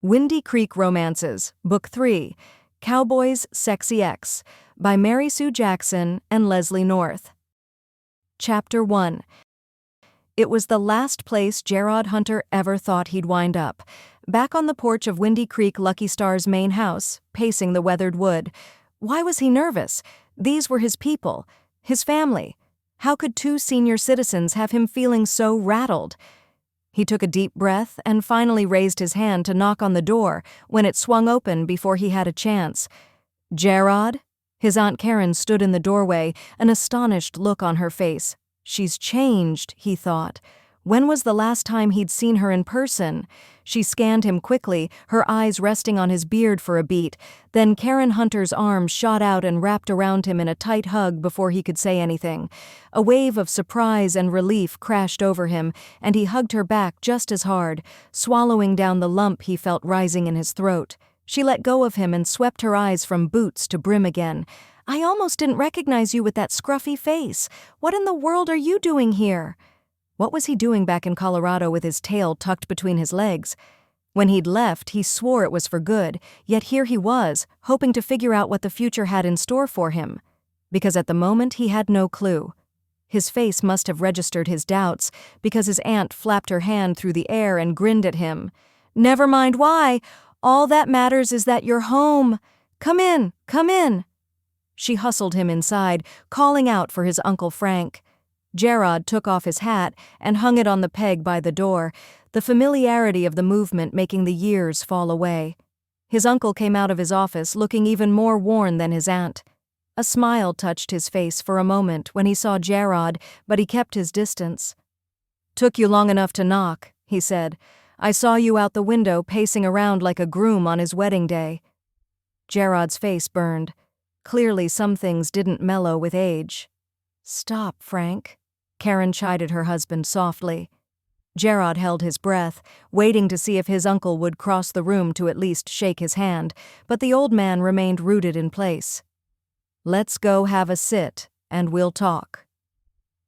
Windy Creek Romances, Book 3, Cowboys, Sexy X, by Mary Sue Jackson and Leslie North. Chapter 1. It was the last place Jarod Hunter ever thought he'd wind up, back on the porch of Windy Creek Lucky Star's main house, pacing the weathered wood. Why was he nervous? These were his people, his family. How could two senior citizens have him feeling so rattled? He took a deep breath and finally raised his hand to knock on the door when it swung open before he had a chance. "Jarod?" His Aunt Karen stood in the doorway, an astonished look on her face. She's changed, he thought. When was the last time he'd seen her in person? She scanned him quickly, her eyes resting on his beard for a beat. Then Karen Hunter's arms shot out and wrapped around him in a tight hug before he could say anything. A wave of surprise and relief crashed over him, and he hugged her back just as hard, swallowing down the lump he felt rising in his throat. She let go of him and swept her eyes from boots to brim again. "I almost didn't recognize you with that scruffy face. What in the world are you doing here?" What was he doing back in Colorado with his tail tucked between his legs? When he'd left, he swore it was for good, yet here he was, hoping to figure out what the future had in store for him. Because at the moment he had no clue. His face must have registered his doubts, because his aunt flapped her hand through the air and grinned at him. "Never mind why. All that matters is that you're home. Come in, come in." She hustled him inside, calling out for his Uncle Frank. Jarod took off his hat and hung it on the peg by the door, the familiarity of the movement making the years fall away. His uncle came out of his office looking even more worn than his aunt. A smile touched his face for a moment when he saw Jarod, but he kept his distance. "Took you long enough to knock," he said. "I saw you out the window pacing around like a groom on his wedding day." Jarod's face burned. Clearly some things didn't mellow with age. "Stop, Frank," Karen chided her husband softly. Jarod held his breath, waiting to see if his uncle would cross the room to at least shake his hand, but the old man remained rooted in place. "Let's go have a sit, and we'll talk."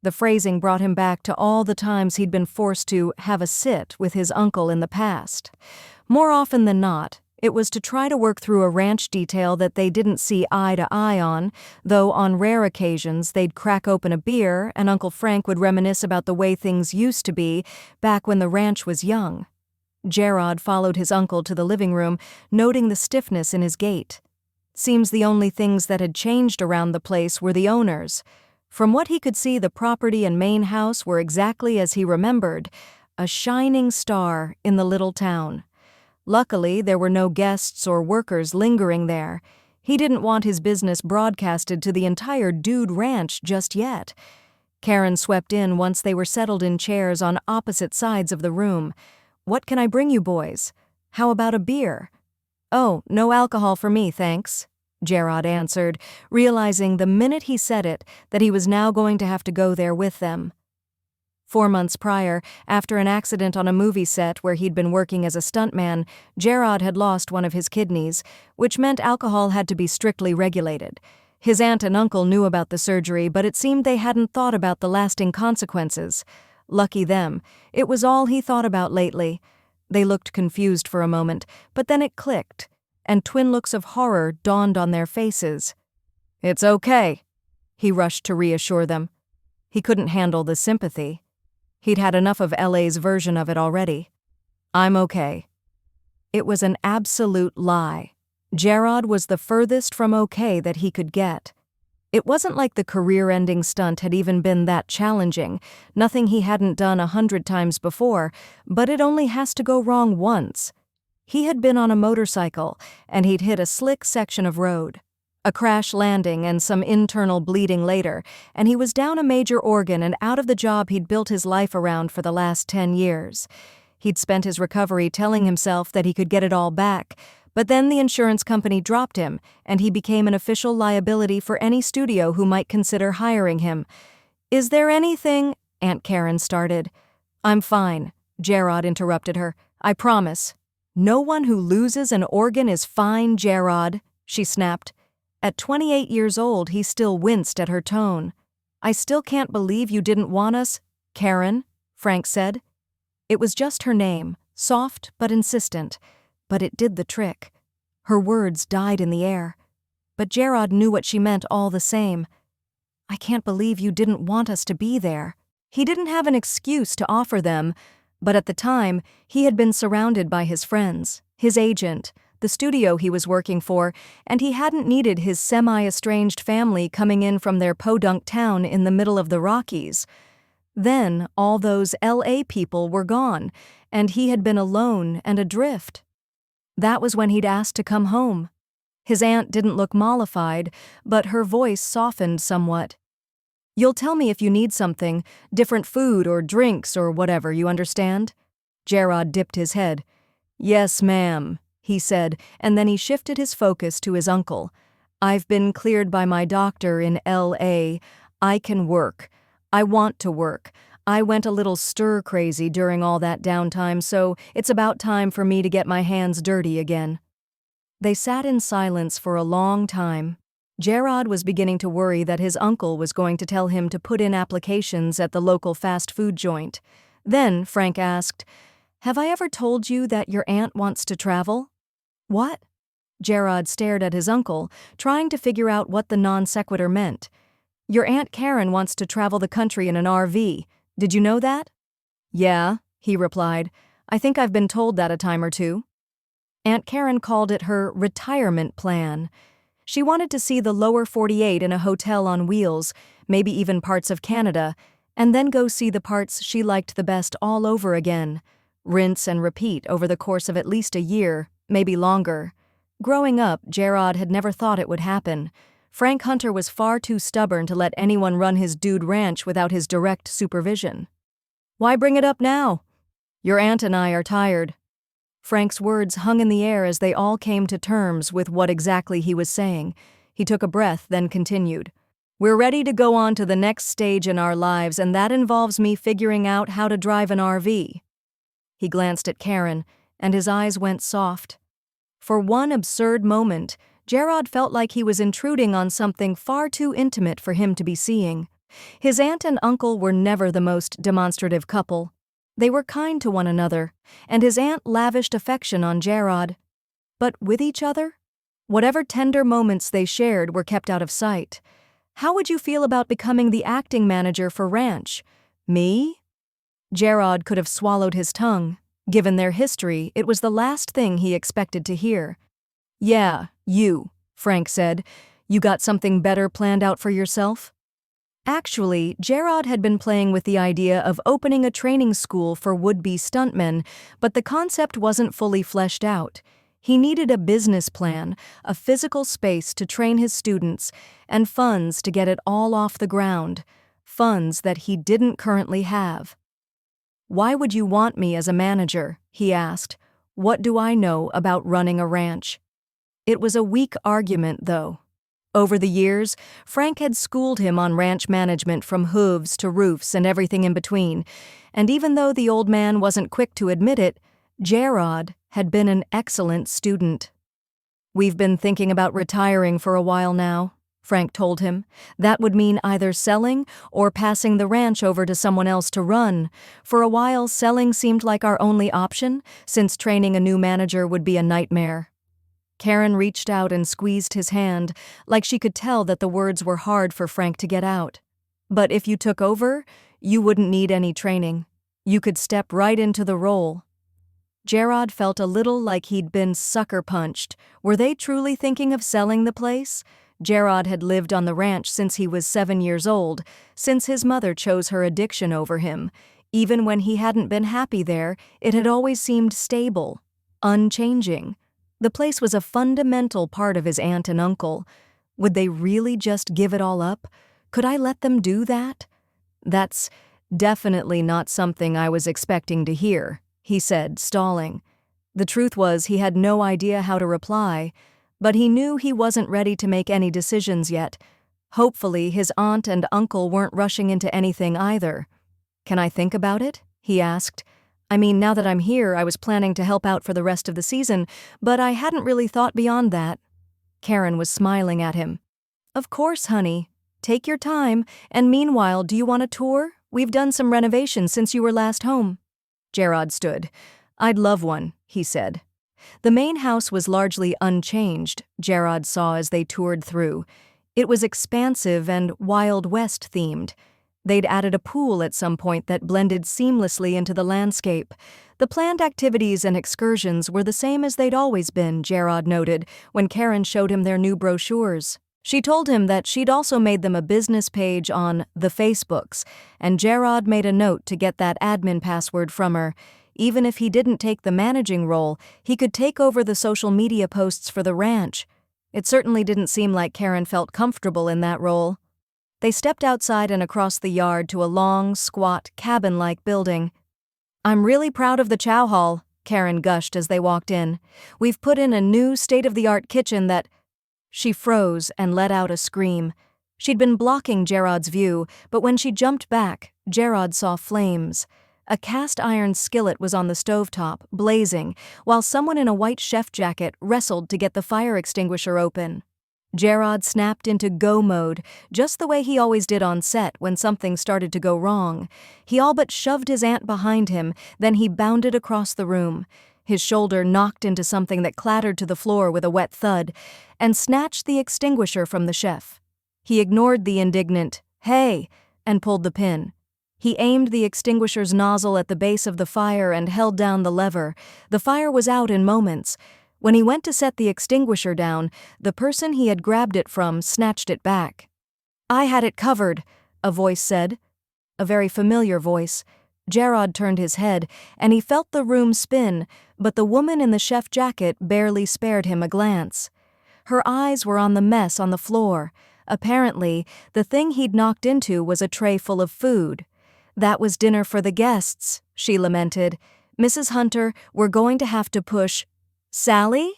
The phrasing brought him back to all the times he'd been forced to have a sit with his uncle in the past. More often than not, it was to try to work through a ranch detail that they didn't see eye to eye on, though on rare occasions they'd crack open a beer and Uncle Frank would reminisce about the way things used to be back when the ranch was young. Jarod followed his uncle to the living room, noting the stiffness in his gait. Seems the only things that had changed around the place were the owners. From what he could see, the property and main house were exactly as he remembered, a shining star in the little town. Luckily, there were no guests or workers lingering there. He didn't want his business broadcasted to the entire Dude Ranch just yet. Karen swept in once they were settled in chairs on opposite sides of the room. "What can I bring you boys? How about a beer?" "Oh, no alcohol for me, thanks," Jarod answered, realizing the minute he said it that he was now going to have to go there with them. 4 months prior, after an accident on a movie set where he'd been working as a stuntman, Jarod had lost one of his kidneys, which meant alcohol had to be strictly regulated. His aunt and uncle knew about the surgery, but it seemed they hadn't thought about the lasting consequences. Lucky them. It was all he thought about lately. They looked confused for a moment, but then it clicked, and twin looks of horror dawned on their faces. "It's okay," he rushed to reassure them. He couldn't handle the sympathy. He'd had enough of LA's version of it already. "I'm okay." It was an absolute lie. Jarod was the furthest from okay that he could get. It wasn't like the career-ending stunt had even been that challenging, nothing he hadn't done 100 times before, but it only has to go wrong once. He had been on a motorcycle, and he'd hit a slick section of road. A crash landing and some internal bleeding later, and he was down a major organ and out of the job he'd built his life around for the last 10 years. He'd spent his recovery telling himself that he could get it all back, but then the insurance company dropped him, and he became an official liability for any studio who might consider hiring him. "Is there anything?" Aunt Karen started. "I'm fine," Jarod interrupted her. "I promise." "No one who loses an organ is fine, Jarod," she snapped. At 28 years old, he still winced at her tone. "I still can't believe you didn't want us, Karen," Frank said. It was just her name, soft but insistent. but it did the trick. Her words died in the air. But Jarod knew what she meant all the same. "I can't believe you didn't want us to be there." He didn't have an excuse to offer them, but at the time, he had been surrounded by his friends, his agent, the studio he was working for, and he hadn't needed his semi-estranged family coming in from their podunk town in the middle of the Rockies. Then all those LA people were gone, and he had been alone and adrift. That was when he'd asked to come home. His aunt didn't look mollified, but her voice softened somewhat. "You'll tell me if you need something, different food or drinks or whatever, you understand?" Jarod dipped his head. "Yes, ma'am," he said, and then he shifted his focus to his uncle. "I've been cleared by my doctor in LA. I can work. I want to work. I went a little stir-crazy during all that downtime, so it's about time for me to get my hands dirty again." They sat in silence for a long time. Jarod was beginning to worry that his uncle was going to tell him to put in applications at the local fast food joint. Then Frank asked, "Have I ever told you that your aunt wants to travel?" "What?" Jarod stared at his uncle, trying to figure out what the non sequitur meant. "Your Aunt Karen wants to travel the country in an RV. Did you know that?" "Yeah," he replied. "I think I've been told that a time or two." Aunt Karen called it her retirement plan. She wanted to see the lower 48 in a hotel on wheels, maybe even parts of Canada, and then go see the parts she liked the best all over again. Rinse and repeat over the course of at least a year, maybe longer. Growing up, Jarod had never thought it would happen. Frank Hunter was far too stubborn to let anyone run his dude ranch without his direct supervision. "Why bring it up now?" "Your aunt and I are tired." Frank's words hung in the air as they all came to terms with what exactly he was saying. He took a breath, then continued. "We're ready to go on to the next stage in our lives, and that involves me figuring out how to drive an RV." He glanced at Karen, and his eyes went soft. For one absurd moment, Jarod felt like he was intruding on something far too intimate for him to be seeing. His aunt and uncle were never the most demonstrative couple. They were kind to one another, and his aunt lavished affection on Jarod. But with each other? Whatever tender moments they shared were kept out of sight. "How would you feel about becoming the acting manager for Ranch?" "Me?" Jarod could have swallowed his tongue. Given their history, it was the last thing he expected to hear. "Yeah, you," Frank said. "You got something better planned out for yourself?" Actually, Jarod had been playing with the idea of opening a training school for would-be stuntmen, but the concept wasn't fully fleshed out. He needed a business plan, a physical space to train his students, and funds to get it all off the ground, funds that he didn't currently have. "Why would you want me as a manager?" he asked. "What do I know about running a ranch?" It was a weak argument, though. Over the years, Frank had schooled him on ranch management from hooves to roofs and everything in between, and even though the old man wasn't quick to admit it, Jarod had been an excellent student. "We've been thinking about retiring for a while now," Frank told him. "That would mean either selling or passing the ranch over to someone else to run. For a while, selling seemed like our only option, since training a new manager would be a nightmare." Karen reached out and squeezed his hand, like she could tell that the words were hard for Frank to get out. "But if you took over, you wouldn't need any training. You could step right into the role." Jarod felt a little like he'd been sucker-punched. Were they truly thinking of selling the place? Jarod had lived on the ranch since he was 7 years old, since his mother chose her addiction over him. Even when he hadn't been happy there, it had always seemed stable, unchanging. The place was a fundamental part of his aunt and uncle. Would they really just give it all up? Could I let them do that? "That's definitely not something I was expecting to hear," he said, stalling. The truth was he had no idea how to reply, but he knew he wasn't ready to make any decisions yet. Hopefully his aunt and uncle weren't rushing into anything either. "Can I think about it?" he asked. "I mean, now that I'm here, I was planning to help out for the rest of the season, but I hadn't really thought beyond that." Karen was smiling at him. "Of course, honey. Take your time, and meanwhile, do you want a tour? We've done some renovations since you were last home." Jarod stood. "I'd love one," he said. The main house was largely unchanged, Jarod saw as they toured through. It was expansive and Wild West themed. They'd added a pool at some point that blended seamlessly into the landscape. The planned activities and excursions were the same as they'd always been, Jarod noted, when Karen showed him their new brochures. She told him that she'd also made them a business page on the Facebooks, and Jarod made a note to get that admin password from her. Even if he didn't take the managing role, he could take over the social media posts for the ranch. It certainly didn't seem like Karen felt comfortable in that role. They stepped outside and across the yard to a long, squat, cabin-like building. "I'm really proud of the chow hall," Karen gushed as they walked in. "We've put in a new state-of-the-art kitchen that—" She froze and let out a scream. She'd been blocking Jarod's view, but when she jumped back, Jarod saw flames. A cast-iron skillet was on the stovetop, blazing, while someone in a white chef jacket wrestled to get the fire extinguisher open. Jarod snapped into go mode, just the way he always did on set when something started to go wrong. He all but shoved his aunt behind him, then he bounded across the room. His shoulder knocked into something that clattered to the floor with a wet thud, and snatched the extinguisher from the chef. He ignored the indignant, "Hey!" and pulled the pin. He aimed the extinguisher's nozzle at the base of the fire and held down the lever. The fire was out in moments. When he went to set the extinguisher down, the person he had grabbed it from snatched it back. "I had it covered," a voice said. A very familiar voice. Jarod turned his head, and he felt the room spin, but the woman in the chef jacket barely spared him a glance. Her eyes were on the mess on the floor. Apparently, the thing he'd knocked into was a tray full of food. "That was dinner for the guests," she lamented. "Mrs. Hunter, we're going to have to push—" "Sally?"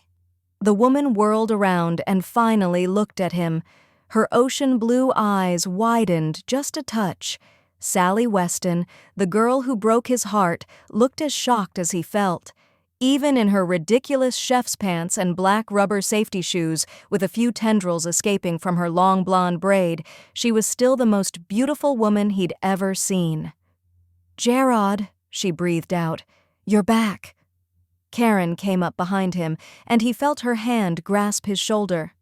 The woman whirled around and finally looked at him. Her ocean blue eyes widened just a touch. Sally Weston, the girl who broke his heart, looked as shocked as he felt. Even in her ridiculous chef's pants and black rubber safety shoes, with a few tendrils escaping from her long blonde braid, she was still the most beautiful woman he'd ever seen. "Jarod," she breathed out, "you're back." Karen came up behind him, and he felt her hand grasp his shoulder.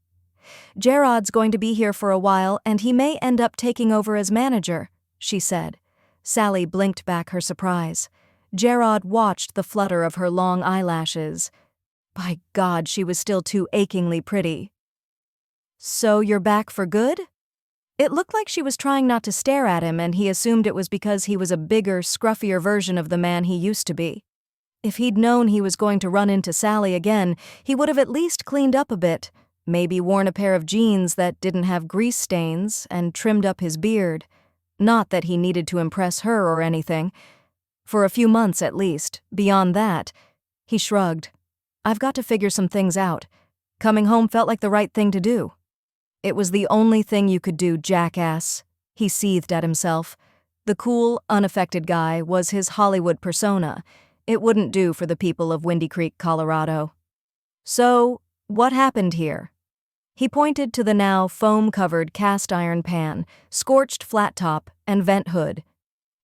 "Jarod's going to be here for a while, and he may end up taking over as manager," she said. Sally blinked back her surprise. Jarod watched the flutter of her long eyelashes. By God, she was still too achingly pretty. "So you're back for good?" It looked like she was trying not to stare at him, and he assumed it was because he was a bigger, scruffier version of the man he used to be. If he'd known he was going to run into Sally again, he would have at least cleaned up a bit, maybe worn a pair of jeans that didn't have grease stains, and trimmed up his beard. Not that he needed to impress her or anything. For a few months at least. Beyond that, he shrugged. "I've got to figure some things out. Coming home felt like the right thing to do." "It was the only thing you could do, jackass," he seethed at himself. The cool, unaffected guy was his Hollywood persona. It wouldn't do for the people of Windy Creek, Colorado. "So, what happened here?" He pointed to the now foam-covered cast-iron pan, scorched flat top, and vent hood.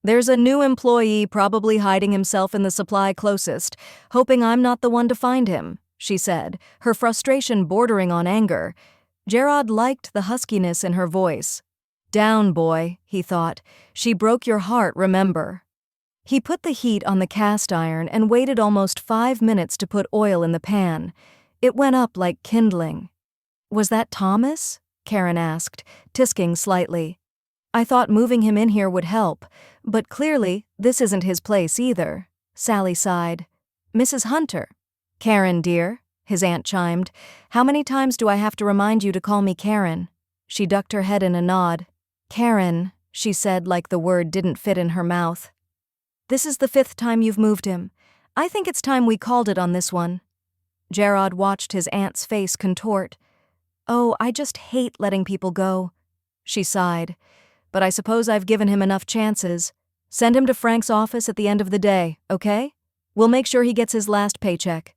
"There's a new employee probably hiding himself in the supply closest, hoping I'm not the one to find him," she said, her frustration bordering on anger. Jarod liked the huskiness in her voice. "Down, boy," he thought. "She broke your heart, remember." He put the heat on the cast iron and waited almost 5 minutes to put oil in the pan. It went up like kindling. "Was that Thomas?" Karen asked, tisking slightly. "I thought moving him in here would help, but clearly this isn't his place either." Sally sighed. "Mrs. Hunter." "Karen, dear," his aunt chimed. "How many times do I have to remind you to call me Karen?" She ducked her head in a nod. "Karen," she said like the word didn't fit in her mouth. "This is the 5th time you've moved him. I think it's time we called it on this one." Jarod watched his aunt's face contort. "Oh, I just hate letting people go." She sighed. "But I suppose I've given him enough chances. Send him to Frank's office at the end of the day, okay? We'll make sure he gets his last paycheck."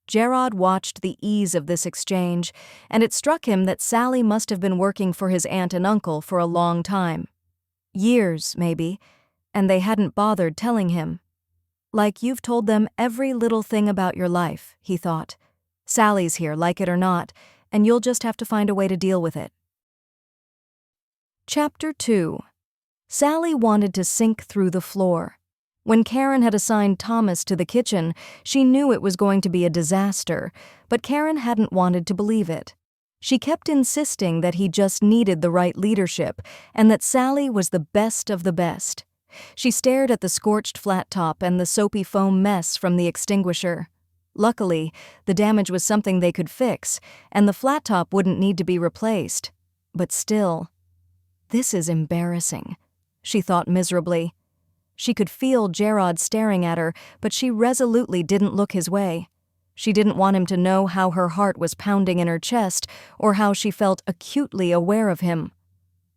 Jarod watched the ease of this exchange, and it struck him that Sally must have been working for his aunt and uncle for a long time. Years, maybe, and they hadn't bothered telling him. Like you've told them every little thing about your life, he thought. Sally's here, like it or not, and you'll just have to find a way to deal with it. Chapter 2. Sally wanted to sink through the floor. When Karen had assigned Thomas to the kitchen, she knew it was going to be a disaster, but Karen hadn't wanted to believe it. She kept insisting that he just needed the right leadership and that Sally was the best of the best. She stared at the scorched flat top and the soapy foam mess from the extinguisher. Luckily, the damage was something they could fix, and the flat top wouldn't need to be replaced. But still, this is embarrassing, she thought miserably. She could feel Jarod staring at her, but she resolutely didn't look his way. She didn't want him to know how her heart was pounding in her chest or how she felt acutely aware of him.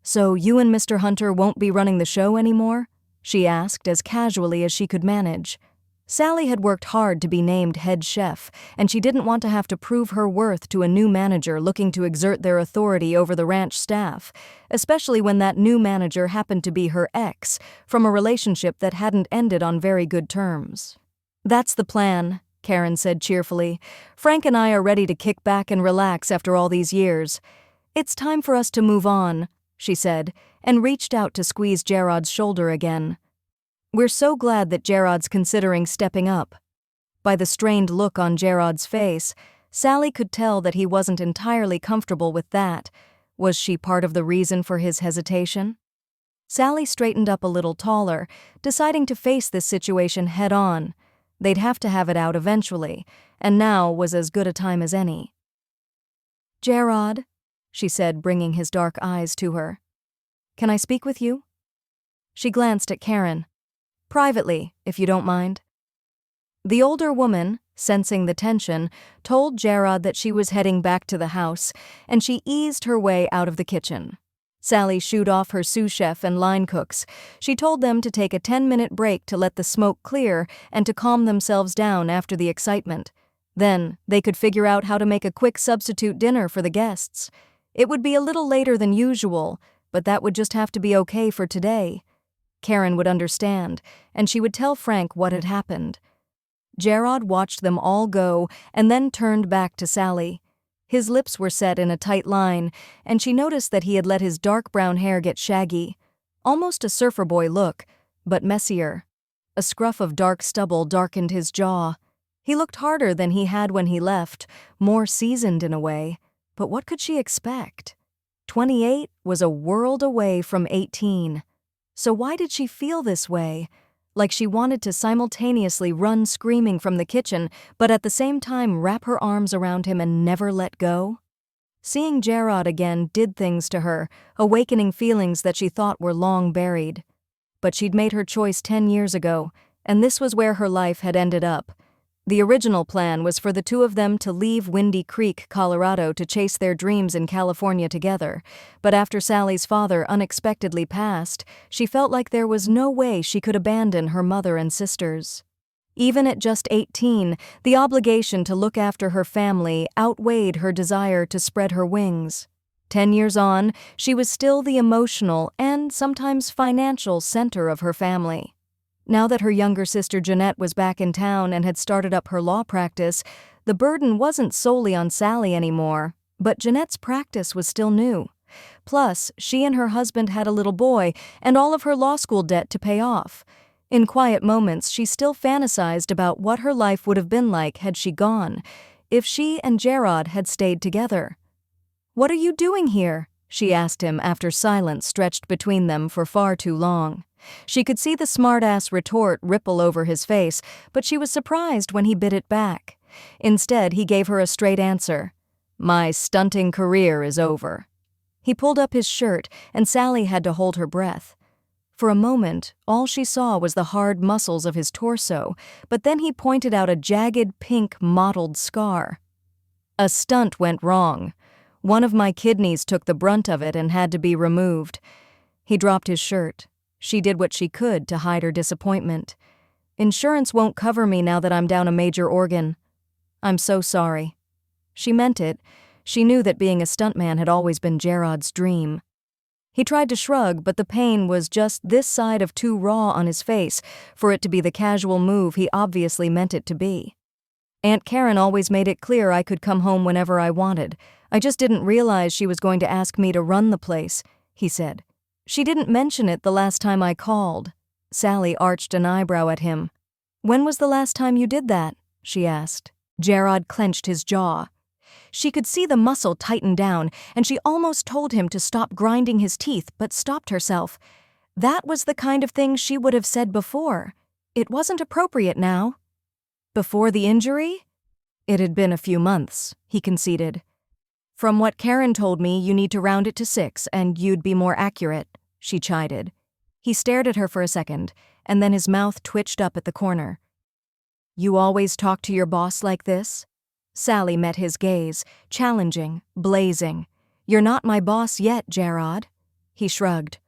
"So you and Mr. Hunter won't be running the show anymore?" she asked as casually as she could manage. Sally had worked hard to be named head chef, and she didn't want to have to prove her worth to a new manager looking to exert their authority over the ranch staff, especially when that new manager happened to be her ex, from a relationship that hadn't ended on very good terms. "That's the plan," Karen said cheerfully. "Frank and I are ready to kick back and relax after all these years. It's time for us to move on," she said, and reached out to squeeze Jarod's shoulder again. "We're so glad that Jarod's considering stepping up." By the strained look on Jarod's face, Sally could tell that he wasn't entirely comfortable with that. Was she part of the reason for his hesitation? Sally straightened up a little taller, deciding to face this situation head-on. They'd have to have it out eventually, and now was as good a time as any. "Jarod," she said, bringing his dark eyes to her. "Can I speak with you?" She glanced at Karen. "Privately, if you don't mind." The older woman, sensing the tension, told Jarod that she was heading back to the house, and she eased her way out of the kitchen. Sally shooed off her sous chef and line cooks. She told them to take a 10-minute break to let the smoke clear and to calm themselves down after the excitement. Then they could figure out how to make a quick substitute dinner for the guests. It would be a little later than usual, but that would just have to be okay for today. Karen would understand, and she would tell Frank what had happened. Jarod watched them all go and then turned back to Sally. His lips were set in a tight line, and she noticed that he had let his dark brown hair get shaggy. Almost a surfer boy look, but messier. A scruff of dark stubble darkened his jaw. He looked harder than he had when he left, more seasoned in a way. But what could she expect? 28 was a world away from 18. So why did she feel this way? Like she wanted to simultaneously run screaming from the kitchen, but at the same time wrap her arms around him and never let go? Seeing Jarod again did things to her, awakening feelings that she thought were long buried. But she'd made her choice 10 years ago, and this was where her life had ended up. The original plan was for the two of them to leave Windy Creek, Colorado to chase their dreams in California together, but after Sally's father unexpectedly passed, she felt like there was no way she could abandon her mother and sisters. Even at just 18, the obligation to look after her family outweighed her desire to spread her wings. 10 years on, she was still the emotional and sometimes financial center of her family. Now that her younger sister Jeanette was back in town and had started up her law practice, the burden wasn't solely on Sally anymore, but Jeanette's practice was still new. Plus, she and her husband had a little boy and all of her law school debt to pay off. In quiet moments, she still fantasized about what her life would have been like had she gone, if she and Jarod had stayed together. "What are you doing here?" she asked him after silence stretched between them for far too long. She could see the smart-ass retort ripple over his face, but she was surprised when he bit it back. Instead, he gave her a straight answer. "My stunting career is over." He pulled up his shirt, and Sally had to hold her breath. For a moment, all she saw was the hard muscles of his torso, but then he pointed out a jagged pink mottled scar. "A stunt went wrong. One of my kidneys took the brunt of it and had to be removed." He dropped his shirt. She did what she could to hide her disappointment. "Insurance won't cover me now that I'm down a major organ. I'm so sorry." She meant it. She knew that being a stuntman had always been Jarod's dream. He tried to shrug, but the pain was just this side of too raw on his face for it to be the casual move he obviously meant it to be. Aunt Karen always made it clear I could come home whenever I wanted. I just didn't realize she was going to ask me to run the place, he said. She didn't mention it the last time I called. Sally arched an eyebrow at him. When was the last time you did that? She asked. Jarod clenched his jaw. She could see the muscle tighten down, and she almost told him to stop grinding his teeth, but stopped herself. That was the kind of thing she would have said before. It wasn't appropriate now. Before the injury? It had been a few months, he conceded. From what Karen told me, you need to round it to 6, and you'd be more accurate, she chided. He stared at her for a second, and then his mouth twitched up at the corner. You always talk to your boss like this? Sally met his gaze, challenging, blazing. You're not my boss yet, Jarod. He shrugged.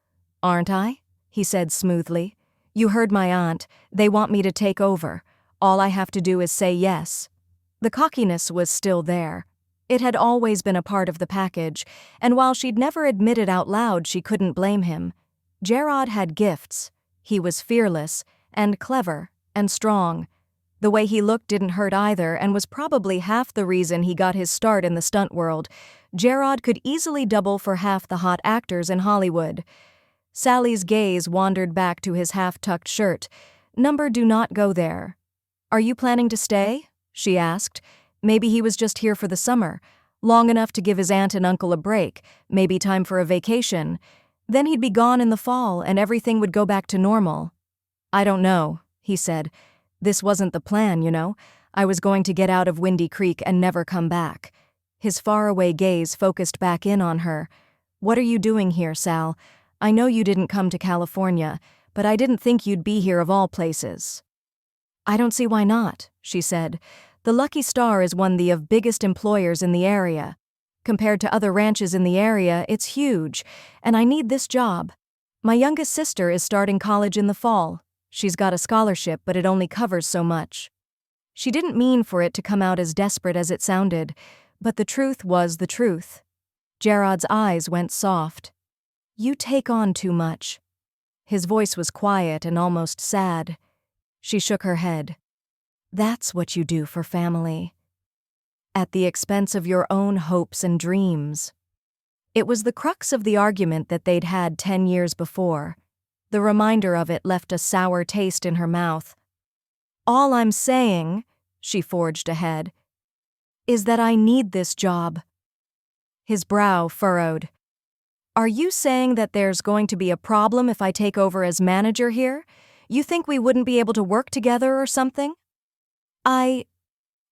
Aren't I? He said smoothly. You heard my aunt. They want me to take over. All I have to do is say yes. The cockiness was still there. It had always been a part of the package, and while she'd never admitted out loud she couldn't blame him. Jarod had gifts. He was fearless, and clever, and strong. The way he looked didn't hurt either, and was probably half the reason he got his start in the stunt world. Jarod could easily double for half the hot actors in Hollywood. Sally's gaze wandered back to his half-tucked shirt. Number do not go there. Are you planning to stay? She asked. Maybe he was just here for the summer, long enough to give his aunt and uncle a break, maybe time for a vacation. Then he'd be gone in the fall and everything would go back to normal. I don't know, he said. This wasn't the plan, you know. I was going to get out of Windy Creek and never come back. His faraway gaze focused back in on her. What are you doing here, Sal? I know you didn't come to California, but I didn't think you'd be here of all places. I don't see why not, she said. The Lucky Star is one of the biggest employers in the area. Compared to other ranches in the area, it's huge, and I need this job. My youngest sister is starting college in the fall. She's got a scholarship, but it only covers so much. She didn't mean for it to come out as desperate as it sounded, but the truth was the truth. Jarod's eyes went soft. You take on too much. His voice was quiet and almost sad. She shook her head. That's what you do for family. At the expense of your own hopes and dreams. It was the crux of the argument that they'd had 10 years before. The reminder of it left a sour taste in her mouth. All I'm saying, she forged ahead, is that I need this job. His brow furrowed. Are you saying that there's going to be a problem if I take over as manager here? You think we wouldn't be able to work together or something?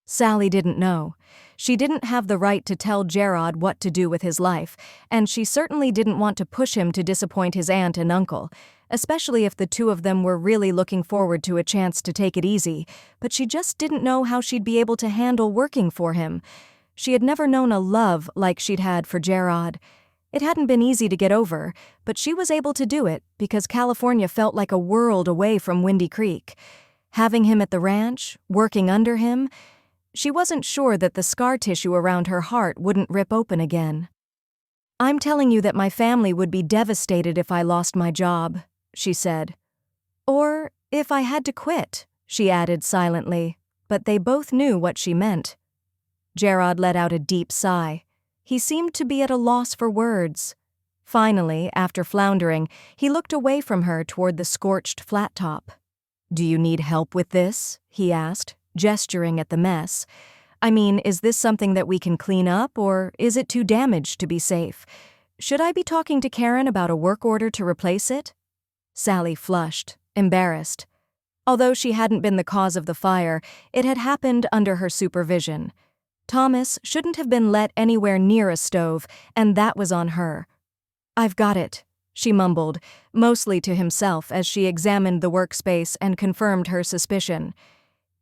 Sally didn't know. She didn't have the right to tell Jarod what to do with his life, and she certainly didn't want to push him to disappoint his aunt and uncle, especially if the two of them were really looking forward to a chance to take it easy, but she just didn't know how she'd be able to handle working for him. She had never known a love like she'd had for Jarod. It hadn't been easy to get over, but she was able to do it because California felt like a world away from Windy Creek. Having him at the ranch, working under him, she wasn't sure that the scar tissue around her heart wouldn't rip open again. I'm telling you that my family would be devastated if I lost my job, she said. Or if I had to quit, she added silently, but they both knew what she meant. Jarod let out a deep sigh. He seemed to be at a loss for words. Finally, after floundering, he looked away from her toward the scorched flat top. Do you need help with this? He asked, gesturing at the mess. I mean, is this something that we can clean up, or is it too damaged to be safe? Should I be talking to Karen about a work order to replace it? Sally flushed, embarrassed. Although she hadn't been the cause of the fire, it had happened under her supervision. Thomas shouldn't have been let anywhere near a stove, and that was on her. I've got it, she mumbled, mostly to himself as she examined the workspace and confirmed her suspicion.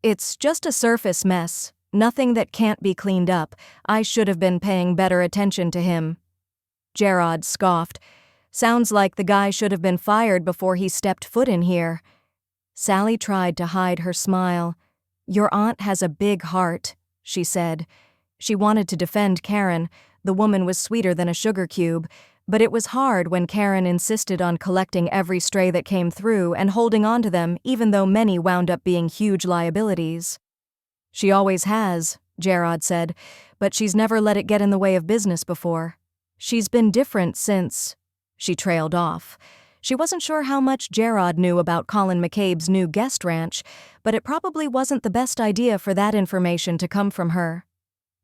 It's just a surface mess, nothing that can't be cleaned up. I should have been paying better attention to him. Jarod scoffed. Sounds like the guy should have been fired before he stepped foot in here. Sally tried to hide her smile. Your aunt has a big heart, she said. She wanted to defend Karen. The woman was sweeter than a sugar cube, But it was hard when Karen insisted on collecting every stray that came through and holding on to them, even though many wound up being huge liabilities. "She always has," Jarod said, "but she's never let it get in the way of business before. She's been different since—" She trailed off. She wasn't sure how much Jarod knew about Colin McCabe's new guest ranch, but it probably wasn't the best idea for that information to come from her.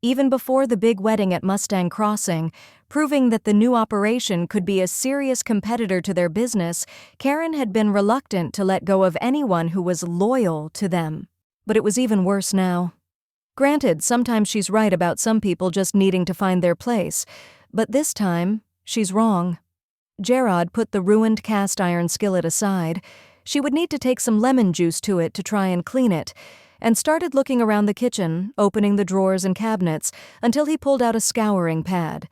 Even before the big wedding at Mustang Crossing, proving that the new operation could be a serious competitor to their business, Karen had been reluctant to let go of anyone who was loyal to them. But it was even worse now. Granted, sometimes she's right about some people just needing to find their place, but this time, she's wrong. Jarod put the ruined cast-iron skillet aside. She would need to take some lemon juice to it to try and clean it, and started looking around the kitchen, opening the drawers and cabinets, until he pulled out a scouring pad.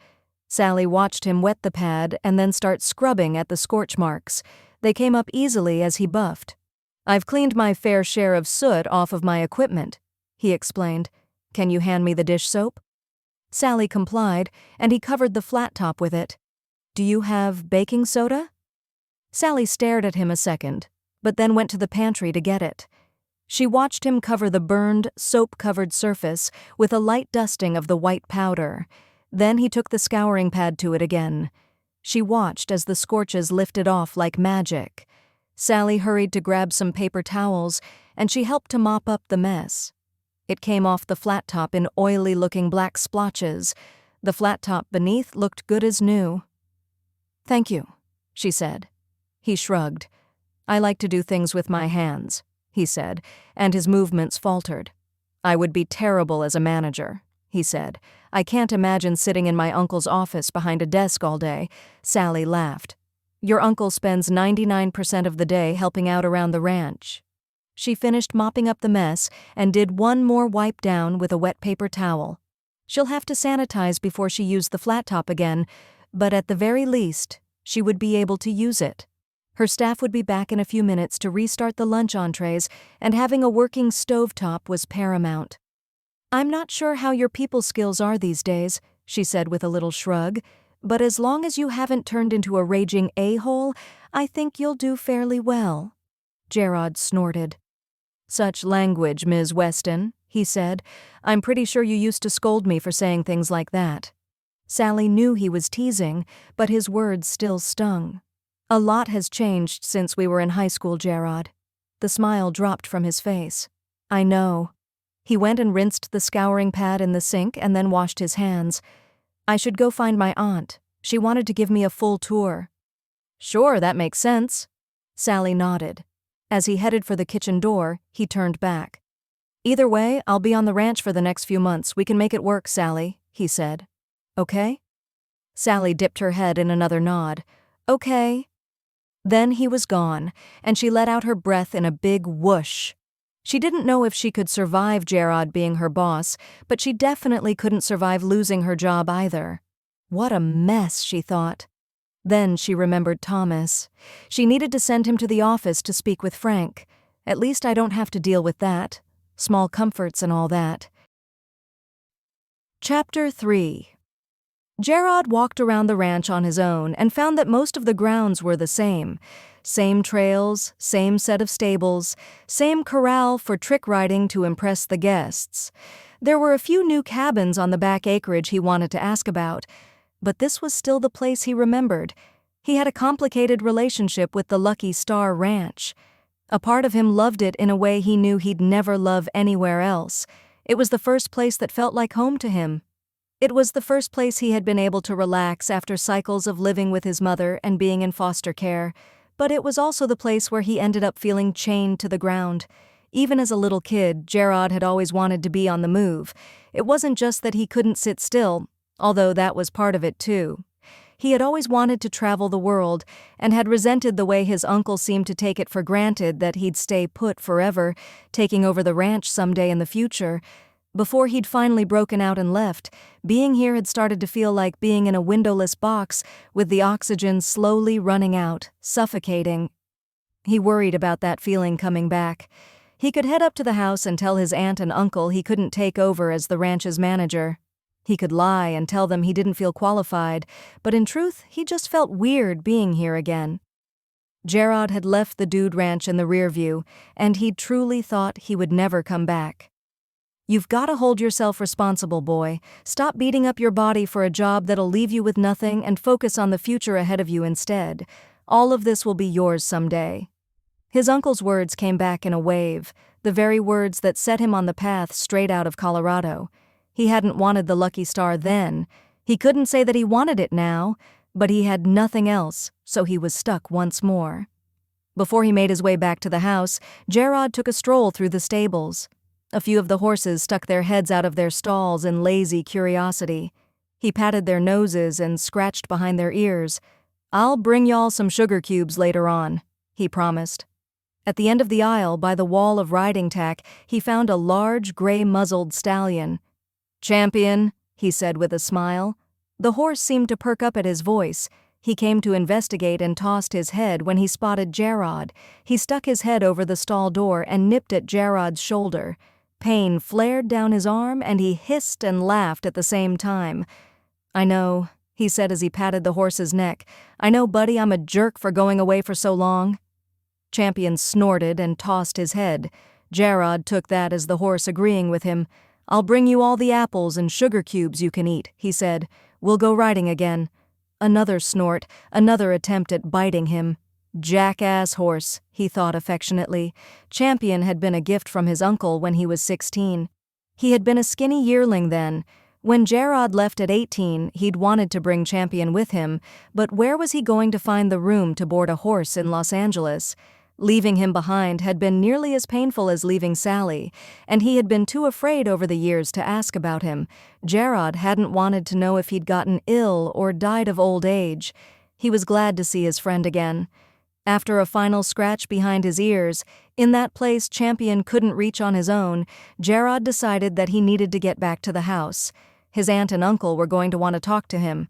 Sally watched him wet the pad and then start scrubbing at the scorch marks. They came up easily as he buffed. "I've cleaned my fair share of soot off of my equipment," he explained. "Can you hand me the dish soap?" Sally complied, and he covered the flat top with it. "Do you have baking soda?" Sally stared at him a second, but then went to the pantry to get it. She watched him cover the burned, soap-covered surface with a light dusting of the white powder. Then he took the scouring pad to it again. She watched as the scorches lifted off like magic. Sally hurried to grab some paper towels, and she helped to mop up the mess. It came off the flat top in oily-looking black splotches. The flat top beneath looked good as new. "Thank you," she said. He shrugged. "I like to do things with my hands," he said, and his movements faltered. "I would be terrible as a manager," he said. "I can't imagine sitting in my uncle's office behind a desk all day." Sally laughed. "Your uncle spends 99% of the day helping out around the ranch." She finished mopping up the mess and did one more wipe down with a wet paper towel. She'll have to sanitize before she used the flat top again, but at the very least, she would be able to use it. Her staff would be back in a few minutes to restart the lunch entrees, and having a working stovetop was paramount. "I'm not sure how your people skills are these days," she said with a little shrug, "but as long as you haven't turned into a raging a-hole, I think you'll do fairly well." Jarod snorted. "Such language, Ms. Weston," he said. "I'm pretty sure you used to scold me for saying things like that." Sally knew he was teasing, but his words still stung. "A lot has changed since we were in high school, Jarod." The smile dropped from his face. "I know." He went and rinsed the scouring pad in the sink and then washed his hands. "I should go find my aunt. She wanted to give me a full tour." "Sure, that makes sense." Sally nodded. As he headed for the kitchen door, he turned back. "Either way, I'll be on the ranch for the next few months. We can make it work, Sally," he said. "Okay?" Sally dipped her head in another nod. "Okay." Then he was gone, and she let out her breath in a big whoosh. She didn't know if she could survive Jarod being her boss, but she definitely couldn't survive losing her job either. What a mess, she thought. Then she remembered Thomas. She needed to send him to the office to speak with Frank. At least I don't have to deal with that. Small comforts and all that. Chapter 3. Jarod walked around the ranch on his own and found that most of the grounds were the same. Same trails, same set of stables, same corral for trick riding to impress the guests. There were a few new cabins on the back acreage he wanted to ask about, but this was still the place he remembered. He had a complicated relationship with the Lucky Star Ranch. A part of him loved it in a way he knew he'd never love anywhere else. It was the first place that felt like home to him. It was the first place he had been able to relax after cycles of living with his mother and being in foster care, but it was also the place where he ended up feeling chained to the ground. Even as a little kid, Jarod had always wanted to be on the move. It wasn't just that he couldn't sit still, although that was part of it too. He had always wanted to travel the world and had resented the way his uncle seemed to take it for granted that he'd stay put forever, taking over the ranch someday in the future. Before he'd finally broken out and left, being here had started to feel like being in a windowless box with the oxygen slowly running out, suffocating. He worried about that feeling coming back. He could head up to the house and tell his aunt and uncle he couldn't take over as the ranch's manager. He could lie and tell them he didn't feel qualified, but in truth, he just felt weird being here again. Jarod had left the dude ranch in the rear view, and he'd truly thought he would never come back. You've got to hold yourself responsible, boy. Stop beating up your body for a job that'll leave you with nothing and focus on the future ahead of you instead. All of this will be yours someday. His uncle's words came back in a wave, the very words that set him on the path straight out of Colorado. He hadn't wanted the Lucky Star then. He couldn't say that he wanted it now, but he had nothing else, so he was stuck once more. Before he made his way back to the house, Jarod took a stroll through the stables. A few of the horses stuck their heads out of their stalls in lazy curiosity. He patted their noses and scratched behind their ears. "I'll bring y'all some sugar cubes later on," he promised. At the end of the aisle, by the wall of riding tack, he found a large, gray-muzzled stallion. "Champion," he said with a smile. The horse seemed to perk up at his voice. He came to investigate and tossed his head when he spotted Jarod. He stuck his head over the stall door and nipped at Jarod's shoulder. Pain flared down his arm, and he hissed and laughed at the same time. "I know," he said as he patted the horse's neck. "I know, buddy, I'm a jerk for going away for so long." Champion snorted and tossed his head. Jarod took that as the horse agreeing with him. "I'll bring you all the apples and sugar cubes you can eat," he said. "We'll go riding again." Another snort, another attempt at biting him. Jackass horse, he thought affectionately. Champion had been a gift from his uncle when he was 16. He had been a skinny yearling then. When Jarod left at 18, he'd wanted to bring Champion with him, but where was he going to find the room to board a horse in Los Angeles? Leaving him behind had been nearly as painful as leaving Sally, and he had been too afraid over the years to ask about him. Jarod hadn't wanted to know if he'd gotten ill or died of old age. He was glad to see his friend again. After a final scratch behind his ears, in that place Champion couldn't reach on his own, Jarod decided that he needed to get back to the house. His aunt and uncle were going to want to talk to him.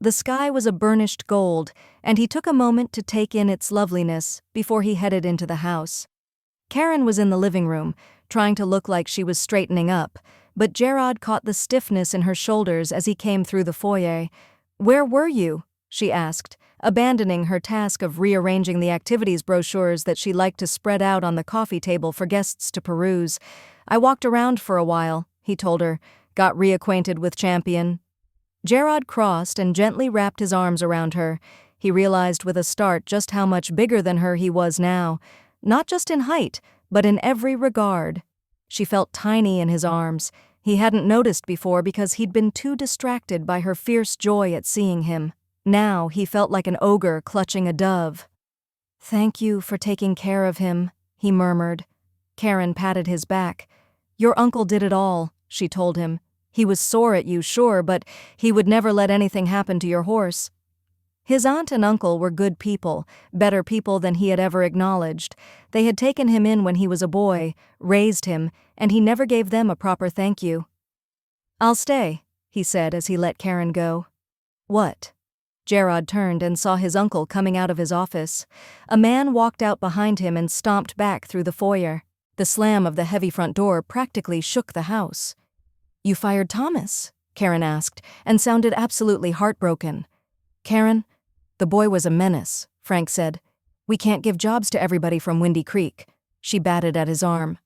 The sky was a burnished gold, and he took a moment to take in its loveliness before he headed into the house. Karen was in the living room, trying to look like she was straightening up, but Jarod caught the stiffness in her shoulders as he came through the foyer. "Where were you?" she asked, abandoning her task of rearranging the activities brochures that she liked to spread out on the coffee table for guests to peruse. "I walked around for a while," he told her. "Got reacquainted with Champion." Jarod crossed and gently wrapped his arms around her. He realized with a start just how much bigger than her he was now, not just in height, but in every regard. She felt tiny in his arms. He hadn't noticed before because he'd been too distracted by her fierce joy at seeing him. Now he felt like an ogre clutching a dove. "Thank you for taking care of him," he murmured. Karen patted his back. "Your uncle did it all," she told him. "He was sore at you, sure, but he would never let anything happen to your horse." His aunt and uncle were good people, better people than he had ever acknowledged. They had taken him in when he was a boy, raised him, and he never gave them a proper thank you. "I'll stay," he said as he let Karen go. "What?" Jarod turned and saw his uncle coming out of his office. A man walked out behind him and stomped back through the foyer. The slam of the heavy front door practically shook the house. "You fired Thomas?" Karen asked, and sounded absolutely heartbroken. "Karen, the boy was a menace," Frank said. "We can't give jobs to everybody from Windy Creek." She batted at his arm.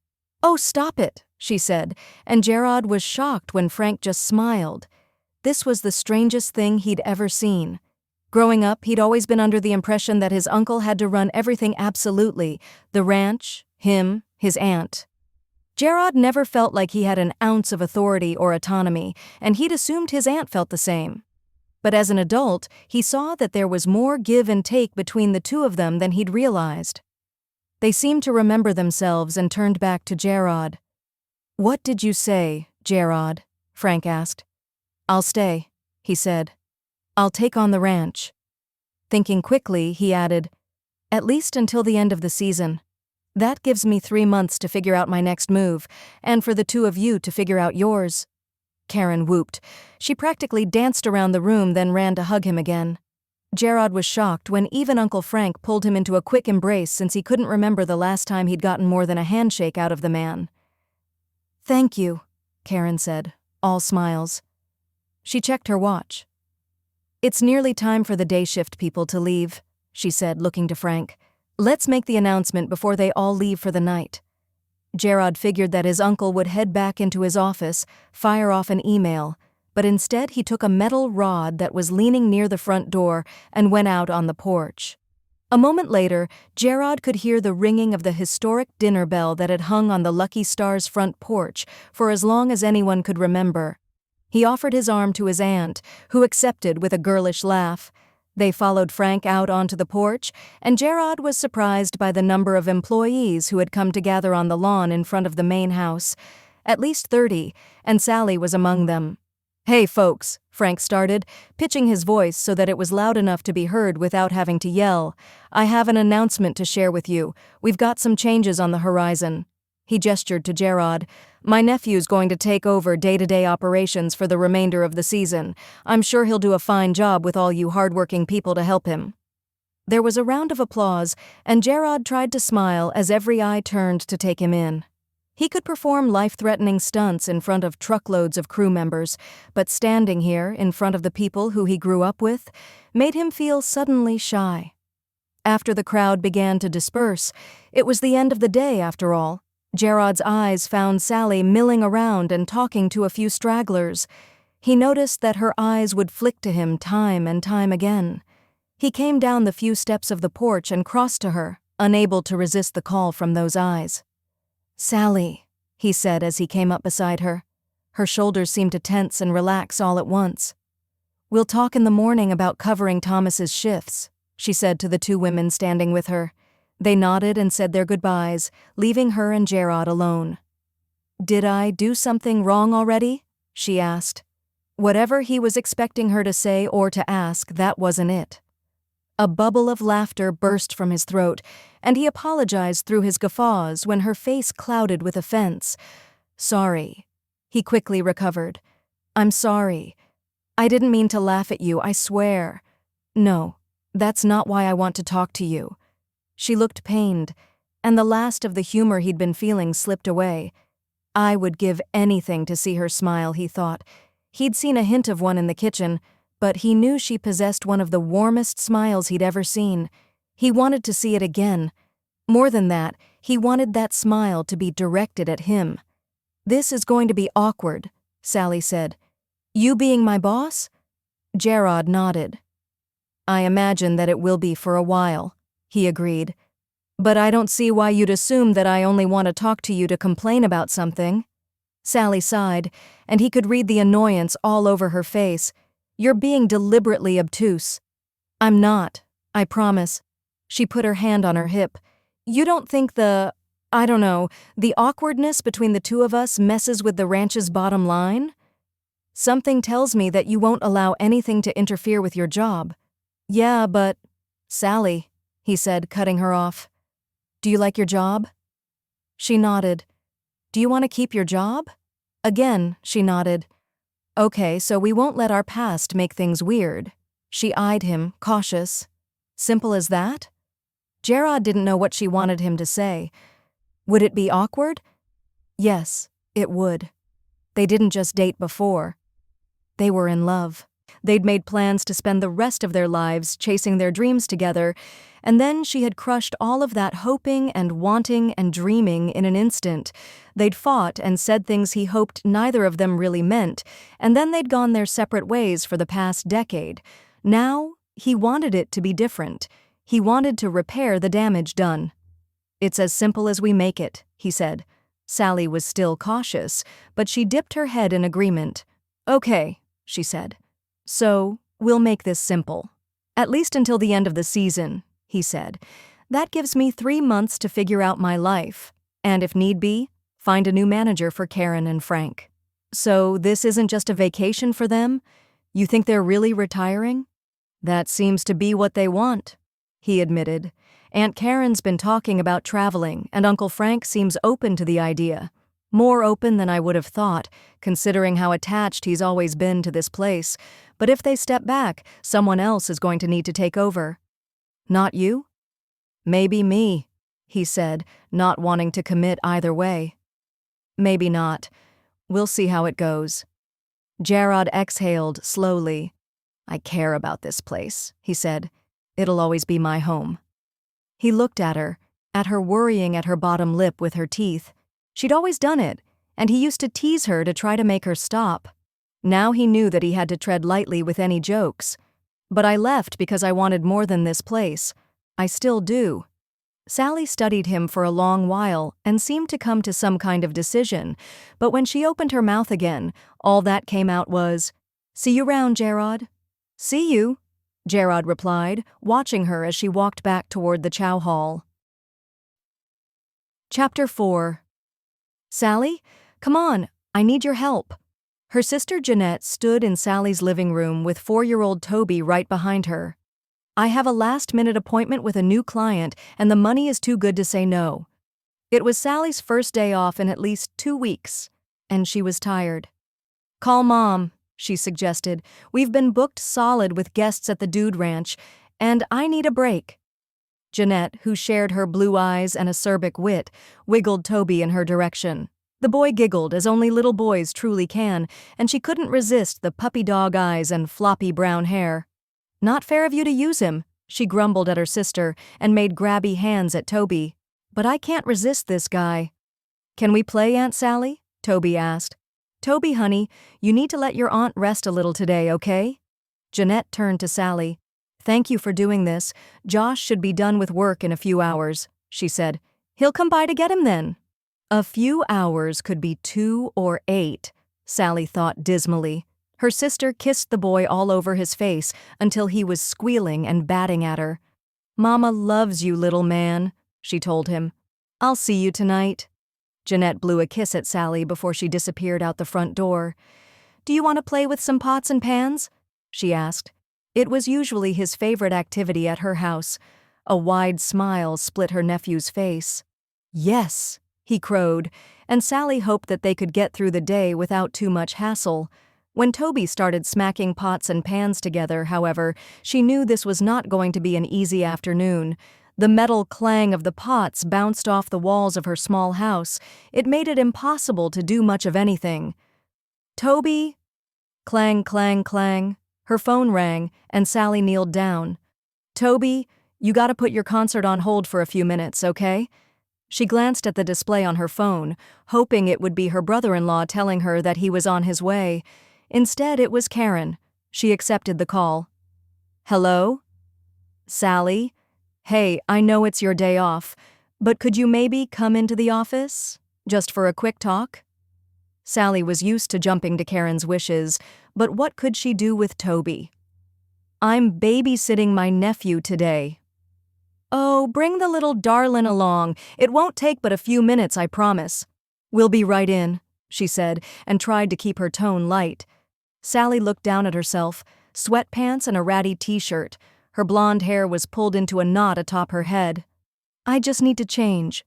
"Oh, stop it," she said, and Jarod was shocked when Frank just smiled. This was the strangest thing he'd ever seen. Growing up, he'd always been under the impression that his uncle had to run everything absolutely, the ranch, him, his aunt. Jarod never felt like he had an ounce of authority or autonomy, and he'd assumed his aunt felt the same. But as an adult, he saw that there was more give and take between the two of them than he'd realized. They seemed to remember themselves and turned back to Jarod. "What did you say, Jarod?" Frank asked. "I'll stay," he said. "I'll take on the ranch." Thinking quickly, he added, "At least until the end of the season. That gives me 3 months to figure out my next move, and for the two of you to figure out yours." Karen whooped. She practically danced around the room, then ran to hug him again. Jarod was shocked when even Uncle Frank pulled him into a quick embrace since he couldn't remember the last time he'd gotten more than a handshake out of the man. "Thank you," Karen said, all smiles. She checked her watch. "It's nearly time for the day shift people to leave," she said, looking to Frank. "Let's make the announcement before they all leave for the night." Jarod figured that his uncle would head back into his office, fire off an email, but instead he took a metal rod that was leaning near the front door and went out on the porch. A moment later, Jarod could hear the ringing of the historic dinner bell that had hung on the Lucky Star's front porch for as long as anyone could remember. He offered his arm to his aunt, who accepted with a girlish laugh. They followed Frank out onto the porch, and Jarod was surprised by the number of employees who had come to gather on the lawn in front of the main house. At least 30, and Sally was among them. "Hey, folks," Frank started, pitching his voice so that it was loud enough to be heard without having to yell. "I have an announcement to share with you. We've got some changes on the horizon." He gestured to Jarod. "My nephew's going to take over day-to-day operations for the remainder of the season. I'm sure he'll do a fine job with all you hardworking people to help him." There was a round of applause, and Jarod tried to smile as every eye turned to take him in. He could perform life-threatening stunts in front of truckloads of crew members, but standing here in front of the people who he grew up with made him feel suddenly shy. After the crowd began to disperse, it was the end of the day after all. Jarod's eyes found Sally milling around and talking to a few stragglers. He noticed that her eyes would flick to him time and time again. He came down the few steps of the porch and crossed to her, unable to resist the call from those eyes. "Sally," he said as he came up beside her. Her shoulders seemed to tense and relax all at once. "We'll talk in the morning about covering Thomas's shifts," she said to the two women standing with her. They nodded and said their goodbyes, leaving her and Jarod alone. "Did I do something wrong already?" she asked. Whatever he was expecting her to say or to ask, that wasn't it. A bubble of laughter burst from his throat, and he apologized through his guffaws when her face clouded with offense. "Sorry." He quickly recovered. "I'm sorry. I didn't mean to laugh at you, I swear. No, that's not why I want to talk to you." She looked pained, and the last of the humor he'd been feeling slipped away. I would give anything to see her smile, he thought. He'd seen a hint of one in the kitchen, but he knew she possessed one of the warmest smiles he'd ever seen. He wanted to see it again. More than that, he wanted that smile to be directed at him. "This is going to be awkward," Sally said. "You being my boss?" Jarod nodded. "I imagine that it will be for a while," he agreed. "But I don't see why you'd assume that I only want to talk to you to complain about something." Sally sighed, and he could read the annoyance all over her face. "You're being deliberately obtuse." "I'm not, I promise." She put her hand on her hip. "You don't think the awkwardness between the two of us messes with the ranch's bottom line? Something tells me that you won't allow anything to interfere with your job." "Yeah, but—" "Sally," he said, cutting her off. "Do you like your job?" She nodded. "Do you want to keep your job?" Again, she nodded. "Okay, so we won't let our past make things weird." She eyed him, cautious. "Simple as that?" Jarod didn't know what she wanted him to say. Would it be awkward? Yes, it would. They didn't just date before. They were in love. They'd made plans to spend the rest of their lives chasing their dreams together, and then she had crushed all of that hoping and wanting and dreaming in an instant. They'd fought and said things he hoped neither of them really meant, and then they'd gone their separate ways for the past decade. Now, he wanted it to be different. He wanted to repair the damage done. "It's as simple as we make it," he said. Sally was still cautious, but she dipped her head in agreement. "Okay," she said. "So, we'll make this simple. At least until the end of the season," he said. "That gives me 3 months to figure out my life, and if need be, find a new manager for Karen and Frank." "So this isn't just a vacation for them? You think they're really retiring?" "That seems to be what they want," he admitted. "Aunt Karen's been talking about traveling, and Uncle Frank seems open to the idea. More open than I would have thought, considering how attached he's always been to this place. But if they step back, someone else is going to need to take over." "Not you?" "Maybe me," he said, not wanting to commit either way. "Maybe not. We'll see how it goes." Jarod exhaled slowly. I care about this place, he said. It'll always be my home. He looked at her worrying at her bottom lip with her teeth. She'd always done it, and he used to tease her to try to make her stop. Now he knew that he had to tread lightly with any jokes. But I left because I wanted more than this place. I still do. Sally studied him for a long while and seemed to come to some kind of decision, but when she opened her mouth again, all that came out was, "See you round, Jarod." "See you," Jarod replied, watching her as she walked back toward the chow hall. Chapter 4. Sally, come on, I need your help. Her sister Jeanette stood in Sally's living room with 4-year-old Toby right behind her. I have a last-minute appointment with a new client, and the money is too good to say no. It was Sally's first day off in at least 2 weeks, and she was tired. Call Mom, she suggested. We've been booked solid with guests at the Dude Ranch, and I need a break. Jeanette, who shared her blue eyes and acerbic wit, wiggled Toby in her direction. The boy giggled, as only little boys truly can, and she couldn't resist the puppy dog eyes and floppy brown hair. Not fair of you to use him, she grumbled at her sister and made grabby hands at Toby. But I can't resist this guy. Can we play, Aunt Sally? Toby asked. Toby, honey, you need to let your aunt rest a little today, okay? Jeanette turned to Sally. Thank you for doing this. Josh should be done with work in a few hours, she said. He'll come by to get him then. A few hours could be 2 or 8, Sally thought dismally. Her sister kissed the boy all over his face until he was squealing and batting at her. Mama loves you, little man, she told him. I'll see you tonight. Jeanette blew a kiss at Sally before she disappeared out the front door. Do you want to play with some pots and pans? She asked. It was usually his favorite activity at her house. A wide smile split her nephew's face. Yes, he crowed, and Sally hoped that they could get through the day without too much hassle. When Toby started smacking pots and pans together, however, she knew this was not going to be an easy afternoon. The metal clang of the pots bounced off the walls of her small house. It made it impossible to do much of anything. Toby? Clang, clang, clang. Her phone rang, and Sally kneeled down. Toby, you gotta put your concert on hold for a few minutes, okay? She glanced at the display on her phone, hoping it would be her brother-in-law telling her that he was on his way. Instead, it was Karen. She accepted the call. Hello? Sally? Hey, I know it's your day off, but could you maybe come into the office? Just for a quick talk? Sally was used to jumping to Karen's wishes, but what could she do with Toby? I'm babysitting my nephew today. Oh, bring the little darlin' along. It won't take but a few minutes, I promise. We'll be right in, she said, and tried to keep her tone light. Sally looked down at herself, sweatpants and a ratty t-shirt. Her blonde hair was pulled into a knot atop her head. I just need to change.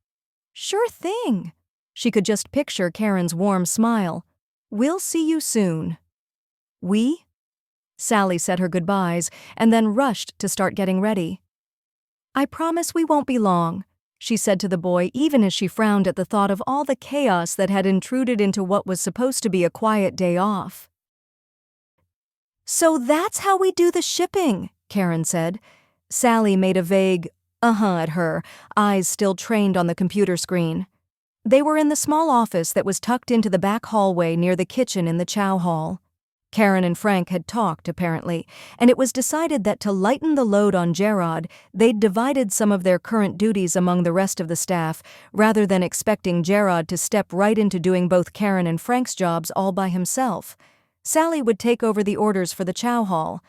Sure thing. She could just picture Karen's warm smile. We'll see you soon. We? Sally said her goodbyes and then rushed to start getting ready. I promise we won't be long, she said to the boy, even as she frowned at the thought of all the chaos that had intruded into what was supposed to be a quiet day off. So that's how we do the shipping, Karen said. Sally made a vague at her, eyes still trained on the computer screen. They were in the small office that was tucked into the back hallway near the kitchen in the chow hall. Karen and Frank had talked, apparently, and it was decided that to lighten the load on Jarod, they'd divided some of their current duties among the rest of the staff, rather than expecting Jarod to step right into doing both Karen and Frank's jobs all by himself. Sally would take over the orders for the chow hall.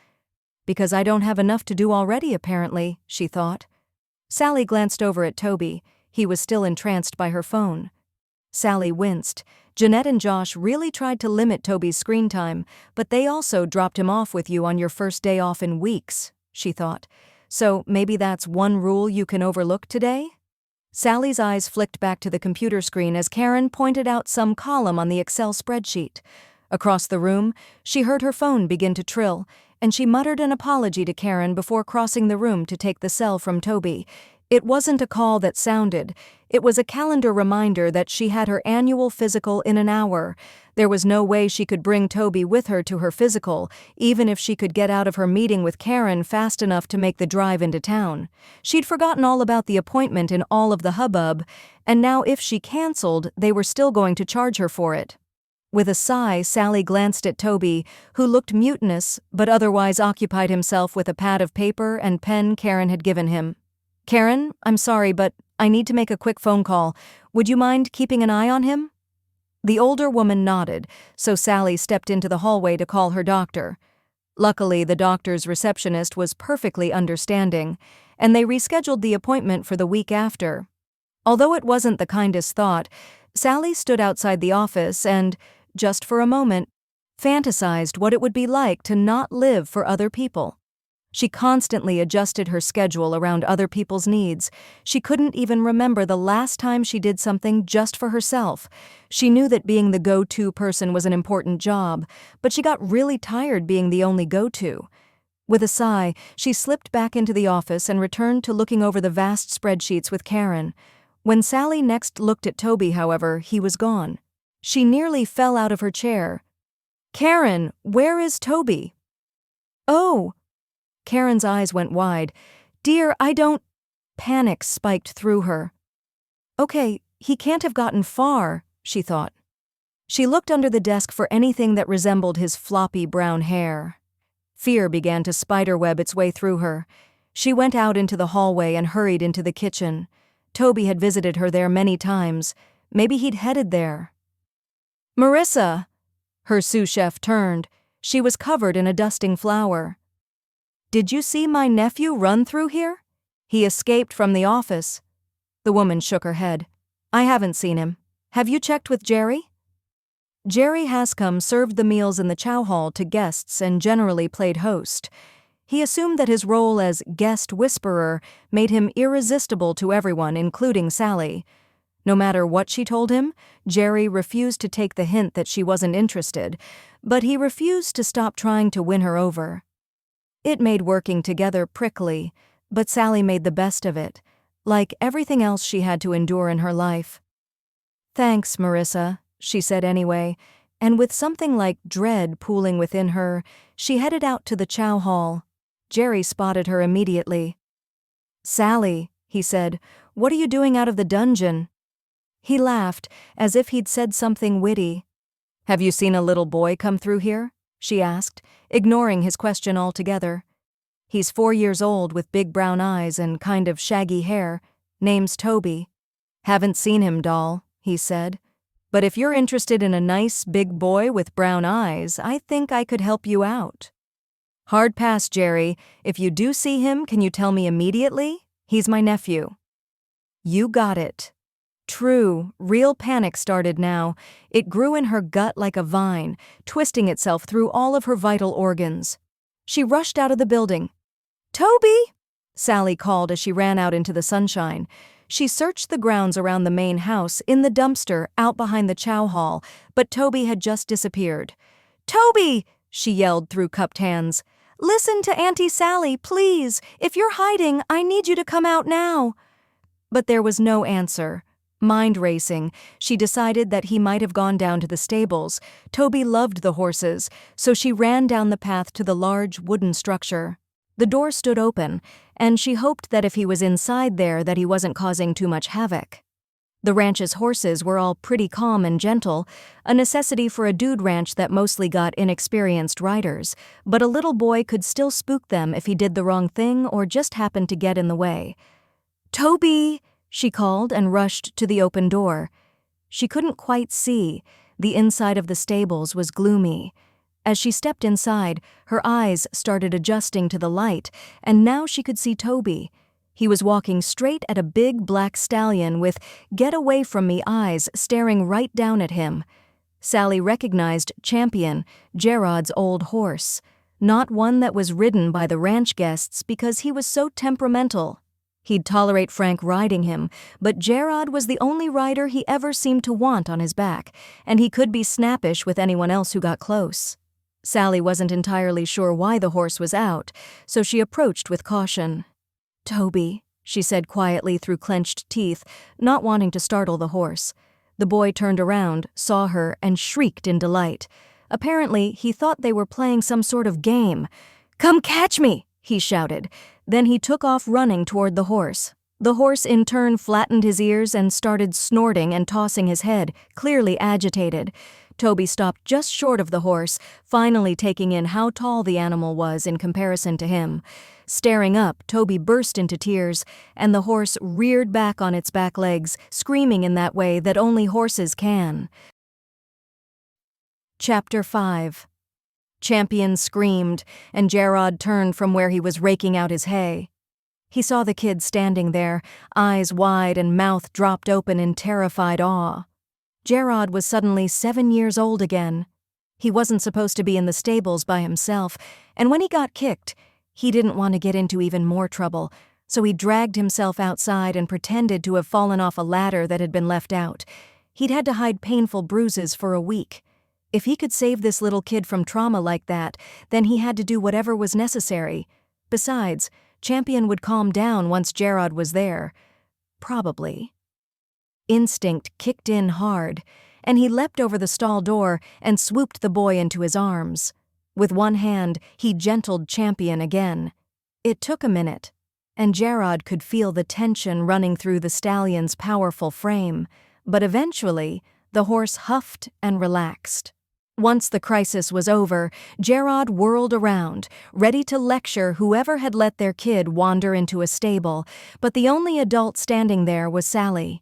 Because I don't have enough to do already, apparently, she thought. Sally glanced over at Toby. He was still entranced by her phone. Sally winced. Jeanette and Josh really tried to limit Toby's screen time, but they also dropped him off with you on your first day off in weeks, she thought. So maybe that's one rule you can overlook today? Sally's eyes flicked back to the computer screen as Karen pointed out some column on the Excel spreadsheet. Across the room, she heard her phone begin to trill, and she muttered an apology to Karen before crossing the room to take the cell from Toby. It wasn't a call that sounded. It was a calendar reminder that she had her annual physical in an hour. There was no way she could bring Toby with her to her physical, even if she could get out of her meeting with Karen fast enough to make the drive into town. She'd forgotten all about the appointment in all of the hubbub, and now if she canceled, they were still going to charge her for it. With a sigh, Sally glanced at Toby, who looked mutinous but otherwise occupied himself with a pad of paper and pen Karen had given him. "Karen, I'm sorry, but I need to make a quick phone call. Would you mind keeping an eye on him?" The older woman nodded, so Sally stepped into the hallway to call her doctor. Luckily, the doctor's receptionist was perfectly understanding, and they rescheduled the appointment for the week after. Although it wasn't the kindest thought, Sally stood outside the office and, just for a moment, fantasized what it would be like to not live for other people. She constantly adjusted her schedule around other people's needs. She couldn't even remember the last time she did something just for herself. She knew that being the go-to person was an important job, but she got really tired being the only go-to. With a sigh, she slipped back into the office and returned to looking over the vast spreadsheets with Karen. When Sally next looked at Toby, however, he was gone. She nearly fell out of her chair. "Karen, where is Toby?" "Oh." Karen's eyes went wide. "Dear, I don't—" Panic spiked through her. "Okay, he can't have gotten far," she thought. She looked under the desk for anything that resembled his floppy brown hair. Fear began to spiderweb its way through her. She went out into the hallway and hurried into the kitchen. Toby had visited her there many times. Maybe he'd headed there. "Marissa!" Her sous chef turned. She was covered in a dusting flour. "Did you see my nephew run through here? He escaped from the office." The woman shook her head. "I haven't seen him. Have you checked with Jerry?" Jerry Hascom served the meals in the chow hall to guests and generally played host. He assumed that his role as guest whisperer made him irresistible to everyone, including Sally. No matter what she told him, Jerry refused to take the hint that she wasn't interested, but he refused to stop trying to win her over. It made working together prickly, but Sally made the best of it, like everything else she had to endure in her life. "Thanks, Marissa," she said anyway, and with something like dread pooling within her, she headed out to the chow hall. Jerry spotted her immediately. "Sally," he said, "what are you doing out of the dungeon?" He laughed, as if he'd said something witty. "Have you seen a little boy come through here?" she asked, ignoring his question altogether. "He's 4 years old with big brown eyes and kind of shaggy hair. Name's Toby." "Haven't seen him, doll," he said. "But if you're interested in a nice big boy with brown eyes, I think I could help you out." "Hard pass, Jerry. If you do see him, can you tell me immediately? He's my nephew." "You got it." True, real panic started now. It grew in her gut like a vine, twisting itself through all of her vital organs. She rushed out of the building. "Toby!" Sally called as she ran out into the sunshine. She searched the grounds around the main house, in the dumpster, out behind the chow hall, but Toby had just disappeared. "Toby!" she yelled through cupped hands. "Listen to Auntie Sally, please. If you're hiding, I need you to come out now." But there was no answer. Mind racing, she decided that he might have gone down to the stables. Toby loved the horses, so she ran down the path to the large wooden structure. The door stood open, and she hoped that if he was inside there that he wasn't causing too much havoc. The ranch's horses were all pretty calm and gentle, a necessity for a dude ranch that mostly got inexperienced riders, but a little boy could still spook them if he did the wrong thing or just happened to get in the way. "Toby!" she called and rushed to the open door. She couldn't quite see. The inside of the stables was gloomy. As she stepped inside, her eyes started adjusting to the light, and now she could see Toby. He was walking straight at a big black stallion with "Get away from me" eyes staring right down at him. Sally recognized Champion, Jarod's old horse. Not one that was ridden by the ranch guests because he was so temperamental. He'd tolerate Frank riding him, but Jarod was the only rider he ever seemed to want on his back, and he could be snappish with anyone else who got close. Sally wasn't entirely sure why the horse was out, so she approached with caution. "Toby," she said quietly through clenched teeth, not wanting to startle the horse. The boy turned around, saw her, and shrieked in delight. Apparently, he thought they were playing some sort of game. "Come catch me!" he shouted. Then he took off running toward the horse. The horse in turn flattened his ears and started snorting and tossing his head, clearly agitated. Toby stopped just short of the horse, finally taking in how tall the animal was in comparison to him. Staring up, Toby burst into tears, and the horse reared back on its back legs, screaming in that way that only horses can. Chapter 5. Champion screamed, and Jarod turned from where he was raking out his hay. He saw the kid standing there, eyes wide and mouth dropped open in terrified awe. Jarod was suddenly 7 years old again. He wasn't supposed to be in the stables by himself, and when he got kicked, he didn't want to get into even more trouble, so he dragged himself outside and pretended to have fallen off a ladder that had been left out. He'd had to hide painful bruises for a week. If he could save this little kid from trauma like that, then he had to do whatever was necessary. Besides, Champion would calm down once Jarod was there. Probably. Instinct kicked in hard, and he leapt over the stall door and swooped the boy into his arms. With one hand, he gentled Champion again. It took a minute, and Jarod could feel the tension running through the stallion's powerful frame, but eventually, the horse huffed and relaxed. Once the crisis was over, Jarod whirled around, ready to lecture whoever had let their kid wander into a stable, but the only adult standing there was Sally.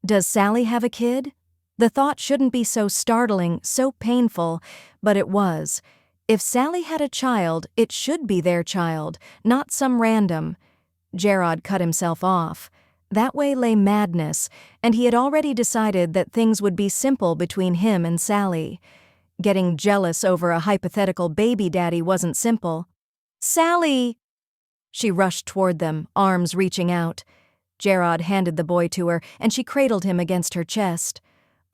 Does Sally have a kid? The thought shouldn't be so startling, so painful, but it was. If Sally had a child, it should be their child, not some random. Jarod cut himself off. That way lay madness, and he had already decided that things would be simple between him and Sally. Getting jealous over a hypothetical baby daddy wasn't simple. "Sally!" She rushed toward them, arms reaching out. Jarod handed the boy to her, and she cradled him against her chest.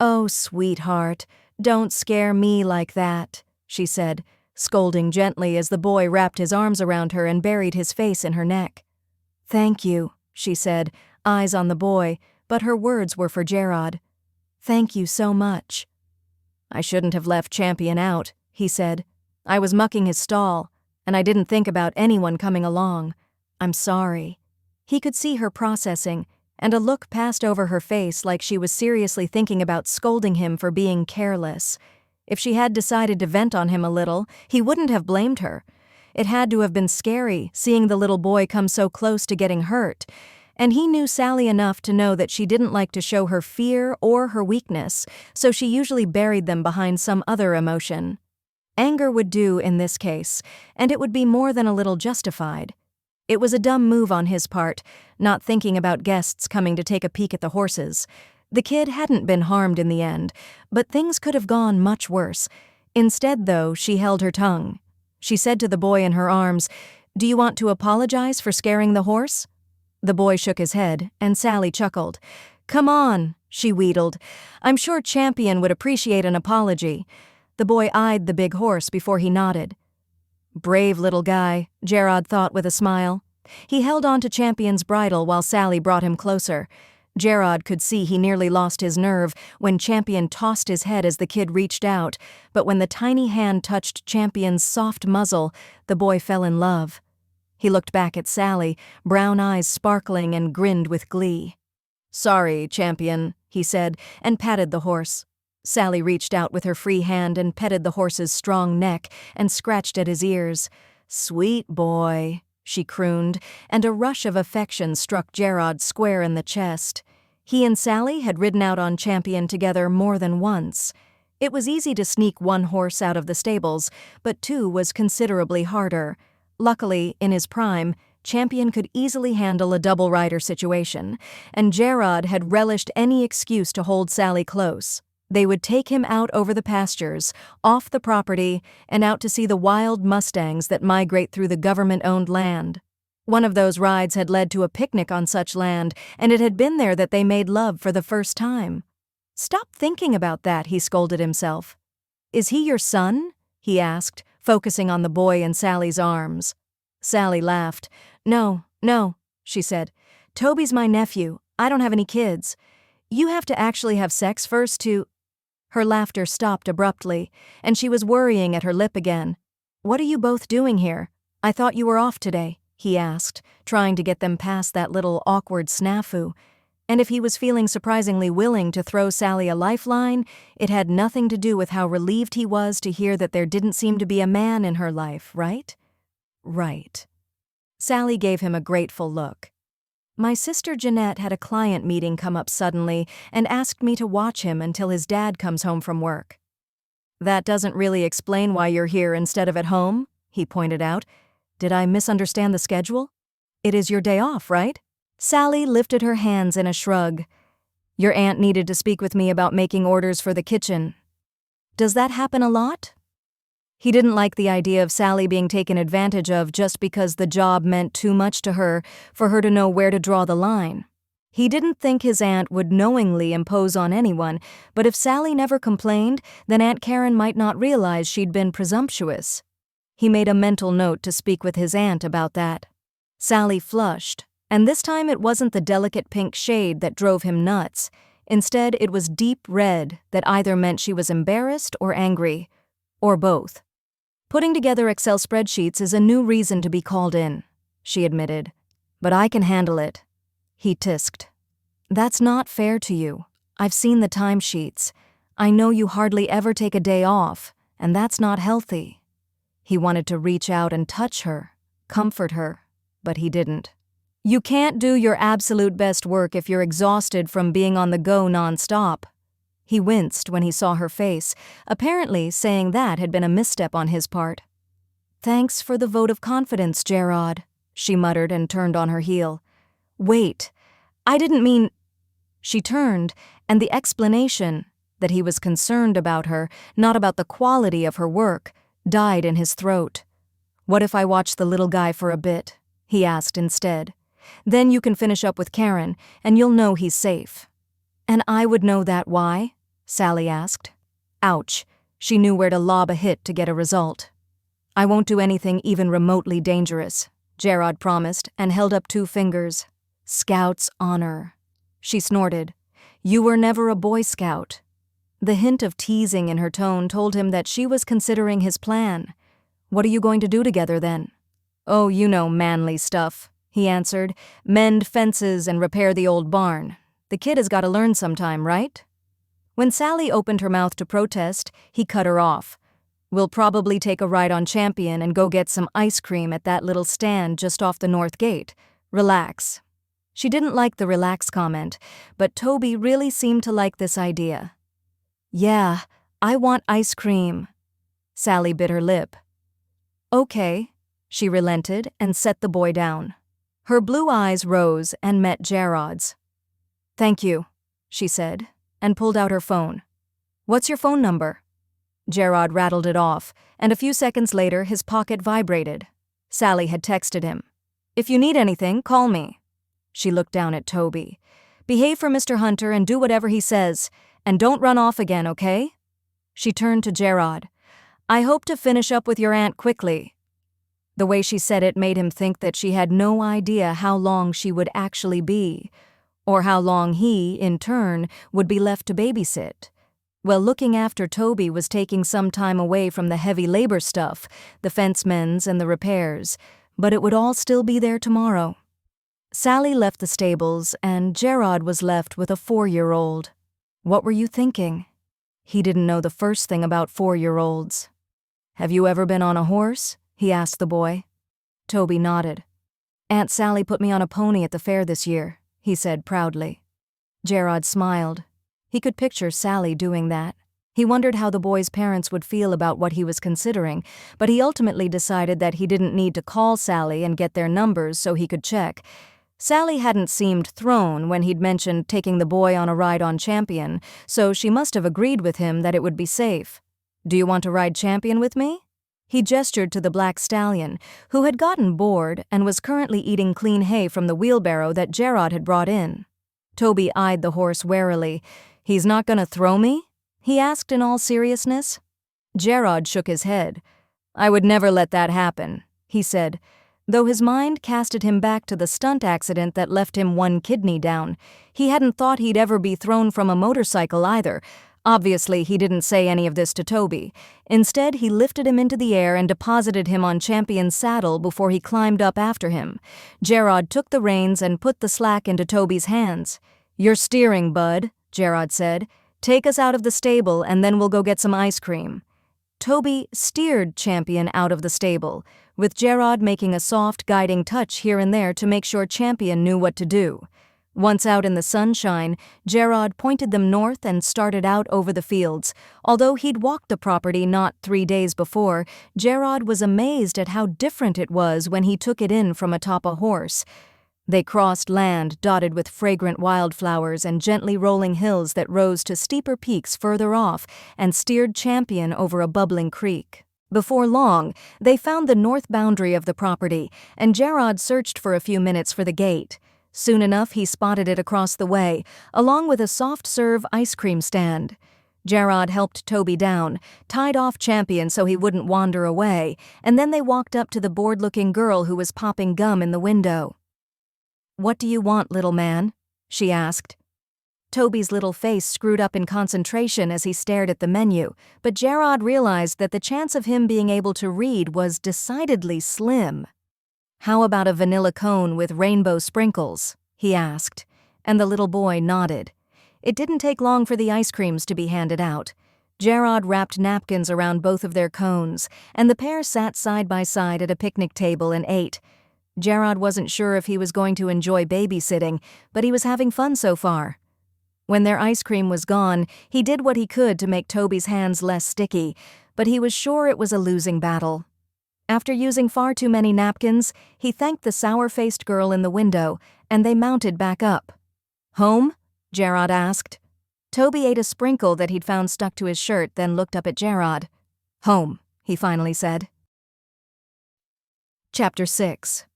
"Oh, sweetheart, don't scare me like that," she said, scolding gently as the boy wrapped his arms around her and buried his face in her neck. "Thank you," she said, eyes on the boy, but her words were for Jarod. "Thank you so much." "I shouldn't have left Champion out," he said. "I was mucking his stall, and I didn't think about anyone coming along. I'm sorry." He could see her processing, and a look passed over her face like she was seriously thinking about scolding him for being careless. If she had decided to vent on him a little, he wouldn't have blamed her. It had to have been scary, seeing the little boy come so close to getting hurt. And he knew Sally enough to know that she didn't like to show her fear or her weakness, so she usually buried them behind some other emotion. Anger would do in this case, and it would be more than a little justified. It was a dumb move on his part, not thinking about guests coming to take a peek at the horses. The kid hadn't been harmed in the end, but things could have gone much worse. Instead, though, she held her tongue. She said to the boy in her arms, "Do you want to apologize for scaring the horse?" The boy shook his head, and Sally chuckled. "Come on," she wheedled. "I'm sure Champion would appreciate an apology." The boy eyed the big horse before he nodded. Brave little guy, Jarod thought with a smile. He held on to Champion's bridle while Sally brought him closer. Jarod could see he nearly lost his nerve when Champion tossed his head as the kid reached out, but when the tiny hand touched Champion's soft muzzle, the boy fell in love. He looked back at Sally, brown eyes sparkling, and grinned with glee. "Sorry, Champion," he said, and patted the horse. Sally reached out with her free hand and petted the horse's strong neck and scratched at his ears. "Sweet boy," she crooned, and a rush of affection struck Jarod square in the chest. He and Sally had ridden out on Champion together more than once. It was easy to sneak one horse out of the stables, but two was considerably harder. Luckily, in his prime, Champion could easily handle a double rider situation, and Jarod had relished any excuse to hold Sally close. They would take him out over the pastures, off the property, and out to see the wild mustangs that migrate through the government-owned land. One of those rides had led to a picnic on such land, and it had been there that they made love for the first time. "Stop thinking about that," he scolded himself. "Is he your son?" he asked, focusing on the boy in Sally's arms. Sally laughed. No, she said. Toby's my nephew. I don't have any kids. You have to actually have sex first to—" Her laughter stopped abruptly, and she was worrying at her lip again. "What are you both doing here? I thought you were off today," he asked, trying to get them past that little awkward snafu. And if he was feeling surprisingly willing to throw Sally a lifeline, it had nothing to do with how relieved he was to hear that there didn't seem to be a man in her life, right? Right. Sally gave him a grateful look. "My sister Jeanette had a client meeting come up suddenly and asked me to watch him until his dad comes home from work." "That doesn't really explain why you're here instead of at home," he pointed out. "Did I misunderstand the schedule? It is your day off, right?" Sally lifted her hands in a shrug. "Your aunt needed to speak with me about making orders for the kitchen." "Does that happen a lot?" He didn't like the idea of Sally being taken advantage of just because the job meant too much to her for her to know where to draw the line. He didn't think his aunt would knowingly impose on anyone, but if Sally never complained, then Aunt Karen might not realize she'd been presumptuous. He made a mental note to speak with his aunt about that. Sally flushed, and this time it wasn't the delicate pink shade that drove him nuts. Instead, it was deep red that either meant she was embarrassed or angry, or both. "Putting together Excel spreadsheets is a new reason to be called in," she admitted. "But I can handle it," he tisked. "That's not fair to you. I've seen the timesheets. I know you hardly ever take a day off, and that's not healthy." He wanted to reach out and touch her, comfort her, but he didn't. "You can't do your absolute best work if you're exhausted from being on the go nonstop." He winced when he saw her face, apparently saying that had been a misstep on his part. "Thanks for the vote of confidence, Jarod," she muttered and turned on her heel. "Wait, I didn't mean—" She turned, and the explanation, that he was concerned about her, not about the quality of her work, died in his throat. "What if I watch the little guy for a bit?" he asked instead. "Then you can finish up with Karen, and you'll know he's safe." "And I would know that why?" Sally asked. Ouch, she knew where to lob a hit to get a result. "I won't do anything even remotely dangerous," Jarod promised and held up 2 fingers. "Scout's honor." She snorted. "You were never a Boy Scout." The hint of teasing in her tone told him that she was considering his plan. "What are you going to do together then?" "Oh, you know, manly stuff," he answered. "Mend fences and repair the old barn. The kid has got to learn sometime, right?" When Sally opened her mouth to protest, he cut her off. "We'll probably take a ride on Champion and go get some ice cream at that little stand just off the north gate. Relax." She didn't like the relax comment, but Toby really seemed to like this idea. "Yeah, I want ice cream." Sally bit her lip. "Okay," she relented and set the boy down. Her blue eyes rose and met Jarod's. "Thank you," she said, and pulled out her phone. "What's your phone number?" Jarod rattled it off, and a few seconds later his pocket vibrated. Sally had texted him. "If you need anything, call me." She looked down at Toby. "Behave for Mr. Hunter and do whatever he says, and don't run off again, okay?" She turned to Jarod. "I hope to finish up with your aunt quickly." The way she said it made him think that she had no idea how long she would actually be, or how long he, in turn, would be left to babysit. Well, looking after Toby was taking some time away from the heavy labor stuff, the fencemen's and the repairs, but it would all still be there tomorrow. Sally left the stables, and Jarod was left with a 4-year-old. What were you thinking? He didn't know the first thing about 4-year-olds. "Have you ever been on a horse?" he asked the boy. Toby nodded. "Aunt Sally put me on a pony at the fair this year," he said proudly. Jarod smiled. He could picture Sally doing that. He wondered how the boy's parents would feel about what he was considering, but he ultimately decided that he didn't need to call Sally and get their numbers so he could check. Sally hadn't seemed thrown when he'd mentioned taking the boy on a ride on Champion, so she must have agreed with him that it would be safe. "Do you want to ride Champion with me?" He gestured to the black stallion, who had gotten bored and was currently eating clean hay from the wheelbarrow that Jarod had brought in. Toby eyed the horse warily. "He's not going to throw me?" he asked in all seriousness. Jarod shook his head. "I would never let that happen," he said. Though his mind casted him back to the stunt accident that left him one kidney down, he hadn't thought he'd ever be thrown from a motorcycle either. Obviously, he didn't say any of this to Toby. Instead, he lifted him into the air and deposited him on Champion's saddle before he climbed up after him. Jarod took the reins and put the slack into Toby's hands. "You're steering, bud," Jarod said. "Take us out of the stable and then we'll go get some ice cream." Toby steered Champion out of the stable, with Jarod making a soft, guiding touch here and there to make sure Champion knew what to do. Once out in the sunshine, Jarod pointed them north and started out over the fields. Although he'd walked the property not 3 days before, Jarod was amazed at how different it was when he took it in from atop a horse. They crossed land dotted with fragrant wildflowers and gently rolling hills that rose to steeper peaks further off and steered Champion over a bubbling creek. Before long, they found the north boundary of the property, and Jarod searched for a few minutes for the gate. Soon enough, he spotted it across the way, along with a soft-serve ice cream stand. Jarod helped Toby down, tied off Champion so he wouldn't wander away, and then they walked up to the bored-looking girl who was popping gum in the window. "What do you want, little man?" she asked. Toby's little face screwed up in concentration as he stared at the menu, but Jarod realized that the chance of him being able to read was decidedly slim. "How about a vanilla cone with rainbow sprinkles?" he asked, and the little boy nodded. It didn't take long for the ice creams to be handed out. Jarod wrapped napkins around both of their cones, and the pair sat side by side at a picnic table and ate. Jarod wasn't sure if he was going to enjoy babysitting, but he was having fun so far. When their ice cream was gone, he did what he could to make Toby's hands less sticky, but he was sure it was a losing battle. After using far too many napkins, he thanked the sour-faced girl in the window, and they mounted back up. "Home?" Jarod asked. Toby ate a sprinkle that he'd found stuck to his shirt, then looked up at Jarod. "Home," he finally said. Chapter 6.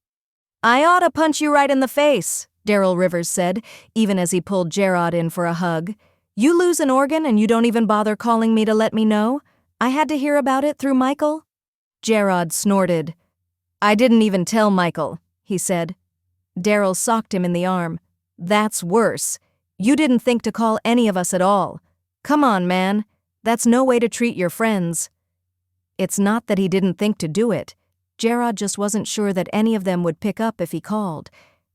"I ought to punch you right in the face," Darryl Rivers said, even as he pulled Jarod in for a hug. "You lose an organ and you don't even bother calling me to let me know? I had to hear about it through Michael?" Jarod snorted. "I didn't even tell Michael," he said. Darryl socked him in the arm. "That's worse. You didn't think to call any of us at all. Come on, man. That's no way to treat your friends." It's not that he didn't think to do it. Jarod just wasn't sure that any of them would pick up if he called.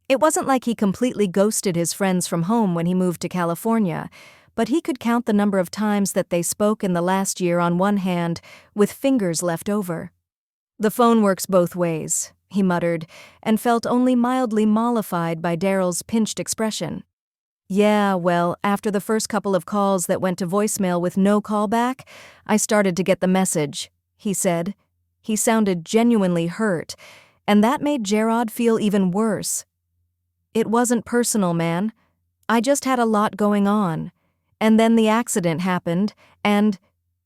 It wasn't like he completely ghosted his friends from home when he moved to California, but he could count the number of times that they spoke in the last year on one hand, with fingers left over. "The phone works both ways," he muttered, and felt only mildly mollified by Darryl's pinched expression. "Yeah, well, after the first couple of calls that went to voicemail with no callback, I started to get the message," he said. He sounded genuinely hurt, and that made Jarod feel even worse. "It wasn't personal, man. I just had a lot going on. And then the accident happened, and—"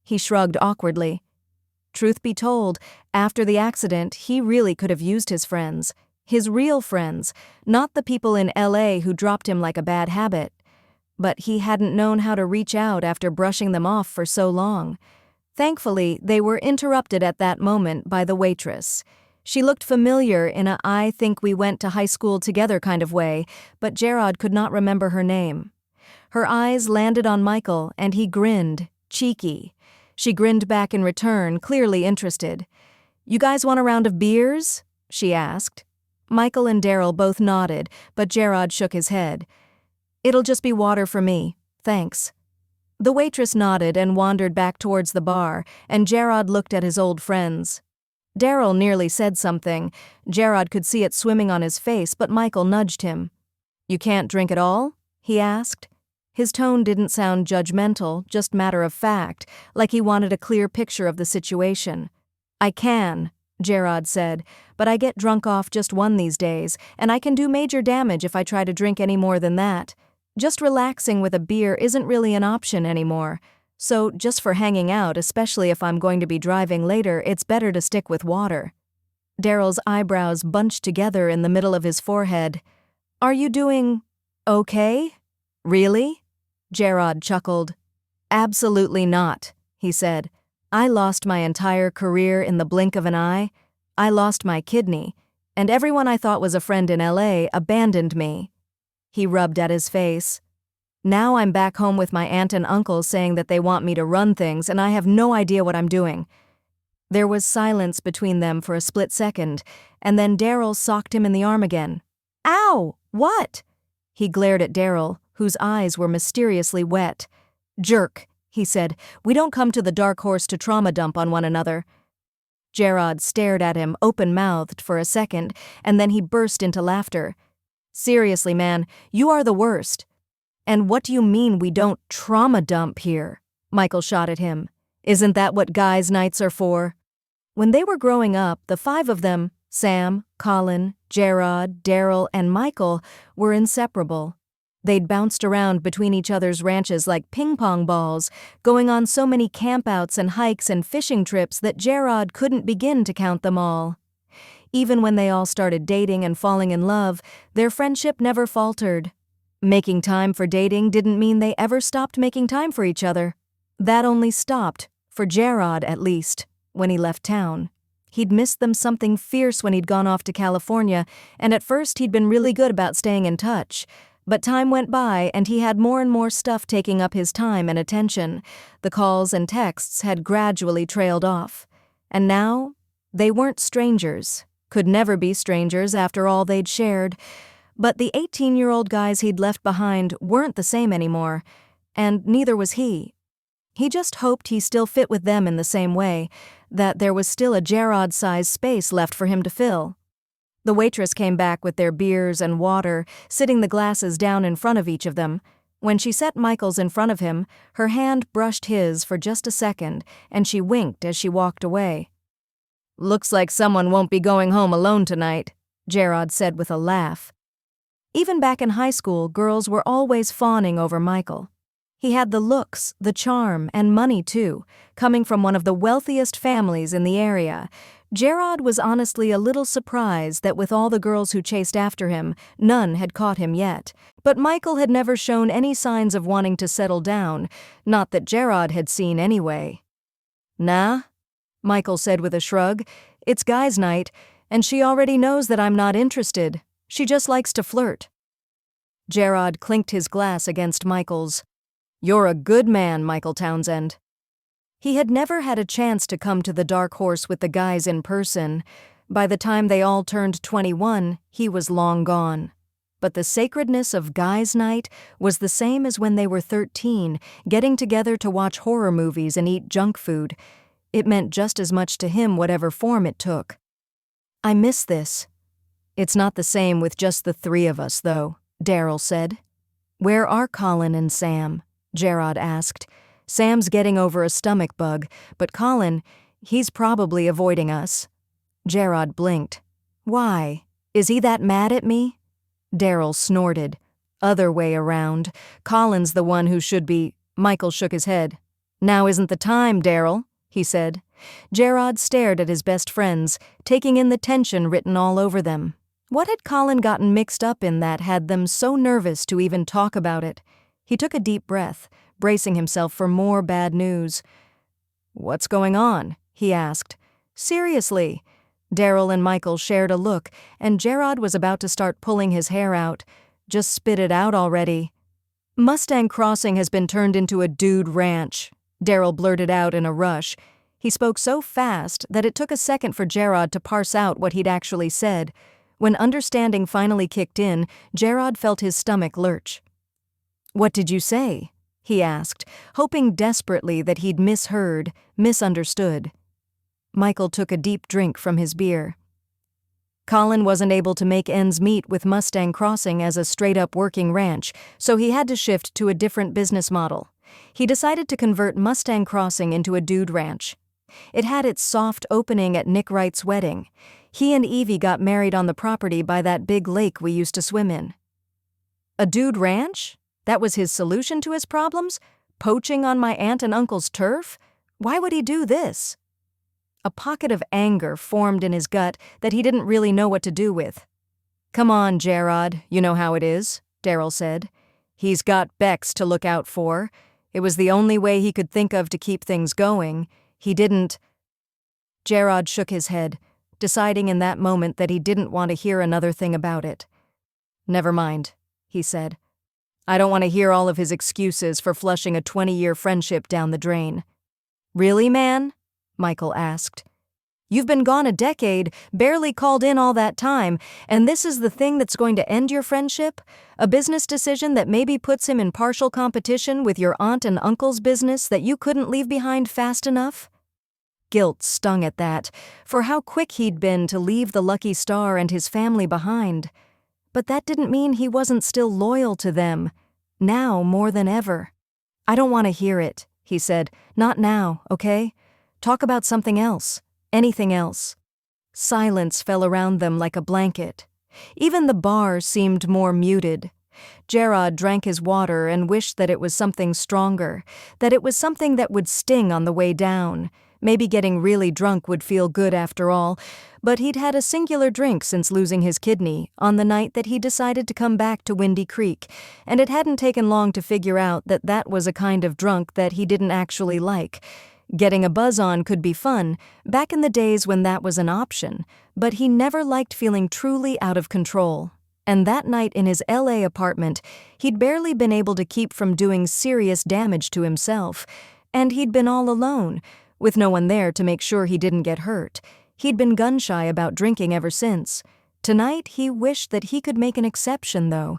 he shrugged awkwardly. Truth be told, after the accident, he really could have used his friends. His real friends, not the people in LA who dropped him like a bad habit. But he hadn't known how to reach out after brushing them off for so long. Thankfully, they were interrupted at that moment by the waitress. She looked familiar in a "I think we went to high school together" kind of way, but Jarod could not remember her name. Her eyes landed on Michael, and he grinned, cheeky. She grinned back in return, clearly interested. "You guys want a round of beers?" she asked. Michael and Darryl both nodded, but Jarod shook his head. "It'll just be water for me, thanks." The waitress nodded and wandered back towards the bar, and Jarod looked at his old friends. Darryl nearly said something. Jarod could see it swimming on his face, but Michael nudged him. "You can't drink at all?" he asked. His tone didn't sound judgmental, just matter-of-fact, like he wanted a clear picture of the situation. "I can," Jarod said, "but I get drunk off just one these days, and I can do major damage if I try to drink any more than that. Just relaxing with a beer isn't really an option anymore. So just for hanging out, especially if I'm going to be driving later, it's better to stick with water." Darryl's eyebrows bunched together in the middle of his forehead. "Are you doing okay? Really?" Jarod chuckled. "Absolutely not," he said. "I lost my entire career in the blink of an eye. I lost my kidney. And everyone I thought was a friend in LA abandoned me." He rubbed at his face. "Now I'm back home with my aunt and uncle saying that they want me to run things and I have no idea what I'm doing." There was silence between them for a split second, and then Daryl socked him in the arm again. "Ow! What?" He glared at Daryl, whose eyes were mysteriously wet. "Jerk," he said. "We don't come to the Dark Horse to trauma dump on one another." Jarod stared at him open-mouthed for a second, and then he burst into laughter. "Seriously, man, you are the worst." "And what do you mean we don't trauma dump here?" Michael shot at him. "Isn't that what guys' nights are for?" When they were growing up, the five of them, Sam, Colin, Jarod, Daryl, and Michael, were inseparable. They'd bounced around between each other's ranches like ping-pong balls, going on so many campouts and hikes and fishing trips that Jarod couldn't begin to count them all. Even when they all started dating and falling in love, their friendship never faltered. Making time for dating didn't mean they ever stopped making time for each other. That only stopped, for Jarod at least, when he left town. He'd missed them something fierce when he'd gone off to California, and at first he'd been really good about staying in touch. But time went by and he had more and more stuff taking up his time and attention. The calls and texts had gradually trailed off. And now, they weren't strangers. Could never be strangers after all they'd shared. But the 18-year-old guys he'd left behind weren't the same anymore, and neither was he. He just hoped he still fit with them in the same way, that there was still a Jarod-sized space left for him to fill. The waitress came back with their beers and water, sitting the glasses down in front of each of them. When she set Michael's in front of him, her hand brushed his for just a second, and she winked as she walked away. "Looks like someone won't be going home alone tonight," Jarod said with a laugh. Even back in high school, girls were always fawning over Michael. He had the looks, the charm, and money too, coming from one of the wealthiest families in the area. Jarod was honestly a little surprised that with all the girls who chased after him, none had caught him yet. But Michael had never shown any signs of wanting to settle down, not that Jarod had seen anyway. "Nah," Michael said with a shrug. "It's guys' night, and she already knows that I'm not interested. She just likes to flirt." Jarod clinked his glass against Michael's. "You're a good man, Michael Townsend." He had never had a chance to come to the Dark Horse with the guys in person. By the time they all turned 21, he was long gone. But the sacredness of guys' night was the same as when they were 13, getting together to watch horror movies and eat junk food. It meant just as much to him whatever form it took. "I miss this." "It's not the same with just the three of us, though," Daryl said. "Where are Colin and Sam?" Jarod asked. "Sam's getting over a stomach bug, but Colin, he's probably avoiding us." Jarod blinked. "Why? Is he that mad at me?" Daryl snorted. "Other way around. Colin's the one who should be—" Michael shook his head. "Now isn't the time, Daryl," he said. Jarod stared at his best friends, taking in the tension written all over them. What had Colin gotten mixed up in that had them so nervous to even talk about it? He took a deep breath, bracing himself for more bad news. "What's going on?" he asked. "Seriously." Daryl and Michael shared a look, and Jarod was about to start pulling his hair out. "Just spit it out already." "Mustang Crossing has been turned into a dude ranch," Daryl blurted out in a rush. He spoke so fast that it took a second for Jarod to parse out what he'd actually said. When understanding finally kicked in, Jarod felt his stomach lurch. "What did you say?" he asked, hoping desperately that he'd misheard, misunderstood. Michael took a deep drink from his beer. Colin wasn't able to make ends meet with Mustang Crossing as a straight-up working ranch, so he had to shift to a different business model. He decided to convert Mustang Crossing into a dude ranch. It had its soft opening at Nick Wright's wedding. He and Evie got married on the property by that big lake we used to swim in. A dude ranch? That was his solution to his problems? Poaching on my aunt and uncle's turf? Why would he do this? A pocket of anger formed in his gut that he didn't really know what to do with. "Come on, Jarod, you know how it is," Daryl said. "He's got Bex to look out for. It was the only way he could think of to keep things going. He didn't—" Jarod shook his head. deciding in that moment that he didn't want to hear another thing about it. "Never mind," he said. "I don't want to hear all of his excuses for flushing a 20-year friendship down the drain." "Really, man?" Michael asked. "You've been gone a decade, barely called in all that time, and this is the thing that's going to end your friendship? A business decision that maybe puts him in partial competition with your aunt and uncle's business that you couldn't leave behind fast enough?" Guilt stung at that, for how quick he'd been to leave the Lucky Star and his family behind. But that didn't mean he wasn't still loyal to them, now more than ever. "I don't want to hear it," he said. "Not now, okay? Talk about something else. Anything else." Silence fell around them like a blanket. Even the bar seemed more muted. Jarod drank his water and wished that it was something stronger, that it was something that would sting on the way down. Maybe getting really drunk would feel good after all, but he'd had a singular drink since losing his kidney on the night that he decided to come back to Windy Creek, and it hadn't taken long to figure out that that was a kind of drunk that he didn't actually like. Getting a buzz on could be fun, back in the days when that was an option, but he never liked feeling truly out of control. And that night in his LA apartment, he'd barely been able to keep from doing serious damage to himself. And he'd been all alone, with no one there to make sure he didn't get hurt. He'd been gun-shy about drinking ever since. Tonight, he wished that he could make an exception, though.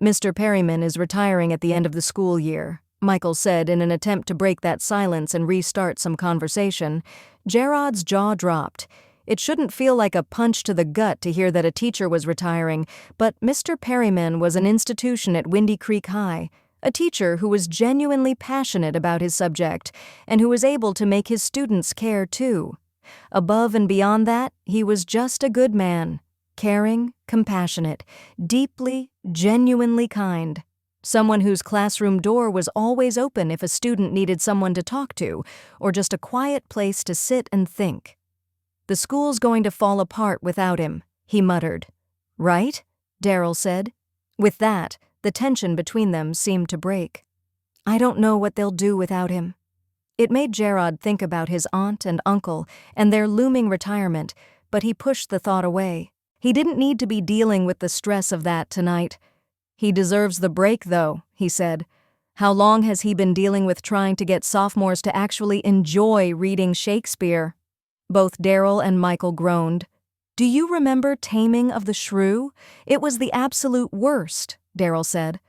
"Mr. Perryman is retiring at the end of the school year," Michael said in an attempt to break that silence and restart some conversation. Jarod's jaw dropped. It shouldn't feel like a punch to the gut to hear that a teacher was retiring, but Mr. Perryman was an institution at Windy Creek High, a teacher who was genuinely passionate about his subject and who was able to make his students care too. Above and beyond that, he was just a good man, caring, compassionate, deeply, genuinely kind. Someone whose classroom door was always open if a student needed someone to talk to, or just a quiet place to sit and think. "The school's going to fall apart without him," he muttered. "Right?" Daryl said. With that, the tension between them seemed to break. "I don't know what they'll do without him." It made Jarod think about his aunt and uncle and their looming retirement, but he pushed the thought away. He didn't need to be dealing with the stress of that tonight. "He deserves the break, though," he said. "How long has he been dealing with trying to get sophomores to actually enjoy reading Shakespeare?" Both Daryl and Michael groaned. "Do you remember Taming of the Shrew? It was the absolute worst," Daryl said.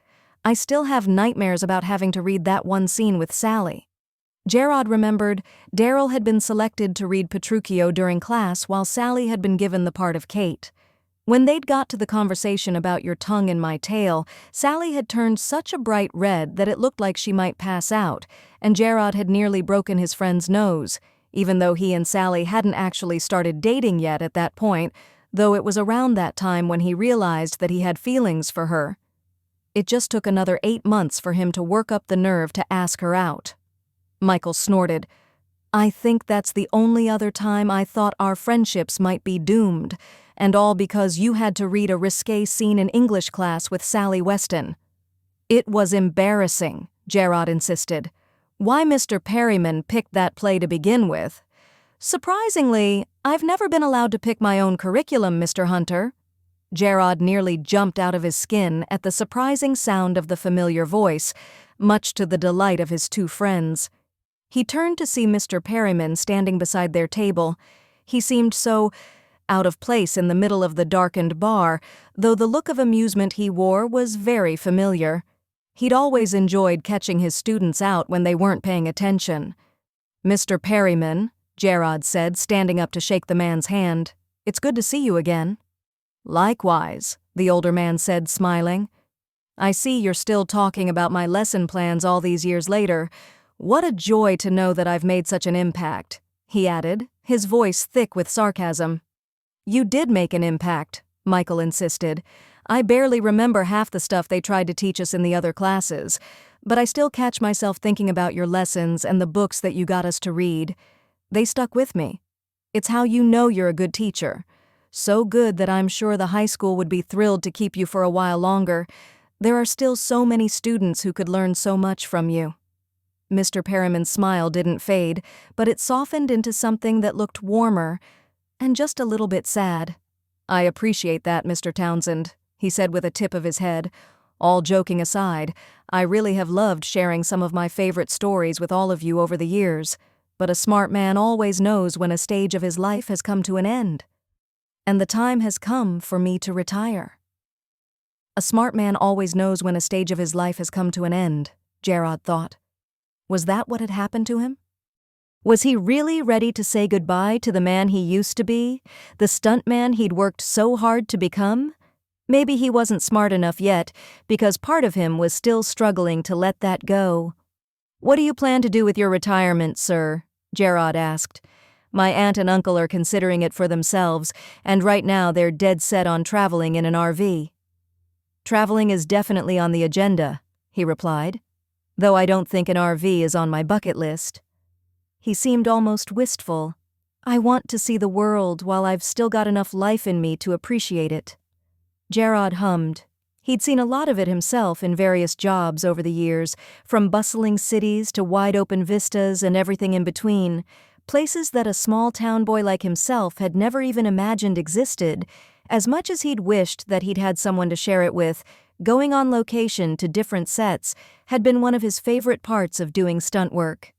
"I still have nightmares about having to read that one scene with Sally." Jarod remembered Daryl had been selected to read Petruchio during class while Sally had been given the part of Kate. When they'd got to the conversation about your tongue in my tail, Sally had turned such a bright red that it looked like she might pass out, and Jarod had nearly broken his friend's nose, even though he and Sally hadn't actually started dating yet at that point, though it was around that time when he realized that he had feelings for her. It just took another 8 months for him to work up the nerve to ask her out. Michael snorted. "I think that's the only other time I thought our friendships might be doomed, and all because you had to read a risque scene in English class with Sally Weston." "It was embarrassing," Jarod insisted. "Why Mr. Perryman picked that play to begin with?" "Surprisingly, I've never been allowed to pick my own curriculum, Mr. Hunter." Jarod nearly jumped out of his skin at the surprising sound of the familiar voice, much to the delight of his two friends. He turned to see Mr. Perryman standing beside their table. He seemed so out of place in the middle of the darkened bar, though the look of amusement he wore was very familiar. He'd always enjoyed catching his students out when they weren't paying attention. "Mr. Perryman," Jarod said, standing up to shake the man's hand, "it's good to see you again." "Likewise," the older man said, smiling. "I see you're still talking about my lesson plans all these years later. What a joy to know that I've made such an impact," he added, his voice thick with sarcasm. "You did make an impact," Michael insisted. "I barely remember half the stuff they tried to teach us in the other classes, but I still catch myself thinking about your lessons and the books that you got us to read. They stuck with me. It's how you know you're a good teacher. So good that I'm sure the high school would be thrilled to keep you for a while longer. There are still so many students who could learn so much from you." Mr. Perryman's smile didn't fade, but it softened into something that looked warmer. and just a little bit sad. "I appreciate that, Mr. Townsend," he said with a tip of his head. "All joking aside, I really have loved sharing some of my favorite stories with all of you over the years, but a smart man always knows when a stage of his life has come to an end. And the time has come for me to retire." A smart man always knows when a stage of his life has come to an end, Jarod thought. Was that what had happened to him? Was he really ready to say goodbye to the man he used to be, the stuntman he'd worked so hard to become? Maybe he wasn't smart enough yet, because part of him was still struggling to let that go. "What do you plan to do with your retirement, sir?" Jarod asked. "My aunt and uncle are considering it for themselves, and right now they're dead set on traveling in an RV. "Traveling is definitely on the agenda," he replied, "though I don't think an RV is on my bucket list." He seemed almost wistful. "I want to see the world while I've still got enough life in me to appreciate it." Jarod hummed. He'd seen a lot of it himself in various jobs over the years, from bustling cities to wide-open vistas and everything in between, places that a small-town boy like himself had never even imagined existed. As much as he'd wished that he'd had someone to share it with, going on location to different sets had been one of his favorite parts of doing stunt work.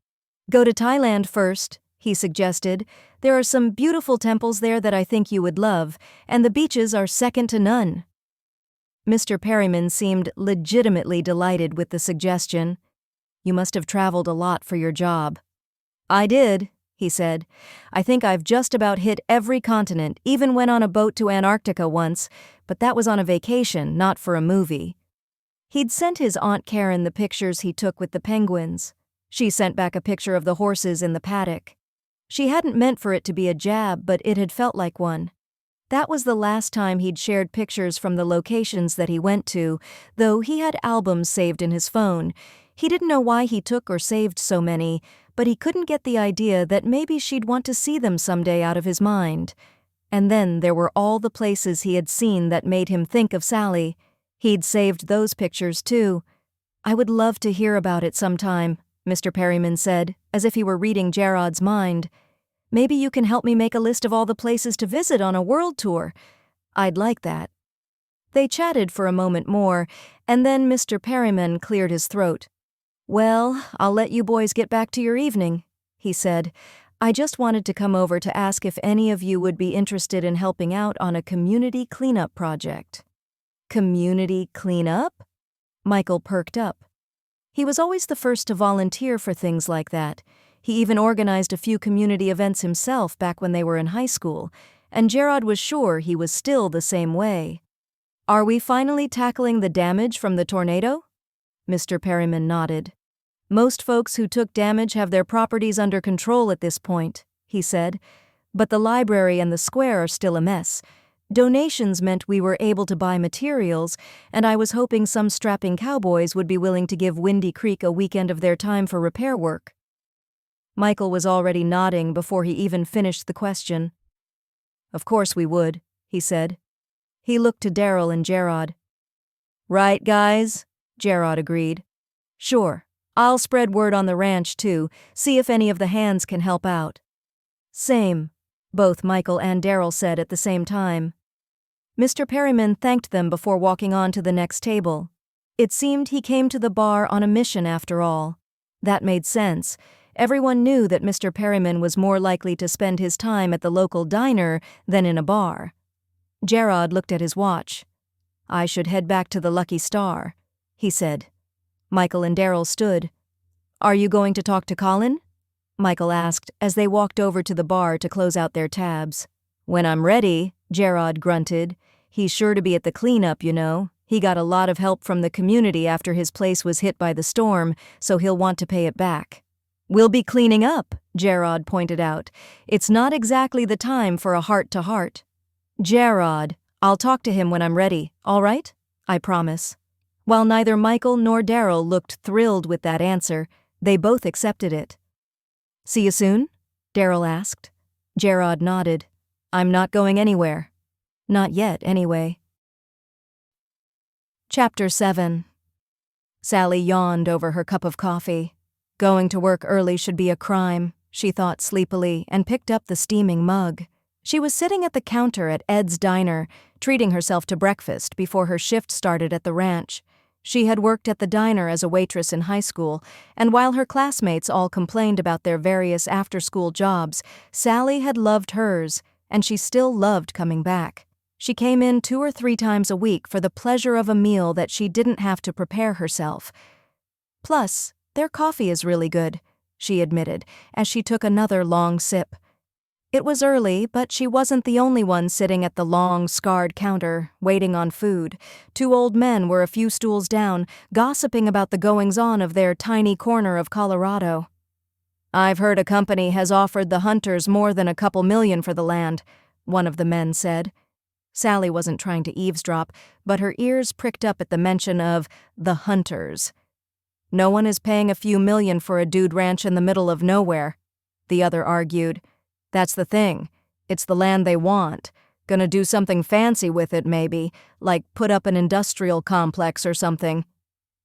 "Go to Thailand first," he suggested. "There are some beautiful temples there that I think you would love, and the beaches are second to none." Mr. Perryman seemed legitimately delighted with the suggestion. "You must have traveled a lot for your job." "I did," he said. "I think I've just about hit every continent, even went on a boat to Antarctica once, but that was on a vacation, not for a movie." He'd sent his Aunt Karen the pictures he took with the penguins. She sent back a picture of the horses in the paddock. She hadn't meant for it to be a jab, but it had felt like one. That was the last time he'd shared pictures from the locations that he went to, though he had albums saved in his phone. He didn't know why he took or saved so many, but he couldn't get the idea that maybe she'd want to see them someday out of his mind. And then there were all the places he had seen that made him think of Sally. He'd saved those pictures too. "I would love to hear about it sometime," Mr. Perryman said, as if he were reading Jarod's mind. "Maybe you can help me make a list of all the places to visit on a world tour. I'd like that." They chatted for a moment more, and then Mr. Perryman cleared his throat. "Well, I'll let you boys get back to your evening," he said. "I just wanted to come over to ask if any of you would be interested in helping out on a community cleanup project." "Community cleanup?" Michael perked up. He was always the first to volunteer for things like that. He even organized a few community events himself back when they were in high school, and Jarod was sure he was still the same way. "Are we finally tackling the damage from the tornado?" Mr. Perryman nodded. "Most folks who took damage have their properties under control at this point," he said, "but the library and the square are still a mess. Donations meant we were able to buy materials, and I was hoping some strapping cowboys would be willing to give Windy Creek a weekend of their time for repair work." Michael was already nodding before he even finished the question. "Of course we would," he said. He looked to Daryl and Jarod. "Right, guys?" Jarod agreed. "Sure. I'll spread word on the ranch, too, see if any of the hands can help out." "Same," both Michael and Daryl said at the same time. Mr. Perryman thanked them before walking on to the next table. It seemed he came to the bar on a mission after all. That made sense. Everyone knew that Mr. Perryman was more likely to spend his time at the local diner than in a bar. Jarod looked at his watch. "I should head back to the Lucky Star," he said. Michael and Daryl stood. "Are you going to talk to Colin?" Michael asked as they walked over to the bar to close out their tabs. "When I'm ready," Jarod grunted. "He's sure to be at the cleanup, you know. He got a lot of help from the community after his place was hit by the storm, so he'll want to pay it back." "We'll be cleaning up," Jarod pointed out. "It's not exactly the time for a heart-to-heart." "Jarod, I'll talk to him when I'm ready, all right? I promise." While neither Michael nor Daryl looked thrilled with that answer, they both accepted it. "See you soon?" Daryl asked. Jarod nodded. "I'm not going anywhere. Not yet, anyway." Chapter 7. Sally yawned over her cup of coffee. Going to work early should be a crime, she thought sleepily, and picked up the steaming mug. She was sitting at the counter at Ed's diner, treating herself to breakfast before her shift started at the ranch. She had worked at the diner as a waitress in high school, and while her classmates all complained about their various after-school jobs, Sally had loved hers, and she still loved coming back. She came in 2 or 3 times a week for the pleasure of a meal that she didn't have to prepare herself. Plus, their coffee is really good, she admitted, as she took another long sip. It was early, but she wasn't the only one sitting at the long, scarred counter, waiting on food. 2 old men were a few stools down, gossiping about the goings-on of their tiny corner of Colorado. "I've heard a company has offered the Hunters more than a couple million for the land," one of the men said. Sally wasn't trying to eavesdrop, but her ears pricked up at the mention of the Hunters. "No one is paying a few million for a dude ranch in the middle of nowhere," the other argued. "That's the thing. It's the land they want. Gonna do something fancy with it, maybe, like put up an industrial complex or something."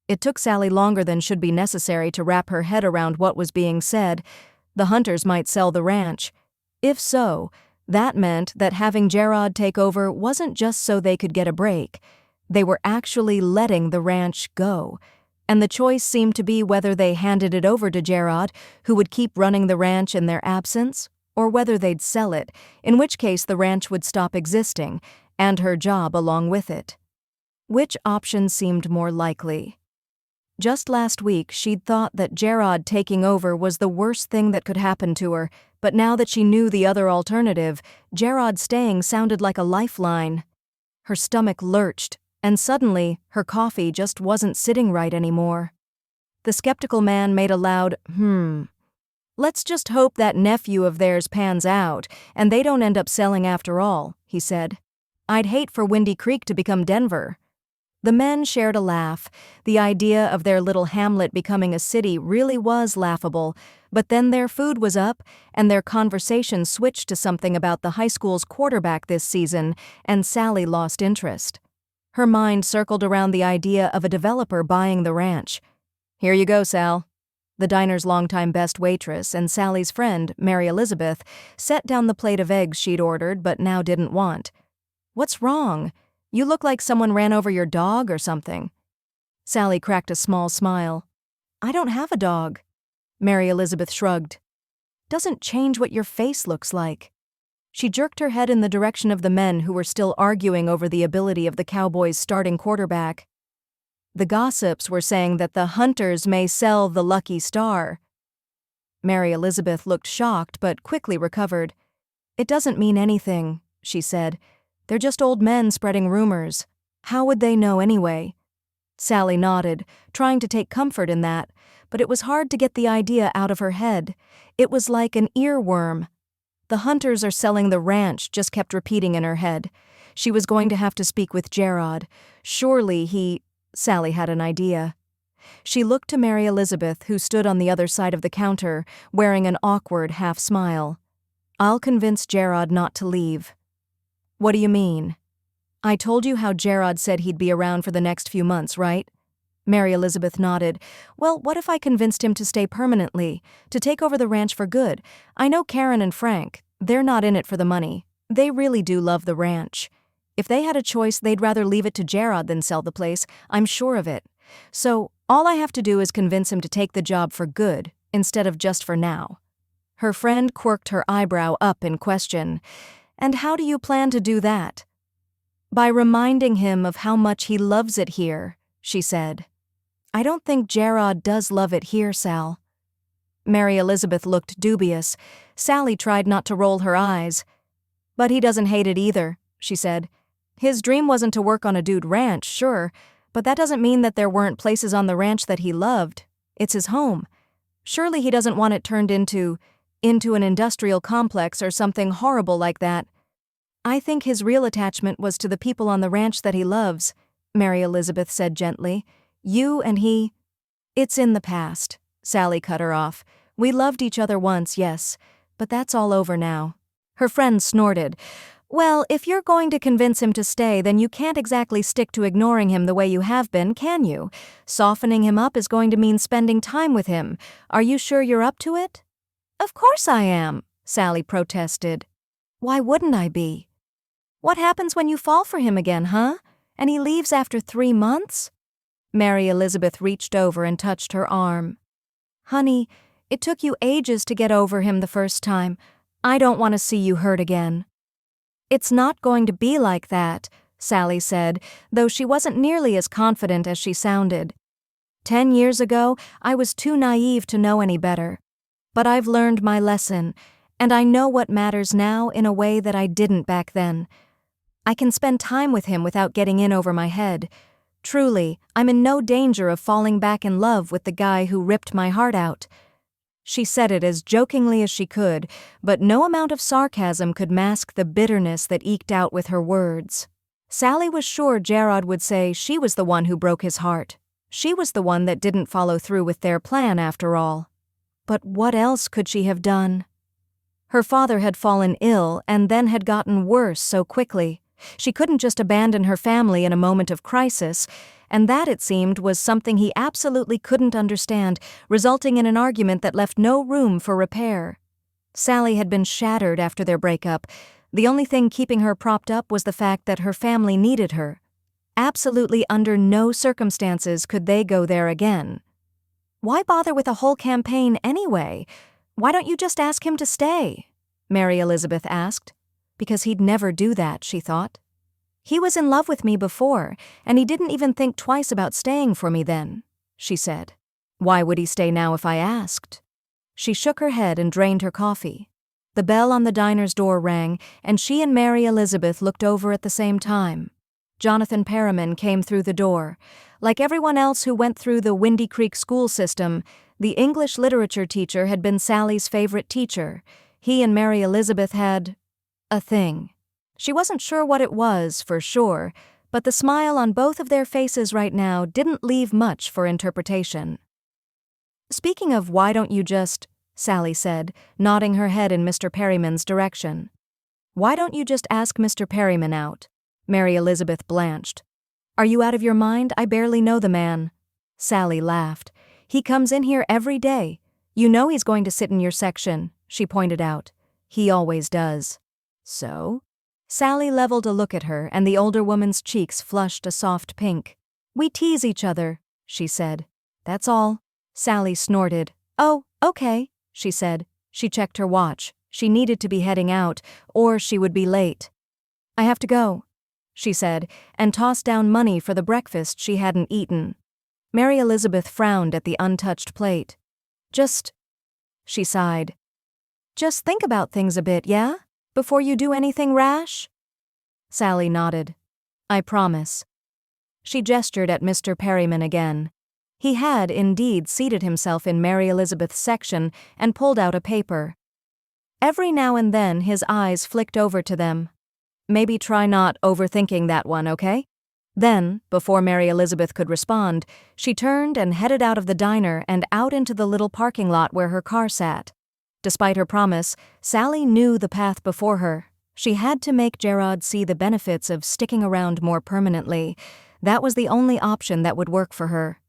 It took Sally longer than should be necessary to wrap her head around what was being said. The Hunters might sell the ranch. If so, that meant that having Jarod take over wasn't just so they could get a break. They were actually letting the ranch go. And the choice seemed to be whether they handed it over to Jarod, who would keep running the ranch in their absence, or whether they'd sell it, in which case the ranch would stop existing, and her job along with it. Which option seemed more likely? Just last week, she'd thought that Jarod taking over was the worst thing that could happen to her, but now that she knew the other alternative, Jarod staying sounded like a lifeline. Her stomach lurched, and suddenly, her coffee just wasn't sitting right anymore. The skeptical man made a loud, "Let's just hope that nephew of theirs pans out, and they don't end up selling after all," he said. "I'd hate for Windy Creek to become Denver." The men shared a laugh. The idea of their little hamlet becoming a city really was laughable, but then their food was up, and their conversation switched to something about the high school's quarterback this season, and Sally lost interest. Her mind circled around the idea of a developer buying the ranch. "Here you go, Sal." The diner's longtime best waitress and Sally's friend, Mary Elizabeth, set down the plate of eggs she'd ordered but now didn't want. "What's wrong? You look like someone ran over your dog or something." Sally cracked a small smile. "I don't have a dog." Mary Elizabeth shrugged. "Doesn't change what your face looks like." She jerked her head in the direction of the men who were still arguing over the ability of the Cowboys' starting quarterback. The gossips were saying that the Hunters may sell the Lucky Star. Mary Elizabeth looked shocked but quickly recovered. "It doesn't mean anything," she said. "They're just old men spreading rumors. How would they know anyway?" Sally nodded, trying to take comfort in that, but it was hard to get the idea out of her head. It was like an earworm. "The Hunters are selling the ranch," just kept repeating in her head. She was going to have to speak with Jarod. Surely Sally had an idea. She looked to Mary Elizabeth, who stood on the other side of the counter, wearing an awkward half-smile. "I'll convince Jarod not to leave." "What do you mean?" "I told you how Jarod said he'd be around for the next few months, right?" Mary Elizabeth nodded. "Well, what if I convinced him to stay permanently, to take over the ranch for good? I know Karen and Frank. They're not in it for the money. They really do love the ranch. If they had a choice, they'd rather leave it to Jarod than sell the place, I'm sure of it. So, all I have to do is convince him to take the job for good, instead of just for now." Her friend quirked her eyebrow up in question. "And how do you plan to do that?" "By reminding him of how much he loves it here," she said. "I don't think Jarod does love it here, Sal." Mary Elizabeth looked dubious. Sally tried not to roll her eyes. "But he doesn't hate it either," she said. "His dream wasn't to work on a dude ranch, sure, but that doesn't mean that there weren't places on the ranch that he loved. It's his home. Surely he doesn't want it turned into an industrial complex or something horrible like that. I think his real attachment was to the people on the ranch that he loves," Mary Elizabeth said gently. "You and he—" "It's in the past," Sally cut her off. "We loved each other once, yes, but that's all over now." Her friend snorted. "Well, if you're going to convince him to stay, then you can't exactly stick to ignoring him the way you have been, can you? Softening him up is going to mean spending time with him. Are you sure you're up to it?" "Of course I am," Sally protested. Why wouldn't I be? What happens when you fall for him again, huh? And he leaves after 3 months? Mary Elizabeth reached over and touched her arm. Honey, it took you ages to get over him the first time. I don't want to see you hurt again. It's not going to be like that, Sally said, though she wasn't nearly as confident as she sounded. 10 years ago, I was too naive to know any better. But I've learned my lesson, and I know what matters now in a way that I didn't back then. I can spend time with him without getting in over my head. Truly, I'm in no danger of falling back in love with the guy who ripped my heart out. She said it as jokingly as she could, but no amount of sarcasm could mask the bitterness that eked out with her words. Sally was sure Jarod would say she was the one who broke his heart. She was the one that didn't follow through with their plan after all. But what else could she have done? Her father had fallen ill and then had gotten worse so quickly. She couldn't just abandon her family in a moment of crisis, and that, it seemed, was something he absolutely couldn't understand, resulting in an argument that left no room for repair. Sally had been shattered after their breakup. The only thing keeping her propped up was the fact that her family needed her. Absolutely under no circumstances could they go there again. Why bother with a whole campaign anyway? Why don't you just ask him to stay? Mary Elizabeth asked. Because he'd never do that, she thought. He was in love with me before, and he didn't even think twice about staying for me then, she said. Why would he stay now if I asked? She shook her head and drained her coffee. The bell on the diner's door rang, and she and Mary Elizabeth looked over at the same time. Jonathan Perriman came through the door. Like everyone else who went through the Windy Creek school system, the English literature teacher had been Sally's favorite teacher. He and Mary Elizabeth had a thing. She wasn't sure what it was, for sure, but the smile on both of their faces right now didn't leave much for interpretation. Speaking of why don't you just, Sally said, nodding her head in Mr. Perryman's direction. Why don't you just ask Mr. Perryman out? Mary Elizabeth blanched. Are you out of your mind? I barely know the man. Sally laughed. He comes in here every day. You know he's going to sit in your section, she pointed out. He always does. So? Sally leveled a look at her, and the older woman's cheeks flushed a soft pink. We tease each other, she said. That's all. Sally snorted. Oh, okay, she said. She checked her watch. She needed to be heading out, or she would be late. I have to go, she said, and tossed down money for the breakfast she hadn't eaten. Mary Elizabeth frowned at the untouched plate. She sighed. Just think about things a bit, yeah? Before you do anything rash? Sally nodded. I promise. She gestured at Mr. Perryman again. He had, indeed, seated himself in Mary Elizabeth's section and pulled out a paper. Every now and then his eyes flicked over to them. Maybe try not overthinking that one, okay? Then, before Mary Elizabeth could respond, she turned and headed out of the diner and out into the little parking lot where her car sat. Despite her promise, Sally knew the path before her. She had to make Jarod see the benefits of sticking around more permanently. That was the only option that would work for her.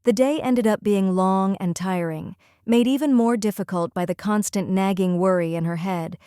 The day ended up being long and tiring, made even more difficult by the constant nagging worry in her head.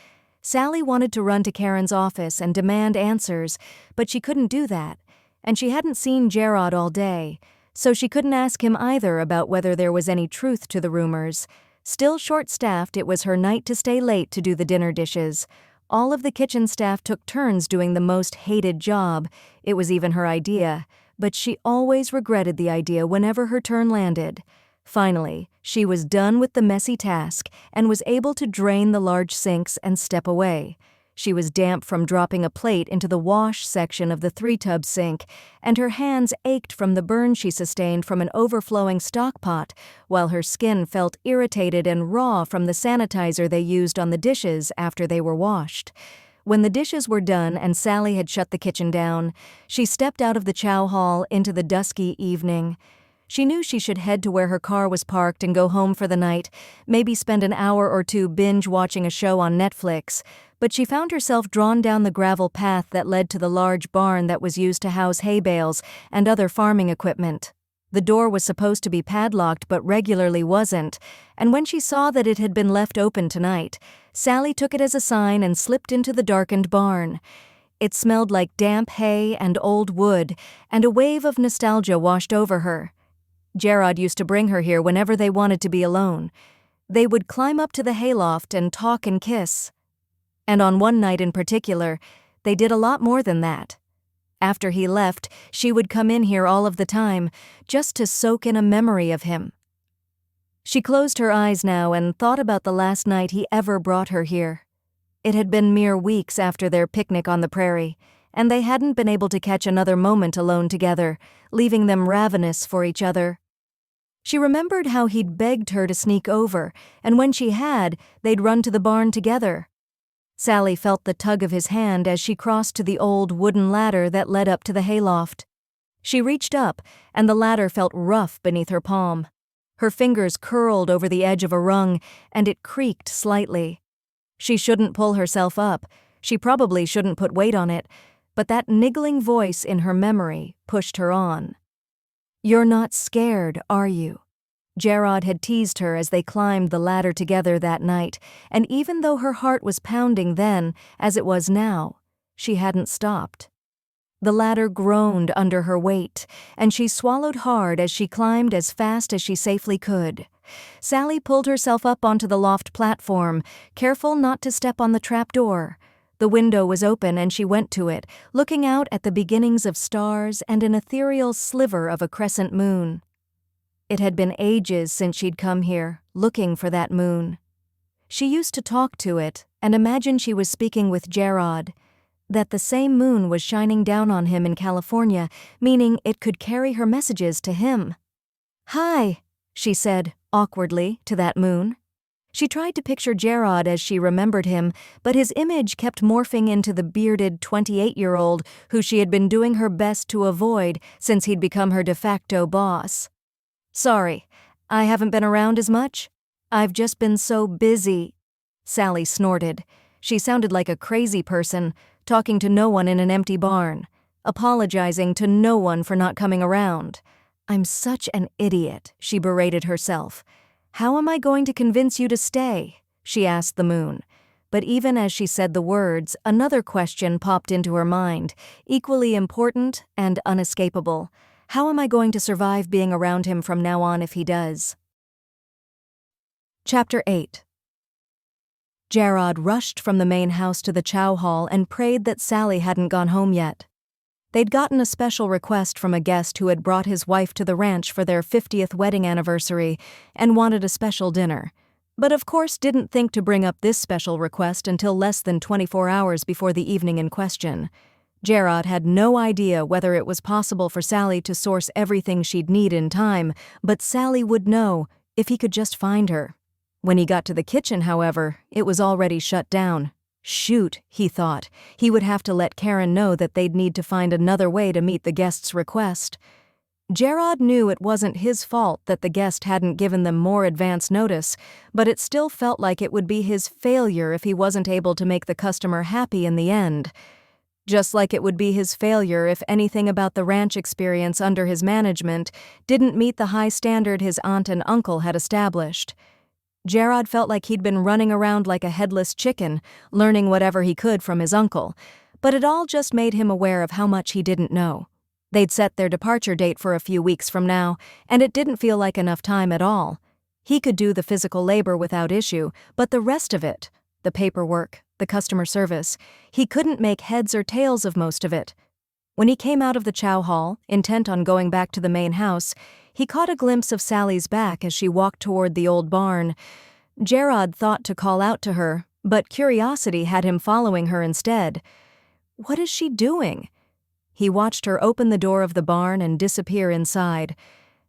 Sally wanted to run to Karen's office and demand answers, but she couldn't do that, and she hadn't seen Jarod all day, so she couldn't ask him either about whether there was any truth to the rumors. Still short-staffed, it was her night to stay late to do the dinner dishes. All of the kitchen staff took turns doing the most hated job. It was even her idea, but she always regretted the idea whenever her turn landed. Finally, she was done with the messy task and was able to drain the large sinks and step away. She was damp from dropping a plate into the wash section of the 3-tub sink, and her hands ached from the burn she sustained from an overflowing stock pot, while her skin felt irritated and raw from the sanitizer they used on the dishes after they were washed. When the dishes were done and Sally had shut the kitchen down, she stepped out of the chow hall into the dusky evening. She knew she should head to where her car was parked and go home for the night, maybe spend an hour or two binge-watching a show on Netflix, but she found herself drawn down the gravel path that led to the large barn that was used to house hay bales and other farming equipment. The door was supposed to be padlocked but regularly wasn't, and when she saw that it had been left open tonight, Sally took it as a sign and slipped into the darkened barn. It smelled like damp hay and old wood, and a wave of nostalgia washed over her. Jarod used to bring her here whenever they wanted to be alone. They would climb up to the hayloft and talk and kiss. And on one night in particular, they did a lot more than that. After he left, she would come in here all of the time, just to soak in a memory of him. She closed her eyes now and thought about the last night he ever brought her here. It had been mere weeks after their picnic on the prairie, and they hadn't been able to catch another moment alone together, leaving them ravenous for each other. She remembered how he'd begged her to sneak over, and when she had, they'd run to the barn together. Sally felt the tug of his hand as she crossed to the old wooden ladder that led up to the hayloft. She reached up, and the ladder felt rough beneath her palm. Her fingers curled over the edge of a rung, and it creaked slightly. She shouldn't pull herself up. She probably shouldn't put weight on it, but that niggling voice in her memory pushed her on. "You're not scared, are you?" Jarod had teased her as they climbed the ladder together that night, and even though her heart was pounding then, as it was now, she hadn't stopped. The ladder groaned under her weight, and she swallowed hard as she climbed as fast as she safely could. Sally pulled herself up onto the loft platform, careful not to step on the trapdoor. The window was open and she went to it, looking out at the beginnings of stars and an ethereal sliver of a crescent moon. It had been ages since she'd come here, looking for that moon. She used to talk to it and imagine she was speaking with Jarod, that the same moon was shining down on him in California, meaning it could carry her messages to him. "Hi," she said, awkwardly, to that moon. She tried to picture Jarod as she remembered him, but his image kept morphing into the bearded 28-year-old who she had been doing her best to avoid since he'd become her de facto boss. "Sorry, I haven't been around as much. I've just been so busy." Sally snorted. She sounded like a crazy person, talking to no one in an empty barn, apologizing to no one for not coming around. "I'm such an idiot," she berated herself. "How am I going to convince you to stay?" she asked the moon. But even as she said the words, another question popped into her mind, equally important and unescapable. How am I going to survive being around him from now on if he does? Chapter 8. Jarod rushed from the main house to the chow hall and prayed that Sally hadn't gone home yet. They'd gotten a special request from a guest who had brought his wife to the ranch for their 50th wedding anniversary and wanted a special dinner, but of course didn't think to bring up this special request until less than 24 hours before the evening in question. Jarod had no idea whether it was possible for Sally to source everything she'd need in time, but Sally would know if he could just find her. When he got to the kitchen, however, it was already shut down. Shoot, he thought. He would have to let Karen know that they'd need to find another way to meet the guest's request. Jarod knew it wasn't his fault that the guest hadn't given them more advance notice, but it still felt like it would be his failure if he wasn't able to make the customer happy in the end. Just like it would be his failure if anything about the ranch experience under his management didn't meet the high standard his aunt and uncle had established. Jarod felt like he'd been running around like a headless chicken, learning whatever he could from his uncle, but it all just made him aware of how much he didn't know. They'd set their departure date for a few weeks from now, and it didn't feel like enough time at all. He could do the physical labor without issue, but the rest of it, the paperwork, the customer service, he couldn't make heads or tails of most of it. When he came out of the chow hall, intent on going back to the main house, he caught a glimpse of Sally's back as she walked toward the old barn. Jarod thought to call out to her, but curiosity had him following her instead. What is she doing? He watched her open the door of the barn and disappear inside.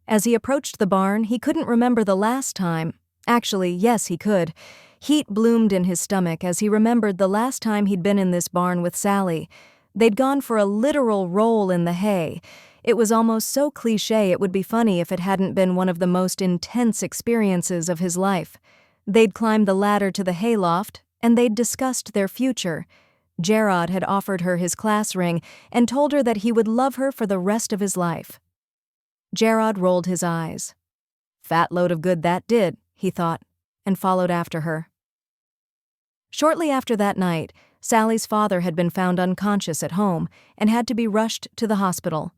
As he approached the barn, he couldn't remember the last time. Actually, yes, he could. Heat bloomed in his stomach as he remembered the last time he'd been in this barn with Sally. They'd gone for a literal roll in the hay. It was almost so cliché it would be funny if it hadn't been one of the most intense experiences of his life. They'd climbed the ladder to the hayloft, and they'd discussed their future. Jarod had offered her his class ring and told her that he would love her for the rest of his life. Jarod rolled his eyes. Fat load of good that did, he thought, and followed after her. Shortly after that night, Sally's father had been found unconscious at home and had to be rushed to the hospital.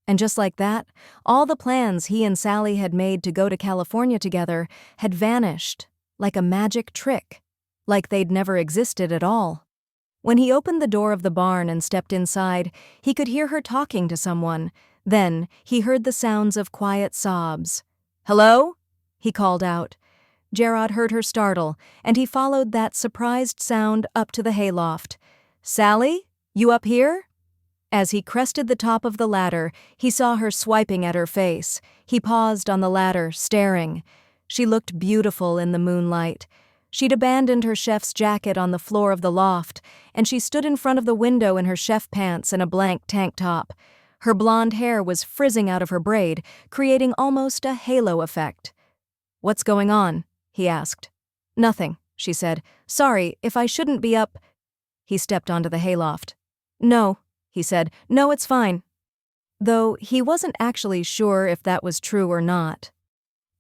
And just like that, all the plans he and Sally had made to go to California together had vanished, like a magic trick, like they'd never existed at all. When he opened the door of the barn and stepped inside, he could hear her talking to someone. Then he heard the sounds of quiet sobs. "Hello?" he called out. Jarod heard her startle, and he followed that surprised sound up to the hayloft. "Sally? You up here?" As he crested the top of the ladder, he saw her swiping at her face. He paused on the ladder, staring. She looked beautiful in the moonlight. She'd abandoned her chef's jacket on the floor of the loft, and she stood in front of the window in her chef pants and a blank tank top. Her blonde hair was frizzing out of her braid, creating almost a halo effect. "What's going on?" he asked. "Nothing," she said. "Sorry, if I shouldn't be up—" He stepped onto the hayloft. "No," he said. "No, it's fine." Though he wasn't actually sure if that was true or not.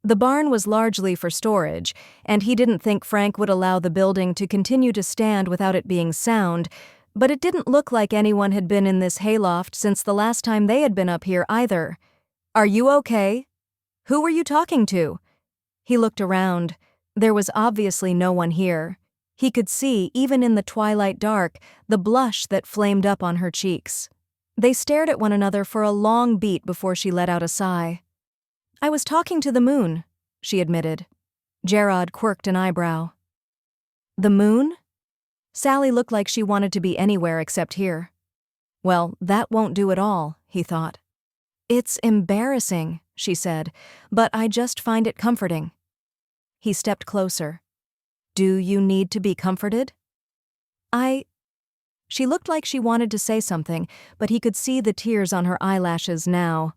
The barn was largely for storage, and he didn't think Frank would allow the building to continue to stand without it being sound, but it didn't look like anyone had been in this hayloft since the last time they had been up here either. "Are you okay? Who were you talking to?" He looked around. There was obviously no one here. He could see, even in the twilight dark, the blush that flamed up on her cheeks. They stared at one another for a long beat before she let out a sigh. "I was talking to the moon," she admitted. Jarod quirked an eyebrow. "The moon?" Sally looked like she wanted to be anywhere except here. "Well, that won't do at all," he thought. "It's embarrassing," she said, "but I just find it comforting." He stepped closer. "Do you need to be comforted?" She looked like she wanted to say something, but he could see the tears on her eyelashes now.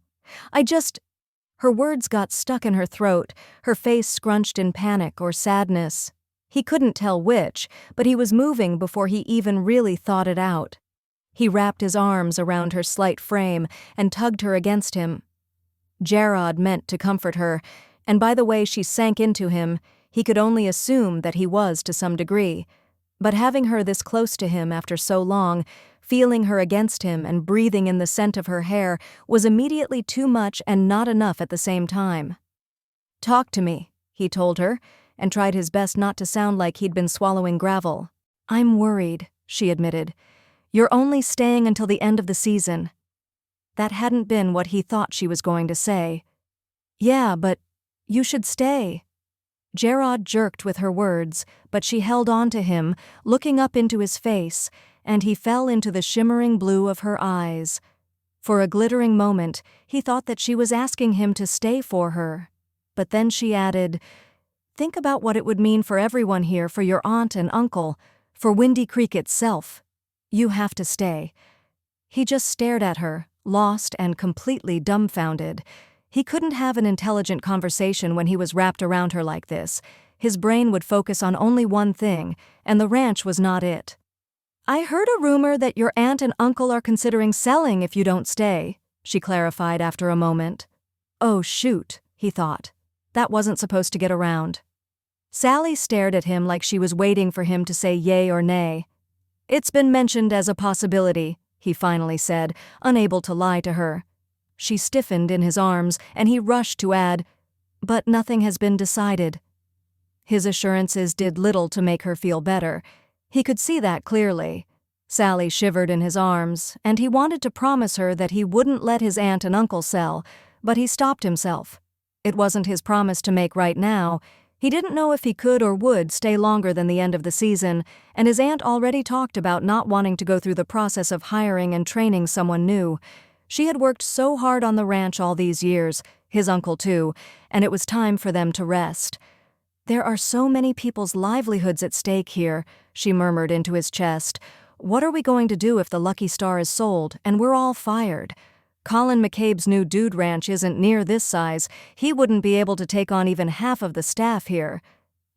Her words got stuck in her throat, her face scrunched in panic or sadness. He couldn't tell which, but he was moving before he even really thought it out. He wrapped his arms around her slight frame and tugged her against him. Jarod meant to comfort her, and by the way she sank into him, he could only assume that he was to some degree. But having her this close to him after so long, feeling her against him and breathing in the scent of her hair was immediately too much and not enough at the same time. "Talk to me," he told her, and tried his best not to sound like he'd been swallowing gravel. "I'm worried," she admitted. "You're only staying until the end of the season." That hadn't been what he thought she was going to say. "Yeah, but you should stay." Jarod jerked with her words, but she held on to him, looking up into his face, and he fell into the shimmering blue of her eyes. For a glittering moment, he thought that she was asking him to stay for her. But then she added, "Think about what it would mean for everyone here, for your aunt and uncle, for Windy Creek itself. You have to stay." He just stared at her, lost and completely dumbfounded. He couldn't have an intelligent conversation when he was wrapped around her like this. His brain would focus on only one thing, and the ranch was not it. "I heard a rumor that your aunt and uncle are considering selling if you don't stay," she clarified after a moment. "Oh, shoot," he thought. That wasn't supposed to get around. Sally stared at him like she was waiting for him to say yay or nay. "It's been mentioned as a possibility," he finally said, unable to lie to her. She stiffened in his arms, and he rushed to add, "But nothing has been decided." His assurances did little to make her feel better. He could see that clearly. Sally shivered in his arms, and he wanted to promise her that he wouldn't let his aunt and uncle sell, but he stopped himself. It wasn't his promise to make right now. He didn't know if he could or would stay longer than the end of the season, and his aunt already talked about not wanting to go through the process of hiring and training someone new. She had worked so hard on the ranch all these years, his uncle too, and it was time for them to rest. "There are so many people's livelihoods at stake here," she murmured into his chest. "What are we going to do if the Lucky Star is sold and we're all fired? Colin McCabe's new dude ranch isn't near this size. He wouldn't be able to take on even half of the staff here."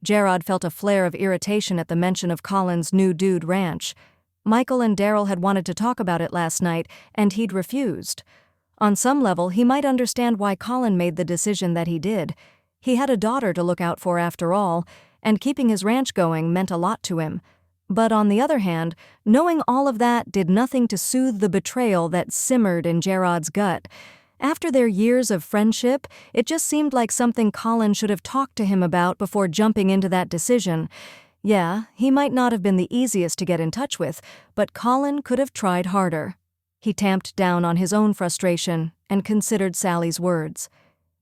Jarod felt a flare of irritation at the mention of Colin's new dude ranch. Michael and Daryl had wanted to talk about it last night, and he'd refused. On some level, he might understand why Colin made the decision that he did. He had a daughter to look out for after all, and keeping his ranch going meant a lot to him. But on the other hand, knowing all of that did nothing to soothe the betrayal that simmered in Jarod's gut. After their years of friendship, it just seemed like something Colin should have talked to him about before jumping into that decision. Yeah, he might not have been the easiest to get in touch with, but Colin could have tried harder. He tamped down on his own frustration and considered Sally's words.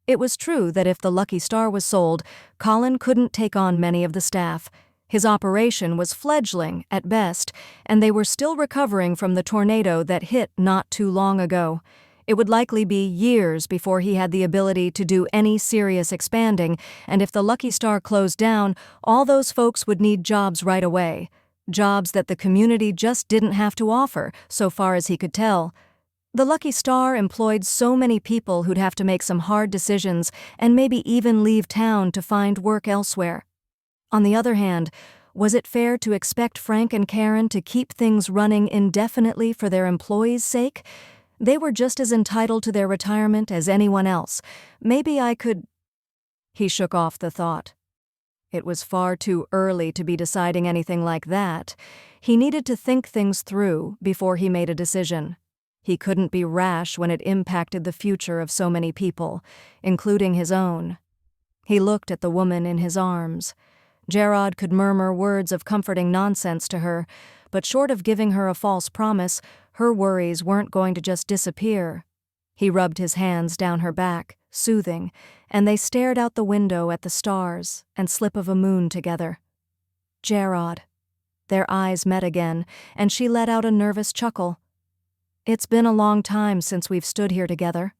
It was true that if the Lucky Star was sold, Colin couldn't take on many of the staff. His operation was fledgling at best, and they were still recovering from the tornado that hit not too long ago. It would likely be years before he had the ability to do any serious expanding, and if the Lucky Star closed down, all those folks would need jobs right away. Jobs that the community just didn't have to offer, so far as he could tell. The Lucky Star employed so many people who'd have to make some hard decisions and maybe even leave town to find work elsewhere. On the other hand, was it fair to expect Frank and Karen to keep things running indefinitely for their employees' sake? They were just as entitled to their retirement as anyone else. Maybe I could... He shook off the thought. It was far too early to be deciding anything like that. He needed to think things through before he made a decision. He couldn't be rash when it impacted the future of so many people, including his own. He looked at the woman in his arms. Jarod could murmur words of comforting nonsense to her, but short of giving her a false promise, her worries weren't going to just disappear. He rubbed his hands down her back, soothing, and they stared out the window at the stars and slip of a moon together. Jarod. Their eyes met again, and she let out a nervous chuckle. It's been a long time since we've stood here together.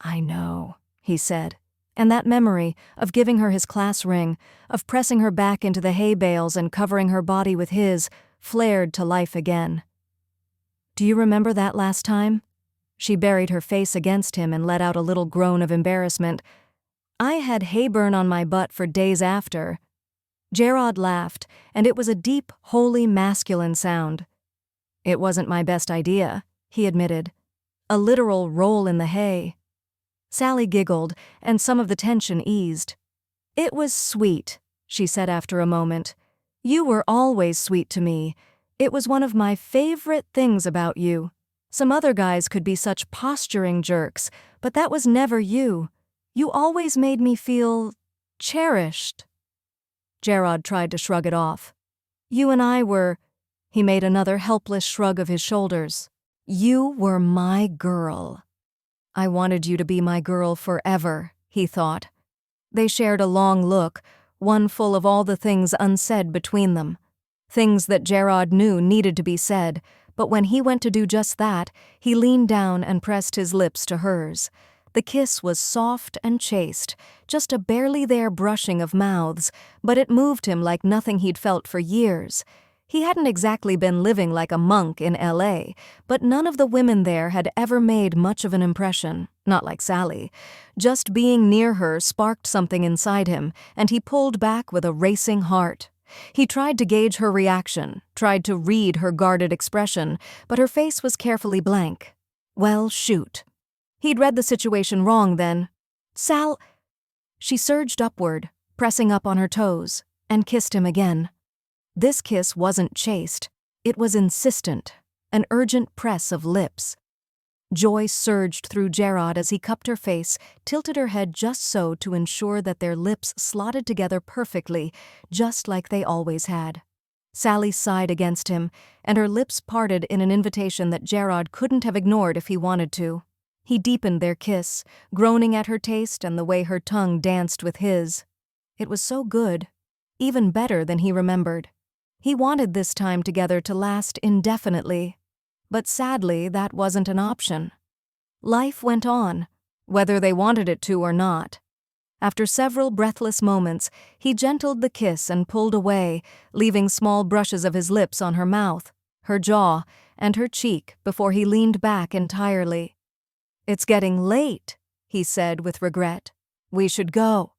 I know, he said, and that memory of giving her his class ring, of pressing her back into the hay bales and covering her body with his, flared to life again. Do you remember that last time? She buried her face against him and let out a little groan of embarrassment. I had hay burn on my butt for days after. Jarod laughed, and it was a deep, holy, masculine sound. It wasn't my best idea, he admitted. A literal roll in the hay. Sally giggled, and some of the tension eased. It was sweet, she said after a moment. You were always sweet to me. It was one of my favorite things about you. Some other guys could be such posturing jerks, but that was never you. You always made me feel cherished. Jarod tried to shrug it off. You and I were... He made another helpless shrug of his shoulders. You were my girl. I wanted you to be my girl forever, he thought. They shared a long look, one full of all the things unsaid between them. Things that Jarod knew needed to be said, but when he went to do just that, he leaned down and pressed his lips to hers. The kiss was soft and chaste, just a barely there brushing of mouths, but it moved him like nothing he'd felt for years. He hadn't exactly been living like a monk in L.A., but none of the women there had ever made much of an impression, not like Sally. Just being near her sparked something inside him, and he pulled back with a racing heart. He tried to gauge her reaction, tried to read her guarded expression, but her face was carefully blank. Well, shoot. He'd read the situation wrong then. Sal... She surged upward, pressing up on her toes, and kissed him again. This kiss wasn't chaste. It was insistent, an urgent press of lips. Joy surged through Jarod as he cupped her face, tilted her head just so to ensure that their lips slotted together perfectly, just like they always had. Sally sighed against him, and her lips parted in an invitation that Jarod couldn't have ignored if he wanted to. He deepened their kiss, groaning at her taste and the way her tongue danced with his. It was so good, even better than he remembered. He wanted this time together to last indefinitely, but sadly that wasn't an option. Life went on, whether they wanted it to or not. After several breathless moments, he gentled the kiss and pulled away, leaving small brushes of his lips on her mouth, her jaw, and her cheek before he leaned back entirely. It's getting late, he said with regret. We should go.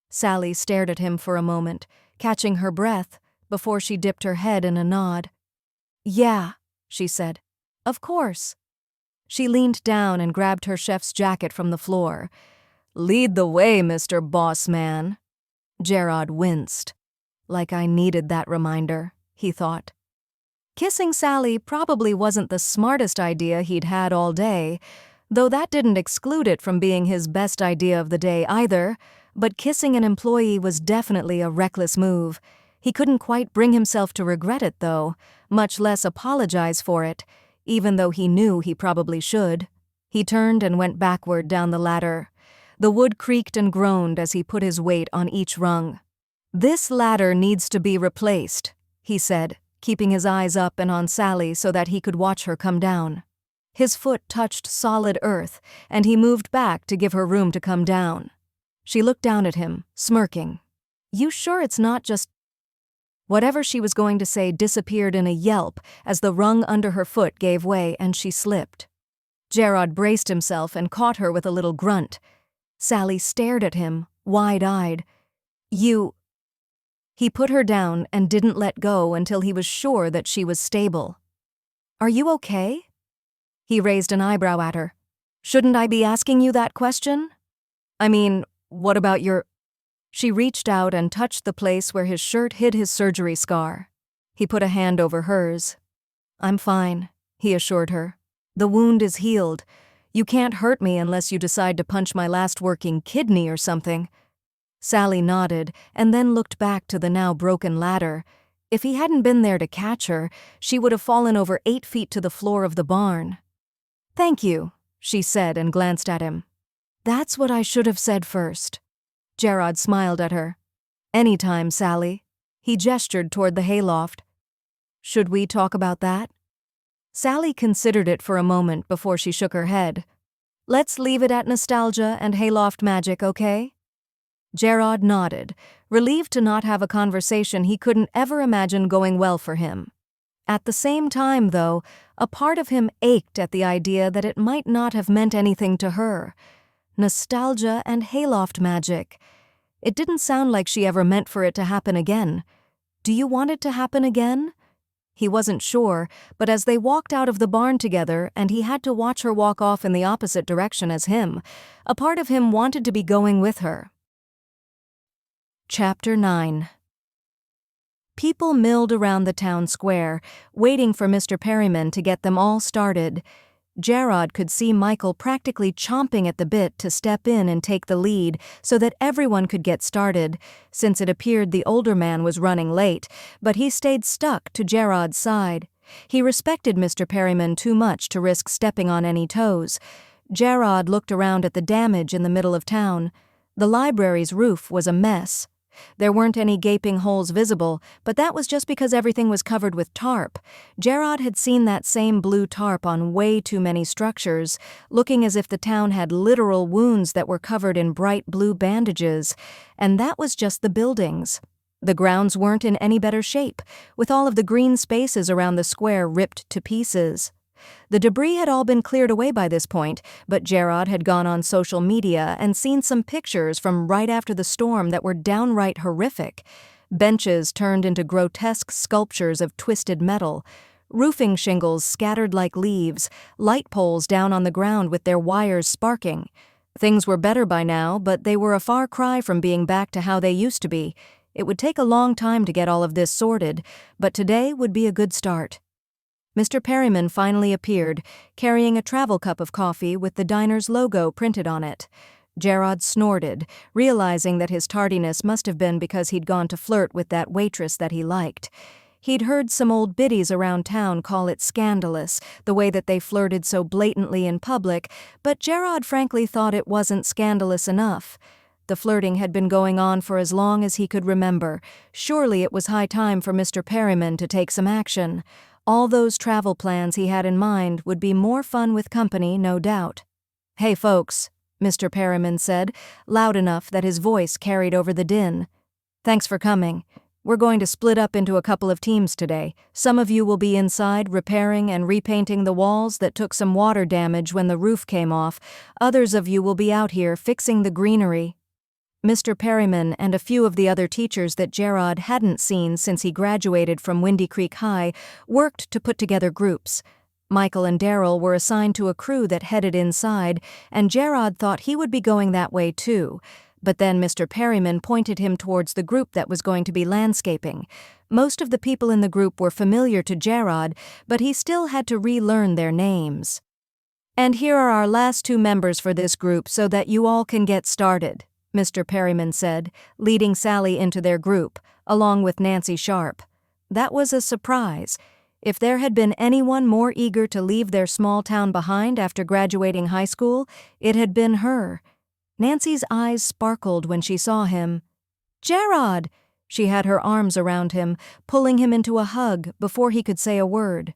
Sally stared at him for a moment, catching her breath, before she dipped her head in a nod. Yeah, she said. Of course. She leaned down and grabbed her chef's jacket from the floor. Lead the way, Mr. Boss Man. Jarod winced. Like I needed that reminder, he thought. Kissing Sally probably wasn't the smartest idea he'd had all day, though that didn't exclude it from being his best idea of the day either, but kissing an employee was definitely a reckless move. He couldn't quite bring himself to regret it, though, much less apologize for it, even though he knew he probably should. He turned and went backward down the ladder. The wood creaked and groaned as he put his weight on each rung. "This ladder needs to be replaced," he said, keeping his eyes up and on Sally so that he could watch her come down. His foot touched solid earth, and he moved back to give her room to come down. She looked down at him, smirking. "You sure it's not just—" Whatever she was going to say disappeared in a yelp as the rung under her foot gave way and she slipped. Jarod braced himself and caught her with a little grunt. Sally stared at him, wide-eyed. "You—" He put her down and didn't let go until he was sure that she was stable. "Are you okay?" He raised an eyebrow at her. "Shouldn't I be asking you that question? I mean, what about your—" She reached out and touched the place where his shirt hid his surgery scar. He put a hand over hers. "I'm fine," he assured her. "The wound is healed. You can't hurt me unless you decide to punch my last working kidney or something." Sally nodded and then looked back to the now broken ladder. If he hadn't been there to catch her, she would have fallen over 8 feet to the floor of the barn. "Thank you," she said and glanced at him. "That's what I should have said first." Jarod smiled at her. "Anytime, Sally." He gestured toward the hayloft. "Should we talk about that?" Sally considered it for a moment before she shook her head. "Let's leave it at nostalgia and hayloft magic, okay?" Jarod nodded, relieved to not have a conversation he couldn't ever imagine going well for him. At the same time, though, a part of him ached at the idea that it might not have meant anything to her. Nostalgia and hayloft magic. It didn't sound like she ever meant for it to happen again. Do you want it to happen again? He wasn't sure, but as they walked out of the barn together and he had to watch her walk off in the opposite direction as him, a part of him wanted to be going with her. Chapter 9. People milled around the town square, waiting for Mr. Perryman to get them all started. Jarod could see Michael practically chomping at the bit to step in and take the lead so that everyone could get started, since it appeared the older man was running late, but he stayed stuck to Jarod's side. He respected Mr. Perryman too much to risk stepping on any toes. Jarod looked around at the damage in the middle of town. The library's roof was a mess. There weren't any gaping holes visible, but that was just because everything was covered with tarp. Jarod had seen that same blue tarp on way too many structures, looking as if the town had literal wounds that were covered in bright blue bandages, and that was just the buildings. The grounds weren't in any better shape, with all of the green spaces around the square ripped to pieces. The debris had all been cleared away by this point, but Jarod had gone on social media and seen some pictures from right after the storm that were downright horrific. Benches turned into grotesque sculptures of twisted metal, roofing shingles scattered like leaves, light poles down on the ground with their wires sparking. Things were better by now, but they were a far cry from being back to how they used to be. It would take a long time to get all of this sorted, but today would be a good start. Mr. Perryman finally appeared, carrying a travel cup of coffee with the diner's logo printed on it. Jarod snorted, realizing that his tardiness must have been because he'd gone to flirt with that waitress that he liked. He'd heard some old biddies around town call it scandalous, the way that they flirted so blatantly in public, but Jarod frankly thought it wasn't scandalous enough. The flirting had been going on for as long as he could remember. Surely it was high time for Mr. Perryman to take some action. All those travel plans he had in mind would be more fun with company, no doubt. "Hey, folks," Mr. Perryman said, loud enough that his voice carried over the din. "Thanks for coming. We're going to split up into a couple of teams today. Some of you will be inside repairing and repainting the walls that took some water damage when the roof came off. Others of you will be out here fixing the greenery." Mr. Perryman and a few of the other teachers that Jarod hadn't seen since he graduated from Windy Creek High worked to put together groups. Michael and Daryl were assigned to a crew that headed inside, and Jarod thought he would be going that way too. But then Mr. Perryman pointed him towards the group that was going to be landscaping. Most of the people in the group were familiar to Jarod, but he still had to relearn their names. "And here are our last 2 members for this group so that you all can get started," Mr. Perryman said, leading Sally into their group, along with Nancy Sharp. That was a surprise. If there had been anyone more eager to leave their small town behind after graduating high school, it had been her. Nancy's eyes sparkled when she saw him. "Jarod!" She had her arms around him, pulling him into a hug before he could say a word.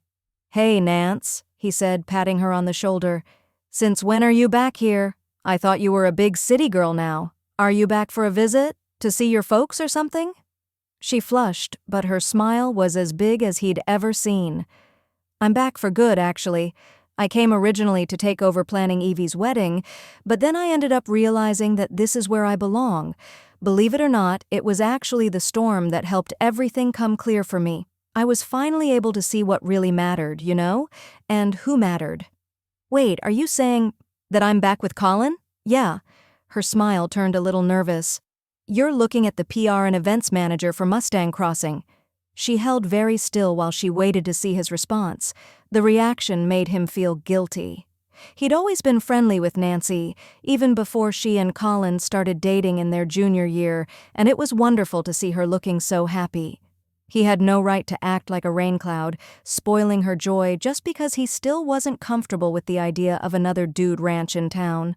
"Hey, Nance," he said, patting her on the shoulder. "Since when are you back here? I thought you were a big city girl now. Are you back for a visit? To see your folks or something?" She flushed, but her smile was as big as he'd ever seen. "I'm back for good, actually. I came originally to take over planning Evie's wedding, but then I ended up realizing that this is where I belong. Believe it or not, it was actually the storm that helped everything come clear for me. I was finally able to see what really mattered, you know? And who mattered." "Wait, are you saying that I'm back with Colin?" "Yeah." Her smile turned a little nervous. "You're looking at the PR and events manager for Mustang Crossing." She held very still while she waited to see his response. The reaction made him feel guilty. He'd always been friendly with Nancy, even before she and Colin started dating in their junior year, and it was wonderful to see her looking so happy. He had no right to act like a rain cloud, spoiling her joy just because he still wasn't comfortable with the idea of another dude ranch in town.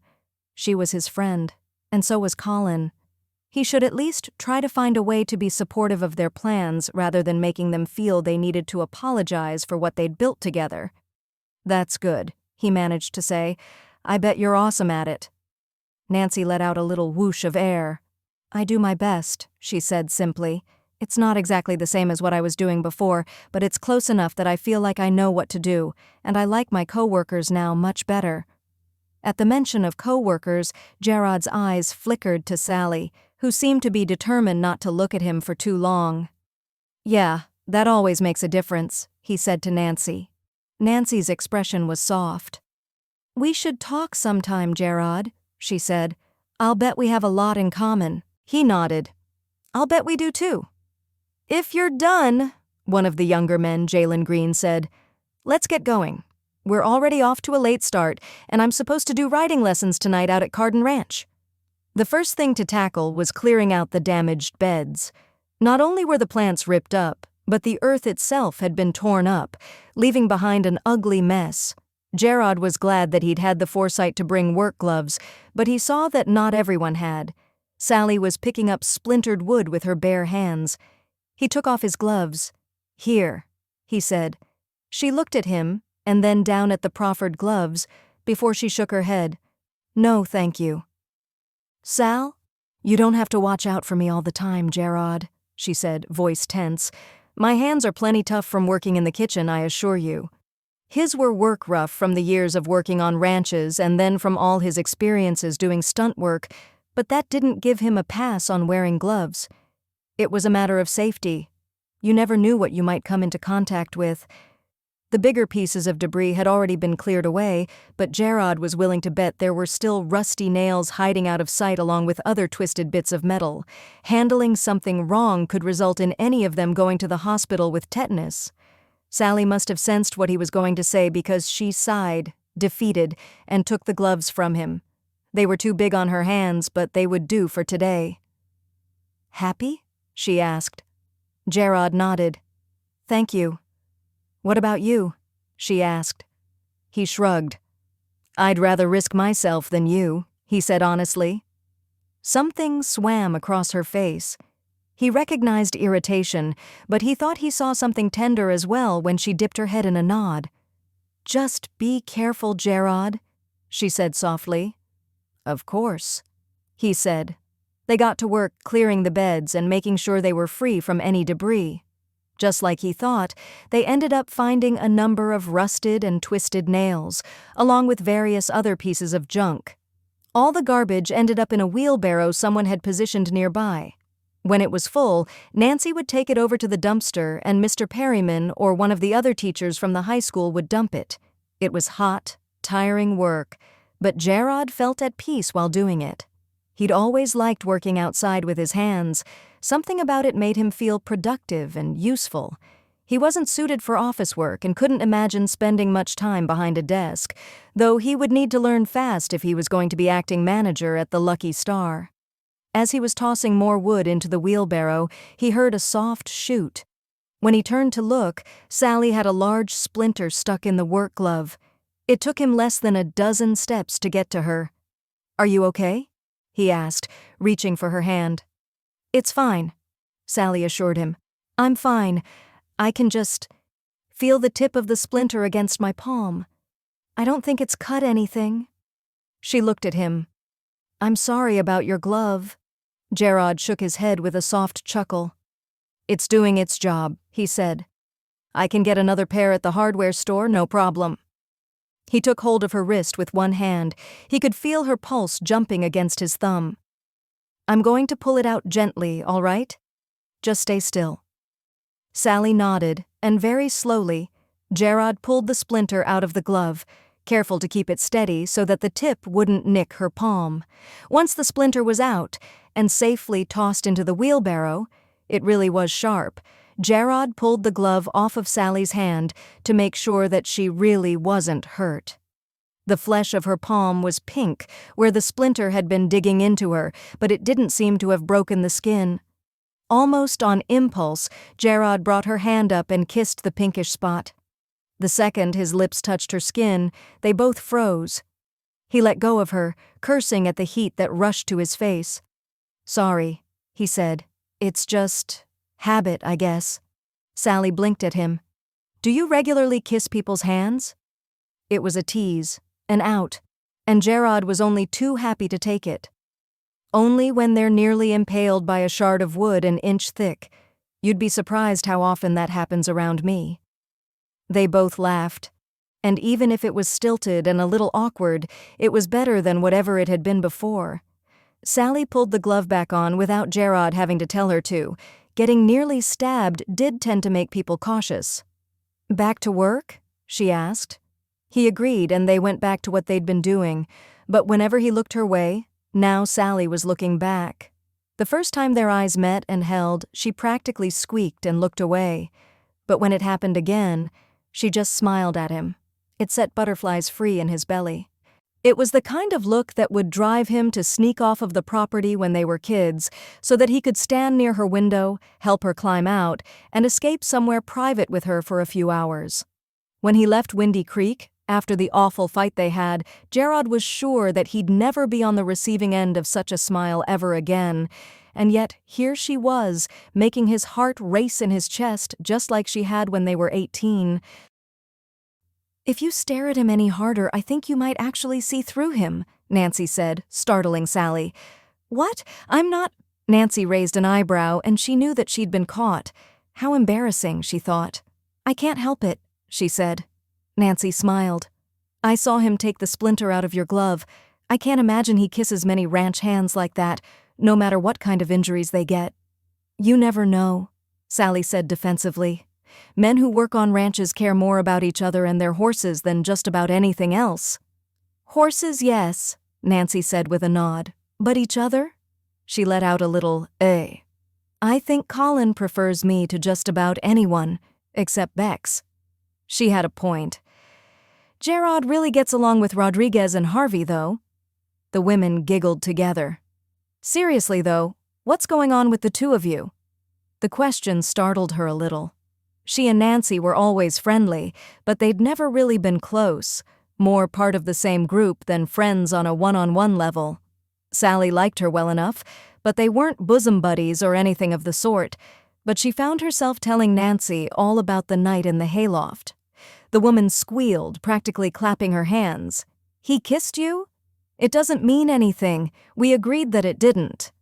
She was his friend, and so was Colin. He should at least try to find a way to be supportive of their plans rather than making them feel they needed to apologize for what they'd built together. "That's good," he managed to say. "I bet you're awesome at it." Nancy let out a little whoosh of air. "I do my best," she said simply. "It's not exactly the same as what I was doing before, but it's close enough that I feel like I know what to do, and I like my coworkers now much better." At the mention of coworkers, Jarod's eyes flickered to Sally, who seemed to be determined not to look at him for too long. "Yeah, that always makes a difference," he said to Nancy. Nancy's expression was soft. "We should talk sometime, Jarod," she said. "I'll bet we have a lot in common." He nodded. "I'll bet we do too." "If you're done," one of the younger men, Jalen Green, said, "let's get going. We're already off to a late start, and I'm supposed to do riding lessons tonight out at Carden Ranch." The first thing to tackle was clearing out the damaged beds. Not only were the plants ripped up, but the earth itself had been torn up, leaving behind an ugly mess. Jarod was glad that he'd had the foresight to bring work gloves, but he saw that not everyone had. Sally was picking up splintered wood with her bare hands. He took off his gloves. "Here," he said. She looked at him, and then down at the proffered gloves, before she shook her head. "No, thank you." "Sal? You don't have to watch out for me all the time, Jarod," she said, voice tense. "My hands are plenty tough from working in the kitchen, I assure you." His were work rough from the years of working on ranches and then from all his experiences doing stunt work, but that didn't give him a pass on wearing gloves. It was a matter of safety. You never knew what you might come into contact with. The bigger pieces of debris had already been cleared away, but Jarod was willing to bet there were still rusty nails hiding out of sight along with other twisted bits of metal. Handling something wrong could result in any of them going to the hospital with tetanus. Sally must have sensed what he was going to say because she sighed, defeated, and took the gloves from him. They were too big on her hands, but they would do for today. "Happy?" she asked. Jarod nodded. "Thank you." "What about you?" she asked. He shrugged. "I'd rather risk myself than you," he said honestly. Something swam across her face. He recognized irritation, but he thought he saw something tender as well when she dipped her head in a nod. "Just be careful, Jarod," she said softly. "Of course," he said. They got to work clearing the beds and making sure they were free from any debris. Just like he thought, they ended up finding a number of rusted and twisted nails, along with various other pieces of junk. All the garbage ended up in a wheelbarrow someone had positioned nearby. When it was full, Nancy would take it over to the dumpster and Mr. Perryman or one of the other teachers from the high school would dump it. It was hot, tiring work, but Jarod felt at peace while doing it. He'd always liked working outside with his hands. Something about it made him feel productive and useful. He wasn't suited for office work and couldn't imagine spending much time behind a desk, though he would need to learn fast if he was going to be acting manager at the Lucky Star. As he was tossing more wood into the wheelbarrow, he heard a soft shoot. When he turned to look, Sally had a large splinter stuck in the work glove. It took him less than a dozen steps to get to her. "Are you okay?" he asked, reaching for her hand. "It's fine," Sally assured him. "I'm fine. I can just feel the tip of the splinter against my palm. I don't think it's cut anything." She looked at him. "I'm sorry about your glove." Jarod shook his head with a soft chuckle. "It's doing its job," he said. "I can get another pair at the hardware store, no problem." He took hold of her wrist with one hand. He could feel her pulse jumping against his thumb. "I'm going to pull it out gently, all right? Just stay still." Sally nodded, and very slowly, Jarod pulled the splinter out of the glove, careful to keep it steady so that the tip wouldn't nick her palm. Once the splinter was out and safely tossed into the wheelbarrow, it really was sharp. Jarod pulled the glove off of Sally's hand to make sure that she really wasn't hurt. The flesh of her palm was pink, where the splinter had been digging into her, but it didn't seem to have broken the skin. Almost on impulse, Jarod brought her hand up and kissed the pinkish spot. The second his lips touched her skin, they both froze. He let go of her, cursing at the heat that rushed to his face. "Sorry," he said. "It's just habit, I guess." Sally blinked at him. "Do you regularly kiss people's hands?" It was a tease, an out, and Jarod was only too happy to take it. "Only when they're nearly impaled by a shard of wood an inch thick. You'd be surprised how often that happens around me." They both laughed, and even if it was stilted and a little awkward, it was better than whatever it had been before. Sally pulled the glove back on without Jarod having to tell her to. Getting nearly stabbed did tend to make people cautious. "Back to work?" she asked. He agreed, and they went back to what they'd been doing. But whenever he looked her way, now Sally was looking back. The first time their eyes met and held, she practically squeaked and looked away. But when it happened again, she just smiled at him. It set butterflies free in his belly. It was the kind of look that would drive him to sneak off of the property when they were kids, so that he could stand near her window, help her climb out, and escape somewhere private with her for a few hours. When he left Windy Creek, after the awful fight they had, Jarod was sure that he'd never be on the receiving end of such a smile ever again, and yet here she was, making his heart race in his chest just like she had when they were 18. "If you stare at him any harder, I think you might actually see through him," Nancy said, startling Sally. "What? I'm not—" Nancy raised an eyebrow, and she knew that she'd been caught. How embarrassing, she thought. "I can't help it," she said. Nancy smiled. "I saw him take the splinter out of your glove. I can't imagine he kisses many ranch hands like that, no matter what kind of injuries they get." "You never know," Sally said defensively. "Men who work on ranches care more about each other and their horses than just about anything else." "Horses, yes," Nancy said with a nod. "But each other?" She let out a little, "eh." "I think Colin prefers me to just about anyone, except Bex." She had a point. "Jarod really gets along with Rodriguez and Harvey, though." The women giggled together. "Seriously, though, what's going on with the two of you?" The question startled her a little. She and Nancy were always friendly, but they'd never really been close, more part of the same group than friends on a one-on-one level. Sally liked her well enough, but they weren't bosom buddies or anything of the sort. But she found herself telling Nancy all about the night in the hayloft. The woman squealed, practically clapping her hands. "He kissed you? It doesn't mean anything. We agreed that it didn't."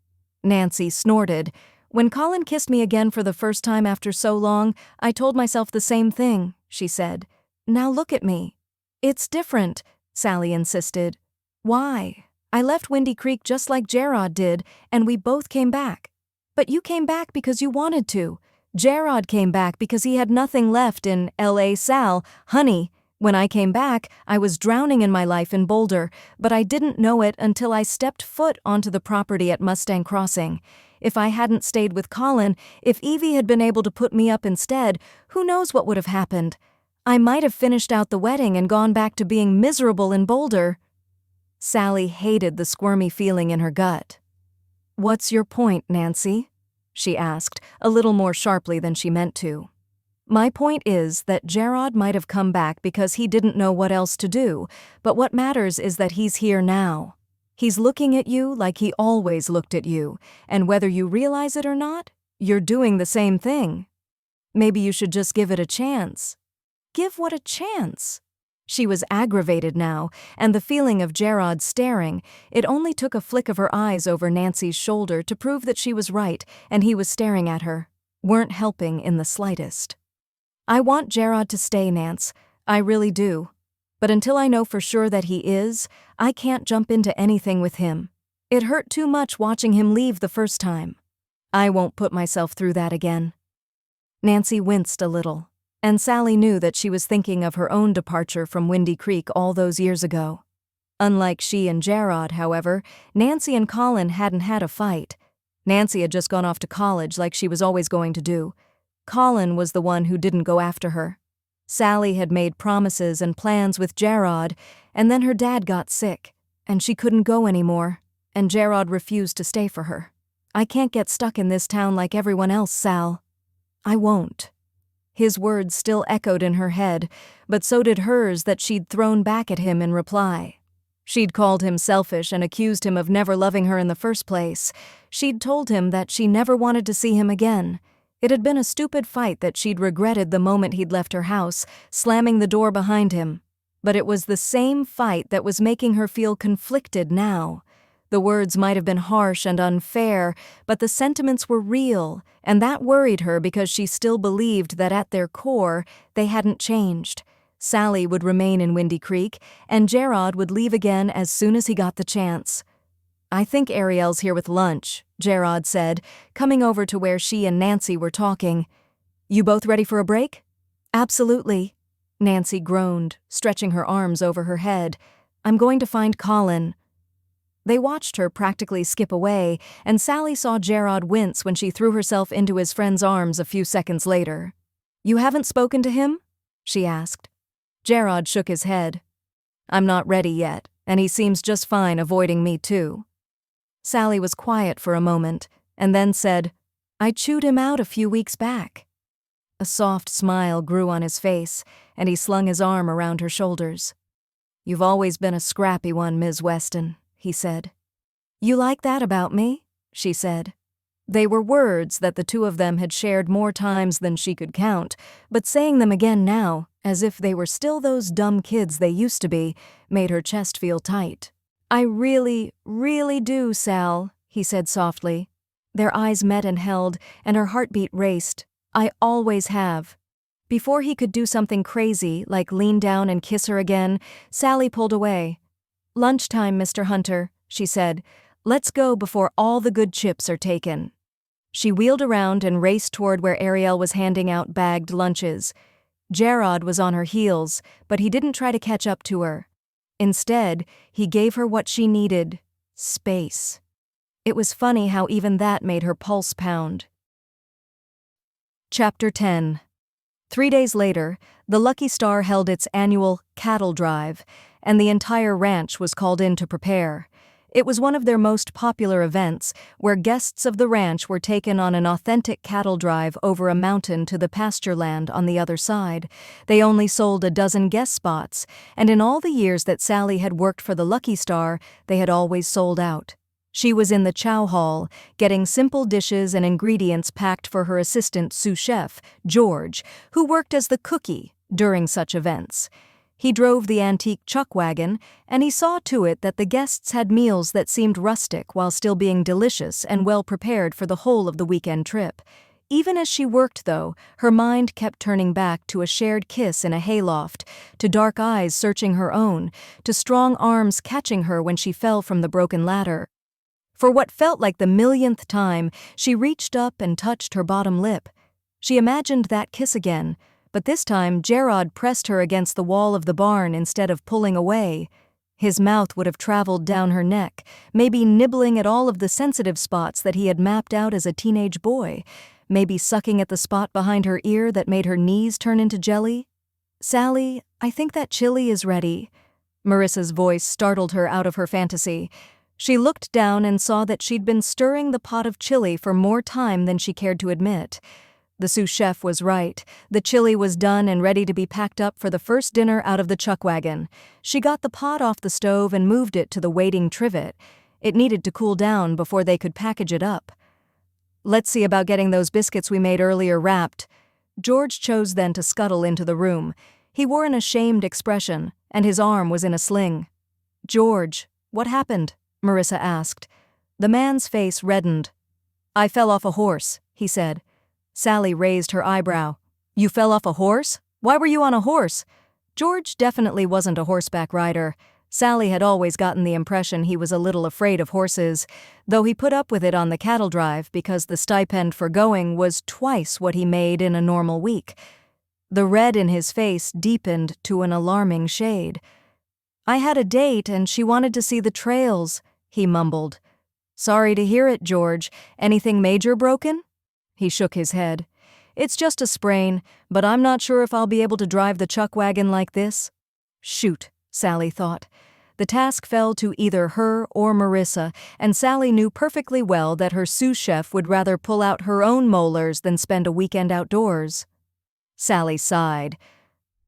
Nancy snorted. "When Colin kissed me again for the first time after so long, I told myself the same thing," she said. "Now look at me." "It's different," Sally insisted. "Why? I left Windy Creek just like Jarod did, and we both came back. But you came back because you wanted to. Jarod came back because he had nothing left in L.A. Sal, honey, When I came back, I was drowning in my life in Boulder, but I didn't know it until I stepped foot onto the property at Mustang Crossing. If I hadn't stayed with Colin, if Evie had been able to put me up instead, who knows what would have happened? I might have finished out the wedding and gone back to being miserable in Boulder." Sally hated the squirmy feeling in her gut. "What's your point, Nancy?" she asked, a little more sharply than she meant to. "My point is that Jarod might have come back because he didn't know what else to do, but what matters is that he's here now. He's looking at you like he always looked at you, and whether you realize it or not, you're doing the same thing. Maybe you should just give it a chance." "Give what a chance?" She was aggravated now, and the feeling of Jarod staring, it only took a flick of her eyes over Nancy's shoulder to prove that she was right and he was staring at her, weren't helping in the slightest. "I want Jarod to stay, Nance. I really do. But until I know for sure that he is, I can't jump into anything with him. It hurt too much watching him leave the first time. I won't put myself through that again." Nancy winced a little, and Sally knew that she was thinking of her own departure from Windy Creek all those years ago. Unlike she and Jarod, however, Nancy and Colin hadn't had a fight. Nancy had just gone off to college like she was always going to do. Colin was the one who didn't go after her. Sally had made promises and plans with Jarod, and then her dad got sick, and she couldn't go anymore, and Jarod refused to stay for her. "I can't get stuck in this town like everyone else, Sal." "I won't." His words still echoed in her head, but so did hers that she'd thrown back at him in reply. She'd called him selfish and accused him of never loving her in the first place. She'd told him that she never wanted to see him again. It had been a stupid fight that she'd regretted the moment he'd left her house, slamming the door behind him. But it was the same fight that was making her feel conflicted now. The words might have been harsh and unfair, but the sentiments were real, and that worried her because she still believed that at their core, they hadn't changed. Sally would remain in Windy Creek, and Jarod would leave again as soon as he got the chance. "I think Ariel's here with lunch," Jarod said, coming over to where she and Nancy were talking. "You both ready for a break?" "Absolutely," Nancy groaned, stretching her arms over her head. "I'm going to find Colin." They watched her practically skip away, and Sally saw Jarod wince when she threw herself into his friend's arms a few seconds later. "You haven't spoken to him?" she asked. Jarod shook his head. "I'm not ready yet, and he seems just fine avoiding me too." Sally was quiet for a moment, and then said, "I chewed him out a few weeks back." A soft smile grew on his face, and he slung his arm around her shoulders. "You've always been a scrappy one, Ms. Weston," he said. "You like that about me?" she said. They were words that the two of them had shared more times than she could count, but saying them again now, as if they were still those dumb kids they used to be, made her chest feel tight. "I really, really do, Sal," he said softly. Their eyes met and held, and her heartbeat raced. "I always have." Before he could do something crazy, like lean down and kiss her again, Sally pulled away. "Lunchtime, Mr. Hunter," she said. "Let's go before all the good chips are taken." She wheeled around and raced toward where Ariel was handing out bagged lunches. Jarod was on her heels, but he didn't try to catch up to her. Instead, he gave her what she needed: space. It was funny how even that made her pulse pound. Chapter 10. 3 days later, the Lucky Star held its annual cattle drive, and the entire ranch was called in to prepare. It was one of their most popular events, where guests of the ranch were taken on an authentic cattle drive over a mountain to the pasture land on the other side. They only sold a dozen guest spots, and in all the years that Sally had worked for the Lucky Star, they had always sold out. She was in the chow hall, getting simple dishes and ingredients packed for her assistant sous chef, George, who worked as the cookie during such events. He drove the antique chuck wagon, and he saw to it that the guests had meals that seemed rustic while still being delicious and well prepared for the whole of the weekend trip. Even as she worked, though, her mind kept turning back to a shared kiss in a hayloft, to dark eyes searching her own, to strong arms catching her when she fell from the broken ladder. For what felt like the millionth time, she reached up and touched her bottom lip. She imagined that kiss again, but this time Jarod pressed her against the wall of the barn instead of pulling away. His mouth would have traveled down her neck, maybe nibbling at all of the sensitive spots that he had mapped out as a teenage boy, maybe sucking at the spot behind her ear that made her knees turn into jelly. "Sally, I think that chili is ready." Marissa's voice startled her out of her fantasy. She looked down and saw that she'd been stirring the pot of chili for more time than she cared to admit. The sous chef was right. The chili was done and ready to be packed up for the first dinner out of the chuck wagon. She got the pot off the stove and moved it to the waiting trivet. It needed to cool down before they could package it up. "Let's see about getting those biscuits we made earlier wrapped." George chose then to scuttle into the room. He wore an ashamed expression, and his arm was in a sling. "George, what happened?" Marissa asked. The man's face reddened. "I fell off a horse," he said. Sally raised her eyebrow. "You fell off a horse? Why were you on a horse?" George definitely wasn't a horseback rider. Sally had always gotten the impression he was a little afraid of horses, though he put up with it on the cattle drive because the stipend for going was twice what he made in a normal week. The red in his face deepened to an alarming shade. "I had a date and she wanted to see the trails," he mumbled. "Sorry to hear it, George. Anything major broken?" He shook his head. "It's just a sprain, but I'm not sure if I'll be able to drive the chuck wagon like this." Shoot, Sally thought. The task fell to either her or Marissa, and Sally knew perfectly well that her sous chef would rather pull out her own molars than spend a weekend outdoors. Sally sighed.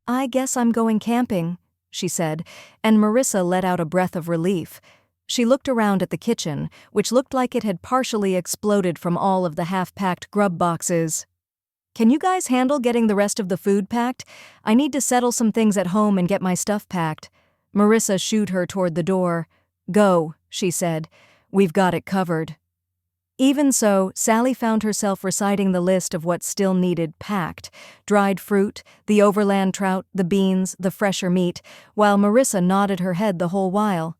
"I guess I'm going camping," she said, and Marissa let out a breath of relief. She looked around at the kitchen, which looked like it had partially exploded from all of the half-packed grub boxes. "Can you guys handle getting the rest of the food packed? I need to settle some things at home and get my stuff packed." Marissa shooed her toward the door. "Go," she said. "We've got it covered." Even so, Sally found herself reciting the list of what still needed packed: dried fruit, the overland trout, the beans, the fresher meat, while Marissa nodded her head the whole while.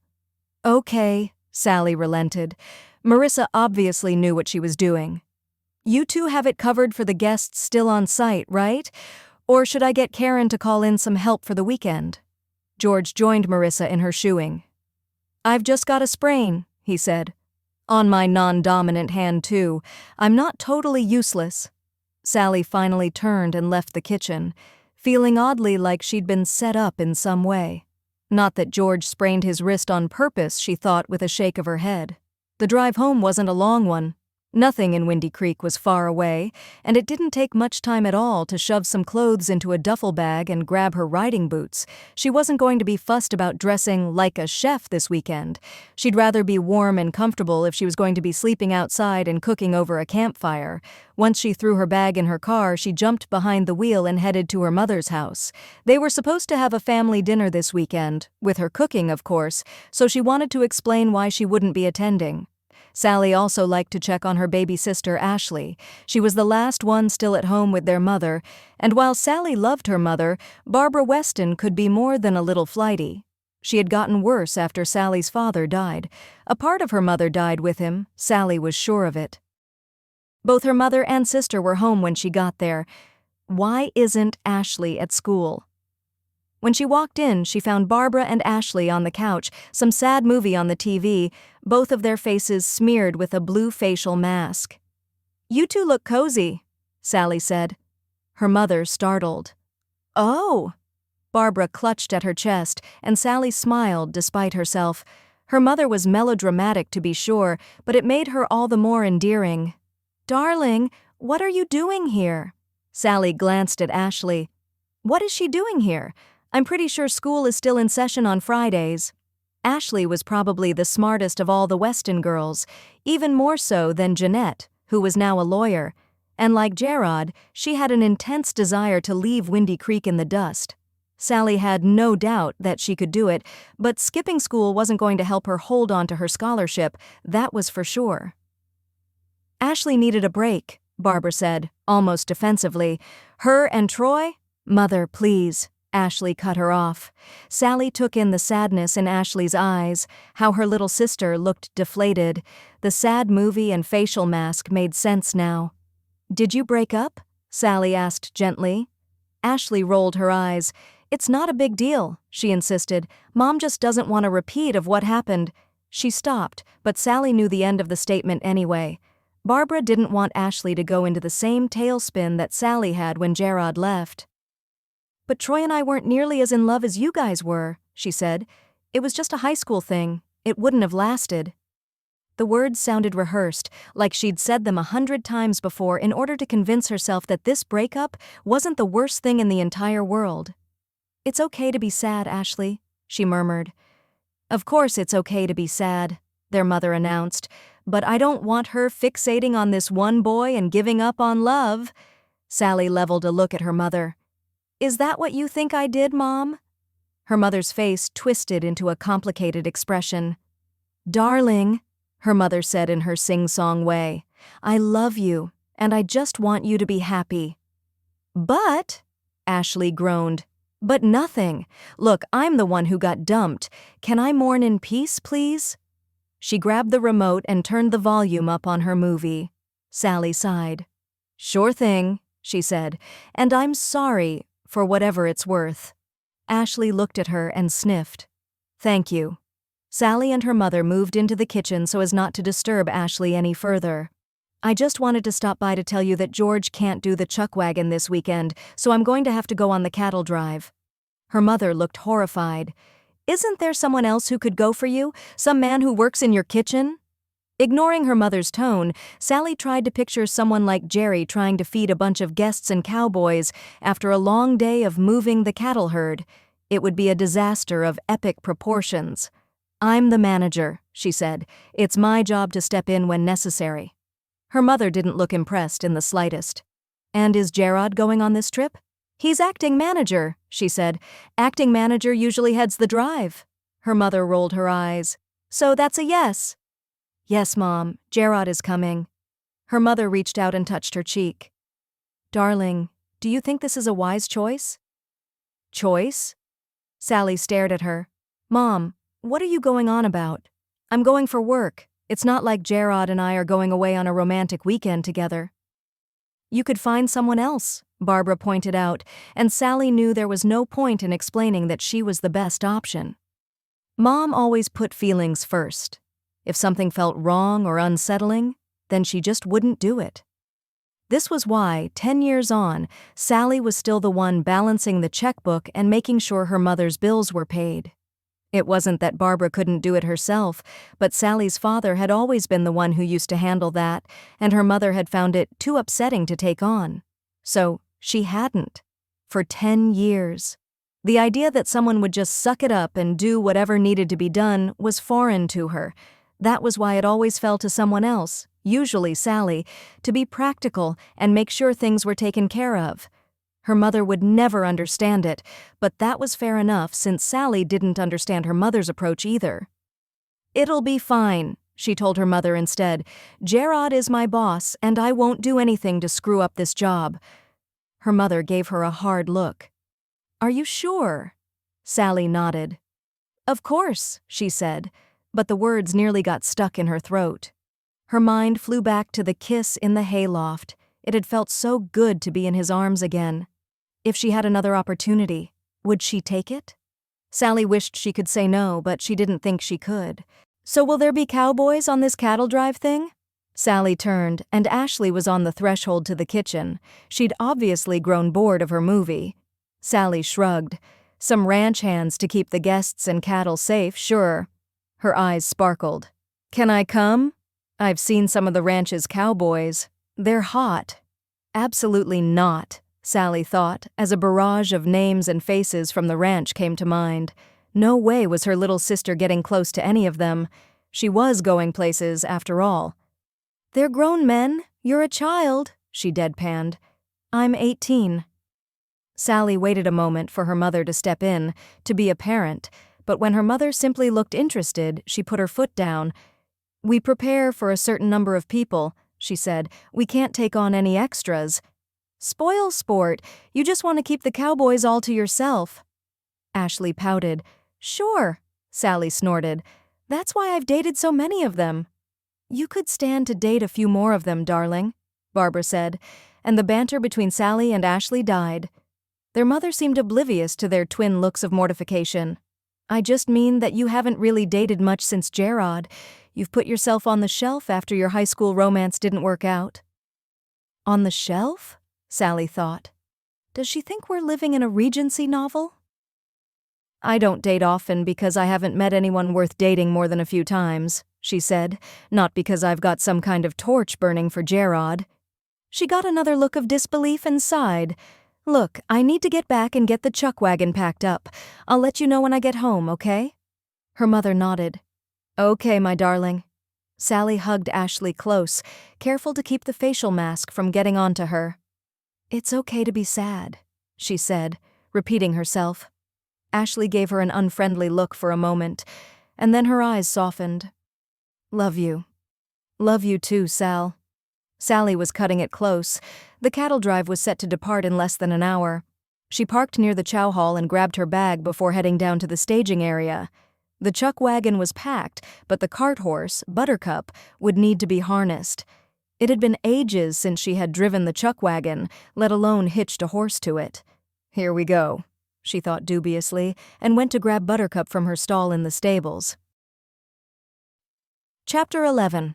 "Okay," Sally relented. Marissa obviously knew what she was doing. "You two have it covered for the guests still on site, right? Or should I get Karen to call in some help for the weekend?" George joined Marissa in her shoeing. "I've just got a sprain," he said. "On my non-dominant hand, too. I'm not totally useless." Sally finally turned and left the kitchen, feeling oddly like she'd been set up in some way. Not that George sprained his wrist on purpose, she thought with a shake of her head. The drive home wasn't a long one. Nothing in Windy Creek was far away, and it didn't take much time at all to shove some clothes into a duffel bag and grab her riding boots. She wasn't going to be fussed about dressing like a chef this weekend. She'd rather be warm and comfortable if she was going to be sleeping outside and cooking over a campfire. Once she threw her bag in her car, she jumped behind the wheel and headed to her mother's house. They were supposed to have a family dinner this weekend, with her cooking, of course, so she wanted to explain why she wouldn't be attending. Sally also liked to check on her baby sister, Ashley. She was the last one still at home with their mother, and while Sally loved her mother, Barbara Weston could be more than a little flighty. She had gotten worse after Sally's father died. A part of her mother died with him, Sally was sure of it. Both her mother and sister were home when she got there. Why isn't Ashley at school? When she walked in, she found Barbara and Ashley on the couch, some sad movie on the TV, both of their faces smeared with a blue facial mask. "You two look cozy," Sally said. Her mother startled. "Oh!" Barbara clutched at her chest, and Sally smiled despite herself. Her mother was melodramatic to be sure, but it made her all the more endearing. "Darling, what are you doing here?" Sally glanced at Ashley. "What is she doing here? I'm pretty sure school is still in session on Fridays." Ashley was probably the smartest of all the Weston girls, even more so than Jeanette, who was now a lawyer, and like Jarod, she had an intense desire to leave Windy Creek in the dust. Sally had no doubt that she could do it, but skipping school wasn't going to help her hold on to her scholarship, that was for sure. Ashley needed a break, Barbara said, almost defensively. "Her and Troy? Mother, please." Ashley cut her off. Sally took in the sadness in Ashley's eyes, how her little sister looked deflated. The sad movie and facial mask made sense now. "Did you break up?" Sally asked gently. Ashley rolled her eyes. "It's not a big deal," she insisted. "Mom just doesn't want a repeat of what happened." She stopped, but Sally knew the end of the statement anyway. Barbara didn't want Ashley to go into the same tailspin that Sally had when Jarod left. "But Troy and I weren't nearly as in love as you guys were," she said. "It was just a high school thing. It wouldn't have lasted." The words sounded rehearsed, like she'd said them 100 times before in order to convince herself that this breakup wasn't the worst thing in the entire world. "It's okay to be sad, Ashley," she murmured. "Of course it's okay to be sad," their mother announced, "but I don't want her fixating on this one boy and giving up on love." Sally leveled a look at her mother. "Is that what you think I did, Mom?" Her mother's face twisted into a complicated expression. "Darling," her mother said in her sing-song way, "I love you, and I just want you to be happy." "But," Ashley groaned, "but nothing. Look, I'm the one who got dumped. Can I mourn in peace, please?" She grabbed the remote and turned the volume up on her movie. Sally sighed. "Sure thing," she said, "and I'm sorry, for whatever it's worth." Ashley looked at her and sniffed. "Thank you." Sally and her mother moved into the kitchen so as not to disturb Ashley any further. "I just wanted to stop by to tell you that George can't do the chuck wagon this weekend, so I'm going to have to go on the cattle drive." Her mother looked horrified. "Isn't there someone else who could go for you? Some man who works in your kitchen?" Ignoring her mother's tone, Sally tried to picture someone like Jerry trying to feed a bunch of guests and cowboys after a long day of moving the cattle herd. It would be a disaster of epic proportions. "I'm the manager," she said. "It's my job to step in when necessary." Her mother didn't look impressed in the slightest. "And is Jarod going on this trip?" "He's acting manager," she said. "Acting manager usually heads the drive." Her mother rolled her eyes. "So that's a yes?" "Yes, Mom, Jarod is coming." Her mother reached out and touched her cheek. "Darling, do you think this is a wise choice?" "Choice?" Sally stared at her. "Mom, what are you going on about? I'm going for work. It's not like Jarod and I are going away on a romantic weekend together." "You could find someone else," Barbara pointed out, and Sally knew there was no point in explaining that she was the best option. Mom always put feelings first. If something felt wrong or unsettling, then she just wouldn't do it. This was why, 10 years on, Sally was still the one balancing the checkbook and making sure her mother's bills were paid. It wasn't that Barbara couldn't do it herself, but Sally's father had always been the one who used to handle that, and her mother had found it too upsetting to take on. So, she hadn't. For 10 years. The idea that someone would just suck it up and do whatever needed to be done was foreign to her. That was why it always fell to someone else, usually Sally, to be practical and make sure things were taken care of. Her mother would never understand it, but that was fair enough since Sally didn't understand her mother's approach either. "It'll be fine," she told her mother instead. "Jarod is my boss, and I won't do anything to screw up this job." Her mother gave her a hard look. "Are you sure?" Sally nodded. "Of course," she said, but the words nearly got stuck in her throat. Her mind flew back to the kiss in the hayloft. It had felt so good to be in his arms again. If she had another opportunity, would she take it? Sally wished she could say no, but she didn't think she could. "So will there be cowboys on this cattle drive thing?" Sally turned, and Ashley was on the threshold to the kitchen. She'd obviously grown bored of her movie. Sally shrugged. "Some ranch hands to keep the guests and cattle safe, sure." Her eyes sparkled. "Can I come? I've seen some of the ranch's cowboys. They're hot." Absolutely not, Sally thought, as a barrage of names and faces from the ranch came to mind. No way was her little sister getting close to any of them. She was going places, after all. "They're grown men. You're a child," she deadpanned. "I'm 18. Sally waited a moment for her mother to step in, to be a parent, but when her mother simply looked interested, she put her foot down. "We prepare for a certain number of people," she said. "We can't take on any extras." "Spoil sport. You just want to keep the cowboys all to yourself." Ashley pouted. "Sure," Sally snorted. "That's why I've dated so many of them." "You could stand to date a few more of them, darling," Barbara said, and the banter between Sally and Ashley died. Their mother seemed oblivious to their twin looks of mortification. "I just mean that you haven't really dated much since Jarod. You've put yourself on the shelf after your high school romance didn't work out." On the shelf? Sally thought. Does she think we're living in a Regency novel? "I don't date often because I haven't met anyone worth dating more than a few times," she said, "not because I've got some kind of torch burning for Jarod." She got another look of disbelief and sighed. "Look, I need to get back and get the chuck wagon packed up. I'll let you know when I get home, okay?" Her mother nodded. "Okay, my darling." Sally hugged Ashley close, careful to keep the facial mask from getting onto her. "It's okay to be sad," she said, repeating herself. Ashley gave her an unfriendly look for a moment, and then her eyes softened. "Love you. Love you too, Sal." Sally was cutting it close. The cattle drive was set to depart in less than an hour. She parked near the chow hall and grabbed her bag before heading down to the staging area. The chuck wagon was packed, but the cart horse, Buttercup, would need to be harnessed. It had been ages since she had driven the chuck wagon, let alone hitched a horse to it. "Here we go," she thought dubiously, and went to grab Buttercup from her stall in the stables. Chapter 11.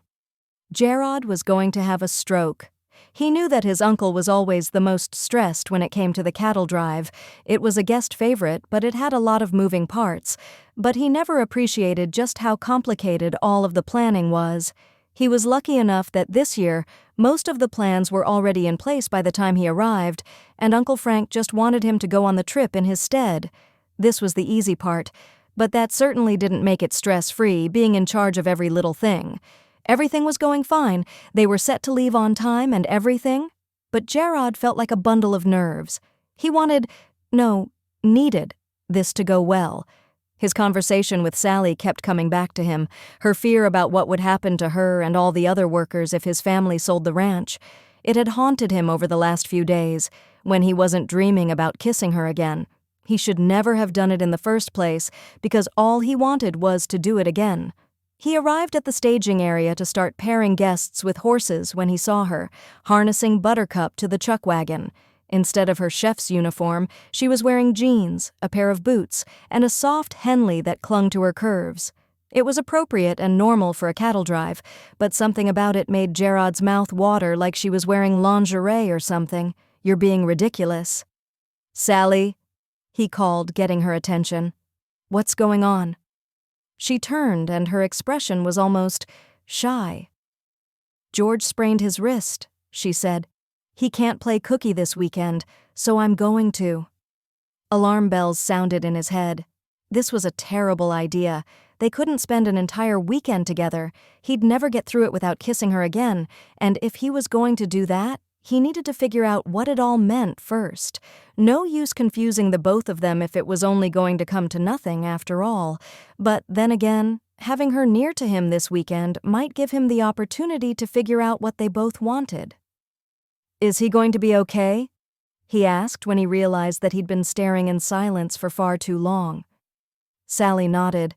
Jarod was going to have a stroke. He knew that his uncle was always the most stressed when it came to the cattle drive. It was a guest favorite, but it had a lot of moving parts. But he never appreciated just how complicated all of the planning was. He was lucky enough that this year, most of the plans were already in place by the time he arrived, and Uncle Frank just wanted him to go on the trip in his stead. This was the easy part, but that certainly didn't make it stress-free, being in charge of every little thing. Everything was going fine, they were set to leave on time and everything, but Jarod felt like a bundle of nerves. He needed this to go well. His conversation with Sally kept coming back to him, her fear about what would happen to her and all the other workers if his family sold the ranch. It had haunted him over the last few days, when he wasn't dreaming about kissing her again. He should never have done it in the first place, because all he wanted was to do it again. He arrived at the staging area to start pairing guests with horses when he saw her, harnessing Buttercup to the chuck wagon. Instead of her chef's uniform, she was wearing jeans, a pair of boots, and a soft Henley that clung to her curves. It was appropriate and normal for a cattle drive, but something about it made Jarod's mouth water like she was wearing lingerie or something. "You're being ridiculous." "Sally," he called, getting her attention. "What's going on?" She turned, and her expression was almost shy. "George sprained his wrist," she said. "He can't play cookie this weekend, so I'm going to." Alarm bells sounded in his head. This was a terrible idea. They couldn't spend an entire weekend together. He'd never get through it without kissing her again, and if he was going to do that, he needed to figure out what it all meant first. No use confusing the both of them if it was only going to come to nothing after all. But then again, having her near to him this weekend might give him the opportunity to figure out what they both wanted. "Is he going to be okay?" he asked when he realized that he'd been staring in silence for far too long. Sally nodded.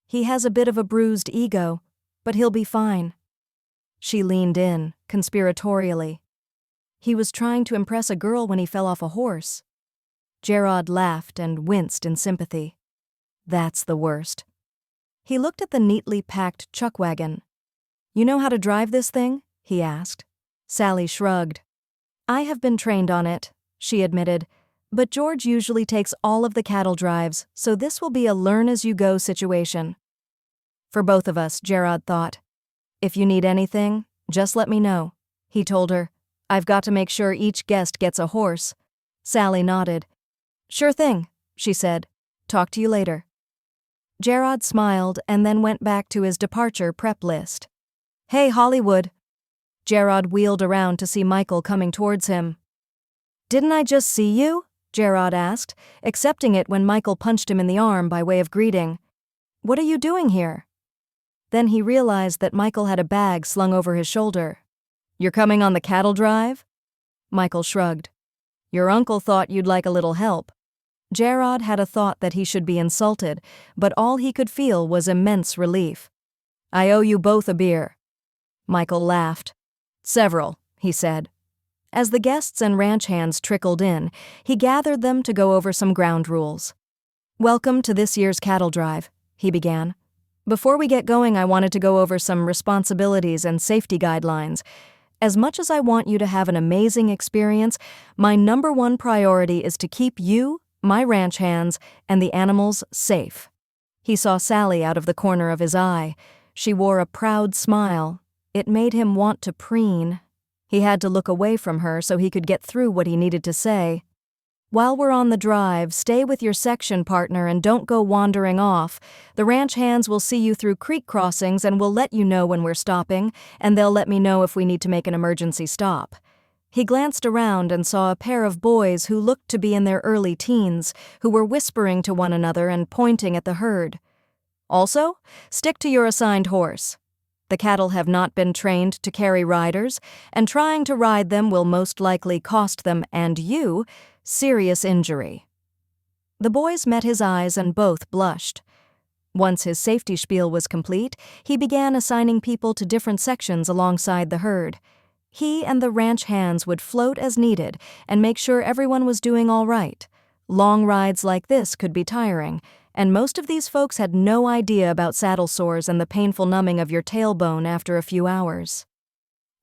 "He has a bit of a bruised ego, but he'll be fine." She leaned in, conspiratorially. "He was trying to impress a girl when he fell off a horse." Jarod laughed and winced in sympathy. "That's the worst." He looked at the neatly packed chuck wagon. "You know how to drive this thing?" he asked. Sally shrugged. "I have been trained on it," she admitted, "but George usually takes all of the cattle drives, so this will be a learn-as-you-go situation." For both of us, Jarod thought. "If you need anything, just let me know," he told her. "I've got to make sure each guest gets a horse." Sally nodded. "Sure thing," she said. "Talk to you later." Jarod smiled and then went back to his departure prep list. "Hey, Hollywood." Jarod wheeled around to see Michael coming towards him. "Didn't I just see you?" Jarod asked, accepting it when Michael punched him in the arm by way of greeting. "What are you doing here?" Then he realized that Michael had a bag slung over his shoulder. "You're coming on the cattle drive?" Michael shrugged. "Your uncle thought you'd like a little help." Jarod had a thought that he should be insulted, but all he could feel was immense relief. "I owe you both a beer." Michael laughed. "Several," he said. As the guests and ranch hands trickled in, he gathered them to go over some ground rules. "Welcome to this year's cattle drive," he began. "Before we get going, I wanted to go over some responsibilities and safety guidelines. As much as I want you to have an amazing experience, my #1 priority is to keep you, my ranch hands, and the animals safe." He saw Sally out of the corner of his eye. She wore a proud smile. It made him want to preen. He had to look away from her so he could get through what he needed to say. "While we're on the drive, stay with your section partner and don't go wandering off. The ranch hands will see you through creek crossings and will let you know when we're stopping, and they'll let me know if we need to make an emergency stop." He glanced around and saw a pair of boys who looked to be in their early teens, who were whispering to one another and pointing at the herd. "Also, stick to your assigned horse. The cattle have not been trained to carry riders, and trying to ride them will most likely cost them and you serious injury." The boys met his eyes and both blushed. Once his safety spiel was complete, he began assigning people to different sections alongside the herd. He and the ranch hands would float as needed and make sure everyone was doing all right. Long rides like this could be tiring, and most of these folks had no idea about saddle sores and the painful numbing of your tailbone after a few hours.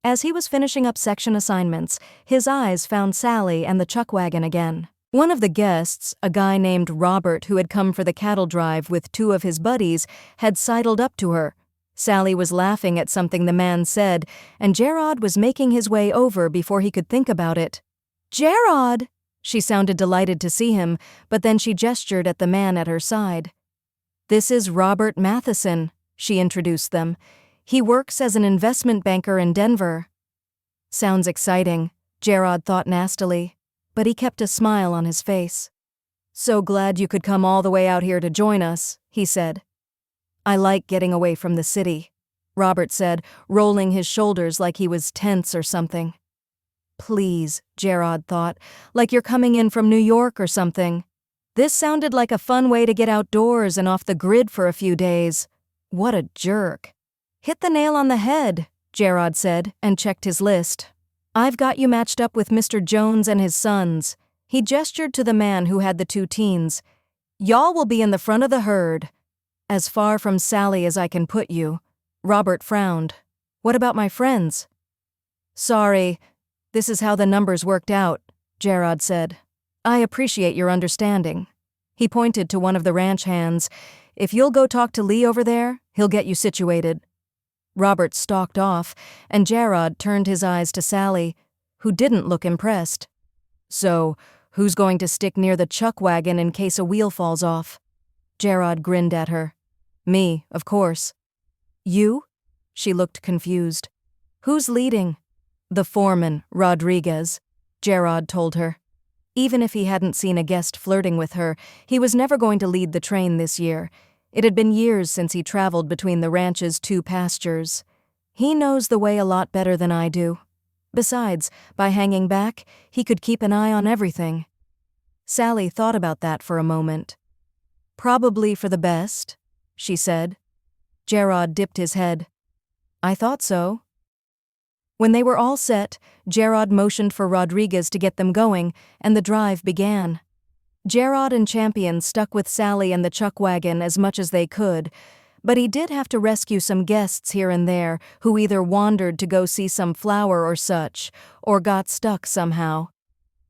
As he was finishing up section assignments, his eyes found Sally and the chuck wagon again. One of the guests, a guy named Robert who had come for the cattle drive with 2 of his buddies, had sidled up to her. Sally was laughing at something the man said, and Jarod was making his way over before he could think about it. "Jarod!" She sounded delighted to see him, but then she gestured at the man at her side. "This is Robert Matheson," she introduced them. "He works as an investment banker in Denver." "Sounds exciting," Jarod thought nastily, but he kept a smile on his face. "So glad you could come all the way out here to join us," he said. "I like getting away from the city," Robert said, rolling his shoulders like he was tense or something. "Please," Jarod thought, "like you're coming in from New York or something." This sounded like a fun way to get outdoors and off the grid for a few days. What a jerk. "Hit the nail on the head," Jarod said, and checked his list. "I've got you matched up with Mr. Jones and his sons." He gestured to the man who had the 2 teens. "Y'all will be in the front of the herd." "As far from Sally as I can put you." Robert frowned. "What about my friends?" "Sorry. This is how the numbers worked out," Jarod said. "I appreciate your understanding." He pointed to one of the ranch hands. "If you'll go talk to Lee over there, he'll get you situated." Robert stalked off, and Jarod turned his eyes to Sally, who didn't look impressed. "So, who's going to stick near the chuck wagon in case a wheel falls off?" Jarod grinned at her. "Me, of course." "You?" She looked confused. "Who's leading?" "The foreman, Rodriguez," Jarod told her. Even if he hadn't seen a guest flirting with her, he was never going to lead the train this year. It had been years since he traveled between the ranch's 2 pastures. "He knows the way a lot better than I do. Besides, by hanging back, he could keep an eye on everything." Sally thought about that for a moment. "Probably for the best," she said. Jarod dipped his head. "I thought so." When they were all set, Jarod motioned for Rodriguez to get them going, and the drive began. Jarod and Champion stuck with Sally and the chuck wagon as much as they could, but he did have to rescue some guests here and there who either wandered to go see some flower or such, or got stuck somehow.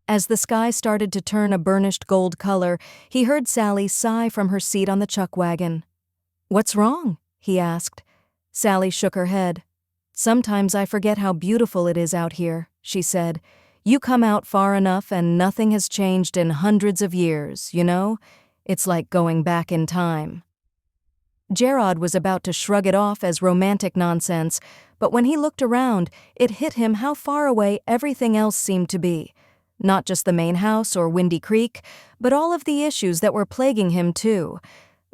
As the sky started to turn a burnished gold color, he heard Sally sigh from her seat on the chuck wagon. "What's wrong?" he asked. Sally shook her head. "Sometimes I forget how beautiful it is out here," she said. "You come out far enough and nothing has changed in hundreds of years, you know? It's like going back in time." Jarod was about to shrug it off as romantic nonsense, but when he looked around, it hit him how far away everything else seemed to be. Not just the main house or Windy Creek, but all of the issues that were plaguing him too.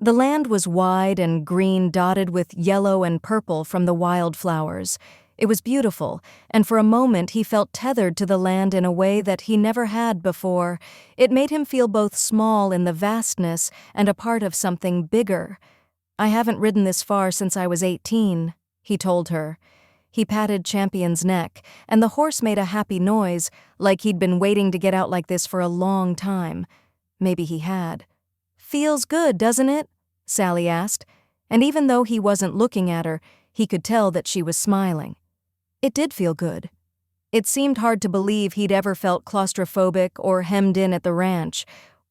The land was wide and green, dotted with yellow and purple from the wildflowers. It was beautiful, and for a moment he felt tethered to the land in a way that he never had before. It made him feel both small in the vastness and a part of something bigger. "I haven't ridden this far since I was 18, he told her. He patted Champion's neck, and the horse made a happy noise, like he'd been waiting to get out like this for a long time. Maybe he had. "Feels good, doesn't it?" Sally asked, and even though he wasn't looking at her, he could tell that she was smiling. It did feel good. It seemed hard to believe he'd ever felt claustrophobic or hemmed in at the ranch.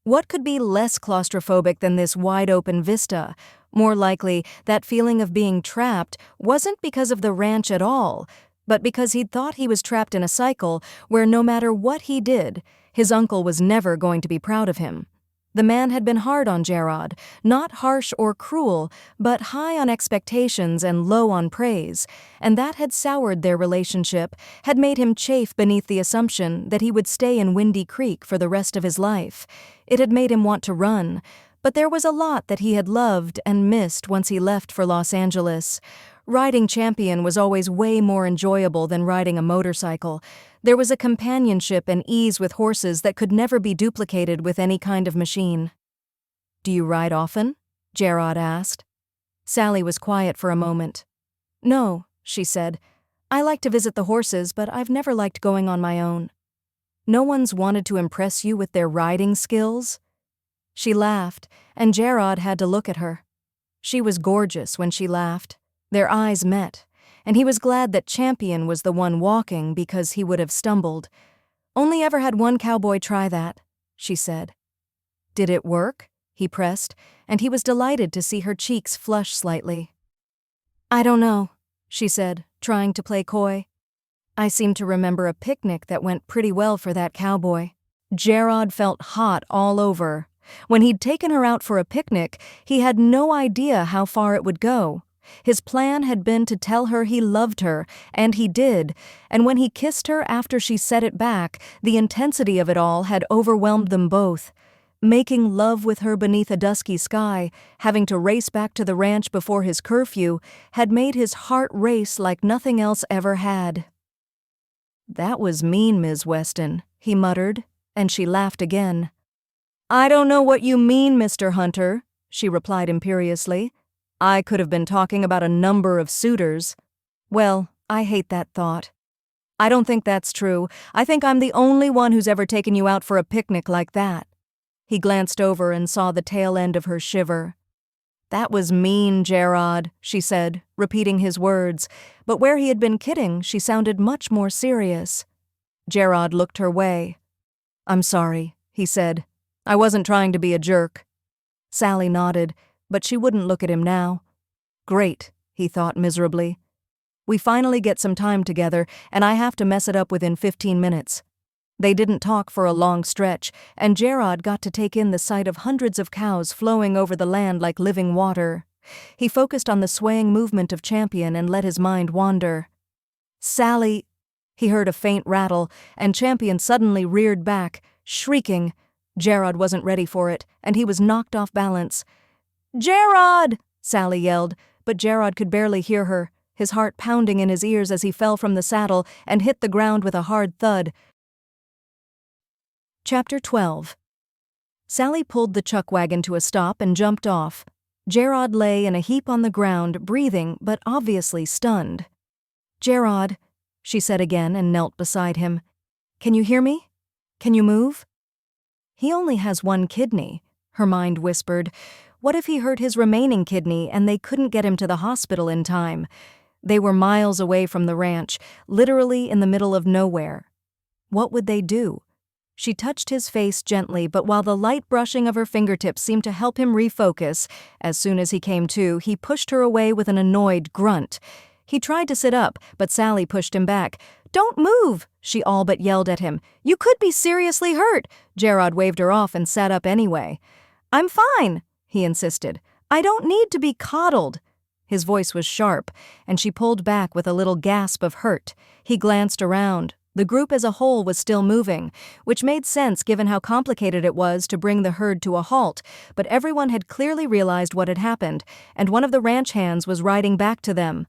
What could be less claustrophobic than this wide-open vista? More likely, that feeling of being trapped wasn't because of the ranch at all, but because he'd thought he was trapped in a cycle where no matter what he did, his uncle was never going to be proud of him. The man had been hard on Jarod, not harsh or cruel, but high on expectations and low on praise, and that had soured their relationship, had made him chafe beneath the assumption that he would stay in Windy Creek for the rest of his life. It had made him want to run, but there was a lot that he had loved and missed once he left for Los Angeles. Riding Champion was always way more enjoyable than riding a motorcycle. There was a companionship and ease with horses that could never be duplicated with any kind of machine. "Do you ride often?" Jarod asked. Sally was quiet for a moment. "No," she said. "I like to visit the horses, but I've never liked going on my own." "No one's wanted to impress you with their riding skills?" She laughed, and Jarod had to look at her. She was gorgeous when she laughed. Their eyes met, and he was glad that Champion was the one walking because he would have stumbled. "Only ever had one cowboy try that," she said. "Did it work?" he pressed, and he was delighted to see her cheeks flush slightly. "I don't know," she said, trying to play coy. "I seem to remember a picnic that went pretty well for that cowboy." Jarod felt hot all over. When he'd taken her out for a picnic, he had no idea how far it would go. His plan had been to tell her he loved her, and he did, and when he kissed her after she said it back, the intensity of it all had overwhelmed them both. Making love with her beneath a dusky sky, having to race back to the ranch before his curfew, had made his heart race like nothing else ever had. "That was mean, Ms. Weston," he muttered, and she laughed again. "I don't know what you mean, Mr. Hunter," she replied imperiously. "I could have been talking about a number of suitors." "Well, I hate that thought." "I don't think that's true. I think I'm the only one who's ever taken you out for a picnic like that." He glanced over and saw the tail end of her shiver. "That was mean, Jarod," she said, repeating his words, but where he had been kidding, she sounded much more serious. Jarod looked her way. "I'm sorry," he said. "I wasn't trying to be a jerk." Sally nodded, but she wouldn't look at him now. Great, he thought miserably. We finally get some time together, and I have to mess it up within 15 minutes. They didn't talk for a long stretch, and Jarod got to take in the sight of hundreds of cows flowing over the land like living water. He focused on the swaying movement of Champion and let his mind wander. "Sally," he heard a faint rattle, and Champion suddenly reared back, shrieking. Jarod wasn't ready for it, and he was knocked off balance. "Jarod!" Sally yelled, but Jarod could barely hear her, his heart pounding in his ears as he fell from the saddle and hit the ground with a hard thud. Chapter 12. Sally pulled the chuck wagon to a stop and jumped off. Jarod lay in a heap on the ground, breathing but obviously stunned. "Jarod," she said again and knelt beside him. "Can you hear me? Can you move?" "He only has one kidney," her mind whispered. What if he hurt his remaining kidney and they couldn't get him to the hospital in time? They were miles away from the ranch, literally in the middle of nowhere. What would they do? She touched his face gently, but while the light brushing of her fingertips seemed to help him refocus, as soon as he came to, he pushed her away with an annoyed grunt. He tried to sit up, but Sally pushed him back. "Don't move!" she all but yelled at him. "You could be seriously hurt!" Jarod waved her off and sat up anyway. "I'm fine," he insisted. "I don't need to be coddled." His voice was sharp, and she pulled back with a little gasp of hurt. He glanced around. The group as a whole was still moving, which made sense given how complicated it was to bring the herd to a halt, but everyone had clearly realized what had happened, and one of the ranch hands was riding back to them.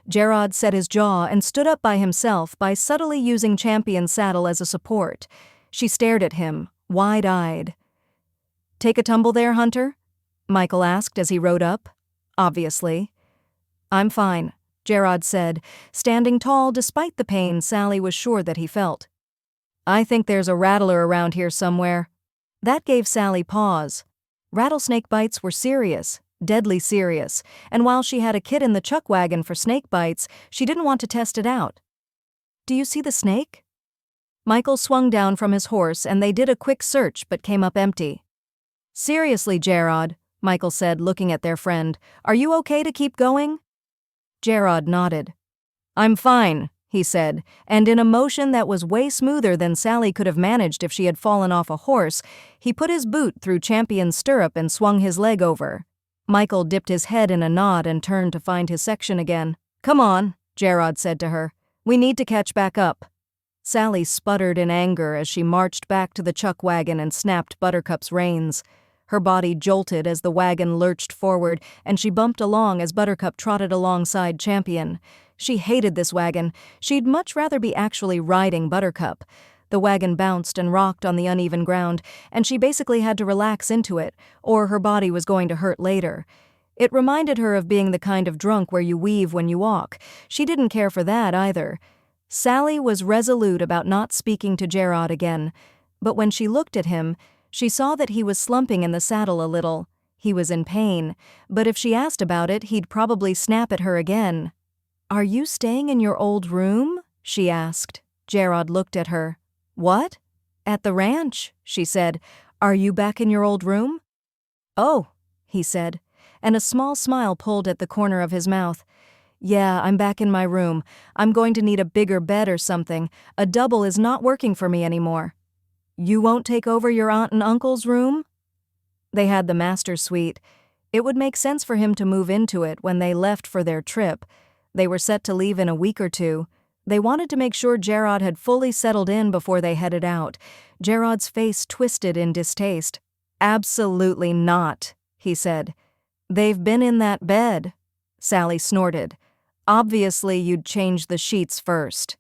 Jarod set his jaw and stood up by himself by subtly using Champion's saddle as a support. She stared at him, wide-eyed. "Take a tumble there, Hunter?" Michael asked as he rode up. "Obviously." "I'm fine," Jarod said, standing tall despite the pain Sally was sure that he felt. I think there's a rattler around here somewhere. That gave Sally pause. Rattlesnake bites were serious, deadly serious, and while she had a kit in the chuck wagon for snake bites, she didn't want to test it out. Do you see the snake? Michael swung down from his horse and they did a quick search but came up empty. Seriously, Jarod, Michael said, looking at their friend, are you okay to keep going? Jarod nodded. I'm fine, he said, and in a motion that was way smoother than Sally could have managed if she had fallen off a horse, he put his boot through Champion's stirrup and swung his leg over. Michael dipped his head in a nod and turned to find his section again. Come on, Jarod said to her. We need to catch back up. Sally sputtered in anger as she marched back to the chuck wagon and snapped Buttercup's reins. Her body jolted as the wagon lurched forward, and she bumped along as Buttercup trotted alongside Champion. She hated this wagon. She'd much rather be actually riding Buttercup. The wagon bounced and rocked on the uneven ground, and she basically had to relax into it, or her body was going to hurt later. It reminded her of being the kind of drunk where you weave when you walk. She didn't care for that either. Sally was resolute about not speaking to Jarod again, but when she looked at him, she saw that he was slumping in the saddle a little. He was in pain, but if she asked about it, he'd probably snap at her again. Are you staying in your old room? She asked. Jarod looked at her. What? At the ranch, she said. Are you back in your old room? Oh, he said, and a small smile pulled at the corner of his mouth. Yeah, I'm back in my room. I'm going to need a bigger bed or something. A double is not working for me anymore. You won't take over your aunt and uncle's room? They had the master suite. It would make sense for him to move into it when they left for their trip. They were set to leave in a week or two. They wanted to make sure Jarod had fully settled in before they headed out. Jarod's face twisted in distaste. Absolutely not, he said. They've been in that bed. Sally snorted. Obviously, you'd change the sheets first.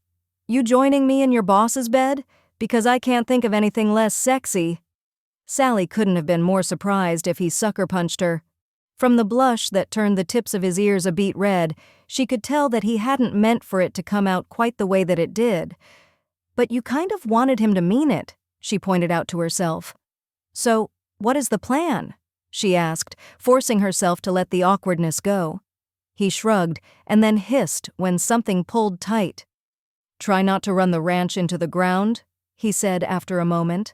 You joining me in your boss's bed? Because I can't think of anything less sexy. Sally couldn't have been more surprised if he sucker-punched her. From the blush that turned the tips of his ears a beet red, she could tell that he hadn't meant for it to come out quite the way that it did. But you kind of wanted him to mean it, she pointed out to herself. So, what is the plan? She asked, forcing herself to let the awkwardness go. He shrugged and then hissed when something pulled tight. Try not to run the ranch into the ground, he said after a moment.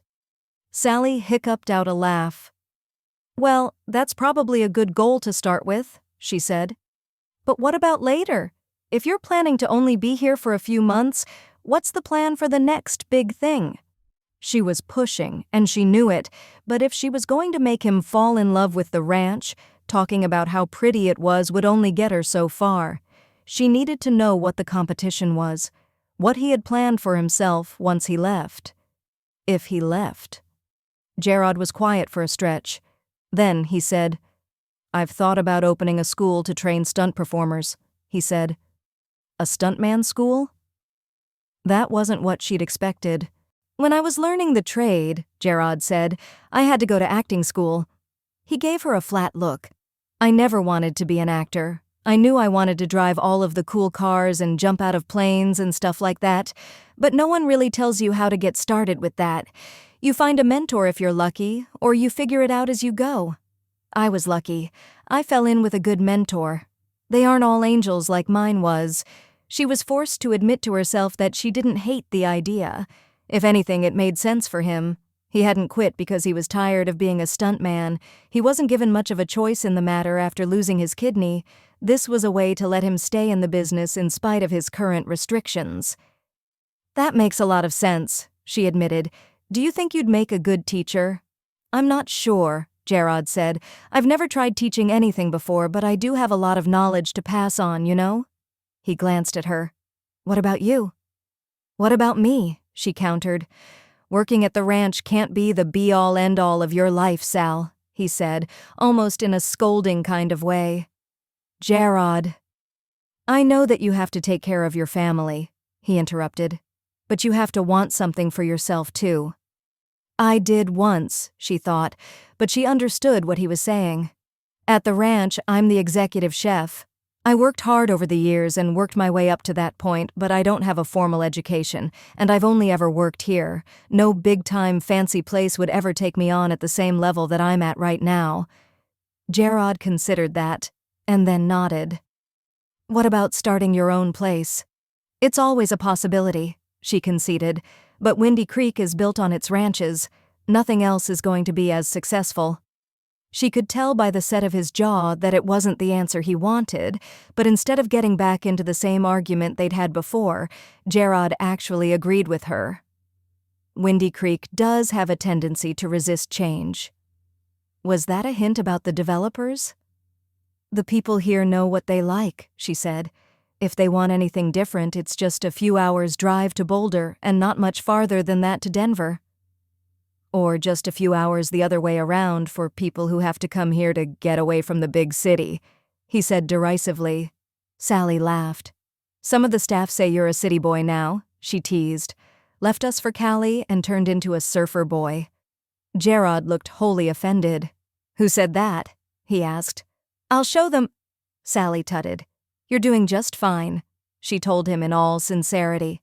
Sally hiccuped out a laugh. Well, that's probably a good goal to start with, she said. But what about later? If you're planning to only be here for a few months, what's the plan for the next big thing? She was pushing, and she knew it, but if she was going to make him fall in love with the ranch, talking about how pretty it was would only get her so far. She needed to know what the competition was, what he had planned for himself once he left. If he left. Jarod was quiet for a stretch. Then he said, I've thought about opening a school to train stunt performers, he said. A stuntman school? That wasn't what she'd expected. When I was learning the trade, Jarod said, I had to go to acting school. He gave her a flat look. I never wanted to be an actor. I knew I wanted to drive all of the cool cars and jump out of planes and stuff like that, but no one really tells you how to get started with that. You find a mentor if you're lucky, or you figure it out as you go. I was lucky. I fell in with a good mentor. They aren't all angels like mine was. She was forced to admit to herself that she didn't hate the idea. If anything, it made sense for him. He hadn't quit because he was tired of being a stuntman. He wasn't given much of a choice in the matter after losing his kidney. This was a way to let him stay in the business in spite of his current restrictions. That makes a lot of sense, she admitted. Do you think you'd make a good teacher? I'm not sure, Jarod said. I've never tried teaching anything before, but I do have a lot of knowledge to pass on, you know? He glanced at her. What about you? What about me? She countered. Working at the ranch can't be the be-all end-all of your life, Sal, he said, almost in a scolding kind of way. Jarod. I know that you have to take care of your family, he interrupted, but you have to want something for yourself too. I did once, she thought, but she understood what he was saying. At the ranch, I'm the executive chef. I worked hard over the years and worked my way up to that point, but I don't have a formal education, and I've only ever worked here. No big-time fancy place would ever take me on at the same level that I'm at right now." Jarod considered that, and then nodded. "What about starting your own place?" "It's always a possibility," she conceded, "but Windy Creek is built on its ranches. Nothing else is going to be as successful." She could tell by the set of his jaw that it wasn't the answer he wanted, but instead of getting back into the same argument they'd had before, Jarod actually agreed with her. Windy Creek does have a tendency to resist change. Was that a hint about the developers? "The people here know what they like," she said. "If they want anything different, it's just a few hours' drive to Boulder and not much farther than that to Denver. Or just a few hours the other way around for people who have to come here to get away from the big city," he said derisively. Sally laughed. "Some of the staff say you're a city boy now," she teased. "Left us for Cali and turned into a surfer boy." Jarod looked wholly offended. "Who said that?" he asked. "I'll show them," Sally tutted. "You're doing just fine," she told him in all sincerity.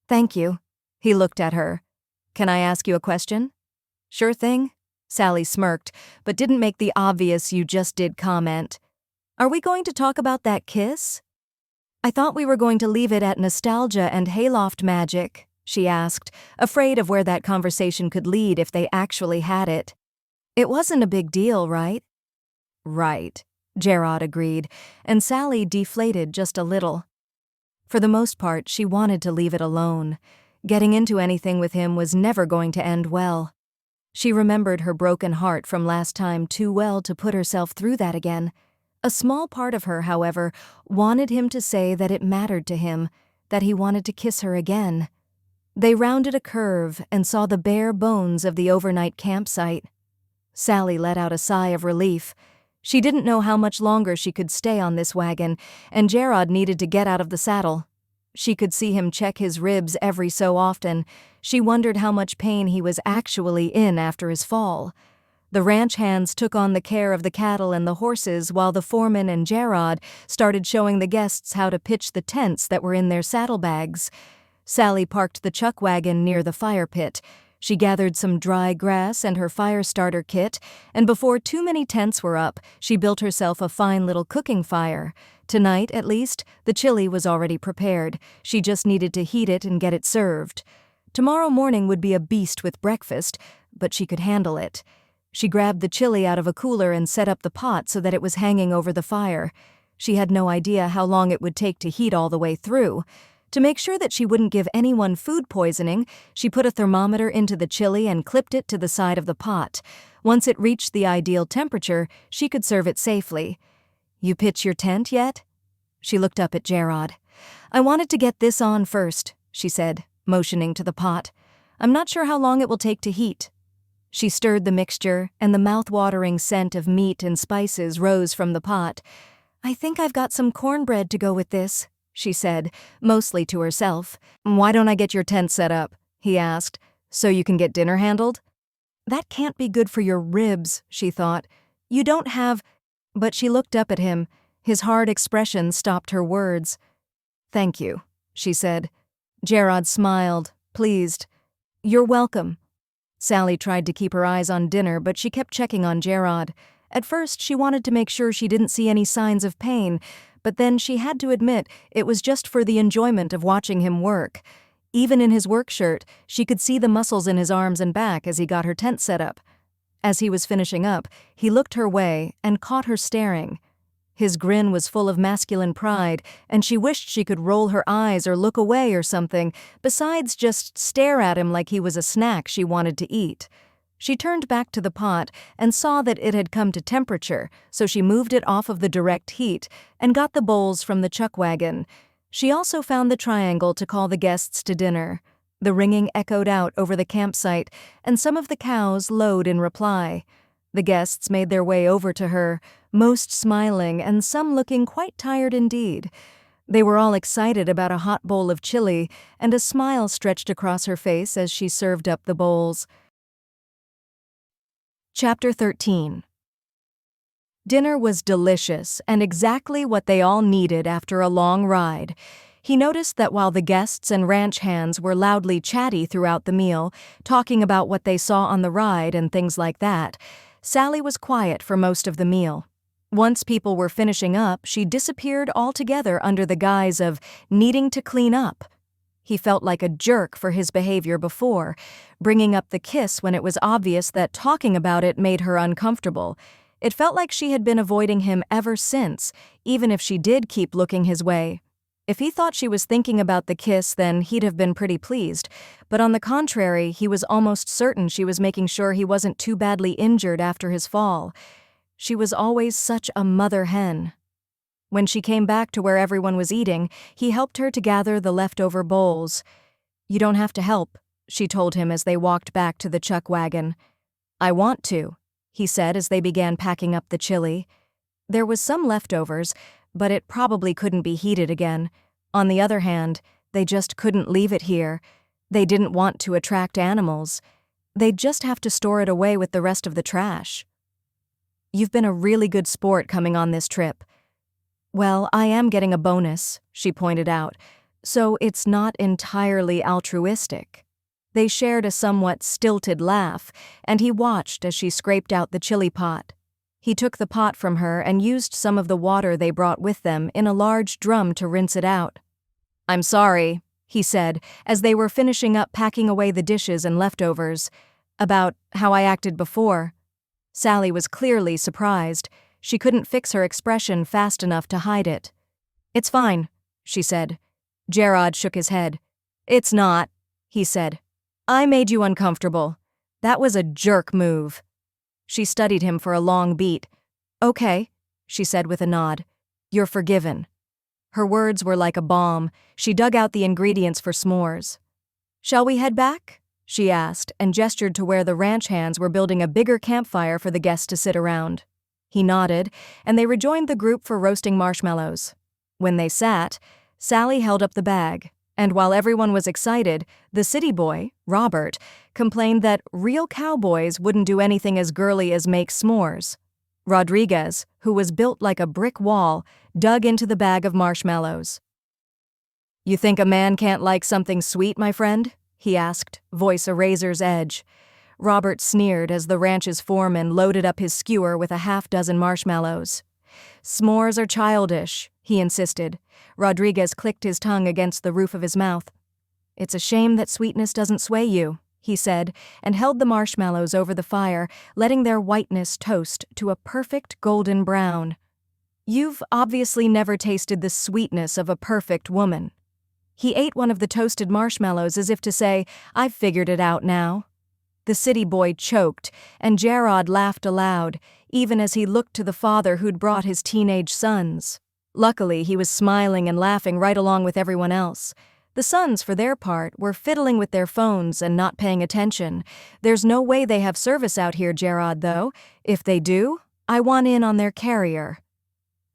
"Thank you." He looked at her. "Can I ask you a question?" "Sure thing." Sally smirked, but didn't make the obvious "you just did" comment. "Are we going to talk about that kiss?" "I thought we were going to leave it at nostalgia and hayloft magic," she asked, afraid of where that conversation could lead if they actually had it. "It wasn't a big deal, right?" "Right," Jarod agreed, and Sally deflated just a little. For the most part, she wanted to leave it alone. Getting into anything with him was never going to end well. She remembered her broken heart from last time too well to put herself through that again. A small part of her, however, wanted him to say that it mattered to him, that he wanted to kiss her again. They rounded a curve and saw the bare bones of the overnight campsite. Sally let out a sigh of relief. She didn't know how much longer she could stay on this wagon, and Jarod needed to get out of the saddle. She could see him check his ribs every so often. She wondered how much pain he was actually in after his fall. The ranch hands took on the care of the cattle and the horses while the foreman and Jarod started showing the guests how to pitch the tents that were in their saddlebags. Sally parked the chuck wagon near the fire pit. She gathered some dry grass and her fire starter kit, and before too many tents were up, she built herself a fine little cooking fire. Tonight, at least, the chili was already prepared. She just needed to heat it and get it served. Tomorrow morning would be a beast with breakfast, but she could handle it. She grabbed the chili out of a cooler and set up the pot so that it was hanging over the fire. She had no idea how long it would take to heat all the way through. To make sure that she wouldn't give anyone food poisoning, she put a thermometer into the chili and clipped it to the side of the pot. Once it reached the ideal temperature, she could serve it safely. "You pitch your tent yet?" She looked up at Jarod. "I wanted to get this on first," she said, motioning to the pot. "I'm not sure how long it will take to heat." She stirred the mixture, and the mouth-watering scent of meat and spices rose from the pot. "I think I've got some cornbread to go with this," she said, mostly to herself. "Why don't I get your tent set up?" he asked. "So you can get dinner handled?" "That can't be good for your ribs," she thought. "You don't have—" But she looked up at him. His hard expression stopped her words. "Thank you," she said. Jarod smiled, pleased. "You're welcome." Sally tried to keep her eyes on dinner, but she kept checking on Jarod. At first, she wanted to make sure she didn't see any signs of pain, but then she had to admit it was just for the enjoyment of watching him work. Even in his work shirt, she could see the muscles in his arms and back as he got her tent set up. As he was finishing up, he looked her way and caught her staring. His grin was full of masculine pride, and she wished she could roll her eyes or look away or something, besides just stare at him like he was a snack she wanted to eat. She turned back to the pot and saw that it had come to temperature, so she moved it off of the direct heat and got the bowls from the chuck wagon. She also found the triangle to call the guests to dinner. The ringing echoed out over the campsite, and some of the cows lowed in reply. The guests made their way over to her, most smiling and some looking quite tired indeed. They were all excited about a hot bowl of chili, and a smile stretched across her face as she served up the bowls. Chapter 13. Dinner was delicious and exactly what they all needed after a long ride. He noticed that while the guests and ranch hands were loudly chatty throughout the meal, talking about what they saw on the ride and things like that, Sally was quiet for most of the meal. Once people were finishing up, she disappeared altogether under the guise of needing to clean up. He felt like a jerk for his behavior before, bringing up the kiss when it was obvious that talking about it made her uncomfortable. It felt like she had been avoiding him ever since, even if she did keep looking his way. If he thought she was thinking about the kiss, then he'd have been pretty pleased, but on the contrary, he was almost certain she was making sure he wasn't too badly injured after his fall. She was always such a mother hen. When she came back to where everyone was eating, he helped her to gather the leftover bowls. "You don't have to help," she told him as they walked back to the chuck wagon. "I want to," he said as they began packing up the chili. There was some leftovers, but it probably couldn't be heated again. On the other hand, they just couldn't leave it here. They didn't want to attract animals. They'd just have to store it away with the rest of the trash. "You've been a really good sport coming on this trip." "Well, I am getting a bonus," she pointed out, "so it's not entirely altruistic." They shared a somewhat stilted laugh, and he watched as she scraped out the chili pot. He took the pot from her and used some of the water they brought with them in a large drum to rinse it out. "I'm sorry," he said, as they were finishing up packing away the dishes and leftovers, "about how I acted before." Sally was clearly surprised. She couldn't fix her expression fast enough to hide it. "It's fine," she said. Jarod shook his head. "It's not," he said. "I made you uncomfortable. That was a jerk move." She studied him for a long beat. "Okay," she said with a nod. "You're forgiven." Her words were like a bomb. She dug out the ingredients for s'mores. "Shall we head back?" she asked, and gestured to where the ranch hands were building a bigger campfire for the guests to sit around. He nodded, and they rejoined the group for roasting marshmallows. When they sat, Sally held up the bag, and while everyone was excited, the city boy, Robert, complained that real cowboys wouldn't do anything as girly as make s'mores. Rodriguez, who was built like a brick wall, dug into the bag of marshmallows. "You think a man can't like something sweet, my friend?" he asked, voice a razor's edge. Robert sneered as the ranch's foreman loaded up his skewer with a half-dozen marshmallows. "S'mores are childish," he insisted. Rodriguez clicked his tongue against the roof of his mouth. "It's a shame that sweetness doesn't sway you," he said, and held the marshmallows over the fire, letting their whiteness toast to a perfect golden brown. "You've obviously never tasted the sweetness of a perfect woman." He ate one of the toasted marshmallows as if to say, "I've figured it out now." The city boy choked, and Jarod laughed aloud, even as he looked to the father who'd brought his teenage sons. Luckily, he was smiling and laughing right along with everyone else. The sons, for their part, were fiddling with their phones and not paying attention. "There's no way they have service out here, Jarod, though. If they do, I want in on their carrier."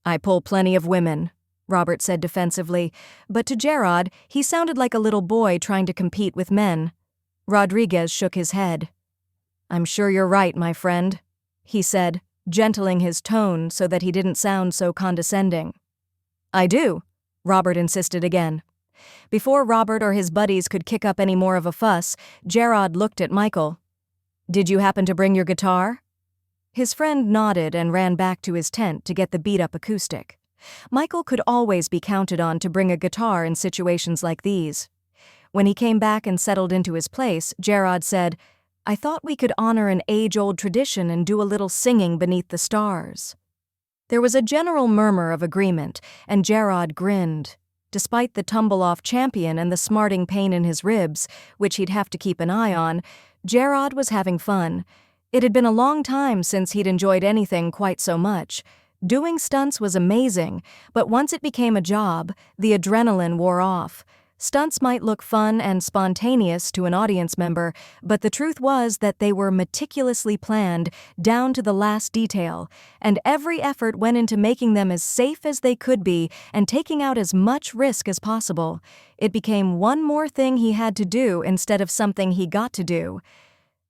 "I pull plenty of women," Robert said defensively, but to Jarod, he sounded like a little boy trying to compete with men. Rodriguez shook his head. "I'm sure you're right, my friend," he said, gentling his tone so that he didn't sound so condescending. "I do," Robert insisted again. Before Robert or his buddies could kick up any more of a fuss, Jarod looked at Michael. "Did you happen to bring your guitar?" His friend nodded and ran back to his tent to get the beat-up acoustic. Michael could always be counted on to bring a guitar in situations like these. When he came back and settled into his place, Jarod said, "I thought we could honor an age-old tradition and do a little singing beneath the stars." There was a general murmur of agreement, and Jarod grinned. Despite the tumble-off champion and the smarting pain in his ribs, which he'd have to keep an eye on, Jarod was having fun. It had been a long time since he'd enjoyed anything quite so much. Doing stunts was amazing, but once it became a job, the adrenaline wore off. Stunts might look fun and spontaneous to an audience member, but the truth was that they were meticulously planned down to the last detail, and every effort went into making them as safe as they could be and taking out as much risk as possible. It became one more thing he had to do instead of something he got to do.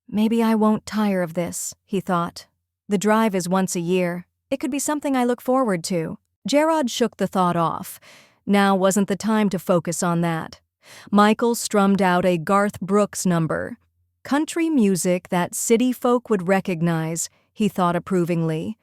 "Maybe I won't tire of this," he thought. "The drive is once a year. It could be something I look forward to. Jarod shook the thought off. Now wasn't the time to focus on that. Michael strummed out a Garth Brooks number. Country music that city folk would recognize, he thought approvingly.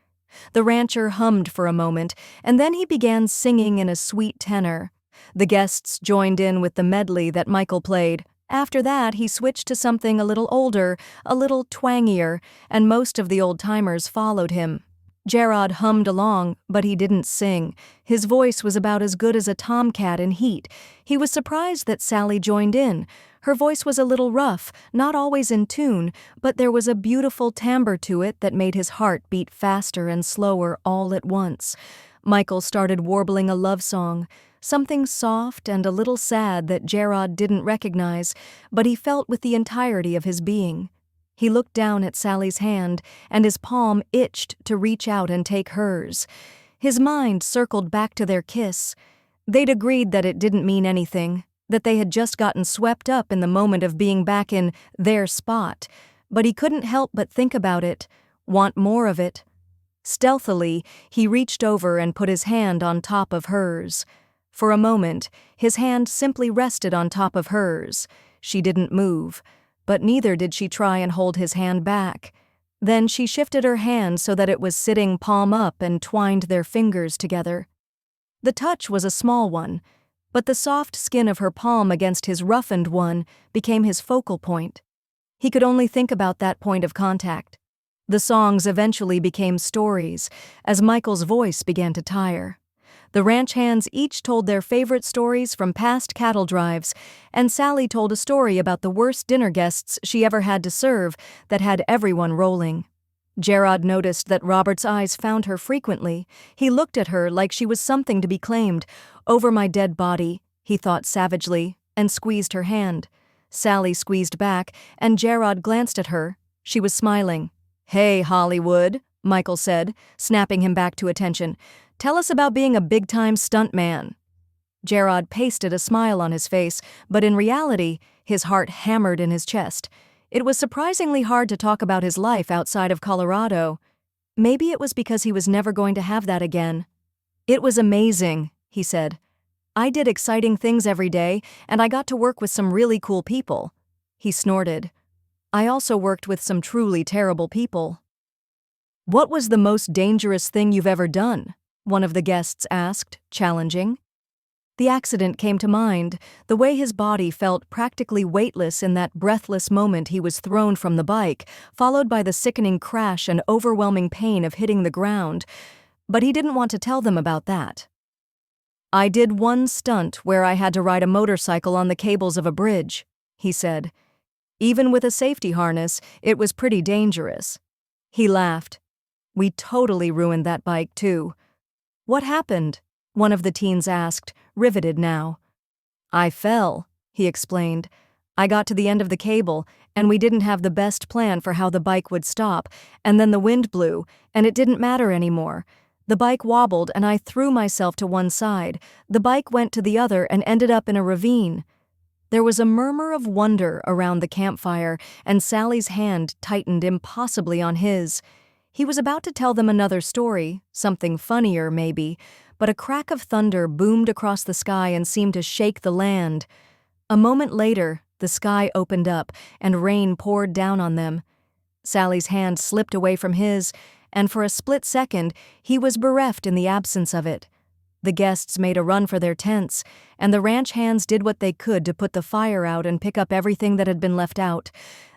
The rancher hummed for a moment, and then he began singing in a sweet tenor. The guests joined in with the medley that Michael played. After that, he switched to something a little older, a little twangier, and most of the old-timers followed him. Jarod hummed along, but he didn't sing. His voice was about as good as a tomcat in heat. He was surprised that Sally joined in. Her voice was a little rough, not always in tune, but there was a beautiful timbre to it that made his heart beat faster and slower all at once. Michael started warbling a love song, something soft and a little sad that Jarod didn't recognize, but he felt with the entirety of his being. He looked down at Sally's hand, and his palm itched to reach out and take hers. His mind circled back to their kiss. They'd agreed that it didn't mean anything, that they had just gotten swept up in the moment of being back in their spot. But he couldn't help but think about it, want more of it. Stealthily, he reached over and put his hand on top of hers. For a moment, his hand simply rested on top of hers. She didn't move. But neither did she try and hold his hand back. Then she shifted her hand so that it was sitting palm up and twined their fingers together. The touch was a small one, but the soft skin of her palm against his roughened one became his focal point. He could only think about that point of contact. The songs eventually became stories, as Michael's voice began to tire. The ranch hands each told their favorite stories from past cattle drives, and Sally told a story about the worst dinner guests she ever had to serve that had everyone rolling. Jarod noticed that Robert's eyes found her frequently. He looked at her like she was something to be claimed. "Over my dead body," he thought savagely, and squeezed her hand. Sally squeezed back, and Jarod glanced at her. She was smiling. "Hey, Hollywood," Michael said, snapping him back to attention. "Tell us about being a big-time stuntman." Jarod pasted a smile on his face, but in reality, his heart hammered in his chest. It was surprisingly hard to talk about his life outside of Colorado. Maybe it was because he was never going to have that again. "It was amazing," he said. "I did exciting things every day, and I got to work with some really cool people." He snorted. "I also worked with some truly terrible people." "What was the most dangerous thing you've ever done?" one of the guests asked, challenging. The accident came to mind, the way his body felt practically weightless in that breathless moment he was thrown from the bike, followed by the sickening crash and overwhelming pain of hitting the ground. But he didn't want to tell them about that. "I did one stunt where I had to ride a motorcycle on the cables of a bridge," he said. "Even with a safety harness, it was pretty dangerous." He laughed. "We totally ruined that bike, too." "What happened?" one of the teens asked, riveted now. "I fell," he explained. "I got to the end of the cable, and we didn't have the best plan for how the bike would stop, and then the wind blew, and it didn't matter anymore. The bike wobbled, and I threw myself to one side. The bike went to the other and ended up in a ravine." There was a murmur of wonder around the campfire, and Sally's hand tightened impossibly on his. He was about to tell them another story, something funnier maybe, but a crack of thunder boomed across the sky and seemed to shake the land. A moment later, the sky opened up and rain poured down on them. Sally's hand slipped away from his, and for a split second, he was bereft in the absence of it. The guests made a run for their tents, and the ranch hands did what they could to put the fire out and pick up everything that had been left out.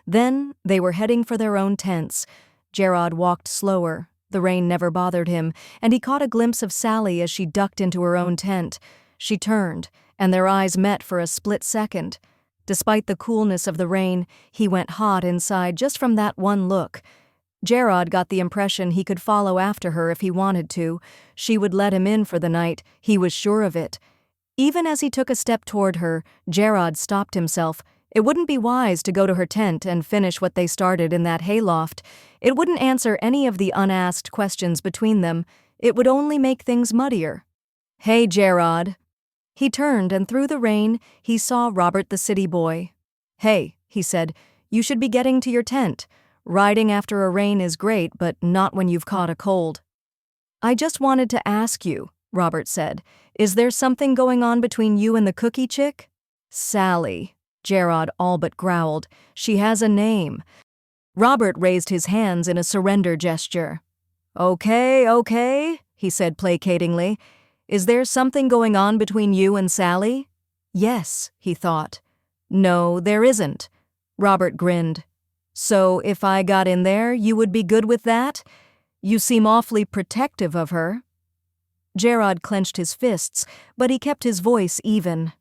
Then they were heading for their own tents. Jarod walked slower. The rain never bothered him, and he caught a glimpse of Sally as she ducked into her own tent. She turned, and their eyes met for a split second. Despite the coolness of the rain, he went hot inside just from that one look. Jarod got the impression he could follow after her if he wanted to. She would let him in for the night, he was sure of it. Even as he took a step toward her, Jarod stopped himself. It wouldn't be wise to go to her tent and finish what they started in that hayloft. It wouldn't answer any of the unasked questions between them. It would only make things muddier. "Hey, Jarod." He turned, and through the rain, he saw Robert the city boy. "Hey," he said, "you should be getting to your tent. Riding after a rain is great, but not when you've caught a cold." I just wanted to ask you, Robert said. Is there something going on between you and the cookie chick? Sally, Jarod all but growled. She has a name. Robert raised his hands in a surrender gesture. Okay, he said placatingly. Is there something going on between you and Sally? Yes, he thought. No, there isn't. Robert grinned. So if I got in there, you would be good with that? You seem awfully protective of her. Jarod clenched his fists, but he kept his voice even.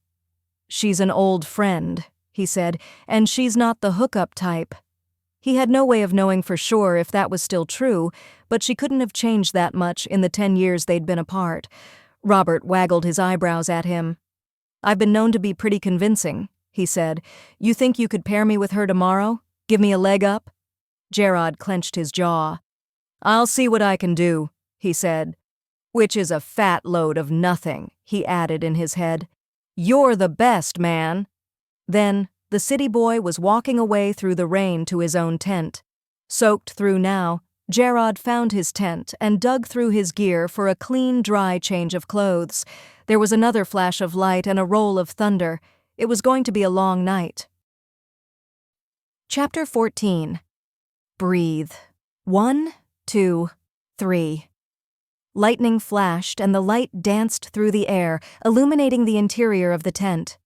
She's an old friend, he said, and she's not the hookup type. He had no way of knowing for sure if that was still true, but she couldn't have changed that much in the 10 years they'd been apart. Robert waggled his eyebrows at him. I've been known to be pretty convincing, he said. You think you could pair me with her tomorrow? Give me a leg up? Jarod clenched his jaw. I'll see what I can do, he said. Which is a fat load of nothing, he added in his head. You're the best, man. Then, the city boy was walking away through the rain to his own tent. Soaked through now, Jarod found his tent and dug through his gear for a clean, dry change of clothes. There was another flash of light and a roll of thunder. It was going to be a long night. Chapter 14. Breathe. 1, 2, 3. Lightning flashed and the light danced through the air, illuminating the interior of the tent.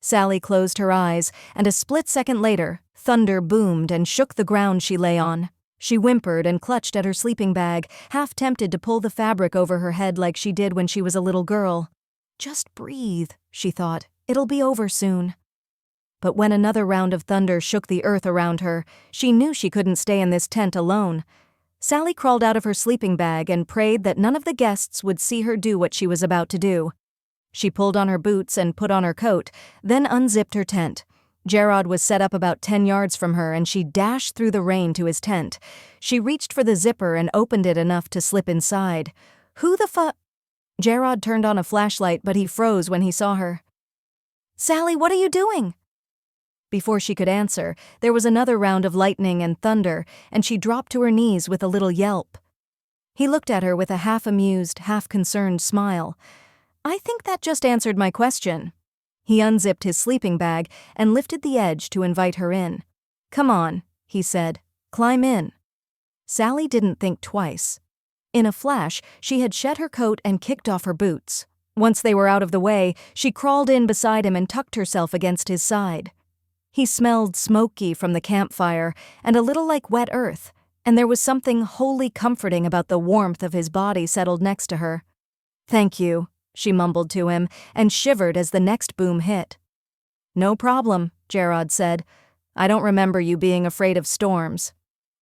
Sally closed her eyes, and a split second later, thunder boomed and shook the ground she lay on. She whimpered and clutched at her sleeping bag, half tempted to pull the fabric over her head like she did when she was a little girl. Just breathe, she thought. It'll be over soon. But when another round of thunder shook the earth around her, she knew she couldn't stay in this tent alone. Sally crawled out of her sleeping bag and prayed that none of the guests would see her do what she was about to do. She pulled on her boots and put on her coat, then unzipped her tent. Jarod was set up about 10 yards from her, and she dashed through the rain to his tent. She reached for the zipper and opened it enough to slip inside. Who the fu— Jarod turned on a flashlight, but he froze when he saw her. Sally, what are you doing? Before she could answer, there was another round of lightning and thunder, and she dropped to her knees with a little yelp. He looked at her with a half-amused, half-concerned smile. I think that just answered my question. He unzipped his sleeping bag and lifted the edge to invite her in. Come on, he said. Climb in. Sally didn't think twice. In a flash, she had shed her coat and kicked off her boots. Once they were out of the way, she crawled in beside him and tucked herself against his side. He smelled smoky from the campfire and a little like wet earth, and there was something wholly comforting about the warmth of his body settled next to her. Thank you, she mumbled to him, and shivered as the next boom hit. No problem, Jarod said. I don't remember you being afraid of storms.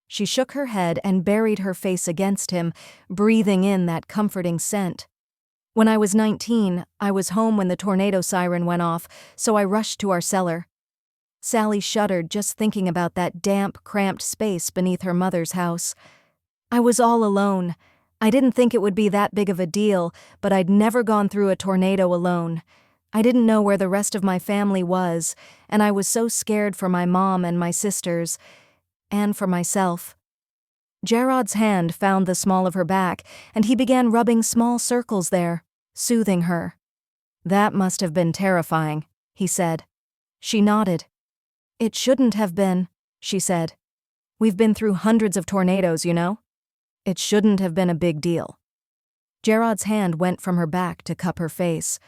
She shook her head and buried her face against him, breathing in that comforting scent. When I was 19, I was home when the tornado siren went off, so I rushed to our cellar. Sally shuddered just thinking about that damp, cramped space beneath her mother's house. I was all alone. I didn't think it would be that big of a deal, but I'd never gone through a tornado alone. I didn't know where the rest of my family was, and I was so scared for my mom and my sisters, and for myself. Jarod's hand found the small of her back, and he began rubbing small circles there, soothing her. That must have been terrifying, he said. She nodded. It shouldn't have been, she said. We've been through hundreds of tornadoes, you know? It shouldn't have been a big deal. Jarod's hand went from her back to cup her face.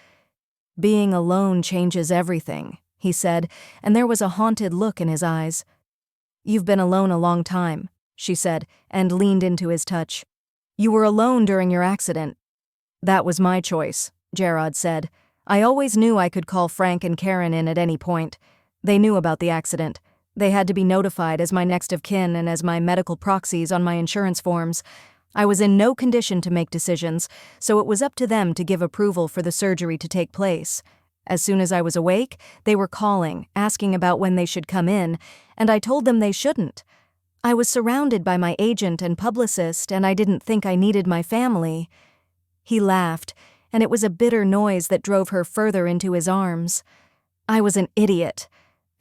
Being alone changes everything, he said, and there was a haunted look in his eyes. You've been alone a long time, she said, and leaned into his touch. You were alone during your accident. That was my choice, Jarod said. I always knew I could call Frank and Karen in at any point. They knew about the accident. They had to be notified as my next of kin and as my medical proxies on my insurance forms. I was in no condition to make decisions, so it was up to them to give approval for the surgery to take place. As soon as I was awake, they were calling, asking about when they should come in, and I told them they shouldn't. I was surrounded by my agent and publicist, and I didn't think I needed my family. He laughed, and it was a bitter noise that drove her further into his arms. I was an idiot.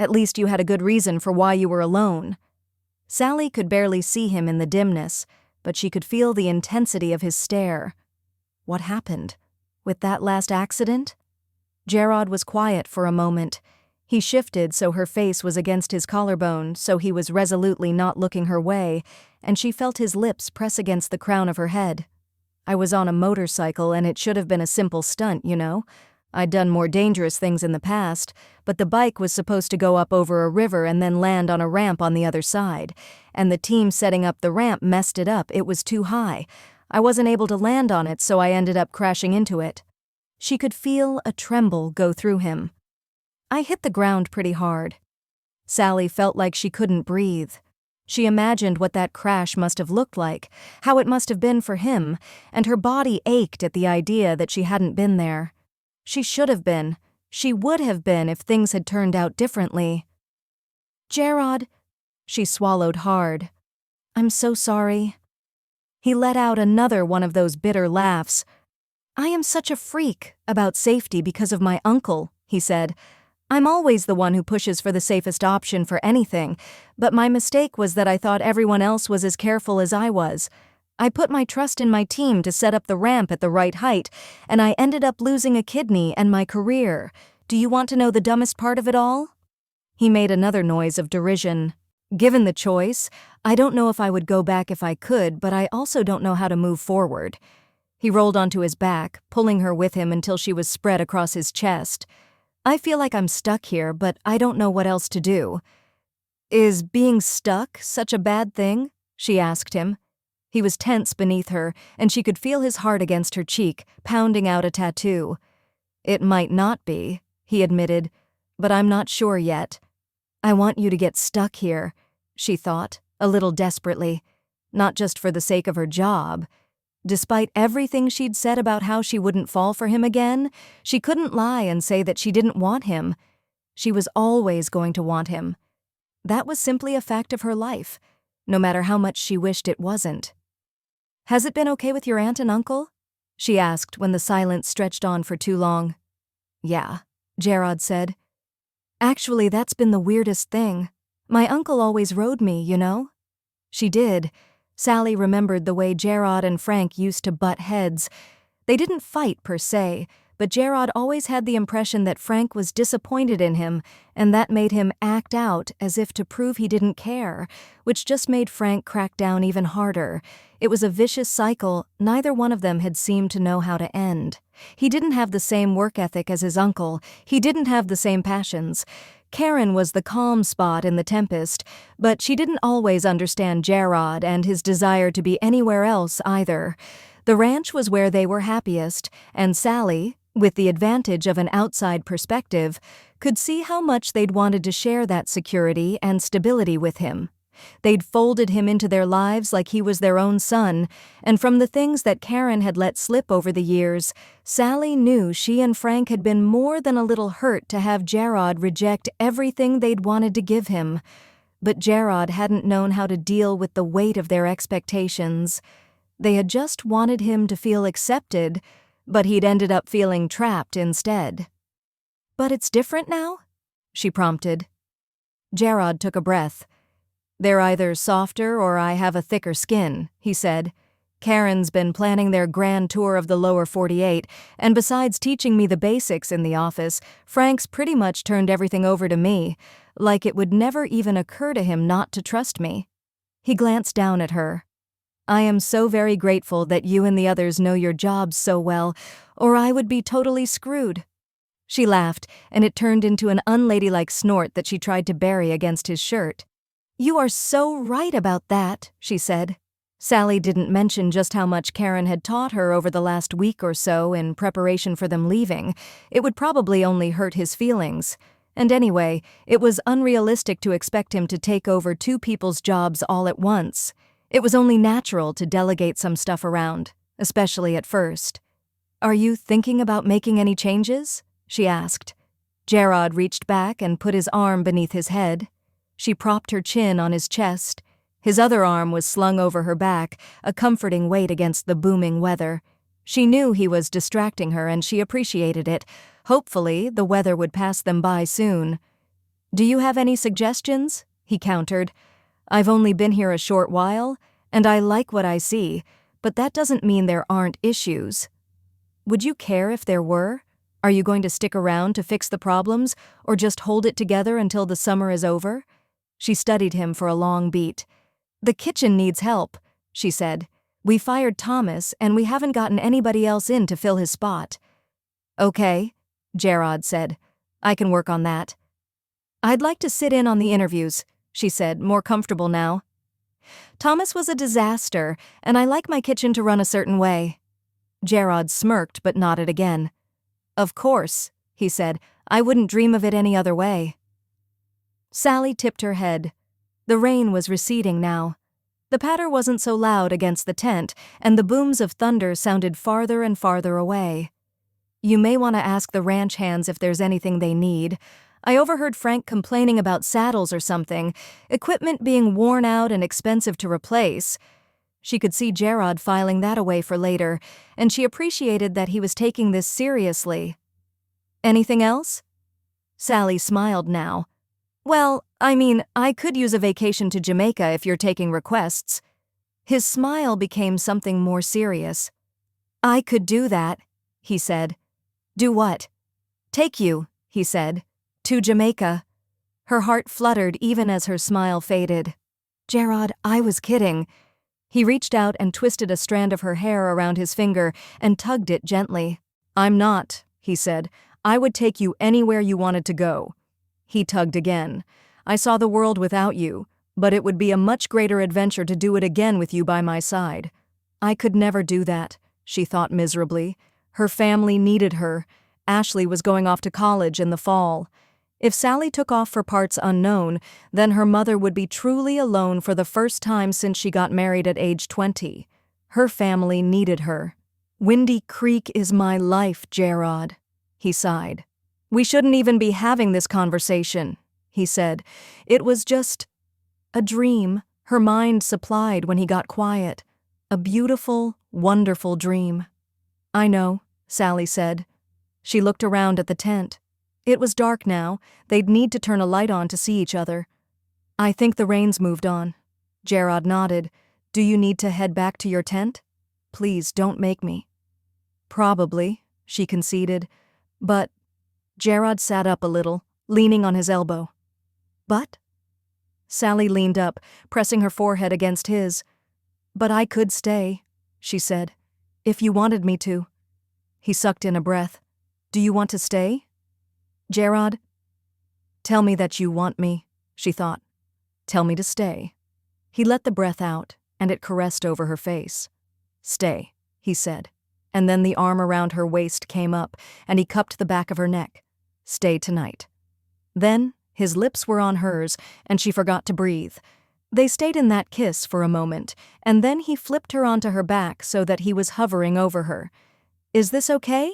At least you had a good reason for why you were alone. Sally could barely see him in the dimness, but she could feel the intensity of his stare. What happened? With that last accident? Jarod was quiet for a moment. He shifted so her face was against his collarbone, so he was resolutely not looking her way, and she felt his lips press against the crown of her head. I was on a motorcycle, and it should have been a simple stunt, you know. I'd done more dangerous things in the past, but the bike was supposed to go up over a river and then land on a ramp on the other side, and the team setting up the ramp messed it up. It was too high. I wasn't able to land on it, so I ended up crashing into it. She could feel a tremble go through him. I hit the ground pretty hard. Sally felt like she couldn't breathe. She imagined what that crash must have looked like, how it must have been for him, and her body ached at the idea that she hadn't been there. She should have been. She would have been if things had turned out differently. Jarod, she swallowed hard. I'm so sorry. He let out another one of those bitter laughs. I am such a freak about safety because of my uncle, he said. I'm always the one who pushes for the safest option for anything, but my mistake was that I thought everyone else was as careful as I was. I put my trust in my team to set up the ramp at the right height, and I ended up losing a kidney and my career. Do you want to know the dumbest part of it all? He made another noise of derision. Given the choice, I don't know if I would go back if I could, but I also don't know how to move forward. He rolled onto his back, pulling her with him until she was spread across his chest. I feel like I'm stuck here, but I don't know what else to do. Is being stuck such a bad thing? She asked him. He was tense beneath her, and she could feel his heart against her cheek, pounding out a tattoo. It might not be, he admitted, but I'm not sure yet. I want you to get stuck here, she thought, a little desperately, not just for the sake of her job. Despite everything she'd said about how she wouldn't fall for him again, she couldn't lie and say that she didn't want him. She was always going to want him. That was simply a fact of her life, no matter how much she wished it wasn't. Has it been okay with your aunt and uncle? She asked when the silence stretched on for too long. Yeah, Jarod said. Actually, that's been the weirdest thing. My uncle always rode me, you know? She did. Sally remembered the way Jarod and Frank used to butt heads. They didn't fight per se, but Jarod always had the impression that Frank was disappointed in him, and that made him act out as if to prove he didn't care, which just made Frank crack down even harder. It was a vicious cycle neither one of them had seemed to know how to end. He didn't have the same work ethic as his uncle. He didn't have the same passions. Karen was the calm spot in the tempest, but she didn't always understand Jarod and his desire to be anywhere else either. The ranch was where they were happiest, and Sally, with the advantage of an outside perspective, could see how much they'd wanted to share that security and stability with him. They'd folded him into their lives like he was their own son, and from the things that Karen had let slip over the years, Sally knew she and Frank had been more than a little hurt to have Jarod reject everything they'd wanted to give him. But Jarod hadn't known how to deal with the weight of their expectations. They had just wanted him to feel accepted, but he'd ended up feeling trapped instead. But it's different now? She prompted. Jarod took a breath. They're either softer or I have a thicker skin, he said. Karen's been planning their grand tour of the lower 48, and besides teaching me the basics in the office, Frank's pretty much turned everything over to me, like it would never even occur to him not to trust me. He glanced down at her. I am so very grateful that you and the others know your jobs so well, or I would be totally screwed. She laughed, and it turned into an unladylike snort that she tried to bury against his shirt. You are so right about that, she said. Sally didn't mention just how much Karen had taught her over the last week or so in preparation for them leaving. It would probably only hurt his feelings. And anyway, it was unrealistic to expect him to take over two people's jobs all at once. It was only natural to delegate some stuff around, especially at first. Are you thinking about making any changes? She asked. Jarod reached back and put his arm beneath his head. She propped her chin on his chest. His other arm was slung over her back, a comforting weight against the booming weather. She knew he was distracting her, and she appreciated it. Hopefully, the weather would pass them by soon. Do you have any suggestions? He countered. I've only been here a short while, And I like what I see, but that doesn't mean there aren't issues. Would you care if there were? Are you going to stick around to fix the problems, or just hold it together until the summer is over? She studied him for a long beat. The kitchen needs help, she said. We fired Thomas, and we haven't gotten anybody else in to fill his spot. Okay, Jarod said. I can work on that. I'd like to sit in on the interviews, she said, more comfortable now. Thomas was a disaster, and I like my kitchen to run a certain way. Jarod smirked but nodded again. Of course, he said. I wouldn't dream of it any other way. Sally tipped her head. The rain was receding now. The patter wasn't so loud against the tent, and the booms of thunder sounded farther and farther away. You may want to ask the ranch hands if there's anything they need. I overheard Frank complaining about saddles or something, equipment being worn out and expensive to replace. She could see Jarod filing that away for later, and she appreciated that he was taking this seriously. Anything else? Sally smiled now. Well, I could use a vacation to Jamaica if you're taking requests. His smile became something more serious. I could do that, he said. Do what? Take you, he said. To Jamaica. Her heart fluttered even as her smile faded. Jarod, I was kidding. He reached out and twisted a strand of her hair around his finger and tugged it gently. I'm not, he said. I would take you anywhere you wanted to go. He tugged again. I saw the world without you, but it would be a much greater adventure to do it again with you by my side. I could never do that, she thought miserably. Her family needed her. Ashley was going off to college in the fall. If Sally took off for parts unknown, then her mother would be truly alone for the first time since she got married at age 20. Her family needed her. Windy Creek is my life, Jarod, he sighed. We shouldn't even be having this conversation, he said. It was just a dream her mind supplied when he got quiet. A beautiful, wonderful dream. I know, Sally said. She looked around at the tent. It was dark now. They'd need to turn a light on to see each other. I think the rain's moved on. Jarod nodded. Do you need to head back to your tent? Please don't make me. Probably, she conceded. But Jarod sat up a little, leaning on his elbow. But? Sally leaned up, pressing her forehead against his. But I could stay, she said. If you wanted me to. He sucked in a breath. Do you want to stay? Jarod? Tell me that you want me, she thought. Tell me to stay. He let the breath out, and it caressed over her face. Stay, he said. And then the arm around her waist came up, and he cupped the back of her neck. Stay tonight. Then his lips were on hers, and she forgot to breathe. They stayed in that kiss for a moment, and then he flipped her onto her back so that he was hovering over her. Is this okay?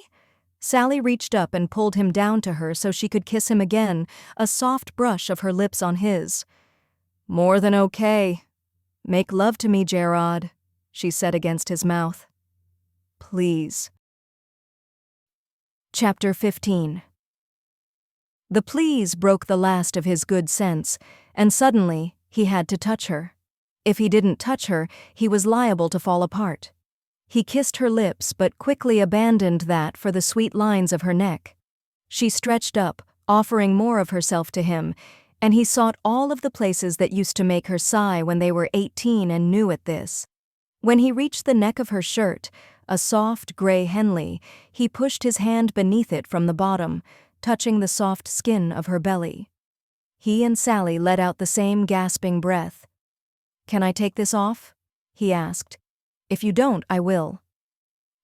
Sally reached up and pulled him down to her so she could kiss him again, a soft brush of her lips on his. More than okay. Make love to me, Jarod, she said against his mouth. Please. Chapter 15. The please broke the last of his good sense, and suddenly he had to touch her. If he didn't touch her, he was liable to fall apart. He kissed her lips but quickly abandoned that for the sweet lines of her neck. She stretched up, offering more of herself to him, and he sought all of the places that used to make her sigh when they were 18 and new at this. When he reached the neck of her shirt, a soft gray Henley, he pushed his hand beneath it from the bottom, touching the soft skin of her belly. He and Sally let out the same gasping breath. Can I take this off? He asked. If you don't, I will.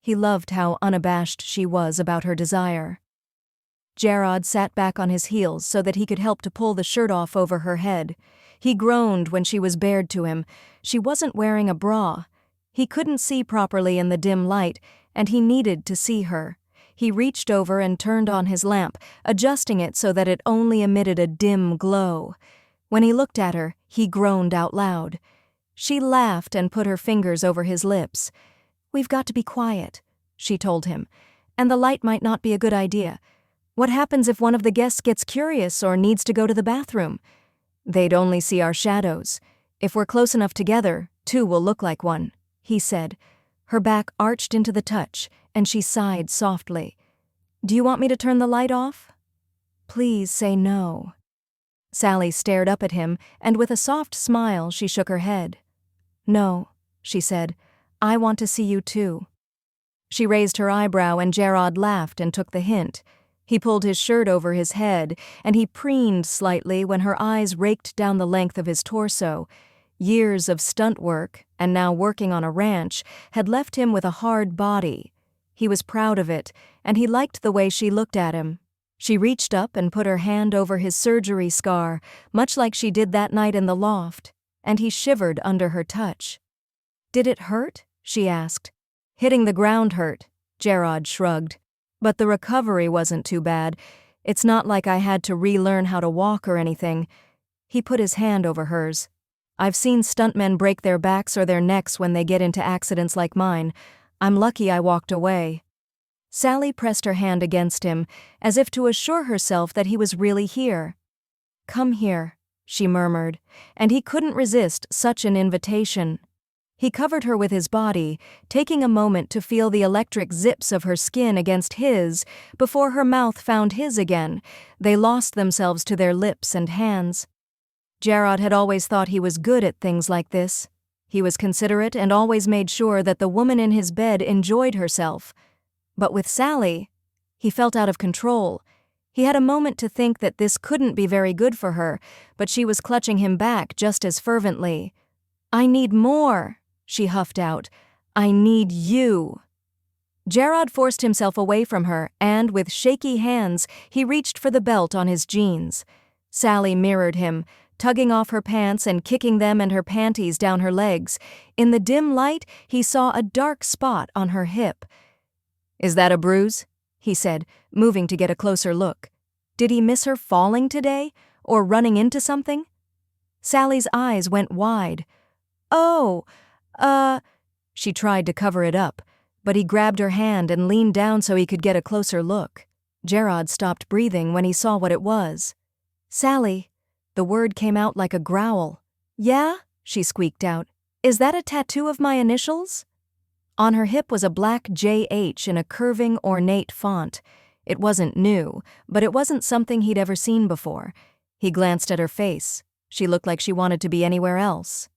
He loved how unabashed she was about her desire. Jarod sat back on his heels so that he could help to pull the shirt off over her head. He groaned when she was bared to him. She wasn't wearing a bra. He couldn't see properly in the dim light, and he needed to see her. He reached over and turned on his lamp, adjusting it so that it only emitted a dim glow. When he looked at her, he groaned out loud. She laughed and put her fingers over his lips. We've got to be quiet, she told him, and the light might not be a good idea. What happens if one of the guests gets curious or needs to go to the bathroom? They'd only see our shadows. If we're close enough together, two will look like one, he said. Her back arched into the touch, and she sighed softly. Do you want me to turn the light off? Please say no. Sally stared up at him, and with a soft smile she shook her head. No, she said. I want to see you too. She raised her eyebrow and Jarod laughed and took the hint. He pulled his shirt over his head, and he preened slightly when her eyes raked down the length of his torso. Years of stunt work, and now working on a ranch, had left him with a hard body. He was proud of it, and he liked the way she looked at him. She reached up and put her hand over his surgery scar, much like she did that night in the loft, and he shivered under her touch. Did it hurt? She asked. Hitting the ground hurt, Jarod shrugged. But the recovery wasn't too bad. It's not like I had to relearn how to walk or anything. He put his hand over hers. I've seen stuntmen break their backs or their necks when they get into accidents like mine. I'm lucky I walked away. Sally pressed her hand against him, as if to assure herself that he was really here. Come here, she murmured, and he couldn't resist such an invitation. He covered her with his body, taking a moment to feel the electric zips of her skin against his before her mouth found his again. They lost themselves to their lips and hands. Jarod had always thought he was good at things like this. He was considerate and always made sure that the woman in his bed enjoyed herself. But with Sally, he felt out of control. He had a moment to think that this couldn't be very good for her, but she was clutching him back just as fervently. I need more, she huffed out. I need you. Jarod forced himself away from her, and with shaky hands, he reached for the belt on his jeans. Sally mirrored him, tugging off her pants and kicking them and her panties down her legs. In the dim light, he saw a dark spot on her hip. Is that a bruise? He said, moving to get a closer look. Did he miss her falling today, or running into something? Sally's eyes went wide. Oh, She tried to cover it up, but he grabbed her hand and leaned down so he could get a closer look. Jarod stopped breathing when he saw what it was. Sally, the word came out like a growl. Yeah? She squeaked out. Is that a tattoo of my initials? On her hip was a black JH in a curving, ornate font. It wasn't new, but it wasn't something he'd ever seen before. He glanced at her face. She looked like she wanted to be anywhere else.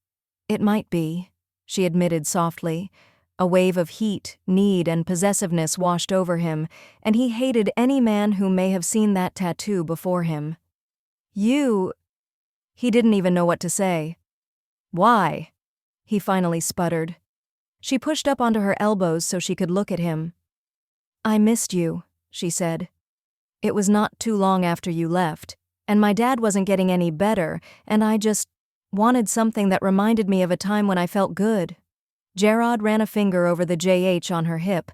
It might be, she admitted softly. A wave of heat, need, and possessiveness washed over him, and he hated any man who may have seen that tattoo before him. You... He didn't even know what to say. Why? He finally sputtered. She pushed up onto her elbows so she could look at him. I missed you, she said. It was not too long after you left, and my dad wasn't getting any better, and I just wanted something that reminded me of a time when I felt good. Jarod ran a finger over the JH on her hip,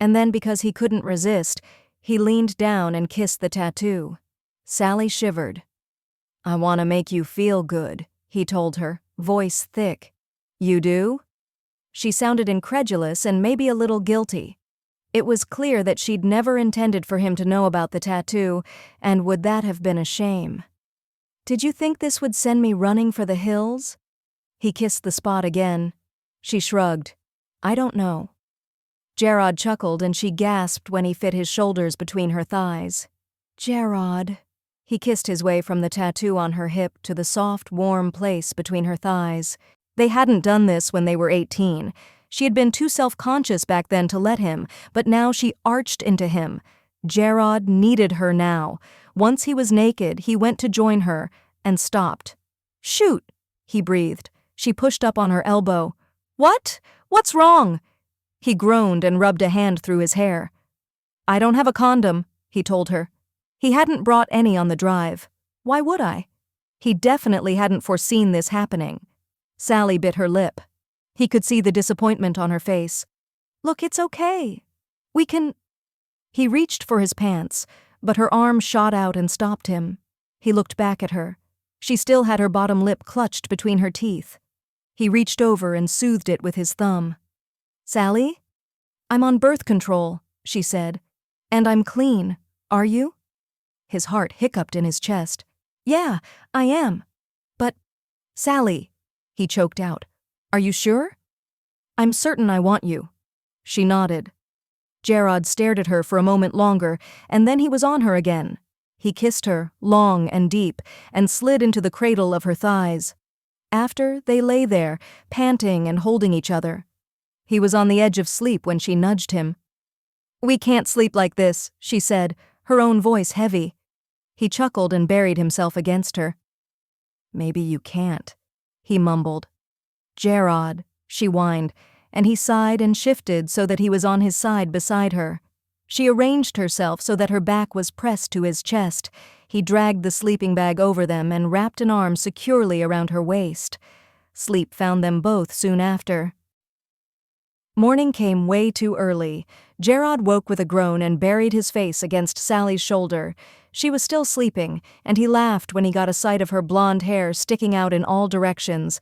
and then because he couldn't resist, he leaned down and kissed the tattoo. Sally shivered. I want to make you feel good, he told her, voice thick. You do? She sounded incredulous and maybe a little guilty. It was clear that she'd never intended for him to know about the tattoo, and would that have been a shame? Did you think this would send me running for the hills? He kissed the spot again. She shrugged. I don't know. Jarod chuckled and she gasped when he fit his shoulders between her thighs. Jarod. He kissed his way from the tattoo on her hip to the soft, warm place between her thighs. They hadn't done this when they were 18. She had been too self-conscious back then to let him, but now she arched into him. Jarod needed her now. Once he was naked, he went to join her, and stopped. Shoot, he breathed. She pushed up on her elbow. What? What's wrong? He groaned and rubbed a hand through his hair. I don't have a condom, he told her. He hadn't brought any on the drive. Why would I? He definitely hadn't foreseen this happening. Sally bit her lip. He could see the disappointment on her face. Look, it's okay. We can... He reached for his pants, but her arm shot out and stopped him. He looked back at her. She still had her bottom lip clutched between her teeth. He reached over and soothed it with his thumb. Sally? I'm on birth control, she said. And I'm clean. Are you? His heart hiccuped in his chest. Yeah, I am. But, Sally, he choked out. "Are you sure?" "I'm certain I want you." She nodded. Jarod stared at her for a moment longer, and then he was on her again. He kissed her, long and deep, and slid into the cradle of her thighs. After, they lay there, panting and holding each other. He was on the edge of sleep when she nudged him. "We can't sleep like this," she said, her own voice heavy. He chuckled and buried himself against her. "Maybe you can't," he mumbled. "Jarod," she whined, and he sighed and shifted so that he was on his side beside her. She arranged herself so that her back was pressed to his chest. He dragged the sleeping bag over them and wrapped an arm securely around her waist. Sleep found them both soon after. Morning came way too early. Jarod woke with a groan and buried his face against Sally's shoulder. She was still sleeping, and he laughed when he got a sight of her blonde hair sticking out in all directions.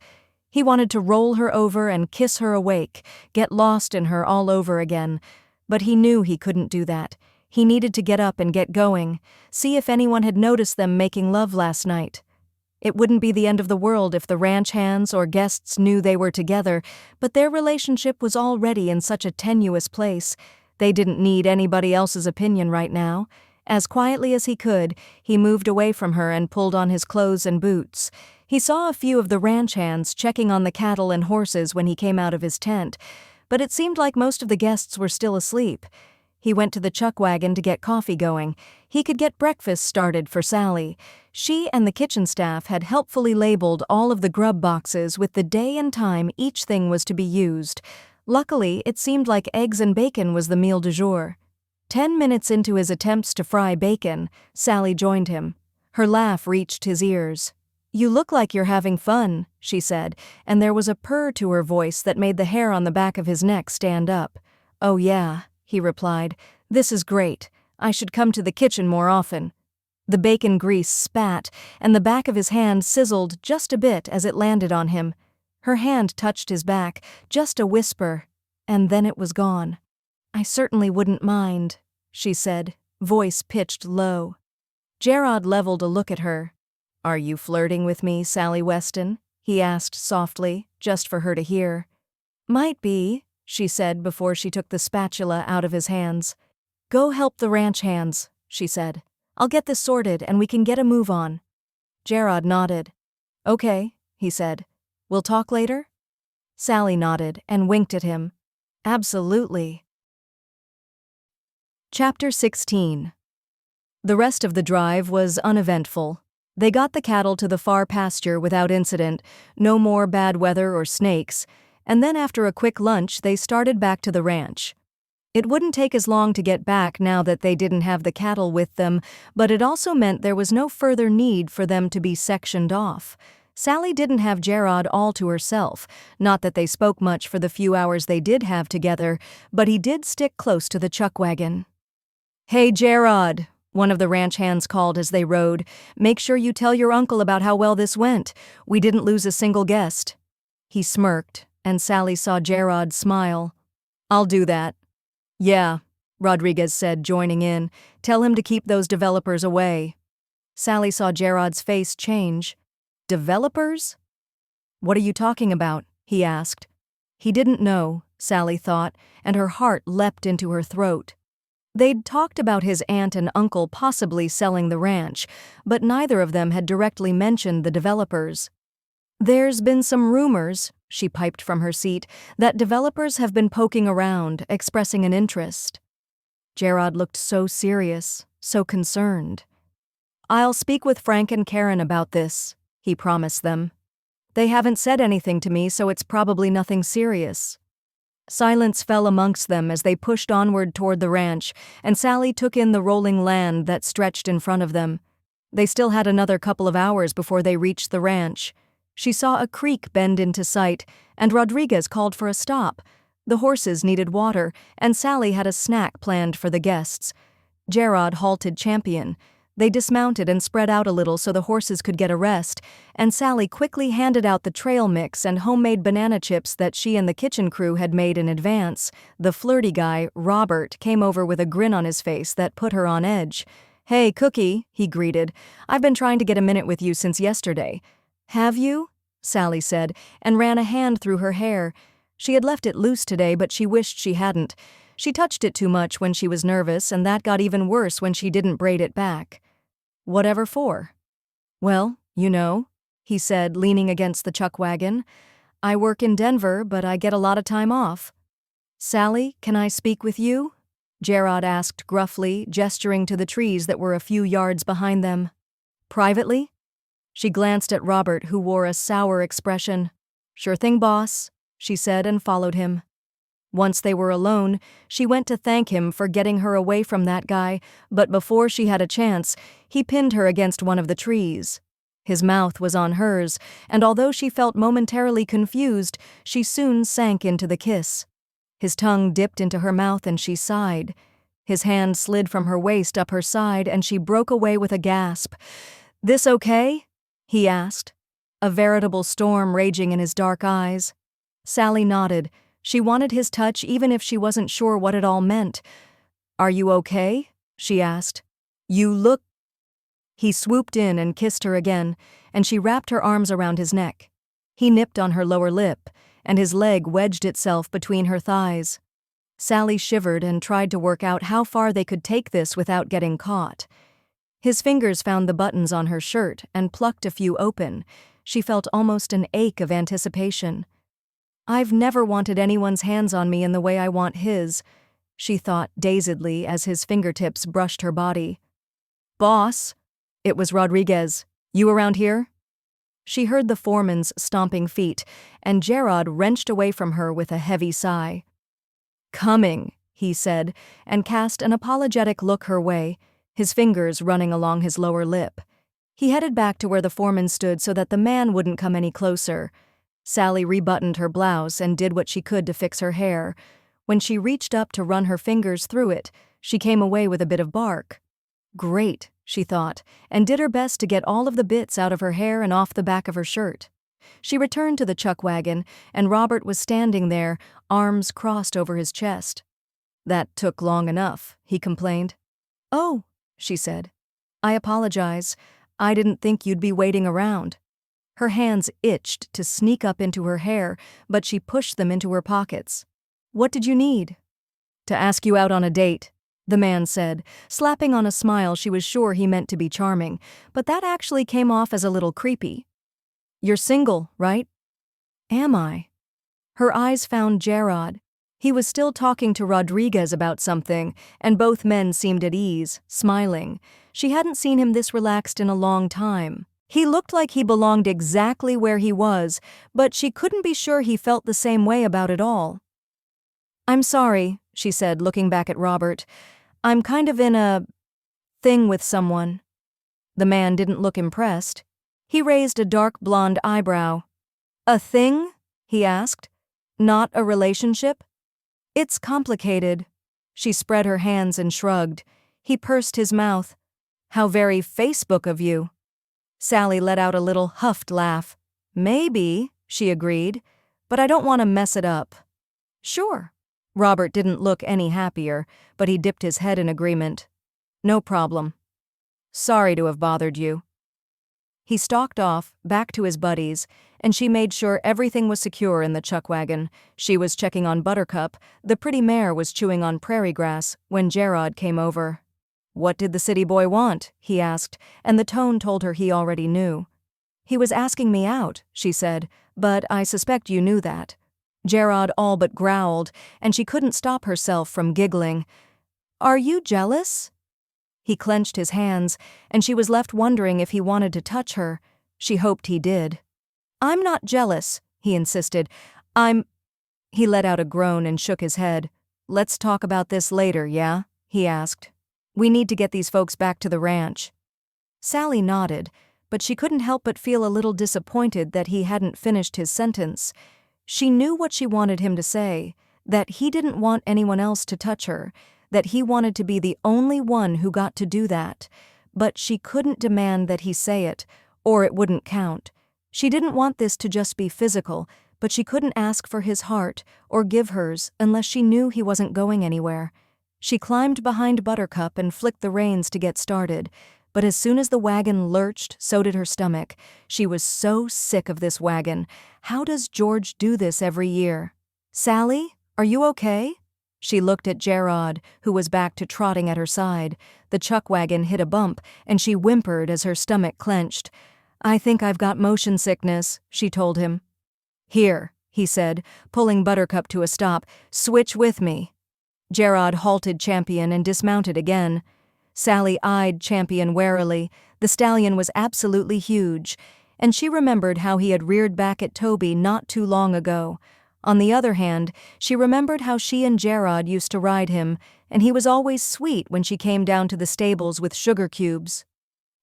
He wanted to roll her over and kiss her awake, get lost in her all over again. But he knew he couldn't do that. He needed to get up and get going, see if anyone had noticed them making love last night. It wouldn't be the end of the world if the ranch hands or guests knew they were together, but their relationship was already in such a tenuous place. They didn't need anybody else's opinion right now. As quietly as he could, he moved away from her and pulled on his clothes and boots. He saw a few of the ranch hands checking on the cattle and horses when he came out of his tent, but it seemed like most of the guests were still asleep. He went to the chuck wagon to get coffee going. He could get breakfast started for Sally. She and the kitchen staff had helpfully labeled all of the grub boxes with the day and time each thing was to be used. Luckily, it seemed like eggs and bacon was the meal du jour. 10 minutes into his attempts to fry bacon, Sally joined him. Her laugh reached his ears. "You look like you're having fun," she said, and there was a purr to her voice that made the hair on the back of his neck stand up. "Oh yeah," he replied. "This is great. I should come to the kitchen more often." The bacon grease spat, and the back of his hand sizzled just a bit as it landed on him. Her hand touched his back, just a whisper, and then it was gone. "I certainly wouldn't mind," she said, voice pitched low. Jarod leveled a look at her. "Are you flirting with me, Sally Weston?" he asked softly, just for her to hear. "Might be," she said before she took the spatula out of his hands. "Go help the ranch hands," she said. "I'll get this sorted and we can get a move on." Jarod nodded. "Okay," he said. "We'll talk later?" Sally nodded and winked at him. "Absolutely." Chapter 16. The rest of the drive was uneventful. They got the cattle to the far pasture without incident, no more bad weather or snakes, and then after a quick lunch they started back to the ranch. It wouldn't take as long to get back now that they didn't have the cattle with them, but it also meant there was no further need for them to be sectioned off. Sally didn't have Jarod all to herself, not that they spoke much for the few hours they did have together, but he did stick close to the chuck wagon. "Hey, Jarod," one of the ranch hands called as they rode. "Make sure you tell your uncle about how well this went. We didn't lose a single guest." He smirked, and Sally saw Jarod smile. "I'll do that." "Yeah," Rodriguez said, joining in. "Tell him to keep those developers away." Sally saw Jarod's face change. "Developers?" "What are you talking about?" he asked. He didn't know, Sally thought, and her heart leapt into her throat. They'd talked about his aunt and uncle possibly selling the ranch, but neither of them had directly mentioned the developers. "There's been some rumors," she piped from her seat, "that developers have been poking around, expressing an interest." Jarod looked so serious, so concerned. "I'll speak with Frank and Karen about this," he promised them. "They haven't said anything to me, so it's probably nothing serious." Silence fell amongst them as they pushed onward toward the ranch, and Sally took in the rolling land that stretched in front of them. They still had another couple of hours before they reached the ranch. She saw a creek bend into sight, and Rodriguez called for a stop. The horses needed water, and Sally had a snack planned for the guests. Jarod halted Champion. They dismounted and spread out a little so the horses could get a rest, and Sally quickly handed out the trail mix and homemade banana chips that she and the kitchen crew had made in advance. The flirty guy, Robert, came over with a grin on his face that put her on edge. "Hey, Cookie," he greeted. "I've been trying to get a minute with you since yesterday." "Have you?" Sally said, and ran a hand through her hair. She had left it loose today, but she wished she hadn't. She touched it too much when she was nervous, and that got even worse when she didn't braid it back. Whatever for? Well, you know, he said, leaning against the chuck wagon. I work in Denver, but I get a lot of time off. Sally, can I speak with you? Jarod asked gruffly, gesturing to the trees that were a few yards behind them. Privately? She glanced at Robert, who wore a sour expression. Sure thing, boss, she said, and followed him. Once they were alone, she went to thank him for getting her away from that guy, but before she had a chance, he pinned her against one of the trees. His mouth was on hers, and although she felt momentarily confused, she soon sank into the kiss. His tongue dipped into her mouth and she sighed. His hand slid from her waist up her side and she broke away with a gasp. "This okay?" he asked, a veritable storm raging in his dark eyes. Sally nodded. She wanted his touch even if she wasn't sure what it all meant. "Are you okay?" she asked. "You look—" He swooped in and kissed her again, and she wrapped her arms around his neck. He nipped on her lower lip, and his leg wedged itself between her thighs. Sally shivered and tried to work out how far they could take this without getting caught. His fingers found the buttons on her shirt and plucked a few open. She felt almost an ache of anticipation. I've never wanted anyone's hands on me in the way I want his, she thought dazedly as his fingertips brushed her body. "Boss," it was Rodriguez. "You around here?" She heard the foreman's stomping feet, and Jarod wrenched away from her with a heavy sigh. "Coming," he said, and cast an apologetic look her way, his fingers running along his lower lip. He headed back to where the foreman stood so that the man wouldn't come any closer. Sally rebuttoned her blouse and did what she could to fix her hair. When she reached up to run her fingers through it, she came away with a bit of bark. Great, she thought, and did her best to get all of the bits out of her hair and off the back of her shirt. She returned to the chuck wagon, and Robert was standing there, arms crossed over his chest. "That took long enough," he complained. "Oh," she said. "I apologize. I didn't think you'd be waiting around." Her hands itched to sneak up into her hair, but she pushed them into her pockets. "What did you need?" "To ask you out on a date," the man said, slapping on a smile she was sure he meant to be charming, but that actually came off as a little creepy. "You're single, right?" "Am I?" Her eyes found Jarod. He was still talking to Rodriguez about something, and both men seemed at ease, smiling. She hadn't seen him this relaxed in a long time. He looked like he belonged exactly where he was, but she couldn't be sure he felt the same way about it all. "I'm sorry," she said, looking back at Robert. "I'm kind of in a thing with someone." The man didn't look impressed. He raised a dark blonde eyebrow. "A thing?" he asked. "Not a relationship?" "It's complicated." She spread her hands and shrugged. He pursed his mouth. "How very Facebook of you." Sally let out a little huffed laugh. "Maybe," she agreed, "but I don't want to mess it up." "Sure." Robert didn't look any happier, but he dipped his head in agreement. "No problem. Sorry to have bothered you." He stalked off, back to his buddies, and she made sure everything was secure in the chuck wagon. She was checking on Buttercup, the pretty mare was chewing on prairie grass, when Jarod came over. "What did the city boy want?" he asked, and the tone told her he already knew. "He was asking me out," she said, "but I suspect you knew that." Jarod all but growled, and she couldn't stop herself from giggling. "Are you jealous?" He clenched his hands, and she was left wondering if he wanted to touch her. She hoped he did. "I'm not jealous," he insisted. He let out a groan and shook his head. "Let's talk about this later, yeah?" he asked. "We need to get these folks back to the ranch." Sally nodded, but she couldn't help but feel a little disappointed that he hadn't finished his sentence. She knew what she wanted him to say, that he didn't want anyone else to touch her, that he wanted to be the only one who got to do that, but she couldn't demand that he say it, or it wouldn't count. She didn't want this to just be physical, but she couldn't ask for his heart or give hers unless she knew he wasn't going anywhere. She climbed behind Buttercup and flicked the reins to get started, But as soon as the wagon lurched, so did her stomach. She was so sick of this wagon. How does George do this every year? "Sally, are you okay?" She looked at Jarod, who was back to trotting at her side. The chuck wagon hit a bump, and she whimpered as her stomach clenched. "I think I've got motion sickness," she told him. "Here," he said, pulling Buttercup to a stop. "Switch with me." Jarod halted Champion and dismounted again. Sally eyed Champion warily. The stallion was absolutely huge, and she remembered how he had reared back at Toby not too long ago. On the other hand, she remembered how she and Jarod used to ride him, and he was always sweet when she came down to the stables with sugar cubes.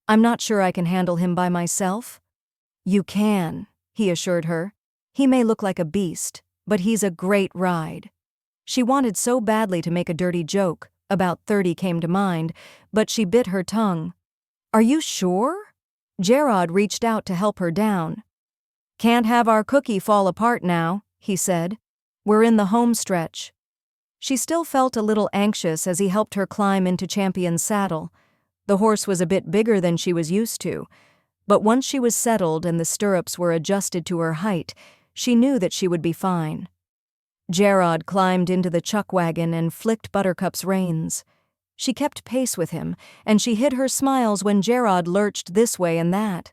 "I'm not sure I can handle him by myself." "You can," he assured her. "He may look like a beast, but he's a great ride." She wanted so badly to make a dirty joke. About 30 came to mind, but she bit her tongue. "Are you sure?" Jarod reached out to help her down. "Can't have our cookie fall apart now," he said. "We're in the home stretch." She still felt a little anxious as he helped her climb into Champion's saddle. The horse was a bit bigger than she was used to, but once she was settled and the stirrups were adjusted to her height, she knew that she would be fine. Jarod climbed into the chuck wagon and flicked Buttercup's reins. She kept pace with him, and she hid her smiles when Jarod lurched this way and that.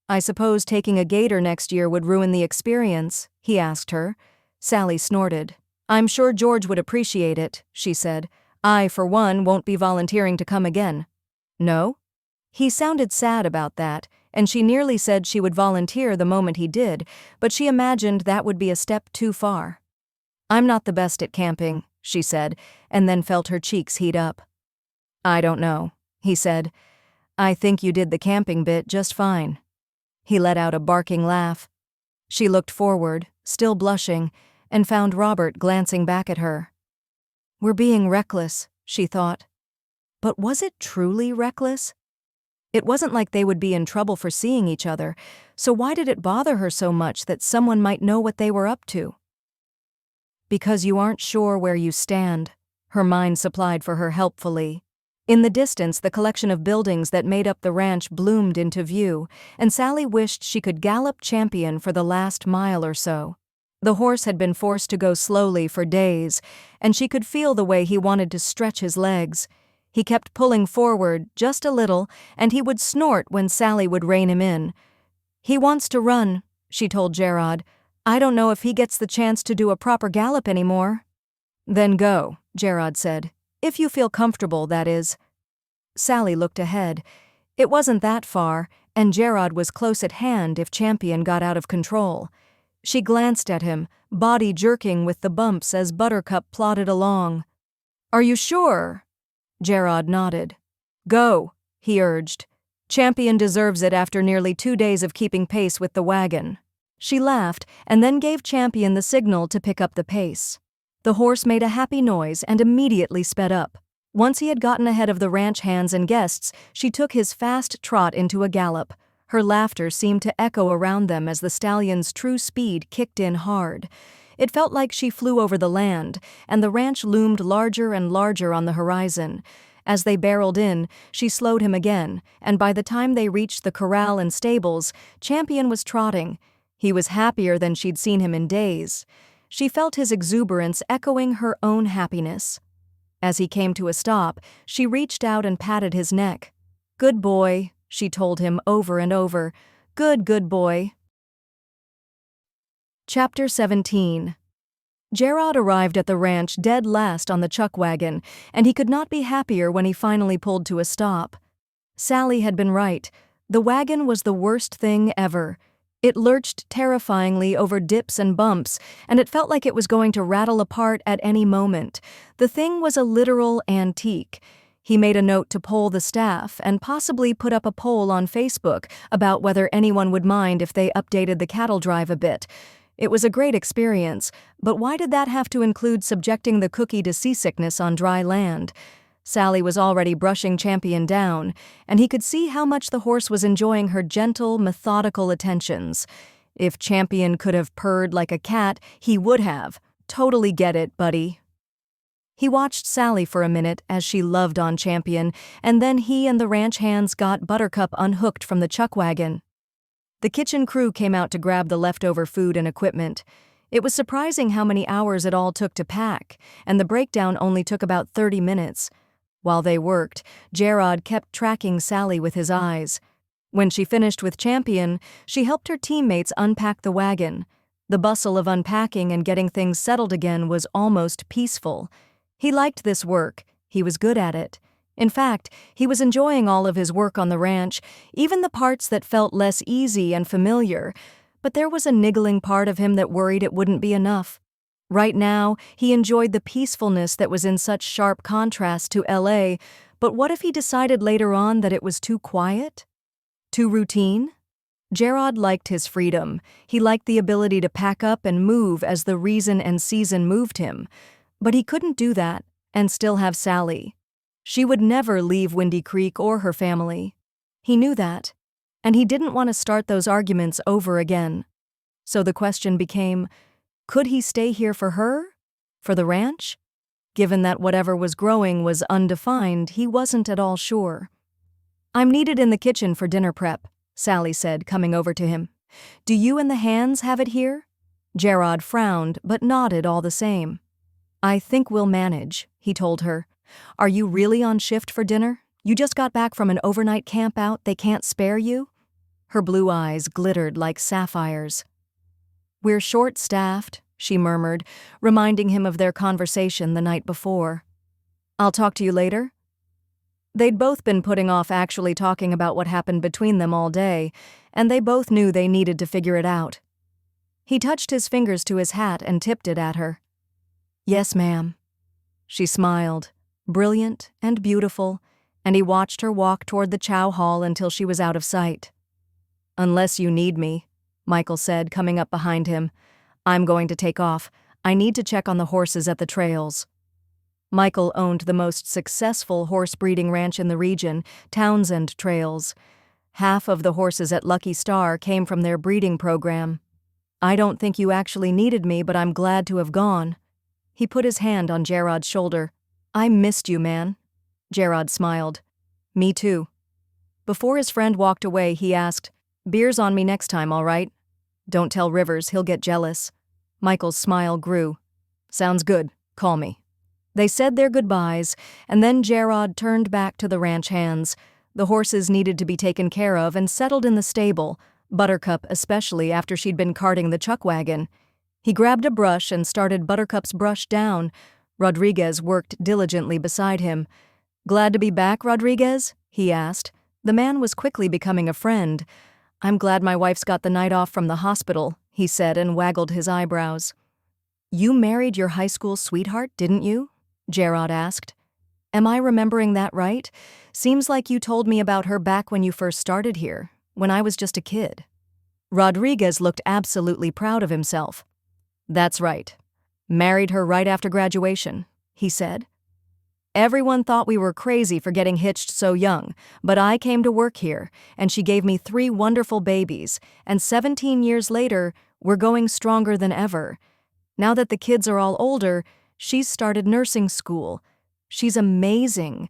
"I suppose taking a gator next year would ruin the experience?" he asked her. Sally snorted. "I'm sure George would appreciate it," she said. "I, for one, won't be volunteering to come again." "No?" He sounded sad about that, and she nearly said she would volunteer the moment he did, but she imagined that would be a step too far. "I'm not the best at camping," she said, and then felt her cheeks heat up. "I don't know," he said. "I think you did the camping bit just fine." He let out a barking laugh. She looked forward, still blushing, and found Robert glancing back at her. "We're being reckless," she thought. But was it truly reckless? It wasn't like they would be in trouble for seeing each other, so why did it bother her so much that someone might know what they were up to? "Because you aren't sure where you stand," her mind supplied for her helpfully. In the distance, the collection of buildings that made up the ranch bloomed into view, and Sally wished she could gallop Champion for the last mile or so. The horse had been forced to go slowly for days, and she could feel the way he wanted to stretch his legs. He kept pulling forward, just a little, and he would snort when Sally would rein him in. "He wants to run," she told Jarod. "I don't know if he gets the chance to do a proper gallop anymore." "Then go," Jarod said. "If you feel comfortable, that is." Sally looked ahead. It wasn't that far, and Jarod was close at hand if Champion got out of control. She glanced at him, body jerking with the bumps as Buttercup plodded along. "Are you sure?" Jarod nodded. "Go," he urged. "Champion deserves it after nearly 2 days of keeping pace with the wagon." She laughed and then gave Champion the signal to pick up the pace. The horse made a happy noise and immediately sped up. Once he had gotten ahead of the ranch hands and guests, she took his fast trot into a gallop. Her laughter seemed to echo around them as the stallion's true speed kicked in hard. It felt like she flew over the land, and the ranch loomed larger and larger on the horizon. As they barreled in, she slowed him again, and by the time they reached the corral and stables, Champion was trotting. He was happier than she'd seen him in days. She felt his exuberance echoing her own happiness. As he came to a stop, she reached out and patted his neck. "Good boy," she told him over and over. Good boy." Chapter 17. Jarod arrived at the ranch dead last on the chuck wagon, and he could not be happier when he finally pulled to a stop. Sally had been right. The wagon was the worst thing ever. It lurched terrifyingly over dips and bumps, and it felt like it was going to rattle apart at any moment. The thing was a literal antique. He made a note to poll the staff and possibly put up a poll on Facebook about whether anyone would mind if they updated the cattle drive a bit. It was a great experience, but why did that have to include subjecting the cookie to seasickness on dry land? Sally was already brushing Champion down, and he could see how much the horse was enjoying her gentle, methodical attentions. If Champion could have purred like a cat, he would have. Totally get it, buddy. He watched Sally for a minute as she loved on Champion, and then he and the ranch hands got Buttercup unhooked from the chuck wagon. The kitchen crew came out to grab the leftover food and equipment. It was surprising how many hours it all took to pack, and the breakdown only took about 30 minutes. While they worked, Jarod kept tracking Sally with his eyes. When she finished with Champion, she helped her teammates unpack the wagon. The bustle of unpacking and getting things settled again was almost peaceful. He liked this work. He was good at it. In fact, he was enjoying all of his work on the ranch, even the parts that felt less easy and familiar, but there was a niggling part of him that worried it wouldn't be enough. Right now, he enjoyed the peacefulness that was in such sharp contrast to LA, but what if he decided later on that it was too quiet? Too routine? Jarod liked his freedom. He liked the ability to pack up and move as the reason and season moved him. But he couldn't do that and still have Sally. She would never leave Windy Creek or her family. He knew that, and he didn't want to start those arguments over again. So the question became, could he stay here for her? For the ranch? Given that whatever was growing was undefined, he wasn't at all sure. "I'm needed in the kitchen for dinner prep," Sally said, coming over to him. "Do you and the hands have it here?" Jarod frowned, but nodded all the same. "I think we'll manage," he told her. "Are you really on shift for dinner? You just got back from an overnight camp out, they can't spare you?" Her blue eyes glittered like sapphires. "We're short-staffed," she murmured, reminding him of their conversation the night before. "I'll talk to you later?" They'd both been putting off actually talking about what happened between them all day, and they both knew they needed to figure it out. He touched his fingers to his hat and tipped it at her. "Yes, ma'am." She smiled, brilliant and beautiful, and he watched her walk toward the chow hall until she was out of sight. "Unless you need me," Michael said, coming up behind him. "I'm going to take off. I need to check on the horses at the trails." Michael owned the most successful horse breeding ranch in the region, Townsend Trails. Half of the horses at Lucky Star came from their breeding program. "I don't think you actually needed me, but I'm glad to have gone." He put his hand on Jarod's shoulder. "I missed you, man." Jarod smiled. "Me too." Before his friend walked away, he asked, "Beer's on me next time, all right? Don't tell Rivers, he'll get jealous." Michael's smile grew. "Sounds good. Call me." They said their goodbyes, and then Jarod turned back to the ranch hands. The horses needed to be taken care of and settled in the stable, Buttercup especially after she'd been carting the chuck wagon. He grabbed a brush and started Buttercup's brush down. Rodriguez worked diligently beside him. "Glad to be back, Rodriguez?" he asked. The man was quickly becoming a friend. "I'm glad my wife's got the night off from the hospital," he said and waggled his eyebrows. "You married your high school sweetheart, didn't you?" Jarod asked. "Am I remembering that right? Seems like you told me about her back when you first started here, when I was just a kid." Rodriguez looked absolutely proud of himself. "That's right. Married her right after graduation," he said. "Everyone thought we were crazy for getting hitched so young, but I came to work here, and she gave me 3 wonderful babies, and 17 years later, we're going stronger than ever. Now that the kids are all older, she's started nursing school. She's amazing."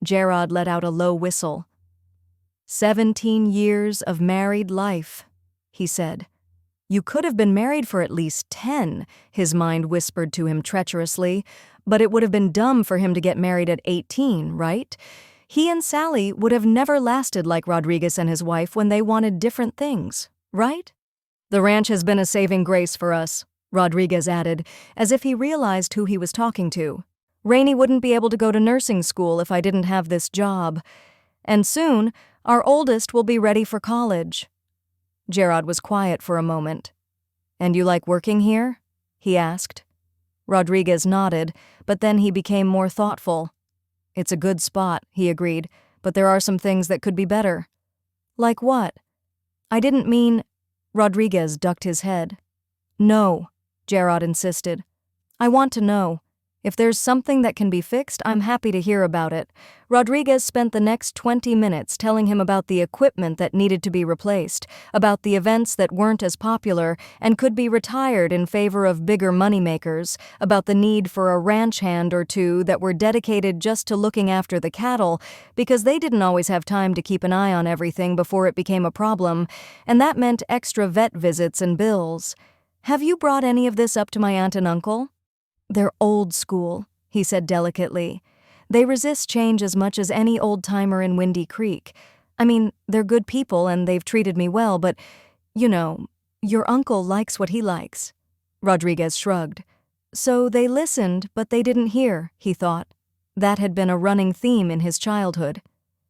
Jarod let out a low whistle. 17 years of married life," he said. "You could have been married for at least 10, his mind whispered to him treacherously, but it would have been dumb for him to get married at 18, right? He and Sally would have never lasted like Rodriguez and his wife when they wanted different things, right? "The ranch has been a saving grace for us," Rodriguez added, as if he realized who he was talking to. "Rainey wouldn't be able to go to nursing school if I didn't have this job. And soon, our oldest will be ready for college." Jarod was quiet for a moment. "And you like working here?" he asked. Rodriguez nodded, but then he became more thoughtful. "It's a good spot," he agreed, "but there are some things that could be better." "Like what?" "I didn't mean—" Rodriguez ducked his head. "No," Jarod insisted. "I want to know. If there's something that can be fixed, I'm happy to hear about it. Rodriguez spent the next 20 minutes telling him about the equipment that needed to be replaced, about the events that weren't as popular and could be retired in favor of bigger moneymakers, about the need for a ranch hand or two that were dedicated just to looking after the cattle, because they didn't always have time to keep an eye on everything before it became a problem, and that meant extra vet visits and bills. Have you brought any of this up to my aunt and uncle? They're old school, he said delicately. They resist change as much as any old-timer in Windy Creek. I mean, they're good people and they've treated me well, but, your uncle likes what he likes. Rodriguez shrugged. So they listened, but they didn't hear, he thought. That had been a running theme in his childhood.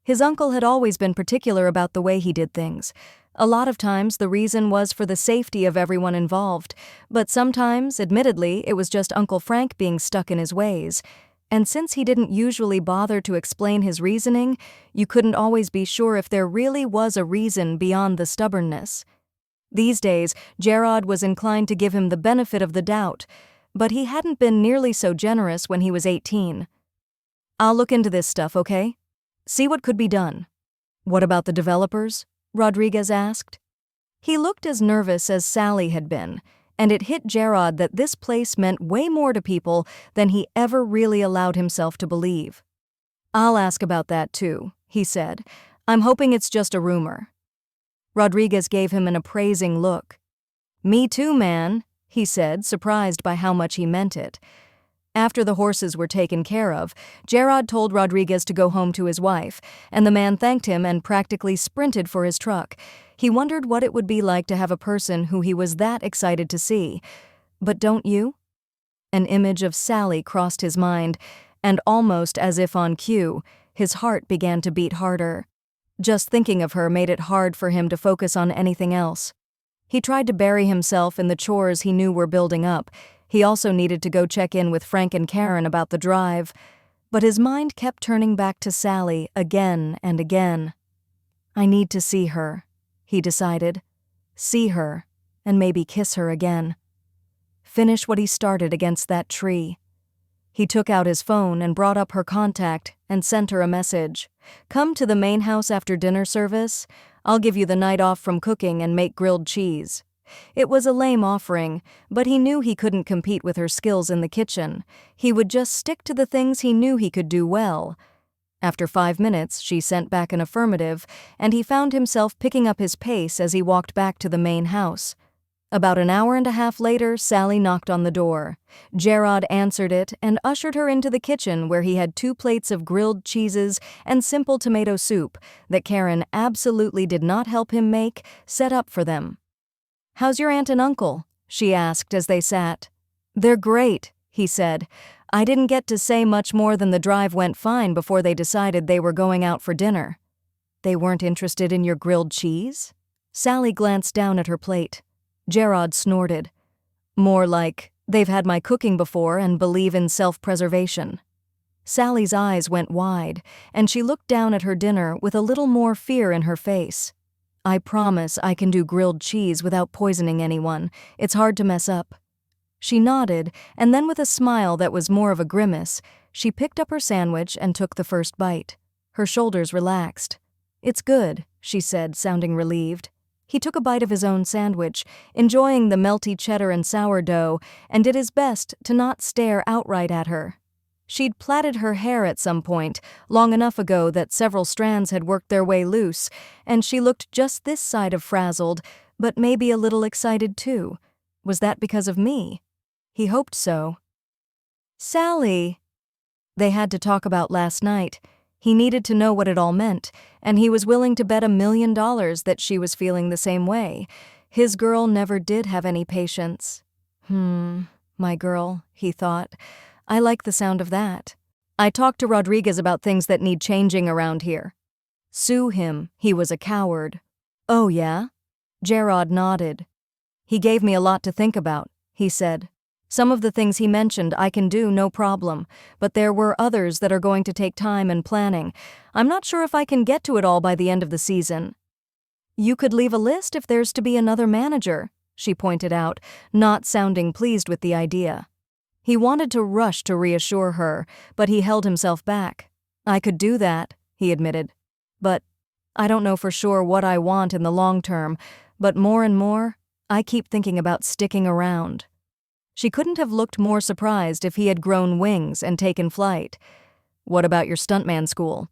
His uncle had always been particular about the way he did things. A lot of times the reason was for the safety of everyone involved, but sometimes, admittedly, it was just Uncle Frank being stuck in his ways. And since he didn't usually bother to explain his reasoning, you couldn't always be sure if there really was a reason beyond the stubbornness. These days, Jarod was inclined to give him the benefit of the doubt, but he hadn't been nearly so generous when he was 18. I'll look into this stuff, okay? See what could be done. What about the developers? Rodriguez asked. He looked as nervous as Sally had been, and it hit Jarod that this place meant way more to people than he ever really allowed himself to believe. I'll ask about that too, he said. I'm hoping it's just a rumor. Rodriguez gave him an appraising look. Me too, man, he said, surprised by how much he meant it. After the horses were taken care of, Jarod told Rodriguez to go home to his wife, and the man thanked him and practically sprinted for his truck. He wondered what it would be like to have a person who he was that excited to see. But don't you? An image of Sally crossed his mind, and almost as if on cue, his heart began to beat harder. Just thinking of her made it hard for him to focus on anything else. He tried to bury himself in the chores he knew were building up. He also needed to go check in with Frank and Karen about the drive, but his mind kept turning back to Sally again and again. I need to see her, he decided. See her, and maybe kiss her again. Finish what he started against that tree. He took out his phone and brought up her contact and sent her a message. Come to the main house after dinner service. I'll give you the night off from cooking and make grilled cheese. It was a lame offering, but he knew he couldn't compete with her skills in the kitchen. He would just stick to the things he knew he could do well. After 5 minutes, she sent back an affirmative, and he found himself picking up his pace as he walked back to the main house. About an hour and a half later, Sally knocked on the door. Jarod answered it and ushered her into the kitchen where he had 2 plates of grilled cheeses and simple tomato soup that Karen absolutely did not help him make, set up for them. How's your aunt and uncle? She asked as they sat. They're great, he said. I didn't get to say much more than the drive went fine before they decided they were going out for dinner. They weren't interested in your grilled cheese? Sally glanced down at her plate. Jarod snorted. More like, they've had my cooking before and believe in self-preservation. Sally's eyes went wide, and she looked down at her dinner with a little more fear in her face. I promise I can do grilled cheese without poisoning anyone. It's hard to mess up. She nodded, and then with a smile that was more of a grimace, she picked up her sandwich and took the first bite. Her shoulders relaxed. It's good, she said, sounding relieved. He took a bite of his own sandwich, enjoying the melty cheddar and sourdough, and did his best to not stare outright at her. She'd plaited her hair at some point, long enough ago that several strands had worked their way loose, and she looked just this side of frazzled, but maybe a little excited too. Was that because of me? He hoped so. Sally! They had to talk about last night. He needed to know what it all meant, and he was willing to bet $1 million that she was feeling the same way. His girl never did have any patience. My girl, he thought. I like the sound of that. I talked to Rodriguez about things that need changing around here. Sue him. He was a coward. Oh, yeah? Jarod nodded. He gave me a lot to think about, he said. Some of the things he mentioned I can do no problem, but there were others that are going to take time and planning. I'm not sure if I can get to it all by the end of the season. You could leave a list if there's to be another manager, she pointed out, not sounding pleased with the idea. He wanted to rush to reassure her, but he held himself back. "I could do that," he admitted. "But I don't know for sure what I want in the long term, but more and more, I keep thinking about sticking around." She couldn't have looked more surprised if he had grown wings and taken flight. "What about your stuntman school?"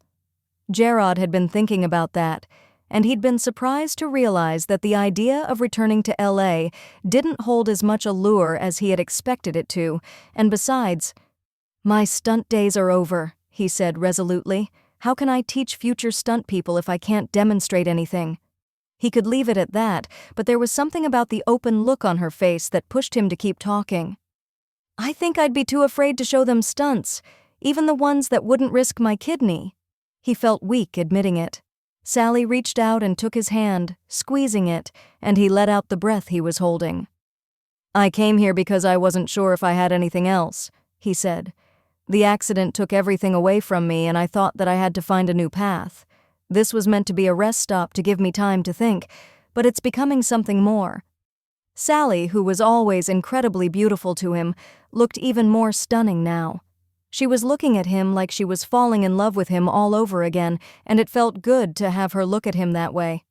Jarod had been thinking about that, and he'd been surprised to realize that the idea of returning to LA didn't hold as much allure as he had expected it to, and besides, "My stunt days are over," he said resolutely. "How can I teach future stunt people if I can't demonstrate anything?" He could leave it at that, but there was something about the open look on her face that pushed him to keep talking. "I think I'd be too afraid to show them stunts, even the ones that wouldn't risk my kidney." He felt weak admitting it. Sally reached out and took his hand, squeezing it, and he let out the breath he was holding. "I came here because I wasn't sure if I had anything else," he said. "The accident took everything away from me, and I thought that I had to find a new path. This was meant to be a rest stop to give me time to think, but it's becoming something more." Sally, who was always incredibly beautiful to him, looked even more stunning now. She was looking at him like she was falling in love with him all over again, and it felt good to have her look at him that way.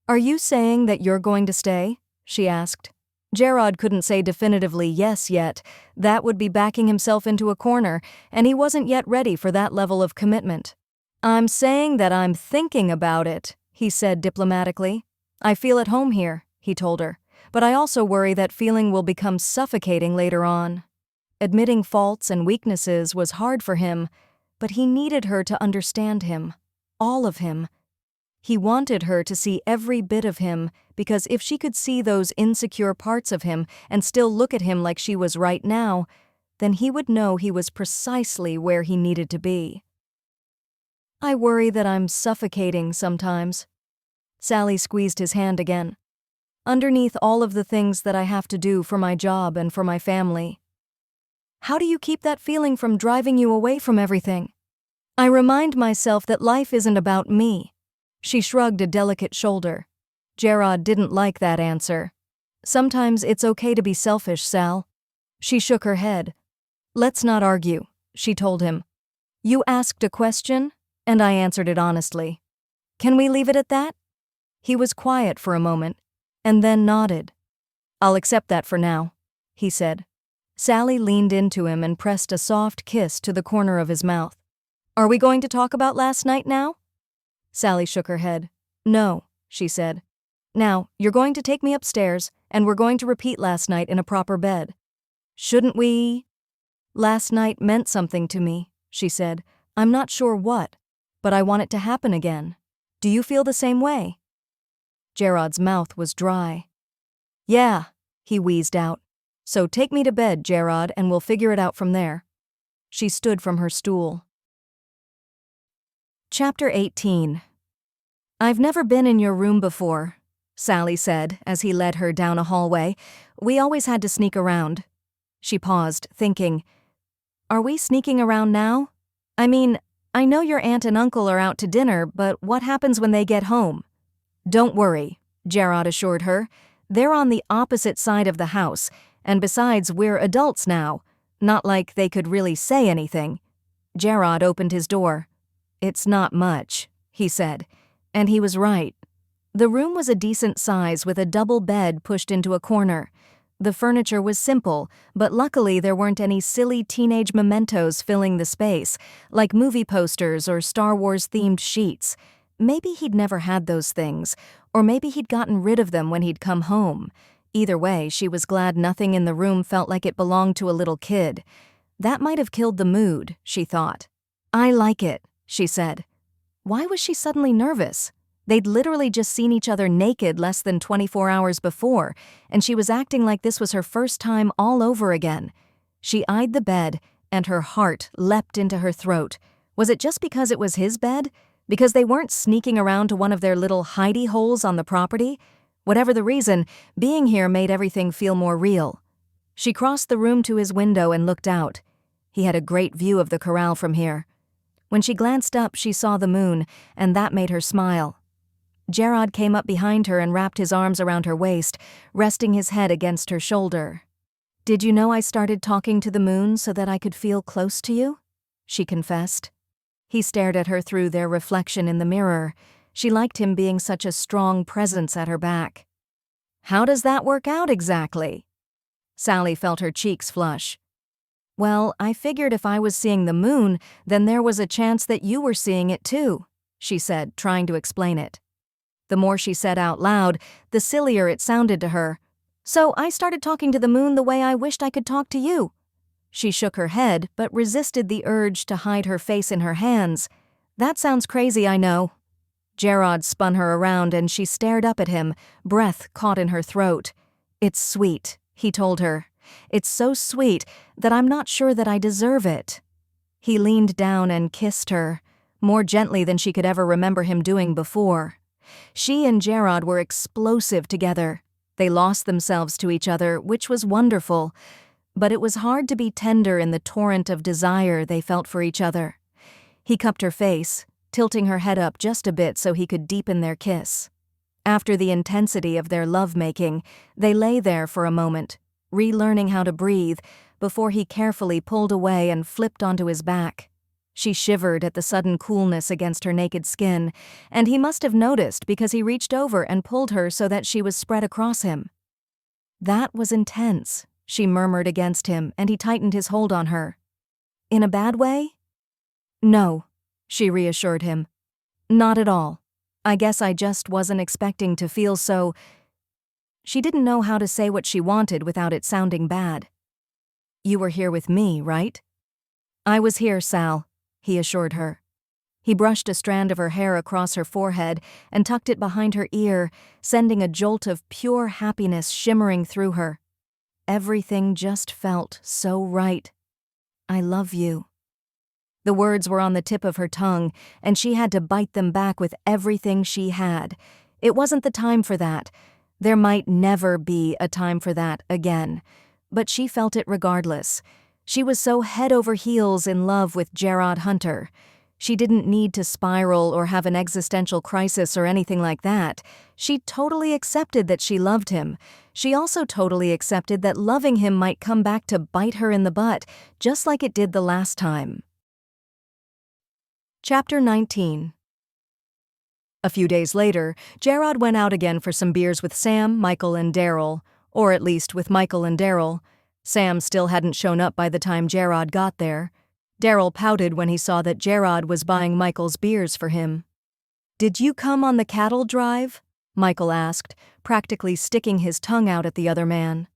"Are you saying that you're going to stay?" she asked. Jarod couldn't say definitively yes yet. That would be backing himself into a corner, and he wasn't yet ready for that level of commitment. "I'm saying that I'm thinking about it," he said diplomatically. "I feel at home here," he told her, "but I also worry that feeling will become suffocating later on." Admitting faults and weaknesses was hard for him, but he needed her to understand him, all of him. He wanted her to see every bit of him, because if she could see those insecure parts of him and still look at him like she was right now, then he would know he was precisely where he needed to be. "I worry that I'm suffocating sometimes." Sally squeezed his hand again. "Underneath all of the things that I have to do for my job and for my family." "How do you keep that feeling from driving you away from everything?" "I remind myself that life isn't about me." She shrugged a delicate shoulder. Jarod didn't like that answer. "Sometimes it's okay to be selfish, Sal." She shook her head. "Let's not argue," she told him. "You asked a question, and I answered it honestly. Can we leave it at that?" He was quiet for a moment, and then nodded. "I'll accept that for now," he said. Sally leaned into him and pressed a soft kiss to the corner of his mouth. "Are we going to talk about last night now?" Sally shook her head. "No," she said. "Now, you're going to take me upstairs, and we're going to repeat last night in a proper bed." "Shouldn't we?" "Last night meant something to me," she said. "I'm not sure what, but I want it to happen again. Do you feel the same way?" Jarod's mouth was dry. "Yeah," he wheezed out. "So take me to bed, Jarod, and we'll figure it out from there." She stood from her stool. Chapter 18. "I've never been in your room before," Sally said as he led her down a hallway. "We always had to sneak around." She paused, thinking, "Are we sneaking around now? I mean, I know your aunt and uncle are out to dinner, but what happens when they get home?" "Don't worry," Jarod assured her. "They're on the opposite side of the house, and besides, we're adults now. Not like they could really say anything." Jarod opened his door. "It's not much," he said, and he was right. The room was a decent size with a double bed pushed into a corner. The furniture was simple, but luckily there weren't any silly teenage mementos filling the space, like movie posters or Star Wars-themed sheets. Maybe he'd never had those things, or maybe he'd gotten rid of them when he'd come home. Either way, she was glad nothing in the room felt like it belonged to a little kid. That might have killed the mood, she thought. "I like it," she said. Why was she suddenly nervous? They'd literally just seen each other naked less than 24 hours before, and she was acting like this was her first time all over again. She eyed the bed, and her heart leapt into her throat. Was it just because it was his bed? Because they weren't sneaking around to one of their little hidey holes on the property? Whatever the reason, being here made everything feel more real. She crossed the room to his window and looked out. He had a great view of the corral from here. When she glanced up, she saw the moon, and that made her smile. Jarod came up behind her and wrapped his arms around her waist, resting his head against her shoulder. "Did you know I started talking to the moon so that I could feel close to you?" she confessed. He stared at her through their reflection in the mirror. She liked him being such a strong presence at her back. "How does that work out exactly?" Sally felt her cheeks flush. "Well, I figured if I was seeing the moon, then there was a chance that you were seeing it too," she said, trying to explain it. The more she said out loud, the sillier it sounded to her. "So I started talking to the moon the way I wished I could talk to you." She shook her head, but resisted the urge to hide her face in her hands. "That sounds crazy, I know." Jarod spun her around and she stared up at him, breath caught in her throat. "It's sweet," he told her. "It's so sweet that I'm not sure that I deserve it." He leaned down and kissed her, more gently than she could ever remember him doing before. She and Jarod were explosive together. They lost themselves to each other, which was wonderful, but it was hard to be tender in the torrent of desire they felt for each other. He cupped her face, tilting her head up just a bit so he could deepen their kiss. After the intensity of their lovemaking, they lay there for a moment, relearning how to breathe, before he carefully pulled away and flipped onto his back. She shivered at the sudden coolness against her naked skin, and he must have noticed because he reached over and pulled her so that she was spread across him. "That was intense," she murmured against him, and he tightened his hold on her. "In a bad way?" "No," she reassured him. "Not at all. I guess I just wasn't expecting to feel so—" She didn't know how to say what she wanted without it sounding bad. "You were here with me, right?" "I was here, Sal," he assured her. He brushed a strand of her hair across her forehead and tucked it behind her ear, sending a jolt of pure happiness shimmering through her. Everything just felt so right. "I love you." The words were on the tip of her tongue, and she had to bite them back with everything she had. It wasn't the time for that. There might never be a time for that again. But she felt it regardless. She was so head over heels in love with Jarod Hunter. She didn't need to spiral or have an existential crisis or anything like that. She totally accepted that she loved him. She also totally accepted that loving him might come back to bite her in the butt, just like it did the last time. Chapter 19. A few days later, Jarod went out again for some beers with Sam, Michael, and Daryl, or at least with Michael and Daryl. Sam still hadn't shown up by the time Jarod got there. Daryl pouted when he saw that Jarod was buying Michael's beers for him. "Did you come on the cattle drive?" Michael asked, practically sticking his tongue out at the other man.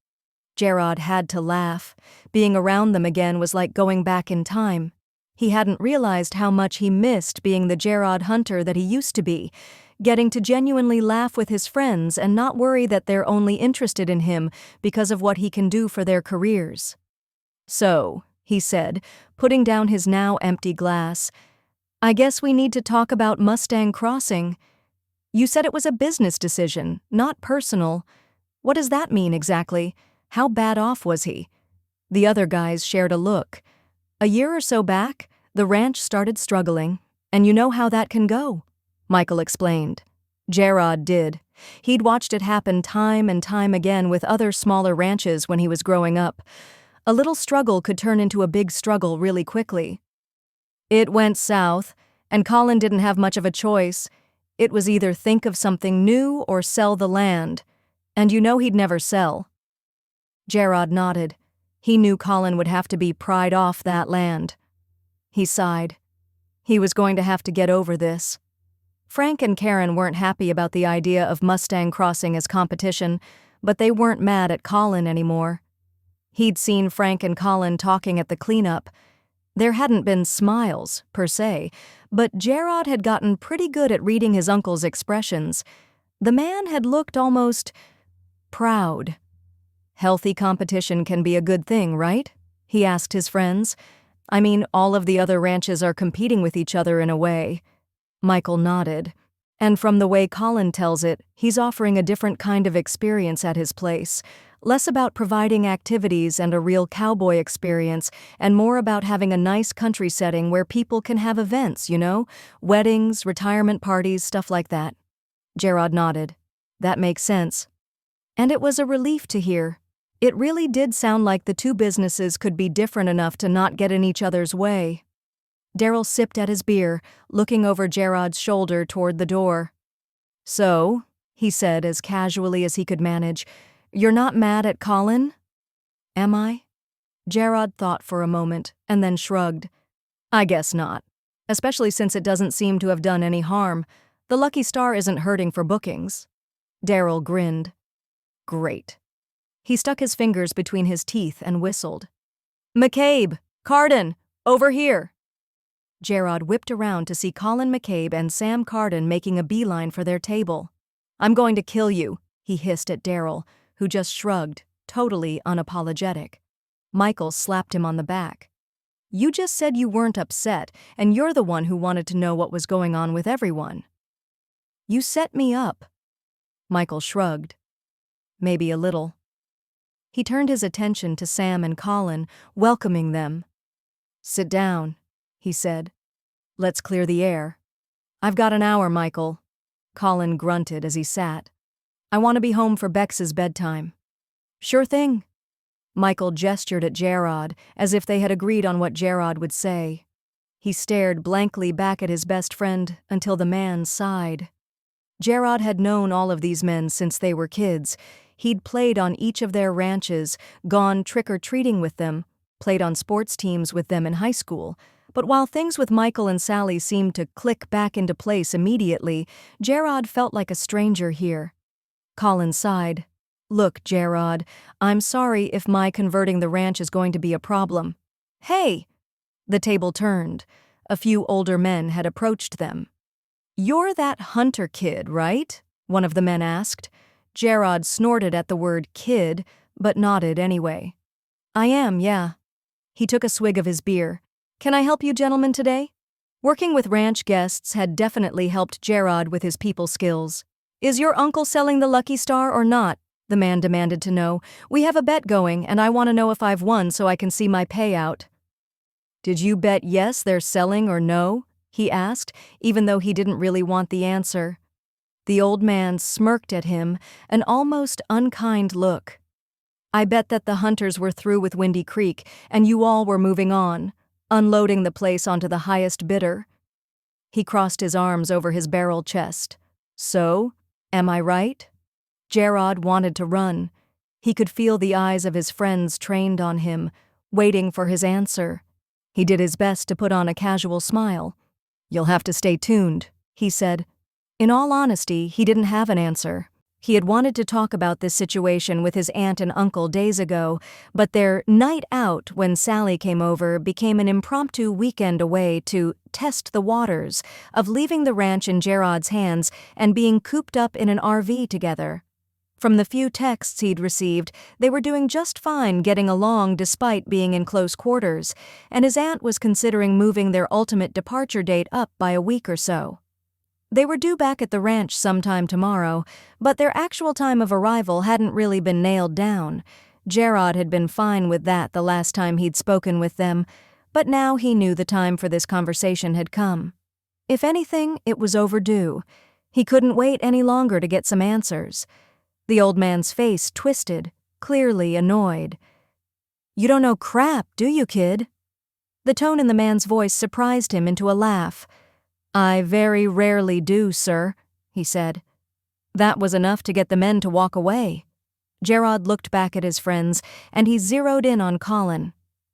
Jarod had to laugh. Being around them again was like going back in time. He hadn't realized how much he missed being the Jarod Hunter that he used to be, getting to genuinely laugh with his friends and not worry that they're only interested in him because of what he can do for their careers. "So," he said, putting down his now empty glass, "I guess we need to talk about Mustang Crossing. You said it was a business decision, not personal. What does that mean exactly? How bad off was he?" The other guys shared a look. "A year or so back, the ranch started struggling, and you know how that can go," Michael explained. Jarod did. He'd watched it happen time and time again with other smaller ranches when he was growing up. A little struggle could turn into a big struggle really quickly. "It went south, and Colin didn't have much of a choice. It was either think of something new or sell the land. And you know he'd never sell." Jarod nodded. He knew Colin would have to be pried off that land. He sighed. He was going to have to get over this. Frank and Karen weren't happy about the idea of Mustang Crossing as competition, but they weren't mad at Colin anymore. He'd seen Frank and Colin talking at the cleanup. There hadn't been smiles, per se, but Jarod had gotten pretty good at reading his uncle's expressions. The man had looked almost proud. "Healthy competition can be a good thing, right?" he asked his friends. "I mean, all of the other ranches are competing with each other in a way." Michael nodded. "And from the way Colin tells it, he's offering a different kind of experience at his place. Less about providing activities and a real cowboy experience, and more about having a nice country setting where people can have events, you know? Weddings, retirement parties, stuff like that." Jarod nodded. "That makes sense." And it was a relief to hear. It really did sound like the two businesses could be different enough to not get in each other's way. Daryl sipped at his beer, looking over Jarod's shoulder toward the door. "So," he said as casually as he could manage, "you're not mad at Colin?" "Am I?" Jarod thought for a moment, and then shrugged. "I guess not. Especially since it doesn't seem to have done any harm. The Lucky Star isn't hurting for bookings." Daryl grinned. "Great." He stuck his fingers between his teeth and whistled. "McCabe! Carden! Over here!" Jarod whipped around to see Colin McCabe and Sam Carden making a beeline for their table. "I'm going to kill you," he hissed at Daryl, who just shrugged, totally unapologetic. Michael slapped him on the back. "You just said you weren't upset, and you're the one who wanted to know what was going on with everyone." "You set me up." Michael shrugged. "Maybe a little." He turned his attention to Sam and Colin, welcoming them. "Sit down," he said. "Let's clear the air." "I've got an hour, Michael." Colin grunted as he sat. "I want to be home for Bex's bedtime." "Sure thing." Michael gestured at Jarod, as if they had agreed on what Jarod would say. He stared blankly back at his best friend until the man sighed. Jarod had known all of these men since they were kids. He'd played on each of their ranches, gone trick-or-treating with them, played on sports teams with them in high school. But while things with Michael and Sally seemed to click back into place immediately, Jarod felt like a stranger here. Colin sighed. "Look, Jarod, I'm sorry if my converting the ranch is going to be a problem." "Hey!" The table turned. A few older men had approached them. "You're that Hunter kid, right?" one of the men asked. Jarod snorted at the word kid, but nodded anyway. "I am, yeah." He took a swig of his beer. "Can I help you gentlemen today?" Working with ranch guests had definitely helped Jarod with his people skills. "Is your uncle selling the Lucky Star or not?" the man demanded to know. "We have a bet going, and I want to know if I've won so I can see my payout." "Did you bet yes they're selling or no?" he asked, even though he didn't really want the answer. The old man smirked at him, an almost unkind look. "I bet that the Hunters were through with Windy Creek, and you all were moving on, unloading the place onto the highest bidder." He crossed his arms over his barrel chest. "So, am I right?" Jarod wanted to run. He could feel the eyes of his friends trained on him, waiting for his answer. He did his best to put on a casual smile. "You'll have to stay tuned," he said. In all honesty, he didn't have an answer. He had wanted to talk about this situation with his aunt and uncle days ago, but their night out when Sally came over became an impromptu weekend away to test the waters of leaving the ranch in Jarod's hands and being cooped up in an RV together. From the few texts he'd received, they were doing just fine getting along despite being in close quarters, and his aunt was considering moving their ultimate departure date up by a week or so. They were due back at the ranch sometime tomorrow, but their actual time of arrival hadn't really been nailed down. Jarod had been fine with that the last time he'd spoken with them, but now he knew the time for this conversation had come. If anything, it was overdue. He couldn't wait any longer to get some answers. The old man's face twisted, clearly annoyed. "You don't know crap, do you, kid?" The tone in the man's voice surprised him into a laugh. "I very rarely do, sir," he said. That was enough to get the men to walk away. Jarod looked back at his friends, and he zeroed in on Colin.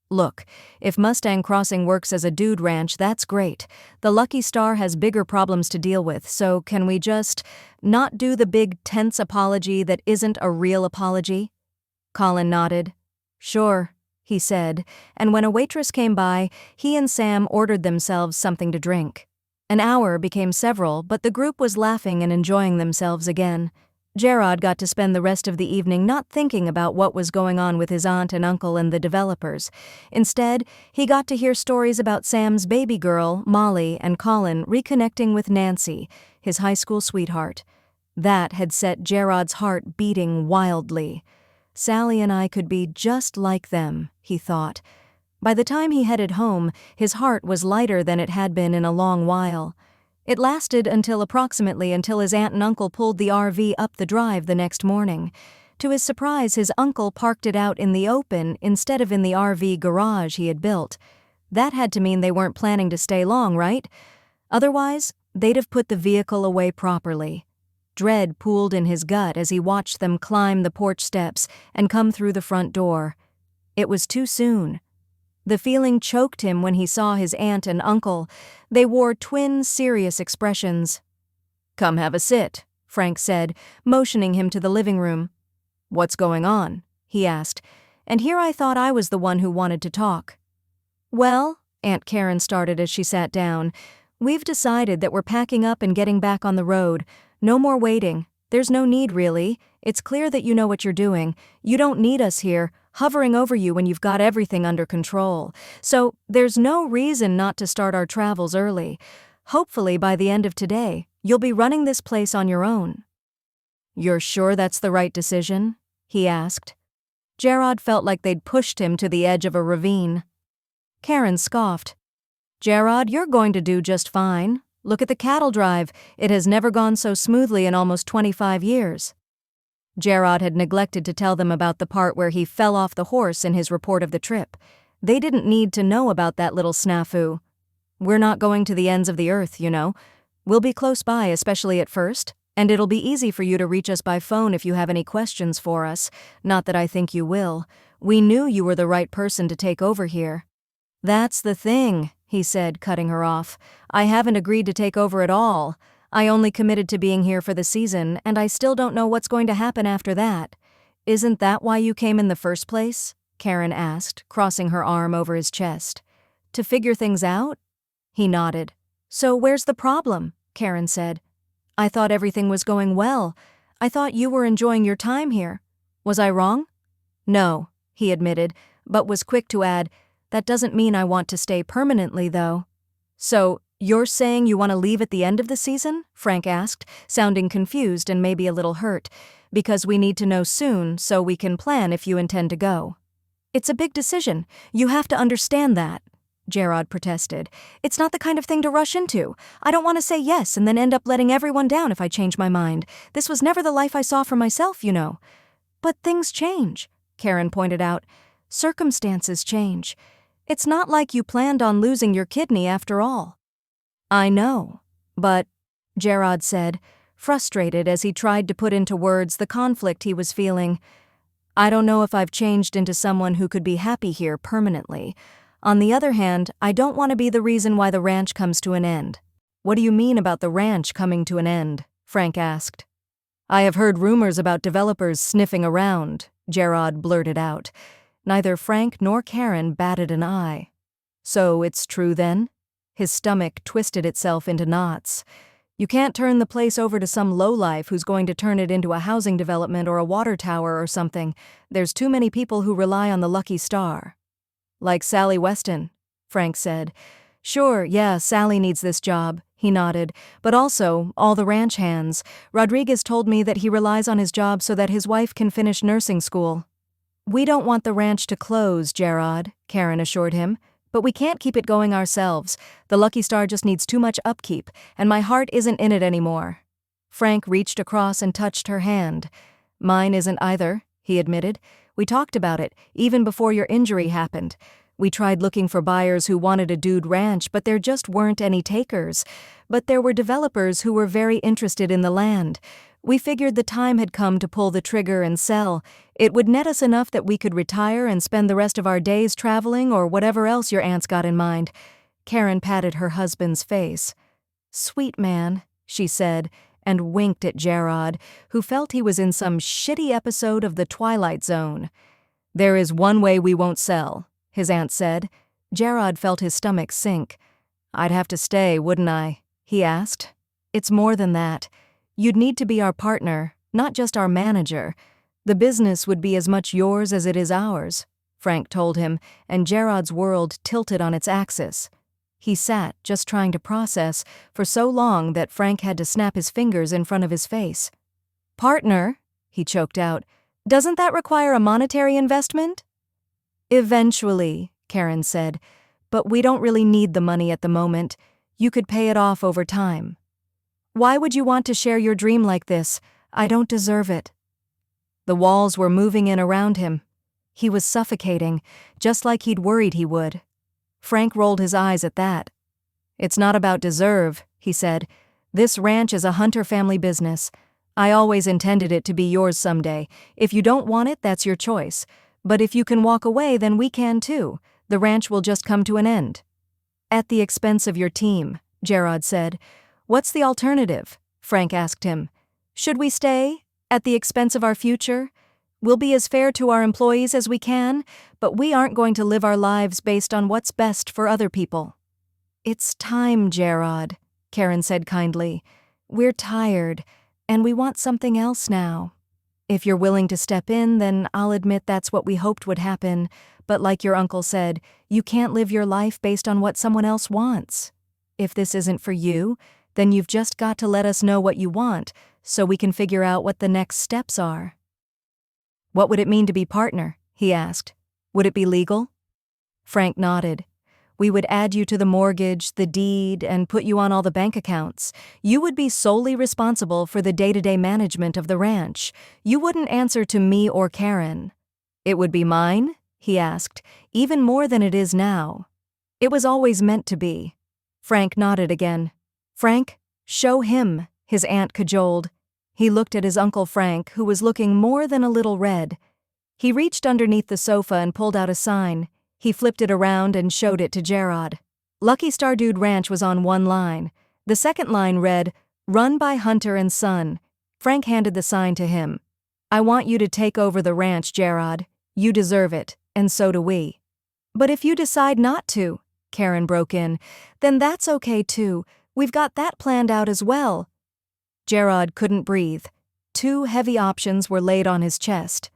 "Look, if Mustang Crossing works as a dude ranch, that's great. The Lucky Star has bigger problems to deal with, so can we just not do the big tense apology that isn't a real apology?" Colin nodded. "Sure," he said, and when a waitress came by, he and Sam ordered themselves something to drink. An hour became several, but the group was laughing and enjoying themselves again. Jarod got to spend the rest of the evening not thinking about what was going on with his aunt and uncle and the developers. Instead, he got to hear stories about Sam's baby girl, Molly, and Colin reconnecting with Nancy, his high school sweetheart. That had set Jarod's heart beating wildly. Sally and I could be just like them, he thought. By the time he headed home, his heart was lighter than it had been in a long while. It lasted until his aunt and uncle pulled the RV up the drive the next morning. To his surprise, his uncle parked it out in the open instead of in the RV garage he had built. That had to mean they weren't planning to stay long, right? Otherwise, they'd have put the vehicle away properly. Dread pooled in his gut as he watched them climb the porch steps and come through the front door. It was too soon. The feeling choked him when he saw his aunt and uncle. They wore twin, serious expressions. "Come have a sit," Frank said, motioning him to the living room. "What's going on?" he asked, and here I thought I was the one who wanted to talk. "Well," Aunt Karen started as she sat down, "we've decided that we're packing up and getting back on the road. No more waiting. There's no need, really. It's clear that you know what you're doing. You don't need us here, hovering over you when you've got everything under control. So there's no reason not to start our travels early. Hopefully by the end of today, you'll be running this place on your own." "You're sure that's the right decision?" he asked. Jarod felt like they'd pushed him to the edge of a ravine. Karen scoffed. "Jarod, you're going to do just fine. Look at the cattle drive. It has never gone so smoothly in almost 25 years. Jarod had neglected to tell them about the part where he fell off the horse in his report of the trip. They didn't need to know about that little snafu. "We're not going to the ends of the earth, you know. We'll be close by, especially at first, and it'll be easy for you to reach us by phone if you have any questions for us. Not that I think you will. We knew you were the right person to take over here." "That's the thing," he said, cutting her off. "I haven't agreed to take over at all. I only committed to being here for the season, and I still don't know what's going to happen after that." "Isn't that why you came in the first place?" Karen asked, crossing her arm over his chest. "To figure things out?" He nodded. "So where's the problem?" Karen said. "I thought everything was going well. I thought you were enjoying your time here. Was I wrong?" "No," he admitted, but was quick to add, "That doesn't mean I want to stay permanently, though." "So, you're saying you want to leave at the end of the season?" Frank asked, sounding confused and maybe a little hurt. "Because we need to know soon so we can plan if you intend to go." "It's a big decision. You have to understand that," Jarod protested. "It's not the kind of thing to rush into. I don't want to say yes and then end up letting everyone down if I change my mind. This was never the life I saw for myself, you know." "But things change," Karen pointed out. "Circumstances change. It's not like you planned on losing your kidney after all." "I know, but," Jarod said, frustrated as he tried to put into words the conflict he was feeling, "I don't know if I've changed into someone who could be happy here permanently. On the other hand, I don't want to be the reason why the ranch comes to an end." "What do you mean about the ranch coming to an end?" Frank asked. "I have heard rumors about developers sniffing around," Jarod blurted out. Neither Frank nor Karen batted an eye. "So it's true then?" His stomach twisted itself into knots. "You can't turn the place over to some lowlife who's going to turn it into a housing development or a water tower or something. There's too many people who rely on the lucky star." "Like Sally Weston," Frank said. "Sure, yeah, Sally needs this job," he nodded, "but also all the ranch hands. Rodriguez told me that he relies on his job so that his wife can finish nursing school." "We don't want the ranch to close, Jarod," Karen assured him, "but we can't keep it going ourselves. The Lucky Star just needs too much upkeep, and my heart isn't in it anymore." Frank reached across and touched her hand. "Mine isn't either," he admitted. "We talked about it, even before your injury happened. We tried looking for buyers who wanted a dude ranch, but there just weren't any takers. But there were developers who were very interested in the land. We figured the time had come to pull the trigger and sell. It would net us enough that we could retire and spend the rest of our days traveling or whatever else your aunt's got in mind." Karen patted her husband's face. "Sweet man," she said, and winked at Jarod, who felt he was in some shitty episode of The Twilight Zone. "There is one way we won't sell," his aunt said. Jarod felt his stomach sink. "I'd have to stay, wouldn't I?" he asked. "It's more than that. You'd need to be our partner, not just our manager. The business would be as much yours as it is ours," Frank told him, and Jarod's world tilted on its axis. He sat, just trying to process, for so long that Frank had to snap his fingers in front of his face. "Partner?" he choked out. "Doesn't that require a monetary investment?" "Eventually," Karen said, "but we don't really need the money at the moment. You could pay it off over time." "Why would you want to share your dream like this? I don't deserve it." The walls were moving in around him. He was suffocating, just like he'd worried he would. Frank rolled his eyes at that. "It's not about deserve," he said. "This ranch is a Hunter family business. I always intended it to be yours someday. If you don't want it, that's your choice. But if you can walk away, then we can too. The ranch will just come to an end." "At the expense of your team," Jarod said. "What's the alternative?" Frank asked him. "Should we stay? At the expense of our future? We'll be as fair to our employees as we can, but we aren't going to live our lives based on what's best for other people." "It's time, Jarod," Karen said kindly. "We're tired, and we want something else now. If you're willing to step in, then I'll admit that's what we hoped would happen, but like your uncle said, you can't live your life based on what someone else wants. If this isn't for you, then you've just got to let us know what you want, so we can figure out what the next steps are." "What would it mean to be partner?" he asked. "Would it be legal?" Frank nodded. "We would add you to the mortgage, the deed, and put you on all the bank accounts. You would be solely responsible for the day-to-day management of the ranch. You wouldn't answer to me or Karen." "It would be mine?" he asked. "Even more than it is now." "It was always meant to be." Frank nodded again. "Frank, show him," his aunt cajoled. He looked at his Uncle Frank, who was looking more than a little red. He reached underneath the sofa and pulled out a sign. He flipped it around and showed it to Jarod. Lucky Star Dude Ranch was on one line. The second line read, "Run by Hunter and Son." Frank handed the sign to him. "I want you to take over the ranch, Jarod. You deserve it, and so do we." "But if you decide not to," Karen broke in, "then that's okay too. We've got that planned out as well." Jarod couldn't breathe. Two heavy options were laid on his chest.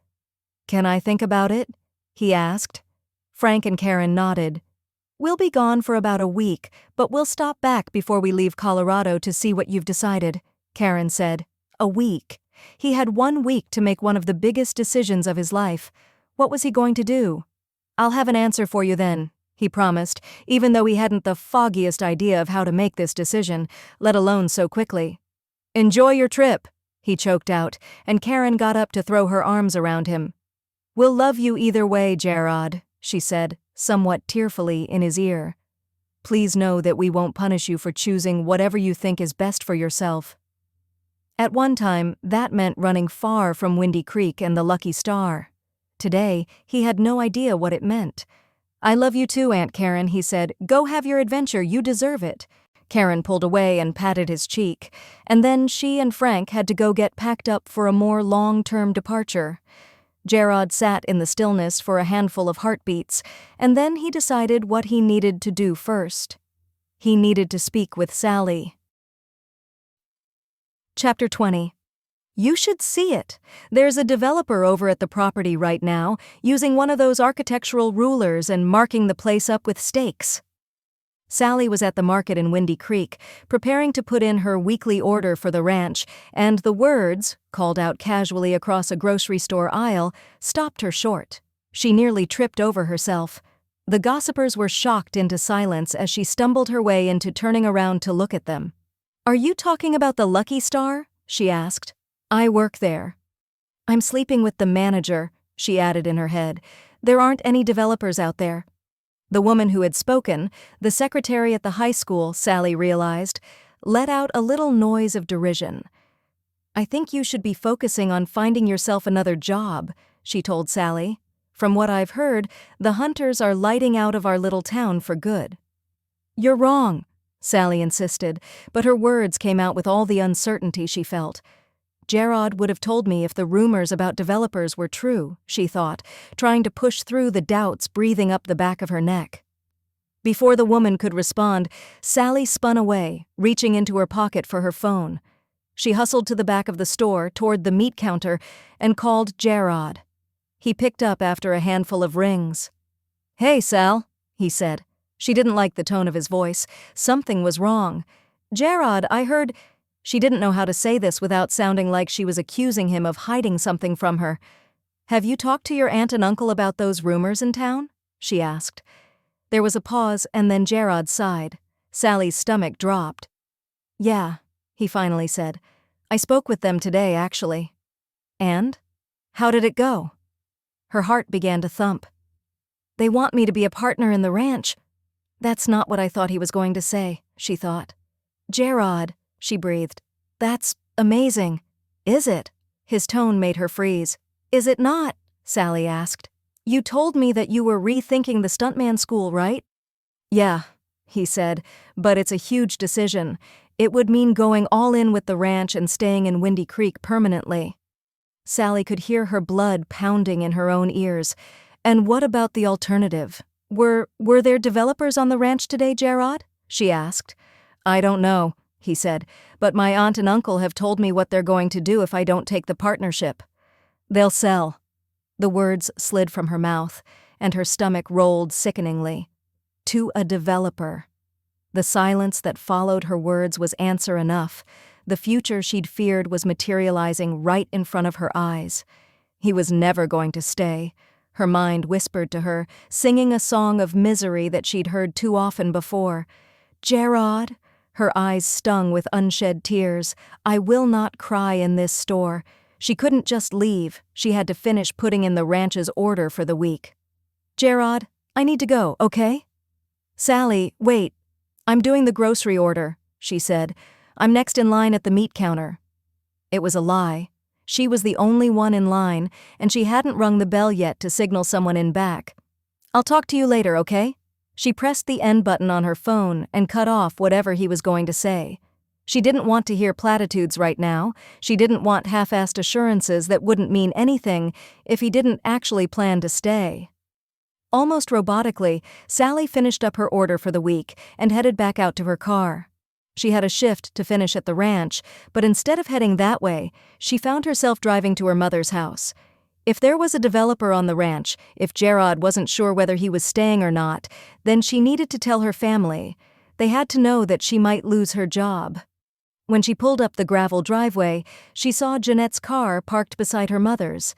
"Can I think about it?" he asked. Frank and Karen nodded. "We'll be gone for about a week, but we'll stop back before we leave Colorado to see what you've decided," Karen said. A week. He had 1 week to make one of the biggest decisions of his life. What was he going to do? "I'll have an answer for you then," he promised, even though he hadn't the foggiest idea of how to make this decision, let alone so quickly. "Enjoy your trip," he choked out, and Karen got up to throw her arms around him. "We'll love you either way, Jarod," she said, somewhat tearfully in his ear. "Please know that we won't punish you for choosing whatever you think is best for yourself." At one time, that meant running far from Windy Creek and the Lucky Star. Today, he had no idea what it meant. "I love you too, Aunt Karen," he said. "Go have your adventure, you deserve it." Karen pulled away and patted his cheek, and then she and Frank had to go get packed up for a more long-term departure. Jarod sat in the stillness for a handful of heartbeats, and then he decided what he needed to do first. He needed to speak with Sally. Chapter 20. You should see it. There's a developer over at the property right now, using one of those architectural rulers and marking the place up with stakes. Sally was at the market in Windy Creek, preparing to put in her weekly order for the ranch, and the words, called out casually across a grocery store aisle, stopped her short. She nearly tripped over herself. The gossipers were shocked into silence as she stumbled her way into turning around to look at them. "Are you talking about the Lucky Star?" she asked. "I work there." "I'm sleeping with the manager," she added in her head. "There aren't any developers out there." The woman who had spoken, the secretary at the high school, Sally realized, let out a little noise of derision. "I think you should be focusing on finding yourself another job," she told Sally. "From what I've heard, the Hunters are lighting out of our little town for good." "You're wrong," Sally insisted, but her words came out with all the uncertainty she felt. Jarod would have told me if the rumors about developers were true, she thought, trying to push through the doubts breathing up the back of her neck. Before the woman could respond, Sally spun away, reaching into her pocket for her phone. She hustled to the back of the store, toward the meat counter, and called Jarod. He picked up after a handful of rings. "Hey, Sal," he said. She didn't like the tone of his voice. Something was wrong. "Jarod, I heard—" She didn't know how to say this without sounding like she was accusing him of hiding something from her. "Have you talked to your aunt and uncle about those rumors in town?" she asked. There was a pause, and then Jarod sighed. Sally's stomach dropped. "Yeah," he finally said. "I spoke with them today, actually." "And?" How did it go? Her heart began to thump. They want me to be a partner in the ranch. That's not what I thought he was going to say, she thought. Jarod, she breathed. That's amazing. Is it? His tone made her freeze. Is it not? Sally asked. You told me that you were rethinking the stuntman school, right? Yeah, he said, but it's a huge decision. It would mean going all in with the ranch and staying in Windy Creek permanently. Sally could hear her blood pounding in her own ears. And what about the alternative? Were there developers on the ranch today, Jarod? She asked. I don't know, he said, but my aunt and uncle have told me what they're going to do if I don't take the partnership. They'll sell. The words slid from her mouth, and her stomach rolled sickeningly. To a developer. The silence that followed her words was answer enough. The future she'd feared was materializing right in front of her eyes. He was never going to stay. Her mind whispered to her, singing a song of misery that she'd heard too often before. Jarod, her eyes stung with unshed tears, I will not cry in this store. She couldn't just leave. She had to finish putting in the ranch's order for the week. Jarod, I need to go, okay? Sally, wait. I'm doing the grocery order, she said. I'm next in line at the meat counter. It was a lie. She was the only one in line, and she hadn't rung the bell yet to signal someone in back. I'll talk to you later, okay? She pressed the end button on her phone and cut off whatever he was going to say. She didn't want to hear platitudes right now. She didn't want half-assed assurances that wouldn't mean anything if he didn't actually plan to stay. Almost robotically, Sally finished up her order for the week and headed back out to her car. She had a shift to finish at the ranch, but instead of heading that way, she found herself driving to her mother's house. If there was a developer on the ranch, if Jarod wasn't sure whether he was staying or not, then she needed to tell her family. They had to know that she might lose her job. When she pulled up the gravel driveway, she saw Jeanette's car parked beside her mother's.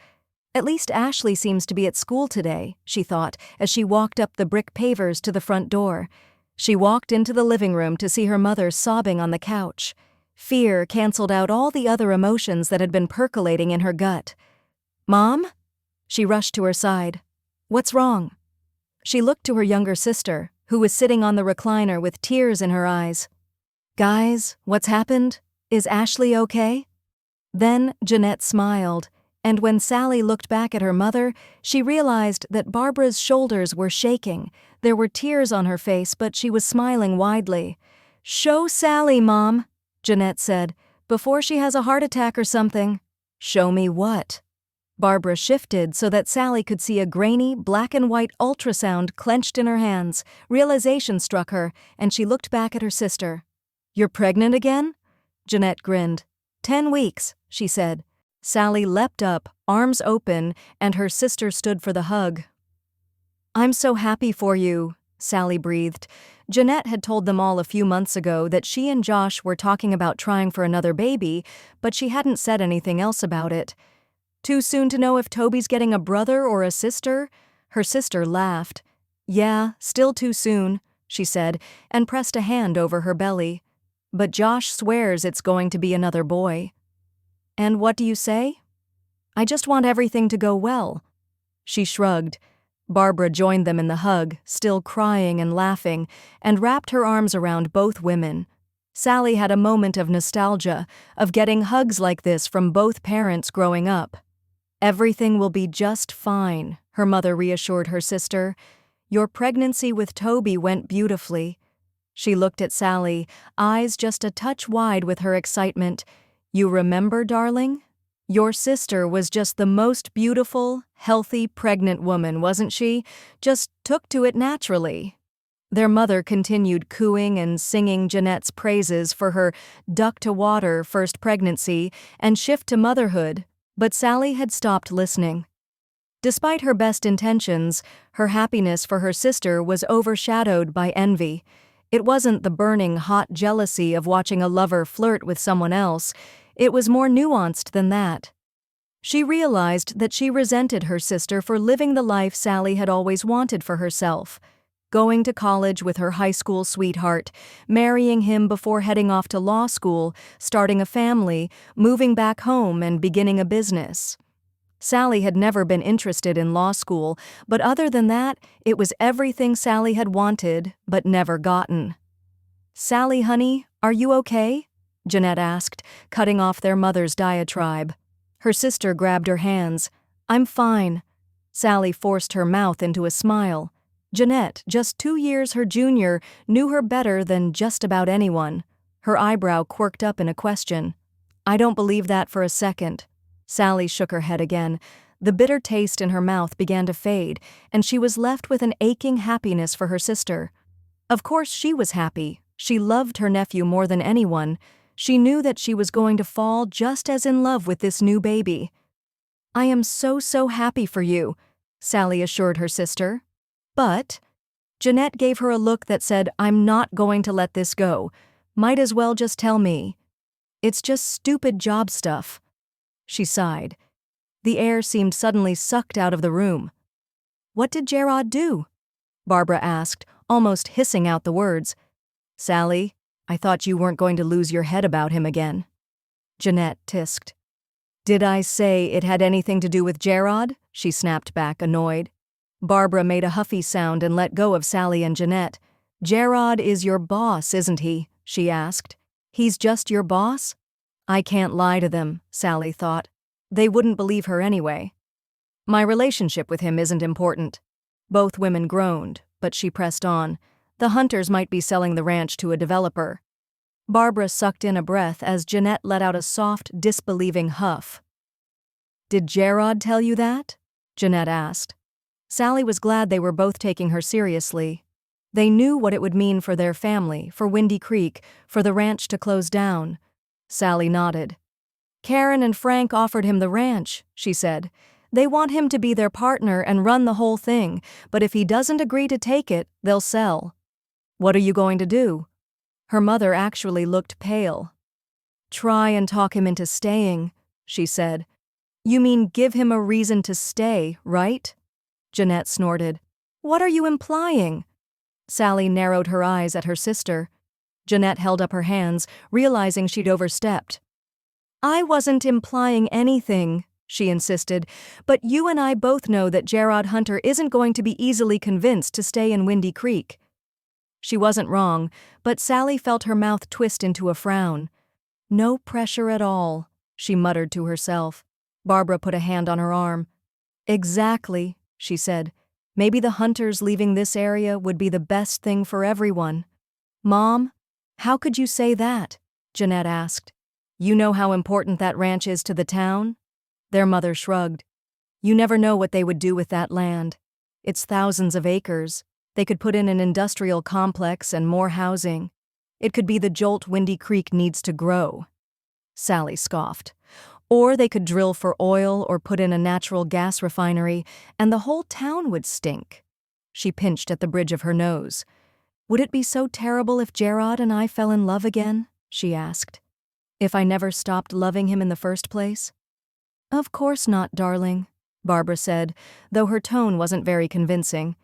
At least Ashley seems to be at school today, she thought, as she walked up the brick pavers to the front door. She walked into the living room to see her mother sobbing on the couch. Fear canceled out all the other emotions that had been percolating in her gut. Mom? She rushed to her side. What's wrong? She looked to her younger sister, who was sitting on the recliner with tears in her eyes. Guys, what's happened? Is Ashley okay? Then Jeanette smiled, and when Sally looked back at her mother, she realized that Barbara's shoulders were shaking. There were tears on her face, but she was smiling widely. Show Sally, Mom, Jeanette said, before she has a heart attack or something. Show me what? Barbara shifted so that Sally could see a grainy, black-and-white ultrasound clenched in her hands. Realization struck her, and she looked back at her sister. You're pregnant again? Jeanette grinned. 10 weeks, she said. Sally leapt up, arms open, and her sister stood for the hug. I'm so happy for you, Sally breathed. Jeanette had told them all a few months ago that she and Josh were talking about trying for another baby, but she hadn't said anything else about it. Too soon to know if Toby's getting a brother or a sister? Her sister laughed. Yeah, still too soon, she said, and pressed a hand over her belly. But Josh swears it's going to be another boy. And what do you say? I just want everything to go well. She shrugged. Barbara joined them in the hug, still crying and laughing, and wrapped her arms around both women. Sally had a moment of nostalgia, of getting hugs like this from both parents growing up. Everything will be just fine, her mother reassured her sister. Your pregnancy with Toby went beautifully. She looked at Sally, eyes just a touch wide with her excitement. You remember, darling? Your sister was just the most beautiful, healthy, pregnant woman, wasn't she? Just took to it naturally. Their mother continued cooing and singing Jeanette's praises for her duck-to-water first pregnancy and shift to motherhood, but Sally had stopped listening. Despite her best intentions, her happiness for her sister was overshadowed by envy. It wasn't the burning, hot jealousy of watching a lover flirt with someone else. It was more nuanced than that. She realized that she resented her sister for living the life Sally had always wanted for herself. Going to college with her high school sweetheart, marrying him before heading off to law school, starting a family, moving back home and beginning a business. Sally had never been interested in law school, but other than that, it was everything Sally had wanted, but never gotten. "Sally, honey, are you okay?" Jeanette asked, cutting off their mother's diatribe. Her sister grabbed her hands. "I'm fine." Sally forced her mouth into a smile. Jeanette, just 2 years her junior, knew her better than just about anyone. Her eyebrow quirked up in a question. "I don't believe that for a second." Sally shook her head again. The bitter taste in her mouth began to fade, and she was left with an aching happiness for her sister. Of course she was happy. She loved her nephew more than anyone. She knew that she was going to fall just as in love with this new baby. "I am so happy for you," Sally assured her sister. "But—" Jeanette gave her a look that said, "I'm not going to let this go. Might as well just tell me." "It's just stupid job stuff." She sighed. The air seemed suddenly sucked out of the room. "What did Jarod do?" Barbara asked, almost hissing out the words. "Sally, I thought you weren't going to lose your head about him again." Jeanette tisked. "Did I say it had anything to do with Jarod?" She snapped back, annoyed. Barbara made a huffy sound and let go of Sally and Jeanette. "Jarod is your boss, isn't he?" she asked. "He's just your boss?" "I can't lie to them," Sally thought. They wouldn't believe her anyway. "My relationship with him isn't important." Both women groaned, but she pressed on. The Hunters might be selling the ranch to a developer. Barbara sucked in a breath as Jeanette let out a soft, disbelieving huff. "Did Jarod tell you that?" Jeanette asked. Sally was glad they were both taking her seriously. They knew what it would mean for their family, for Windy Creek, for the ranch to close down. Sally nodded. "Karen and Frank offered him the ranch," she said. "They want him to be their partner and run the whole thing, but if he doesn't agree to take it, they'll sell." "What are you going to do?" Her mother actually looked pale. "Try and talk him into staying," she said. "You mean give him a reason to stay, right?" Jeanette snorted. "What are you implying?" Sally narrowed her eyes at her sister. Jeanette held up her hands, realizing she'd overstepped. "I wasn't implying anything," she insisted, "but you and I both know that Jarod Hunter isn't going to be easily convinced to stay in Windy Creek." She wasn't wrong, but Sally felt her mouth twist into a frown. "No pressure at all," she muttered to herself. Barbara put a hand on her arm. "Exactly," she said. "Maybe the Hunters leaving this area would be the best thing for everyone." "Mom, how could you say that?" Jeanette asked. "You know how important that ranch is to the town?" Their mother shrugged. "You never know what they would do with that land. It's thousands of acres. They could put in an industrial complex and more housing. It could be the jolt Windy Creek needs to grow." Sally scoffed. "Or they could drill for oil or put in a natural gas refinery, and the whole town would stink." She pinched at the bridge of her nose. "Would it be so terrible if Jarod and I fell in love again?" she asked. "If I never stopped loving him in the first place?" "Of course not, darling," Barbara said, though her tone wasn't very convincing.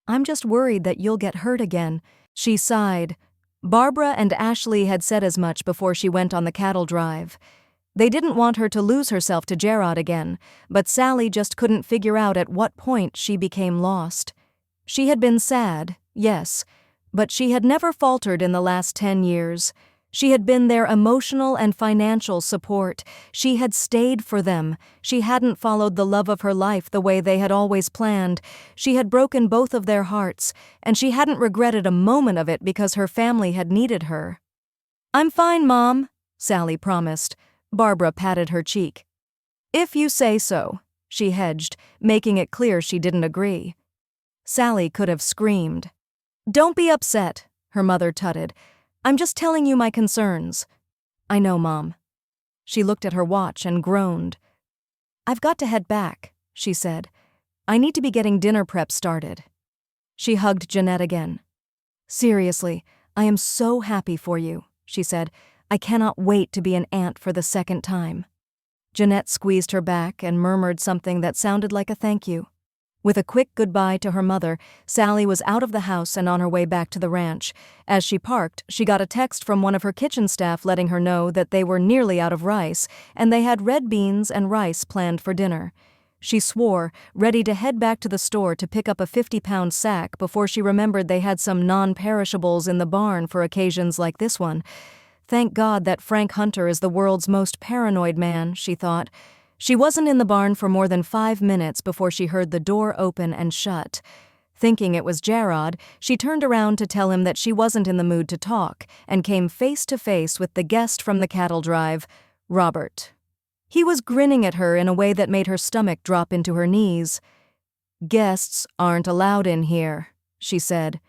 "I'm just worried that you'll get hurt again." She sighed. Barbara and Ashley had said as much before she went on the cattle drive. They didn't want her to lose herself to Jarod again, but Sally just couldn't figure out at what point she became lost. She had been sad, yes, but she had never faltered in the last 10 years. She had been their emotional and financial support. She had stayed for them. She hadn't followed the love of her life the way they had always planned. She had broken both of their hearts, and she hadn't regretted a moment of it because her family had needed her. "I'm fine, Mom," Sally promised. Barbara patted her cheek. "If you say so," she hedged, making it clear she didn't agree. Sally could have screamed. "Don't be upset," her mother tutted. "I'm just telling you my concerns." "I know, Mom." She looked at her watch and groaned. "I've got to head back," she said. "I need to be getting dinner prep started." She hugged Jeanette again. "Seriously, I am so happy for you," she said. "I cannot wait to be an aunt for the second time." Jeanette squeezed her back and murmured something that sounded like a thank you. With a quick goodbye to her mother, Sally was out of the house and on her way back to the ranch. As she parked, she got a text from one of her kitchen staff letting her know that they were nearly out of rice, and they had red beans and rice planned for dinner. She swore, ready to head back to the store to pick up a 50-pound sack before she remembered they had some non-perishables in the barn for occasions like this one. Thank God that Frank Hunter is the world's most paranoid man, she thought. She wasn't in the barn for more than 5 minutes before she heard the door open and shut. Thinking it was Jarod, she turned around to tell him that she wasn't in the mood to talk and came face to face with the guest from the cattle drive, Robert. He was grinning at her in a way that made her stomach drop into her knees. "Guests aren't allowed in here," she said.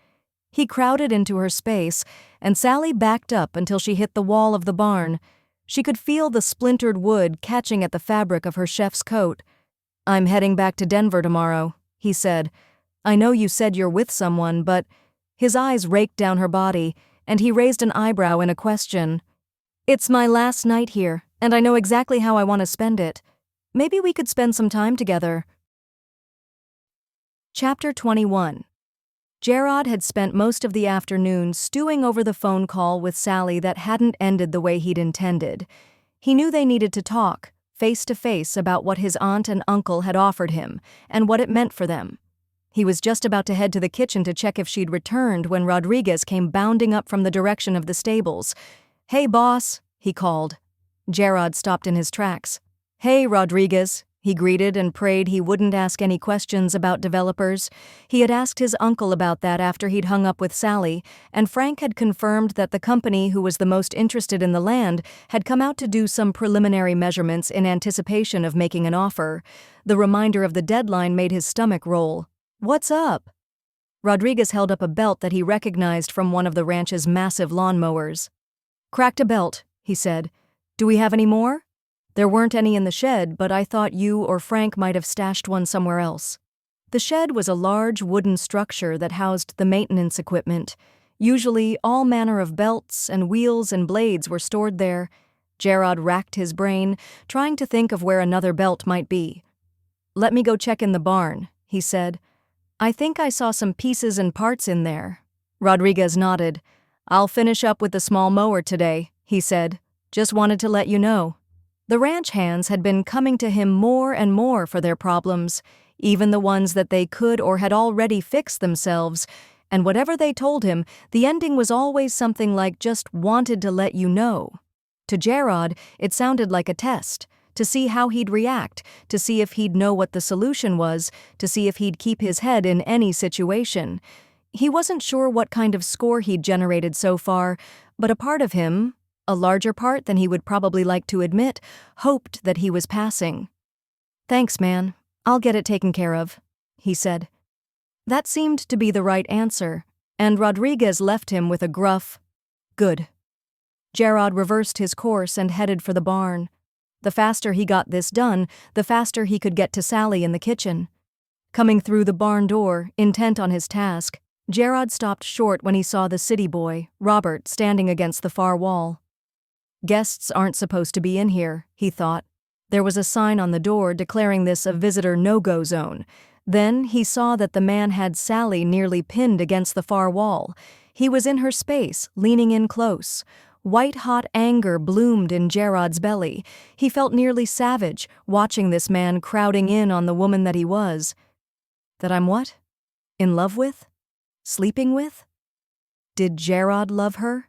He crowded into her space, and Sally backed up until she hit the wall of the barn. She could feel the splintered wood catching at the fabric of her chef's coat. "I'm heading back to Denver tomorrow," he said. "I know you said you're with someone, but—" His eyes raked down her body, and he raised an eyebrow in a question. "It's my last night here, and I know exactly how I want to spend it. Maybe we could spend some time together." Chapter 21. Jarod had spent most of the afternoon stewing over the phone call with Sally that hadn't ended the way he'd intended. He knew they needed to talk, face to face, about what his aunt and uncle had offered him, and what it meant for them. He was just about to head to the kitchen to check if she'd returned when Rodriguez came bounding up from the direction of the stables. "Hey, boss," he called. Jarod stopped in his tracks. "Hey, Rodriguez," he greeted and prayed he wouldn't ask any questions about developers. He had asked his uncle about that after he'd hung up with Sally, and Frank had confirmed that the company who was the most interested in the land had come out to do some preliminary measurements in anticipation of making an offer. The reminder of the deadline made his stomach roll. "What's up?" Rodriguez held up a belt that he recognized from one of the ranch's massive lawnmowers. "Cracked a belt," he said. "Do we have any more?" "There weren't any in the shed, but I thought you or Frank might have stashed one somewhere else." The shed was a large wooden structure that housed the maintenance equipment. Usually, all manner of belts and wheels and blades were stored there. Jarod racked his brain, trying to think of where another belt might be. "Let me go check in the barn," he said. "I think I saw some pieces and parts in there." Rodriguez nodded. "I'll finish up with the small mower today," he said. "Just wanted to let you know." The ranch hands had been coming to him more and more for their problems, even the ones that they could or had already fixed themselves, and whatever they told him, the ending was always something like "just wanted to let you know." To Jarod, it sounded like a test, to see how he'd react, to see if he'd know what the solution was, to see if he'd keep his head in any situation. He wasn't sure what kind of score he'd generated so far, but a part of him, a larger part than he would probably like to admit, hoped that he was passing. "Thanks, man. I'll get it taken care of," he said. That seemed to be the right answer, and Rodriguez left him with a gruff, "Good." Jarod reversed his course and headed for the barn. The faster he got this done, the faster he could get to Sally in the kitchen. Coming through the barn door, intent on his task, Jarod stopped short when he saw the city boy, Robert, standing against the far wall. Guests aren't supposed to be in here, he thought. There was a sign on the door declaring this a visitor no-go zone. Then he saw that the man had Sally nearly pinned against the far wall. He was in her space, leaning in close. White-hot anger bloomed in Jarod's belly. He felt nearly savage, watching this man crowding in on the woman that he was. That I'm what? In love with? Sleeping with? Did Jarod love her?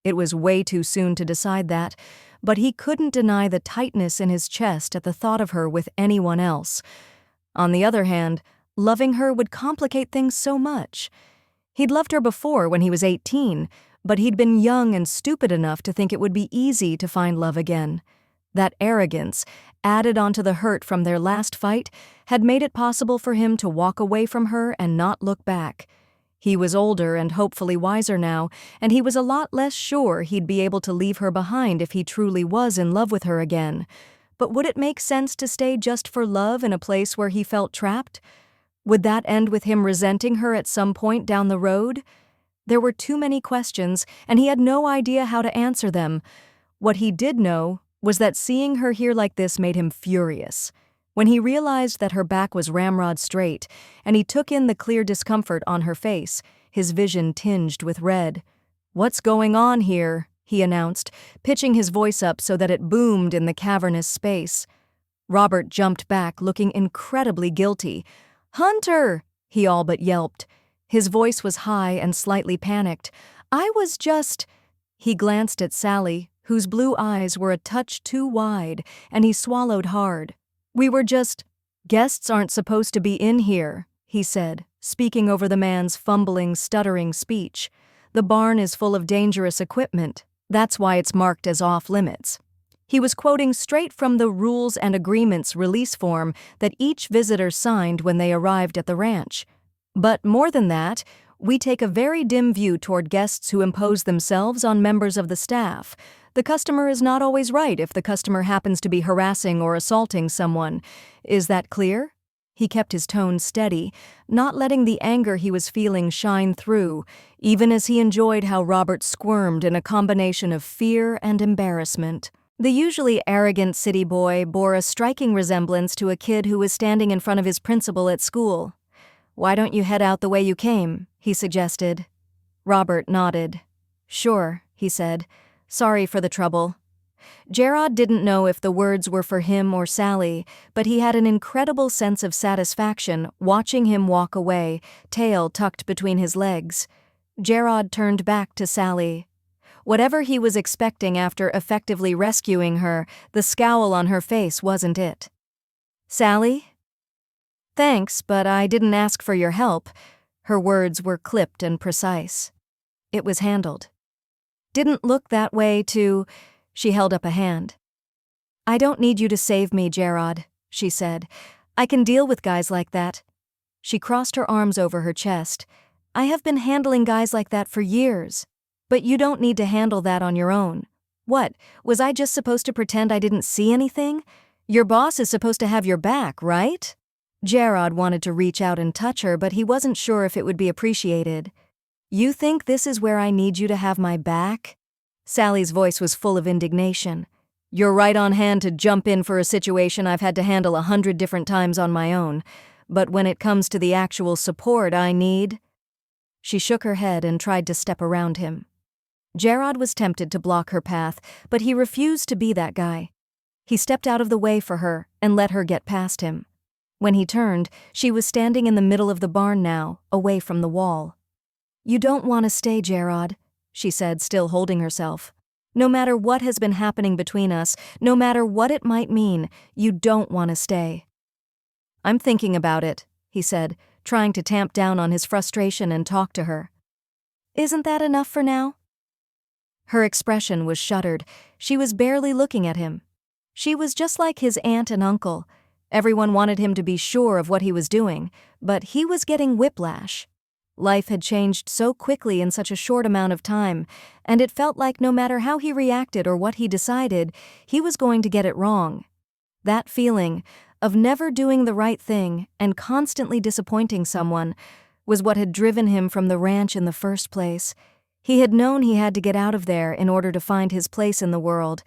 It was way too soon to decide that, but he couldn't deny the tightness in his chest at the thought of her with anyone else. On the other hand, loving her would complicate things so much. He'd loved her before when he was 18, but he'd been young and stupid enough to think it would be easy to find love again. That arrogance, added onto the hurt from their last fight, had made it possible for him to walk away from her and not look back. He was older and hopefully wiser now, and he was a lot less sure he'd be able to leave her behind if he truly was in love with her again. But would it make sense to stay just for love in a place where he felt trapped? Would that end with him resenting her at some point down the road? There were too many questions, and he had no idea how to answer them. What he did know was that seeing her here like this made him furious. When he realized that her back was ramrod straight, and he took in the clear discomfort on her face, his vision tinged with red. "What's going on here?" he announced, pitching his voice up so that it boomed in the cavernous space. Robert jumped back, looking incredibly guilty. "Hunter!" he all but yelped. His voice was high and slightly panicked. "I was just—" He glanced at Sally, whose blue eyes were a touch too wide, and he swallowed hard. "We were just— Guests aren't supposed to be in here," he said, speaking over the man's fumbling, stuttering speech. "The barn is full of dangerous equipment. That's why it's marked as off-limits." He was quoting straight from the Rules and Agreements release form that each visitor signed when they arrived at the ranch. "But more than that, we take a very dim view toward guests who impose themselves on members of the staff. The customer is not always right if the customer happens to be harassing or assaulting someone. Is that clear?" He kept his tone steady, not letting the anger he was feeling shine through, even as he enjoyed how Robert squirmed in a combination of fear and embarrassment. The usually arrogant city boy bore a striking resemblance to a kid who was standing in front of his principal at school. "Why don't you head out the way you came?" he suggested. Robert nodded. "Sure," he said. "Sorry for the trouble." Jarod didn't know if the words were for him or Sally, but he had an incredible sense of satisfaction watching him walk away, tail tucked between his legs. Jarod turned back to Sally. Whatever he was expecting after effectively rescuing her, the scowl on her face wasn't it. "Sally?" "Thanks, but I didn't ask for your help." Her words were clipped and precise. "It was handled." "Didn't look that way to—" She held up a hand. "I don't need you to save me, Jarod," she said. "I can deal with guys like that." She crossed her arms over her chest. "I have been handling guys like that for years. But you don't need to handle that on your own. What, was I just supposed to pretend I didn't see anything? Your boss is supposed to have your back, right?" Jarod wanted to reach out and touch her, but he wasn't sure if it would be appreciated. "You think this is where I need you to have my back?" Sally's voice was full of indignation. "You're right on hand to jump in for a situation I've had to handle 100 different times on my own. But when it comes to the actual support I need—" She shook her head and tried to step around him. Jarod was tempted to block her path, but he refused to be that guy. He stepped out of the way for her and let her get past him. When he turned, she was standing in the middle of the barn now, away from the wall. "You don't want to stay, Jarod," she said, still holding herself. "No matter what has been happening between us, no matter what it might mean, you don't want to stay." "I'm thinking about it," he said, trying to tamp down on his frustration and talk to her. "Isn't that enough for now?" Her expression was shuttered. She was barely looking at him. She was just like his aunt and uncle. Everyone wanted him to be sure of what he was doing, but he was getting whiplash. Life had changed so quickly in such a short amount of time, and it felt like no matter how he reacted or what he decided, he was going to get it wrong. That feeling of never doing the right thing and constantly disappointing someone was what had driven him from the ranch in the first place. He had known he had to get out of there in order to find his place in the world,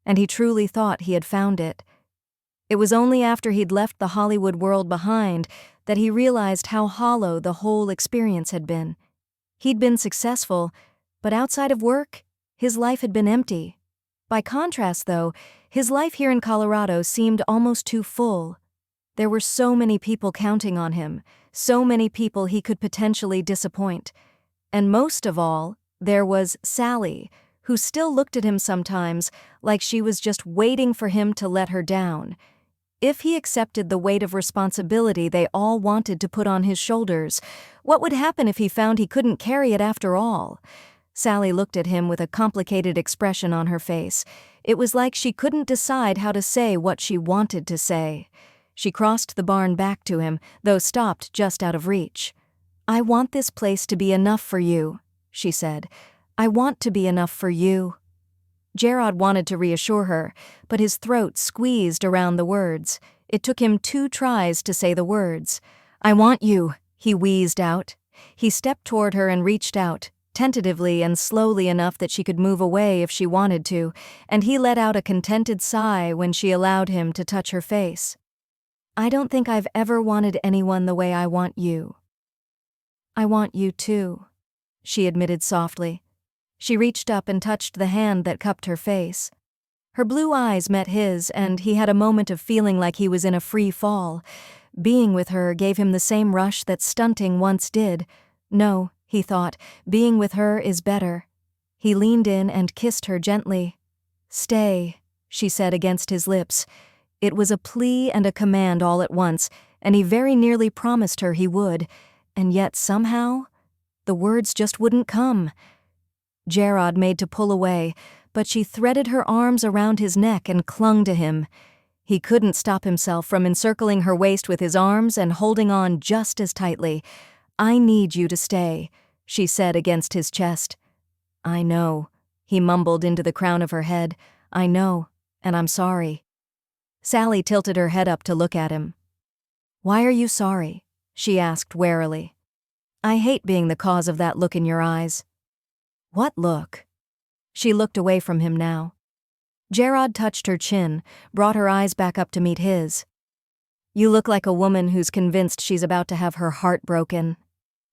and he truly thought he had found it. It was only after he'd left the Hollywood world behind that he realized how hollow the whole experience had been. He'd been successful, but outside of work, his life had been empty. By contrast, though, his life here in Colorado seemed almost too full. There were so many people counting on him, so many people he could potentially disappoint. And most of all, there was Sally, who still looked at him sometimes like she was just waiting for him to let her down. If he accepted the weight of responsibility they all wanted to put on his shoulders, what would happen if he found he couldn't carry it after all? Sally looked at him with a complicated expression on her face. It was like she couldn't decide how to say what she wanted to say. She crossed the barn back to him, though stopped just out of reach. "I want this place to be enough for you," she said. "I want to be enough for you." Jarod wanted to reassure her, but his throat squeezed around the words. It took him 2 tries to say the words. "I want you," he wheezed out. He stepped toward her and reached out, tentatively and slowly enough that she could move away if she wanted to, and he let out a contented sigh when she allowed him to touch her face. I don't think I've ever wanted anyone the way I want you." "I want you too," she admitted softly. She reached up and touched the hand that cupped her face. Her blue eyes met his, and he had a moment of feeling like he was in a free fall. Being with her gave him the same rush that stunting once did. No, he thought, being with her is better. He leaned in and kissed her gently. "Stay," she said against his lips. It was a plea and a command all at once, and he very nearly promised her he would, and yet somehow, the words just wouldn't come. Jarod made to pull away, but she threaded her arms around his neck and clung to him. He couldn't stop himself from encircling her waist with his arms and holding on just as tightly. "I need you to stay," she said against his chest. "I know," he mumbled into the crown of her head. "I know, and I'm sorry." Sally tilted her head up to look at him. "Why are you sorry?" she asked warily. "I hate being the cause of that look in your eyes." "What look?" She looked away from him now. Jarod touched her chin, brought her eyes back up to meet his. "You look like a woman who's convinced she's about to have her heart broken,"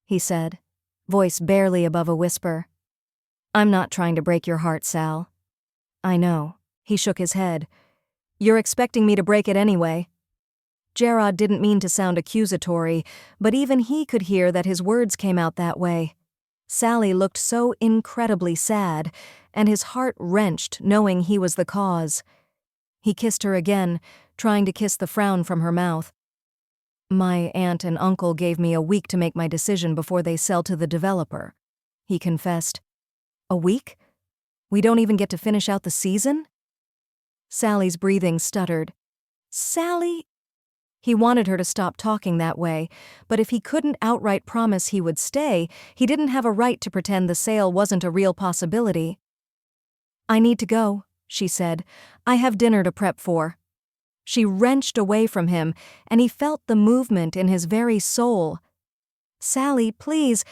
he said, voice barely above a whisper. "I'm not trying to break your heart, Sal." "I know." He shook his head. "You're expecting me to break it anyway." Jarod didn't mean to sound accusatory, but even he could hear that his words came out that way. Sally looked so incredibly sad, and his heart wrenched knowing he was the cause. He kissed her again, trying to kiss the frown from her mouth. "My aunt and uncle gave me a week to make my decision before they sell to the developer," he confessed. "A week? We don't even get to finish out the season?" Sally's breathing stuttered. "Sally?" He wanted her to stop talking that way, but if he couldn't outright promise he would stay, he didn't have a right to pretend the sale wasn't a real possibility. "I need to go," she said. "I have dinner to prep for." She wrenched away from him, and he felt the movement in his very soul. "Sally, please."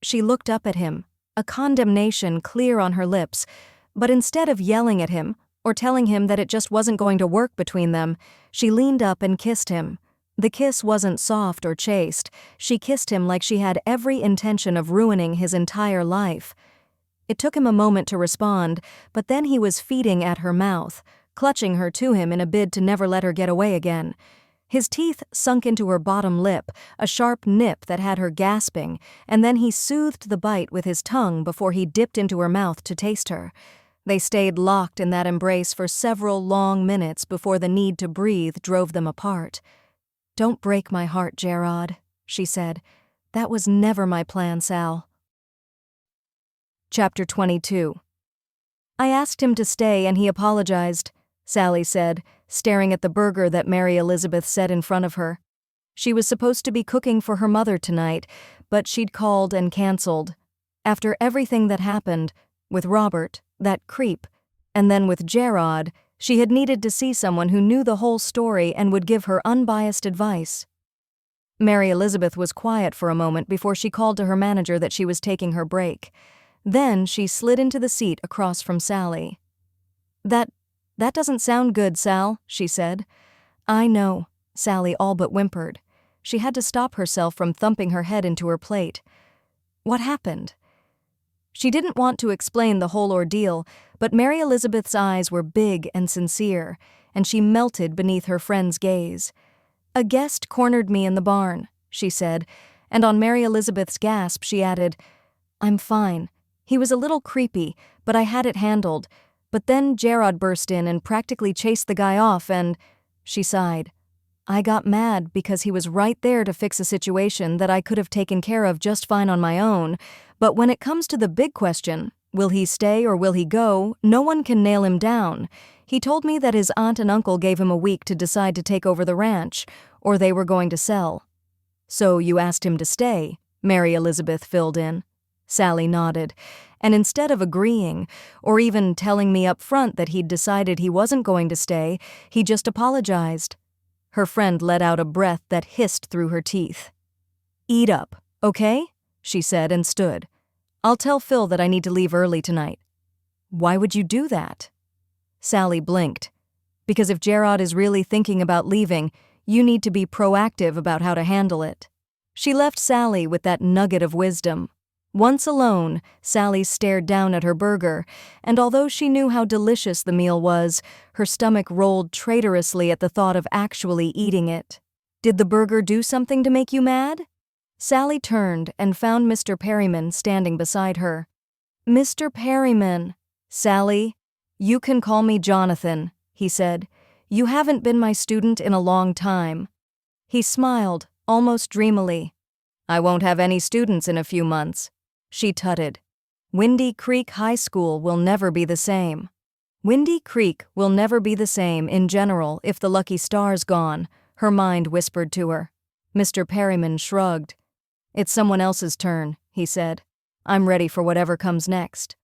She looked up at him, a condemnation clear on her lips, but instead of yelling at him, or telling him that it just wasn't going to work between them, she leaned up and kissed him. The kiss wasn't soft or chaste. She kissed him like she had every intention of ruining his entire life. It took him a moment to respond, but then he was feeding at her mouth, clutching her to him in a bid to never let her get away again. His teeth sunk into her bottom lip, a sharp nip that had her gasping, and then he soothed the bite with his tongue before he dipped into her mouth to taste her. They stayed locked in that embrace for several long minutes before the need to breathe drove them apart. "Don't break my heart, Jarod," she said. "That was never my plan, Sal." Chapter 22. "I asked him to stay and he apologized," Sally said, staring at the burger that Mary Elizabeth set in front of her. She was supposed to be cooking for her mother tonight, but she'd called and canceled. After everything that happened, with Robert, that creep, and then with Jarod, she had needed to see someone who knew the whole story and would give her unbiased advice. Mary Elizabeth was quiet for a moment before she called to her manager that she was taking her break. Then she slid into the seat across from Sally. That doesn't sound good, Sal," she said. "I know," Sally all but whimpered. She had to stop herself from thumping her head into her plate. "What happened?" She didn't want to explain the whole ordeal, but Mary Elizabeth's eyes were big and sincere, and she melted beneath her friend's gaze. "A guest cornered me in the barn," she said, and on Mary Elizabeth's gasp she added, "I'm fine. He was a little creepy, but I had it handled. But then Jarod burst in and practically chased the guy off and—" She sighed. "I got mad because he was right there to fix a situation that I could have taken care of just fine on my own, but when it comes to the big question, will he stay or will he go, no one can nail him down. He told me that his aunt and uncle gave him a week to decide to take over the ranch, or they were going to sell." "So you asked him to stay?" Mary Elizabeth filled in. Sally nodded, and instead of agreeing, or even telling me up front that he'd decided he wasn't going to stay, he just apologized. Her friend let out a breath that hissed through her teeth. "Eat up, okay?" she said and stood. "I'll tell Phil that I need to leave early tonight." "Why would you do that?" Sally blinked. "Because if Jarod is really thinking about leaving, You need to be proactive about how to handle it." She left Sally with that nugget of wisdom. Once alone, Sally stared down at her burger, and although she knew how delicious the meal was, her stomach rolled traitorously at the thought of actually eating it. "Did the burger do something to make you mad?" Sally turned and found Mr. Perryman standing beside her. "Mr. Perryman." "Sally, you can call me Jonathan," he said. "You haven't been my student in a long time." He smiled, almost dreamily. "I won't have any students in a few months." She tutted. "Windy Creek High School will never be the same." "Windy Creek will never be the same in general if the lucky star's gone," her mind whispered to her. Mr. Perryman shrugged. "It's someone else's turn," he said. "I'm ready for whatever comes next."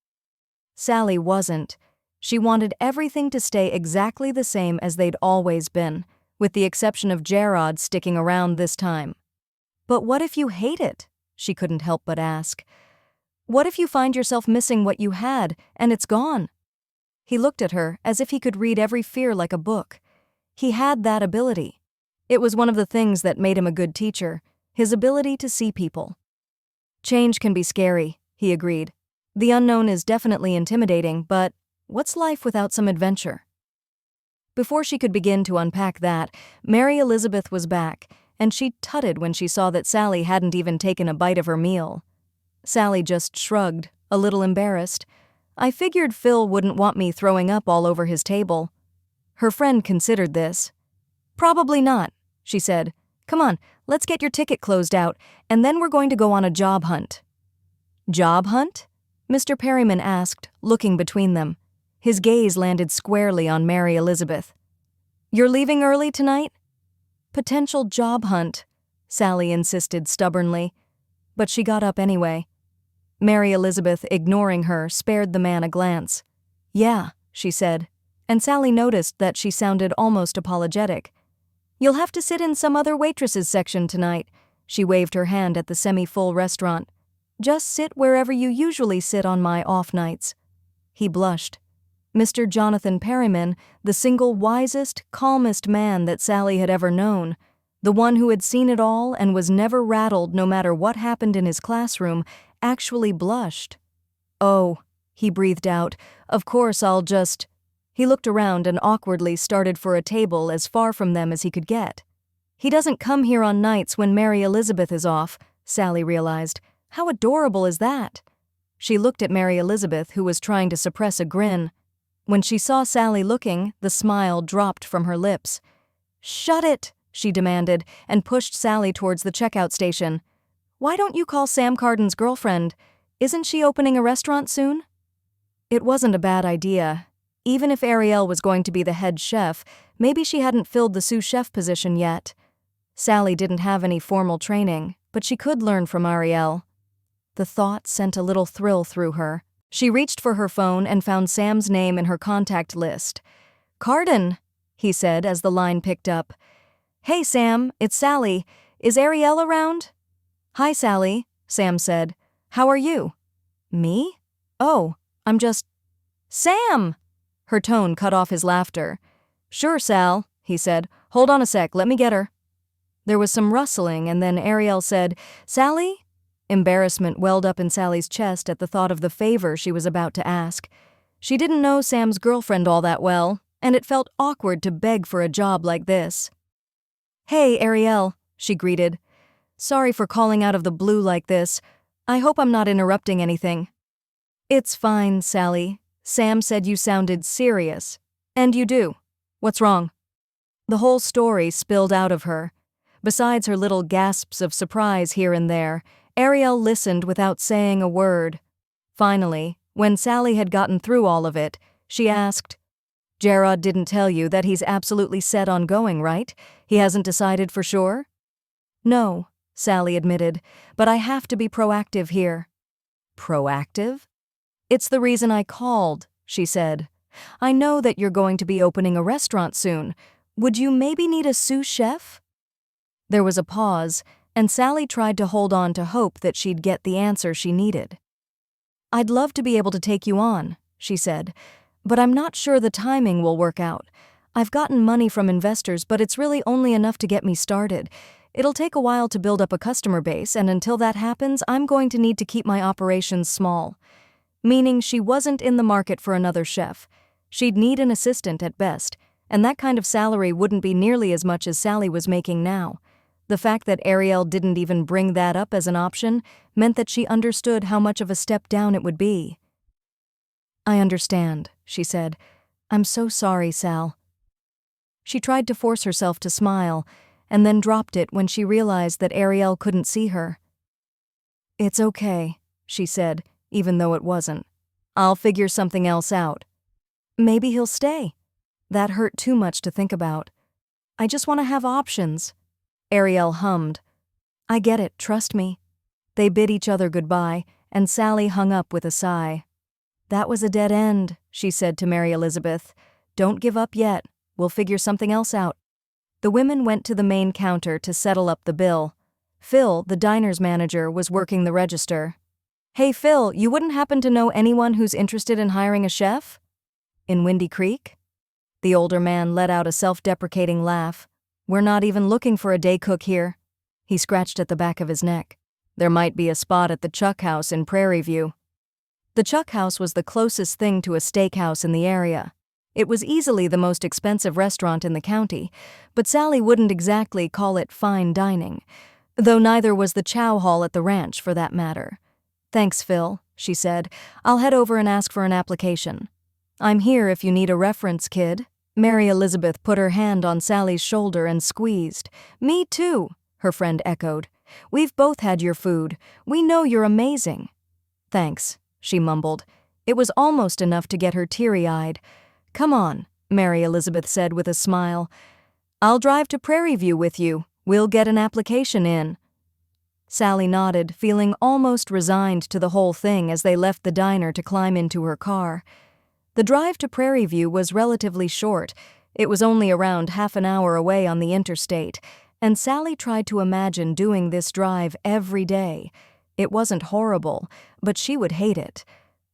Sally wasn't. She wanted everything to stay exactly the same as they'd always been, with the exception of Jarod sticking around this time. "But what if you hate it?" she couldn't help but ask. "What if you find yourself missing what you had, and it's gone?" He looked at her as if he could read every fear like a book. He had that ability. It was one of the things that made him a good teacher, his ability to see people. "Change can be scary," he agreed. "The unknown is definitely intimidating, but what's life without some adventure?" Before she could begin to unpack that, Mary Elizabeth was back, and she tutted when she saw that Sally hadn't even taken a bite of her meal. Sally just shrugged, a little embarrassed. "I figured Phil wouldn't want me throwing up all over his table." Her friend considered this. "Probably not," she said. "Come on, let's get your ticket closed out, and then we're going to go on a job hunt." "Job hunt?" Mr. Perryman asked, looking between them. His gaze landed squarely on Mary Elizabeth. "You're leaving early tonight?" "Potential job hunt," Sally insisted stubbornly. But she got up anyway. Mary Elizabeth, ignoring her, spared the man a glance. "Yeah," she said, and Sally noticed that she sounded almost apologetic. "You'll have to sit in some other waitresses section tonight." She waved her hand at the semi-full restaurant. "Just sit wherever you usually sit on my off nights." He blushed. Mr. Jonathan Perryman, the single wisest, calmest man that Sally had ever known, the one who had seen it all and was never rattled no matter what happened in his classroom, actually blushed. "Oh," he breathed out, "of course I'll just—" He looked around and awkwardly started for a table as far from them as he could get. "He doesn't come here on nights when Mary Elizabeth is off," Sally realized. "How adorable is that?" She looked at Mary Elizabeth, who was trying to suppress a grin. When she saw Sally looking, the smile dropped from her lips. "Shut it," she demanded, and pushed Sally towards the checkout station. "Why don't you call Sam Carden's girlfriend? Isn't she opening a restaurant soon?" It wasn't a bad idea. Even if Ariel was going to be the head chef, maybe she hadn't filled the sous chef position yet. Sally didn't have any formal training, but she could learn from Ariel. The thought sent a little thrill through her. She reached for her phone and found Sam's name in her contact list. "Carden," he said as the line picked up. "Hey, Sam, it's Sally. Is Ariel around?" "Hi, Sally," Sam said. "How are you?" "Me? Oh, I'm just—" "Sam!" Her tone cut off his laughter. "Sure, Sal," he said. "Hold on a sec, let me get her." There was some rustling, and then Ariel said, "Sally?" Embarrassment welled up in Sally's chest at the thought of the favor she was about to ask. She didn't know Sam's girlfriend all that well, and it felt awkward to beg for a job like this. "Hey, Ariel," she greeted. "Sorry for calling out of the blue like this. I hope I'm not interrupting anything." "It's fine, Sally. Sam said you sounded serious. And you do. What's wrong?" The whole story spilled out of her. Besides her little gasps of surprise here and there, Ariel listened without saying a word. Finally, when Sally had gotten through all of it, she asked, "Jarod didn't tell you that he's absolutely set on going, right? He hasn't decided for sure?" "No," Sally admitted, "but I have to be proactive here." "Proactive?" "It's the reason I called," she said. "I know that you're going to be opening a restaurant soon. Would you maybe need a sous chef?" There was a pause, and Sally tried to hold on to hope that she'd get the answer she needed. "I'd love to be able to take you on," she said, "but I'm not sure the timing will work out. I've gotten money from investors, but it's really only enough to get me started. It'll take a while to build up a customer base, and until that happens, I'm going to need to keep my operations small. Meaning she wasn't in the market for another chef. She'd need an assistant at best, and that kind of salary wouldn't be nearly as much as Sally was making now. The fact that Ariel didn't even bring that up as an option meant that she understood how much of a step down it would be. "I understand," she said. "I'm so sorry, Sal." She tried to force herself to smile, and then dropped it when she realized that Ariel couldn't see her. "It's okay," she said, even though it wasn't. "I'll figure something else out." "Maybe he'll stay." That hurt too much to think about. "I just want to have options." Ariel hummed. "I get it, trust me." They bid each other goodbye, and Sally hung up with a sigh. "That was a dead end," she said to Mary Elizabeth. "Don't give up yet. We'll figure something else out." The women went to the main counter to settle up the bill. Phil, the diner's manager, was working the register. "Hey Phil, you wouldn't happen to know anyone who's interested in hiring a chef? In Windy Creek?" The older man let out a self-deprecating laugh. "We're not even looking for a day cook here." He scratched at the back of his neck. "There might be a spot at the Chuck House in Prairie View." The Chuck House was the closest thing to a steakhouse in the area. It was easily the most expensive restaurant in the county, but Sally wouldn't exactly call it fine dining, though neither was the chow hall at the ranch for that matter. "Thanks, Phil," she said. "I'll head over and ask for an application." "I'm here if you need a reference, kid." Mary Elizabeth put her hand on Sally's shoulder and squeezed. "Me too," her friend echoed. "We've both had your food. We know you're amazing." "Thanks," she mumbled. It was almost enough to get her teary-eyed. "Come on," Mary Elizabeth said with a smile. "I'll drive to Prairie View with you. We'll get an application in." Sally nodded, feeling almost resigned to the whole thing as they left the diner to climb into her car. The drive to Prairie View was relatively short. It was only around half an hour away on the interstate, and Sally tried to imagine doing this drive every day. It wasn't horrible, but she would hate it.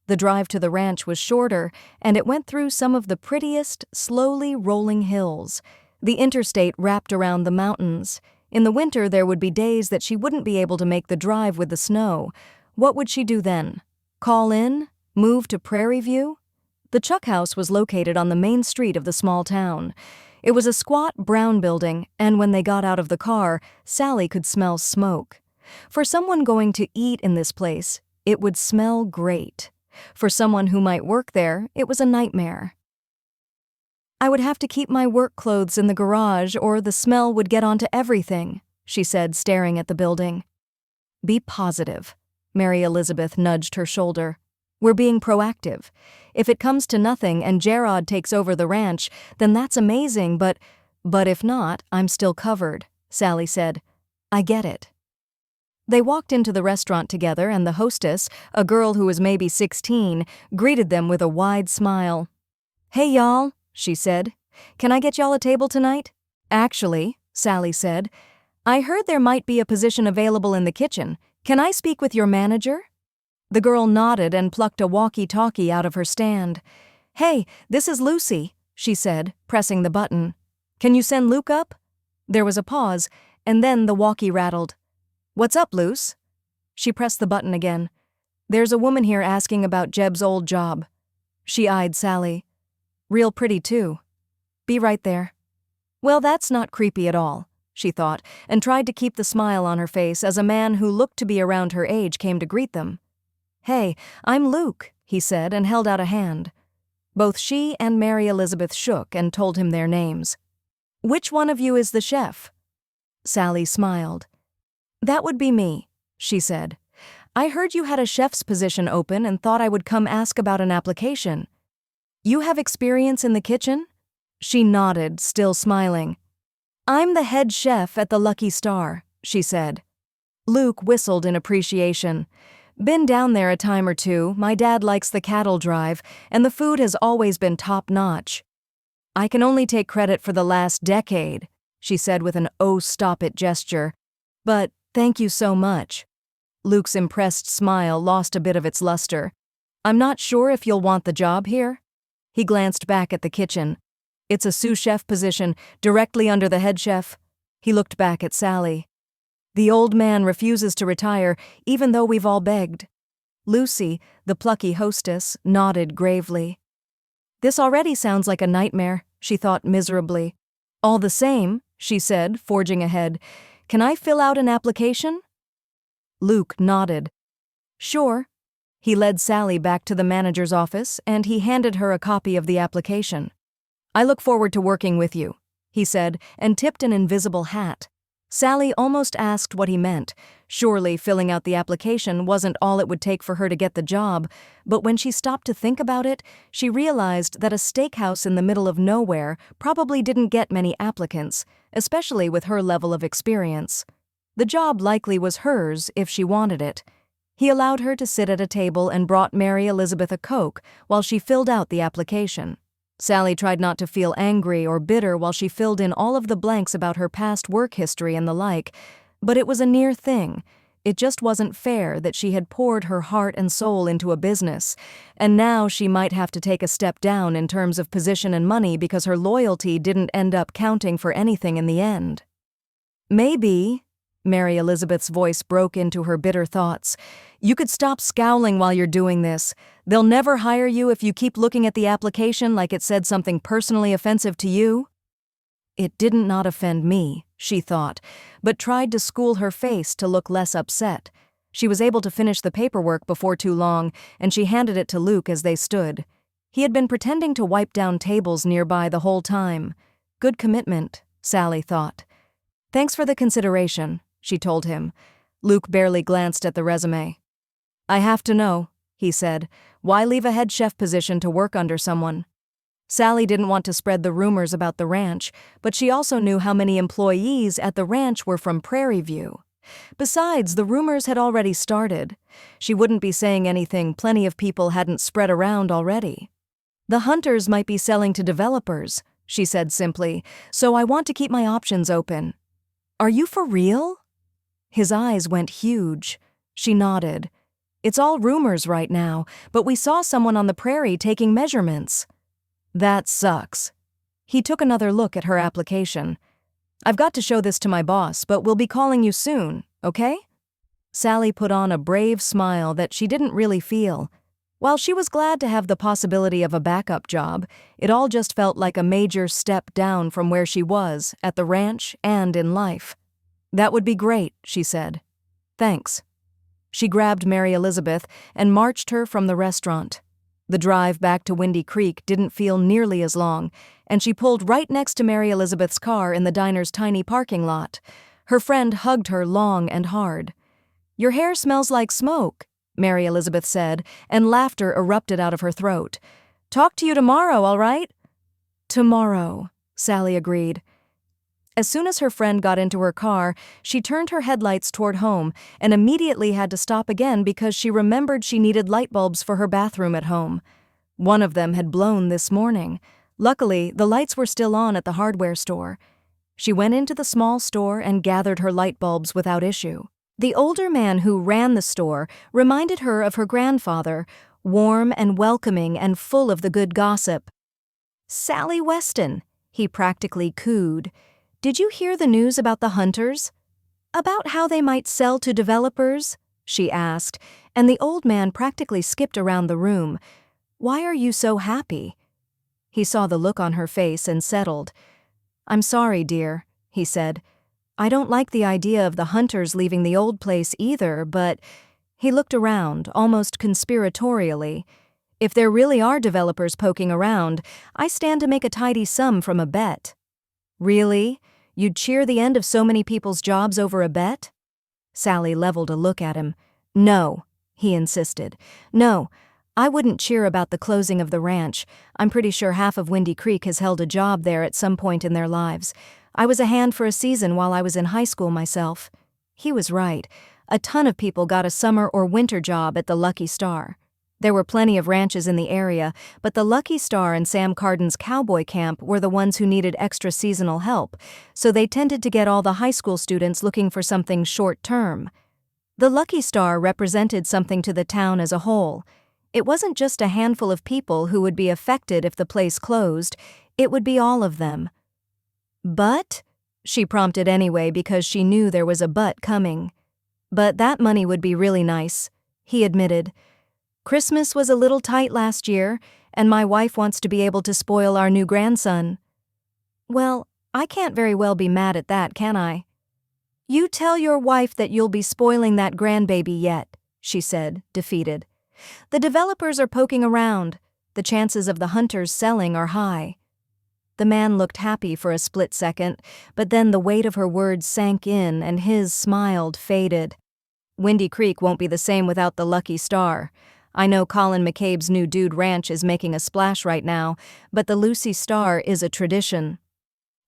The drive to the ranch was shorter, and it went through some of the prettiest, slowly rolling hills. The interstate wrapped around the mountains. In the winter, there would be days that she wouldn't be able to make the drive with the snow. What would she do then? Call in? Move to Prairie View? The Chuck House was located on the main street of the small town. It was a squat, brown building, and when they got out of the car, Sally could smell smoke. For someone going to eat in this place, it would smell great. For someone who might work there, it was a nightmare. "I would have to keep my work clothes in the garage or the smell would get onto everything," she said, staring at the building. "Be positive." Mary Elizabeth nudged her shoulder. "We're being proactive. If it comes to nothing and Jarod takes over the ranch, then that's amazing, but if not, I'm still covered," Sally said. "I get it." They walked into the restaurant together, and the hostess, a girl who was maybe 16, greeted them with a wide smile. "Hey, y'all," she said. "Can I get y'all a table tonight?" "Actually," Sally said, "I heard there might be a position available in the kitchen. Can I speak with your manager?" The girl nodded and plucked a walkie-talkie out of her stand. "Hey, this is Lucy," she said, pressing the button. "Can you send Luke up?" There was a pause, and then the walkie rattled. "What's up, Luce?" She pressed the button again. "There's a woman here asking about Jeb's old job." She eyed Sally. "Real pretty, too." "Be right there." Well, that's not creepy at all, she thought, and tried to keep the smile on her face as a man who looked to be around her age came to greet them. "Hey, I'm Luke," he said, and held out a hand. Both she and Mary Elizabeth shook and told him their names. "Which one of you is the chef?" Sally smiled. "That would be me," she said. "I heard you had a chef's position open and thought I would come ask about an application. You have experience in the kitchen?" She nodded, still smiling. "I'm the head chef at the Lucky Star," she said. Luke whistled in appreciation. "Been down there a time or two. My dad likes the cattle drive, and the food has always been top-notch." "I can only take credit for the last decade," she said with an oh-stop-it gesture. "But thank you so much." Luke's impressed smile lost a bit of its luster. "I'm not sure if you'll want the job here." He glanced back at the kitchen. It's a sous chef position, directly under the head chef. He looked back at Sally. The old man refuses to retire, even though we've all begged. Lucy, the plucky hostess, nodded gravely. This already sounds like a nightmare, she thought miserably. All the same, she said, forging ahead, can I fill out an application? Luke nodded. Sure. He led Sally back to the manager's office, and he handed her a copy of the application. I look forward to working with you, he said, and tipped an invisible hat. Sally almost asked what he meant. Surely filling out the application wasn't all it would take for her to get the job, but when she stopped to think about it, she realized that a steakhouse in the middle of nowhere probably didn't get many applicants, especially with her level of experience. The job likely was hers if she wanted it. He allowed her to sit at a table and brought Mary Elizabeth a Coke while she filled out the application. Sally tried not to feel angry or bitter while she filled in all of the blanks about her past work history and the like, but it was a near thing. It just wasn't fair that she had poured her heart and soul into a business, and now she might have to take a step down in terms of position and money because her loyalty didn't end up counting for anything in the end. Maybe, Mary Elizabeth's voice broke into her bitter thoughts, you could stop scowling while you're doing this. They'll never hire you if you keep looking at the application like it said something personally offensive to you. It didn't not offend me, she thought, but tried to school her face to look less upset. She was able to finish the paperwork before too long, and she handed it to Luke as they stood. He had been pretending to wipe down tables nearby the whole time. Good commitment, Sally thought. Thanks for the consideration, she told him. Luke barely glanced at the resume. I have to know, he said. Why leave a head chef position to work under someone? Sally didn't want to spread the rumors about the ranch, but she also knew how many employees at the ranch were from Prairie View. Besides, the rumors had already started. She wouldn't be saying anything plenty of people hadn't spread around already. The Hunters might be selling to developers, she said simply, so I want to keep my options open. Are you for real? His eyes went huge. She nodded. It's all rumors right now, but we saw someone on the prairie taking measurements. That sucks. He took another look at her application. I've got to show this to my boss, but we'll be calling you soon, okay? Sally put on a brave smile that she didn't really feel. While she was glad to have the possibility of a backup job, it all just felt like a major step down from where she was, at the ranch and in life. That would be great, she said. Thanks. She grabbed Mary Elizabeth and marched her from the restaurant. The drive back to Windy Creek didn't feel nearly as long, and she pulled right next to Mary Elizabeth's car in the diner's tiny parking lot. Her friend hugged her long and hard. Your hair smells like smoke, Mary Elizabeth said, and laughter erupted out of her throat. Talk to you tomorrow, all right? Tomorrow, Sally agreed. As soon as her friend got into her car, she turned her headlights toward home and immediately had to stop again because she remembered she needed light bulbs for her bathroom at home. One of them had blown this morning. Luckily, the lights were still on at the hardware store. She went into the small store and gathered her light bulbs without issue. The older man who ran the store reminded her of her grandfather, warm and welcoming and full of the good gossip. Sally Weston, he practically cooed. Did you hear the news about the Hunters? About how they might sell to developers? She asked, and the old man practically skipped around the room. Why are you so happy? He saw the look on her face and settled. I'm sorry, dear, he said. I don't like the idea of the Hunters leaving the old place either, but... He looked around, almost conspiratorially. If there really are developers poking around, I stand to make a tidy sum from a bet. Really? You'd cheer the end of so many people's jobs over a bet? Sally leveled a look at him. No, he insisted. No, I wouldn't cheer about the closing of the ranch. I'm pretty sure half of Windy Creek has held a job there at some point in their lives. I was a hand for a season while I was in high school myself. He was right. A ton of people got a summer or winter job at the Lucky Star. There were plenty of ranches in the area, but the Lucky Star and Sam Carden's Cowboy camp were the ones who needed extra seasonal help, so they tended to get all the high school students looking for something short-term. The Lucky Star represented something to the town as a whole. It wasn't just a handful of people who would be affected if the place closed. It would be all of them. But? She prompted anyway because she knew there was a but coming. But that money would be really nice, he admitted. Christmas was a little tight last year, and my wife wants to be able to spoil our new grandson. Well, I can't very well be mad at that, can I? You tell your wife that you'll be spoiling that grandbaby yet, she said, defeated. The developers are poking around. The chances of the Hunters selling are high. The man looked happy for a split second, but then the weight of her words sank in and his smiled faded. Windy Creek won't be the same without the lucky star. I know Colin McCabe's new Dude Ranch is making a splash right now, but the Lucy Star is a tradition.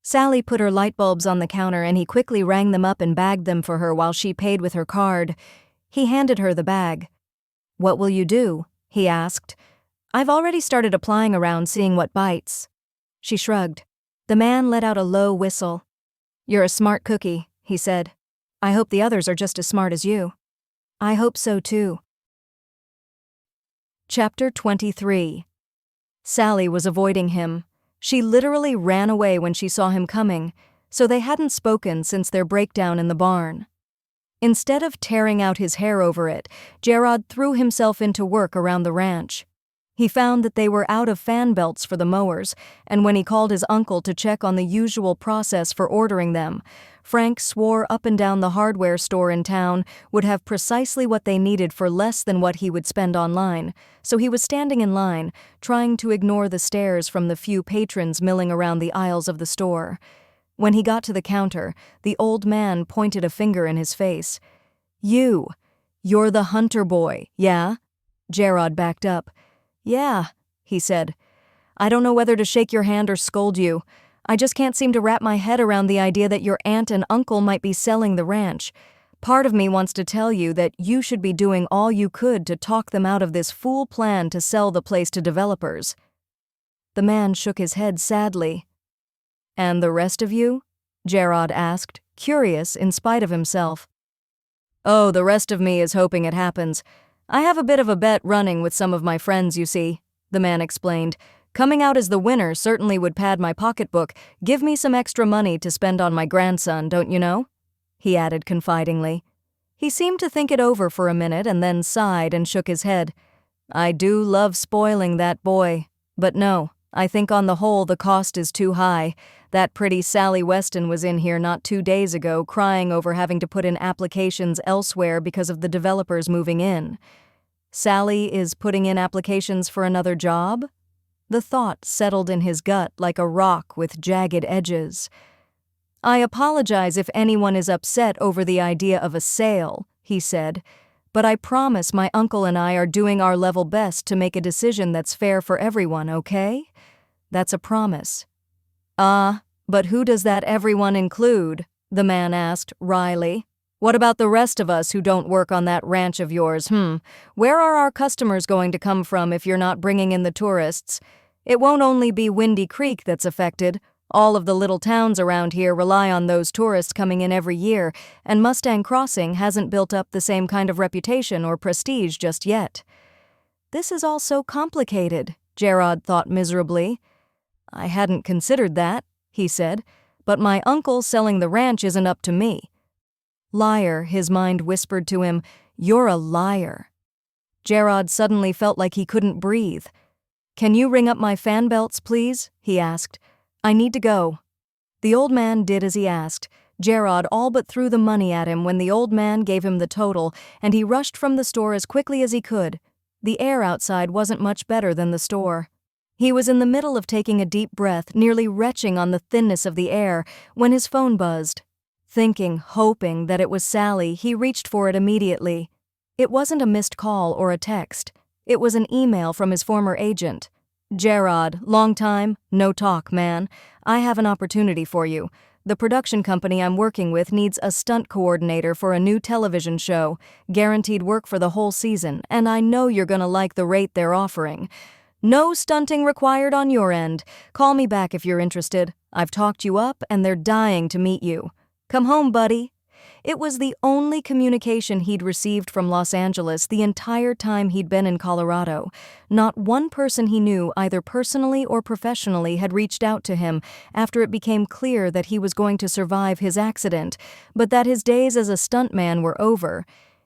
Sally put her light bulbs on the counter and he quickly rang them up and bagged them for her while she paid with her card. He handed her the bag. What will you do? He asked. I've already started applying around seeing what bites. She shrugged. The man let out a low whistle. You're a smart cookie, he said. I hope the others are just as smart as you. I hope so too. Chapter 23. Sally was avoiding him. She literally ran away when she saw him coming, so they hadn't spoken since their breakdown in the barn. Instead of tearing out his hair over it, Jarod threw himself into work around the ranch. He found that they were out of fan belts for the mowers, and when he called his uncle to check on the usual process for ordering them, Frank swore up and down the hardware store in town would have precisely what they needed for less than what he would spend online, so he was standing in line, trying to ignore the stares from the few patrons milling around the aisles of the store. When he got to the counter, the old man pointed a finger in his face. You're the Hunter boy, yeah? Jarod backed up. Yeah, he said. I don't know whether to shake your hand or scold you. I just can't seem to wrap my head around the idea that your aunt and uncle might be selling the ranch. Part of me wants to tell you that you should be doing all you could to talk them out of this fool plan to sell the place to developers. The man shook his head sadly. And the rest of you? Jarod asked, curious in spite of himself. Oh, the rest of me is hoping it happens. I have a bit of a bet running with some of my friends, you see, the man explained. Coming out as the winner certainly would pad my pocketbook, give me some extra money to spend on my grandson, don't you know? He added confidingly. He seemed to think it over for a minute and then sighed and shook his head. I do love spoiling that boy, but no, I think on the whole the cost is too high. That pretty Sally Weston was in here not 2 days ago crying over having to put in applications elsewhere because of the developers moving in. Sally is putting in applications for another job? The thought settled in his gut like a rock with jagged edges. I apologize if anyone is upset over the idea of a sale, he said, but I promise my uncle and I are doing our level best to make a decision that's fair for everyone, okay? That's a promise. But who does that everyone include? The man asked wryly. What about the rest of us who don't work on that ranch of yours, Where are our customers going to come from if you're not bringing in the tourists? It won't only be Windy Creek that's affected. All of the little towns around here rely on those tourists coming in every year, and Mustang Crossing hasn't built up the same kind of reputation or prestige just yet. This is all so complicated, Jarod thought miserably. I hadn't considered that, he said, but my uncle selling the ranch isn't up to me. Liar, his mind whispered to him, you're a liar. Jarod suddenly felt like he couldn't breathe. Can you ring up my fan belts, please? He asked. I need to go. The old man did as he asked. Jarod all but threw the money at him when the old man gave him the total, and he rushed from the store as quickly as he could. The air outside wasn't much better than the store. He was in the middle of taking a deep breath, nearly retching on the thinness of the air, when his phone buzzed. Thinking, hoping that it was Sally, he reached for it immediately. It wasn't a missed call or a text. It was an email from his former agent. Jarod, long time, no talk, man. I have an opportunity for you. The production company I'm working with needs a stunt coordinator for a new television show, guaranteed work for the whole season, and I know you're gonna like the rate they're offering. No stunting required on your end. Call me back if you're interested. I've talked you up, and they're dying to meet you. Come home, buddy. It was the only communication he'd received from Los Angeles the entire time he'd been in Colorado. Not one person he knew, either personally or professionally, had reached out to him after it became clear that he was going to survive his accident, but that his days as a stuntman were over.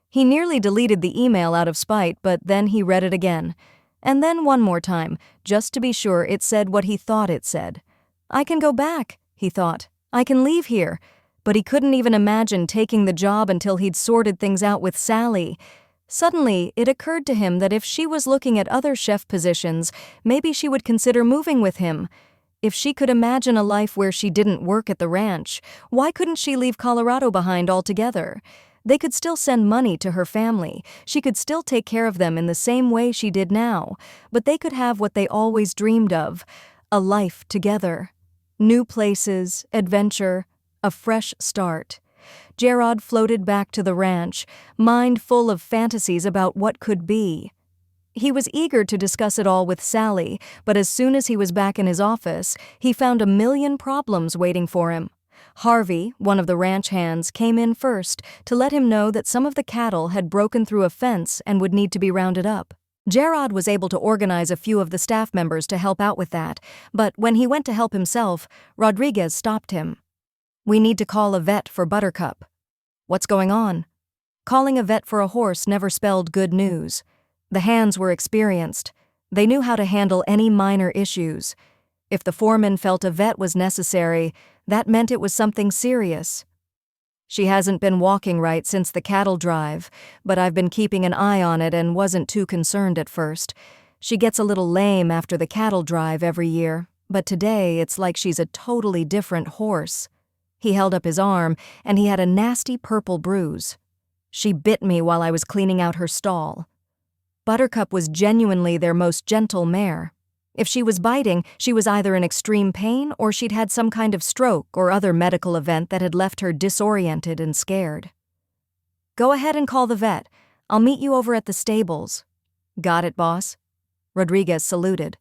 He nearly deleted the email out of spite, but then he read it again. And then one more time, just to be sure it said what he thought it said. "I can go back," he thought. "I can leave here." But he couldn't even imagine taking the job until he'd sorted things out with Sally. Suddenly, it occurred to him that if she was looking at other chef positions, maybe she would consider moving with him. If she could imagine a life where she didn't work at the ranch, why couldn't she leave Colorado behind altogether? They could still send money to her family. She could still take care of them in the same way she did now, but they could have what they always dreamed of, a life together. New places, adventure, a fresh start. Jarod floated back to the ranch, mind full of fantasies about what could be. He was eager to discuss it all with Sally, but as soon as he was back in his office, he found a million problems waiting for him. Harvey, one of the ranch hands, came in first to let him know that some of the cattle had broken through a fence and would need to be rounded up. Jarod was able to organize a few of the staff members to help out with that, but when he went to help himself, Rodriguez stopped him. "We need to call a vet for Buttercup." "What's going on?" Calling a vet for a horse never spelled good news. The hands were experienced. They knew how to handle any minor issues. If the foreman felt a vet was necessary, that meant it was something serious. "She hasn't been walking right since the cattle drive, but I've been keeping an eye on it and wasn't too concerned at first. She gets a little lame after the cattle drive every year, but today it's like she's a totally different horse." He held up his arm, and he had a nasty purple bruise. "She bit me while I was cleaning out her stall." Buttercup was genuinely their most gentle mare. If she was biting, she was either in extreme pain or she'd had some kind of stroke or other medical event that had left her disoriented and scared. "Go ahead and call the vet. I'll meet you over at the stables." "Got it, boss." Rodriguez saluted.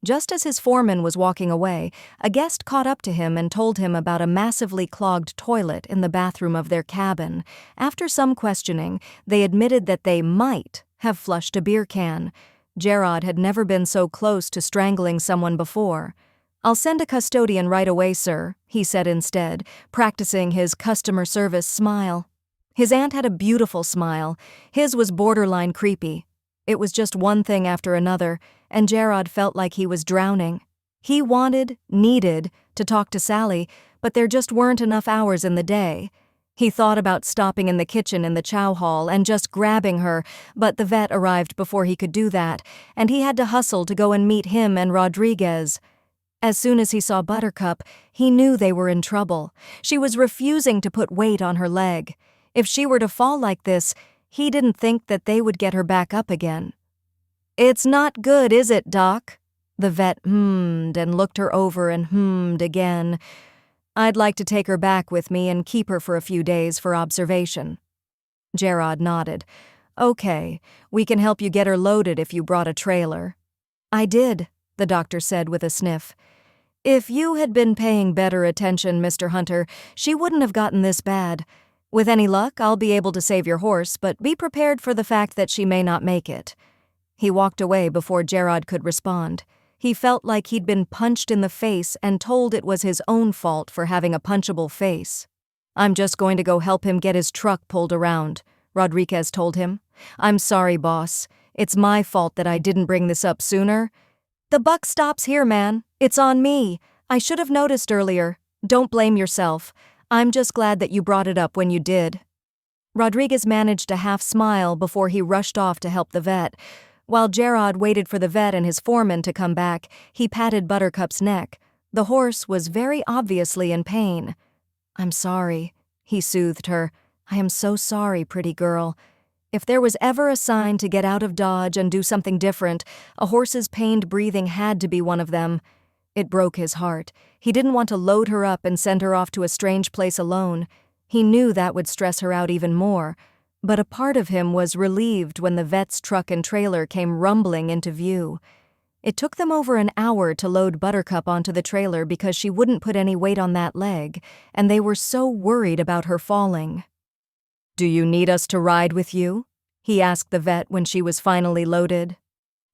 Just as his foreman was walking away, a guest caught up to him and told him about a massively clogged toilet in the bathroom of their cabin. After some questioning, they admitted that they might have flushed a beer can. Jarod had never been so close to strangling someone before. "I'll send a custodian right away, sir," he said instead, practicing his customer service smile. His aunt had a beautiful smile. His was borderline creepy. It was just one thing after another, and Jarod felt like he was drowning. He needed to talk to Sally, but there just weren't enough hours in the day. He thought about stopping in the kitchen in the chow hall and just grabbing her, but the vet arrived before he could do that, and he had to hustle to go and meet him and Rodriguez. As soon as he saw Buttercup, he knew they were in trouble. She was refusing to put weight on her leg. If she were to fall like this, he didn't think that they would get her back up again. "It's not good, is it, Doc?" The vet hummed and looked her over and hummed again. "I'd like to take her back with me and keep her for a few days for observation." Jarod nodded. "Okay, we can help you get her loaded if you brought a trailer." "I did," the doctor said with a sniff. "If you had been paying better attention, Mr. Hunter, she wouldn't have gotten this bad. With any luck, I'll be able to save your horse, but be prepared for the fact that she may not make it." He walked away before Jarod could respond. He felt like he'd been punched in the face and told it was his own fault for having a punchable face. "I'm just going to go help him get his truck pulled around," Rodriguez told him. "I'm sorry, boss. It's my fault that I didn't bring this up sooner." "The buck stops here, man. It's on me. I should have noticed earlier. Don't blame yourself. I'm just glad that you brought it up when you did." Rodriguez managed a half-smile before he rushed off to help the vet. While Jarod waited for the vet and his foreman to come back, he patted Buttercup's neck. The horse was very obviously in pain. "I'm sorry," he soothed her. "I am so sorry, pretty girl." If there was ever a sign to get out of Dodge and do something different, a horse's pained breathing had to be one of them. It broke his heart. He didn't want to load her up and send her off to a strange place alone. He knew that would stress her out even more. But a part of him was relieved when the vet's truck and trailer came rumbling into view. It took them over an hour to load Buttercup onto the trailer because she wouldn't put any weight on that leg, and they were so worried about her falling. "Do you need us to ride with you?" he asked the vet when she was finally loaded.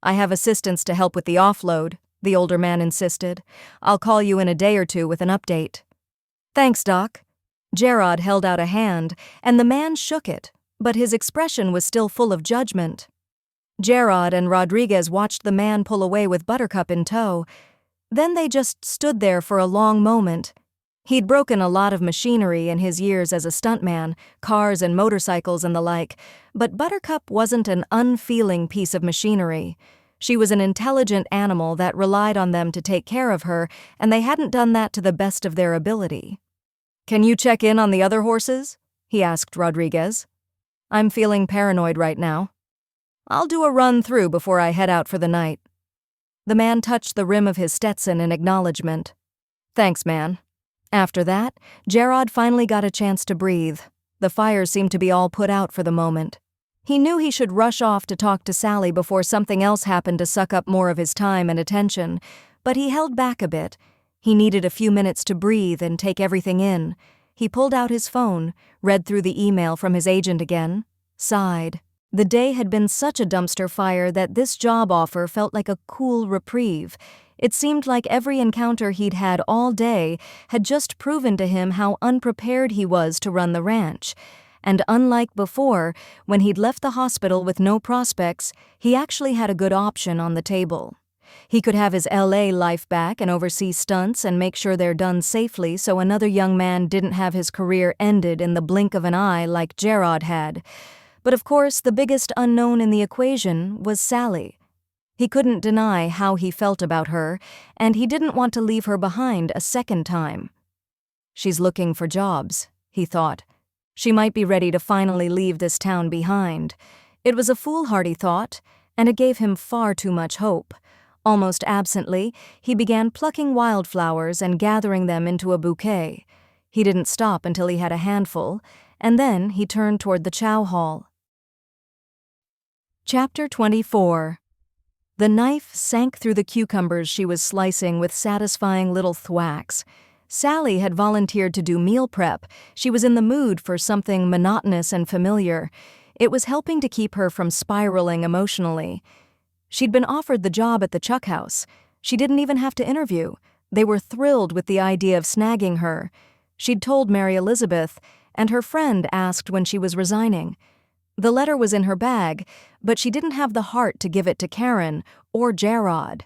"I have assistants to help with the offload," the older man insisted. "I'll call you in a day or two with an update." "Thanks, Doc." Jarod held out a hand, and the man shook it, but his expression was still full of judgment. Jarod and Rodriguez watched the man pull away with Buttercup in tow. Then they just stood there for a long moment. He'd broken a lot of machinery in his years as a stuntman, cars and motorcycles and the like, but Buttercup wasn't an unfeeling piece of machinery. She was an intelligent animal that relied on them to take care of her, and they hadn't done that to the best of their ability. "Can you check in on the other horses?" he asked Rodriguez. "I'm feeling paranoid right now. I'll do a run through before I head out for the night." The man touched the rim of his Stetson in acknowledgement. "Thanks, man." After that, Jarod finally got a chance to breathe. The fire seemed to be all put out for the moment. He knew he should rush off to talk to Sally before something else happened to suck up more of his time and attention, but he held back a bit. He needed a few minutes to breathe and take everything in. He pulled out his phone, read through the email from his agent again, sighed. The day had been such a dumpster fire that this job offer felt like a cool reprieve. It seemed like every encounter he'd had all day had just proven to him how unprepared he was to run the ranch. And unlike before, when he'd left the hospital with no prospects, he actually had a good option on the table. He could have his LA life back and oversee stunts and make sure they're done safely so another young man didn't have his career ended in the blink of an eye like Jarod had. But of course, the biggest unknown in the equation was Sally. He couldn't deny how he felt about her, and he didn't want to leave her behind a second time. She's looking for jobs, he thought. She might be ready to finally leave this town behind. It was a foolhardy thought, and it gave him far too much hope. Almost absently, he began plucking wildflowers and gathering them into a bouquet. He didn't stop until he had a handful, and then he turned toward the chow hall. Chapter 24. The knife sank through the cucumbers she was slicing with satisfying little thwacks. Sally had volunteered to do meal prep. She was in the mood for something monotonous and familiar. It was helping to keep her from spiraling emotionally. She'd been offered the job at the Chuck House. She didn't even have to interview. They were thrilled with the idea of snagging her. She'd told Mary Elizabeth, and her friend asked when she was resigning. The letter was in her bag, but she didn't have the heart to give it to Karen or Jarod.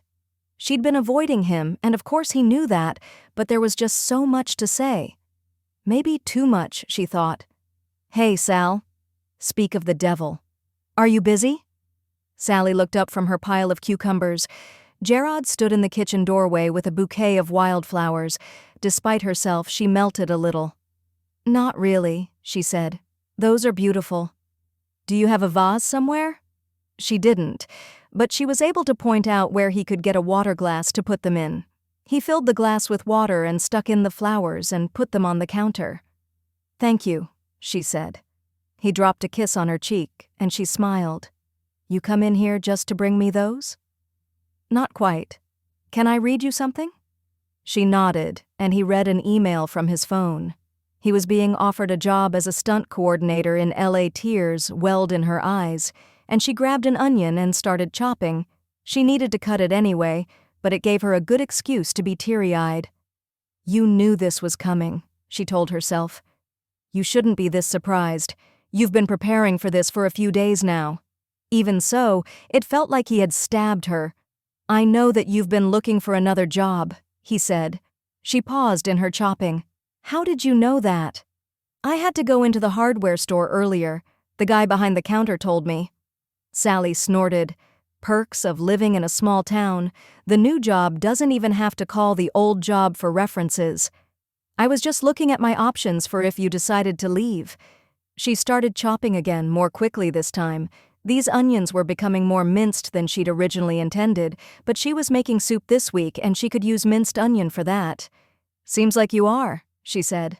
She'd been avoiding him, and of course he knew that, but there was just so much to say. Maybe too much, she thought. "Hey, Sal." "Speak of the devil. Are you busy?" Sally looked up from her pile of cucumbers. Jarod stood in the kitchen doorway with a bouquet of wildflowers. Despite herself, she melted a little. "Not really," she said. "Those are beautiful." "Do you have a vase somewhere?" She didn't, but she was able to point out where he could get a water glass to put them in. He filled the glass with water and stuck in the flowers and put them on the counter. "Thank you," she said. He dropped a kiss on her cheek, and she smiled. "You come in here just to bring me those?" "Not quite. Can I read you something?" She nodded, and he read an email from his phone. He was being offered a job as a stunt coordinator in LA. Tears welled in her eyes, and she grabbed an onion and started chopping. She needed to cut it anyway, but it gave her a good excuse to be teary-eyed. "You knew this was coming," she told herself. "You shouldn't be this surprised. You've been preparing for this for a few days now." Even so, it felt like he had stabbed her. "I know that you've been looking for another job," he said. She paused in her chopping. "How did you know that?" "I had to go into the hardware store earlier. The guy behind the counter told me." Sally snorted. Perks of living in a small town. The new job doesn't even have to call the old job for references. "I was just looking at my options for if you decided to leave." She started chopping again, more quickly this time. These onions were becoming more minced than she'd originally intended, but she was making soup this week and she could use minced onion for that. "Seems like you are," she said.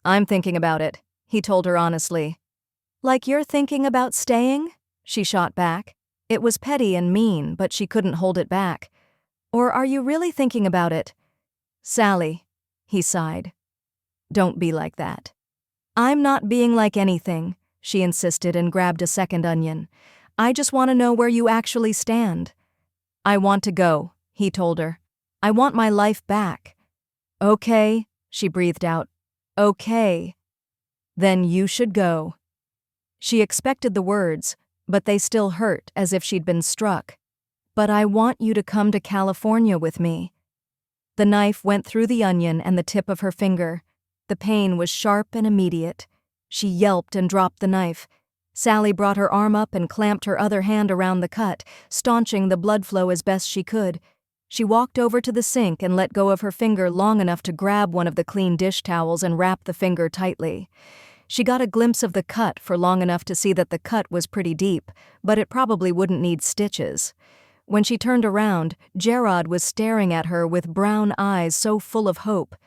"I'm thinking about it," he told her honestly. "Like you're thinking about staying?" she shot back. It was petty and mean, but she couldn't hold it back. Or are you really thinking about it? Sally, he sighed. Don't be like that. I'm not being like anything, she insisted and grabbed a second onion. I just want to know where you actually stand. I want to go, he told her. I want my life back. Okay, she breathed out. Okay. Then you should go. She expected the words, but they still hurt as if she'd been struck. But I want you to come to California with me. The knife went through the onion and the tip of her finger. The pain was sharp and immediate. She yelped and dropped the knife. Sally brought her arm up and clamped her other hand around the cut, staunching the blood flow as best she could. She walked over to the sink and let go of her finger long enough to grab one of the clean dish towels and wrap the finger tightly. She got a glimpse of the cut for long enough to see that the cut was pretty deep, but it probably wouldn't need stitches. When she turned around, Jarod was staring at her with brown eyes so full of hope.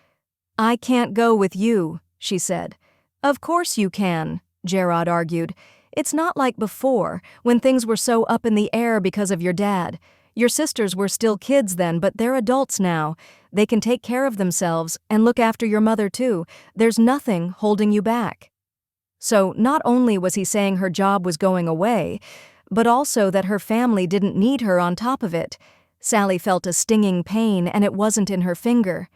I can't go with you, she said. Of course you can, Jarod argued. It's not like before, when things were so up in the air because of your dad. Your sisters were still kids then, but they're adults now. They can take care of themselves and look after your mother too. There's nothing holding you back. So not only was he saying her job was going away, but also that her family didn't need her on top of it. Sally felt a stinging pain, and it wasn't in her finger.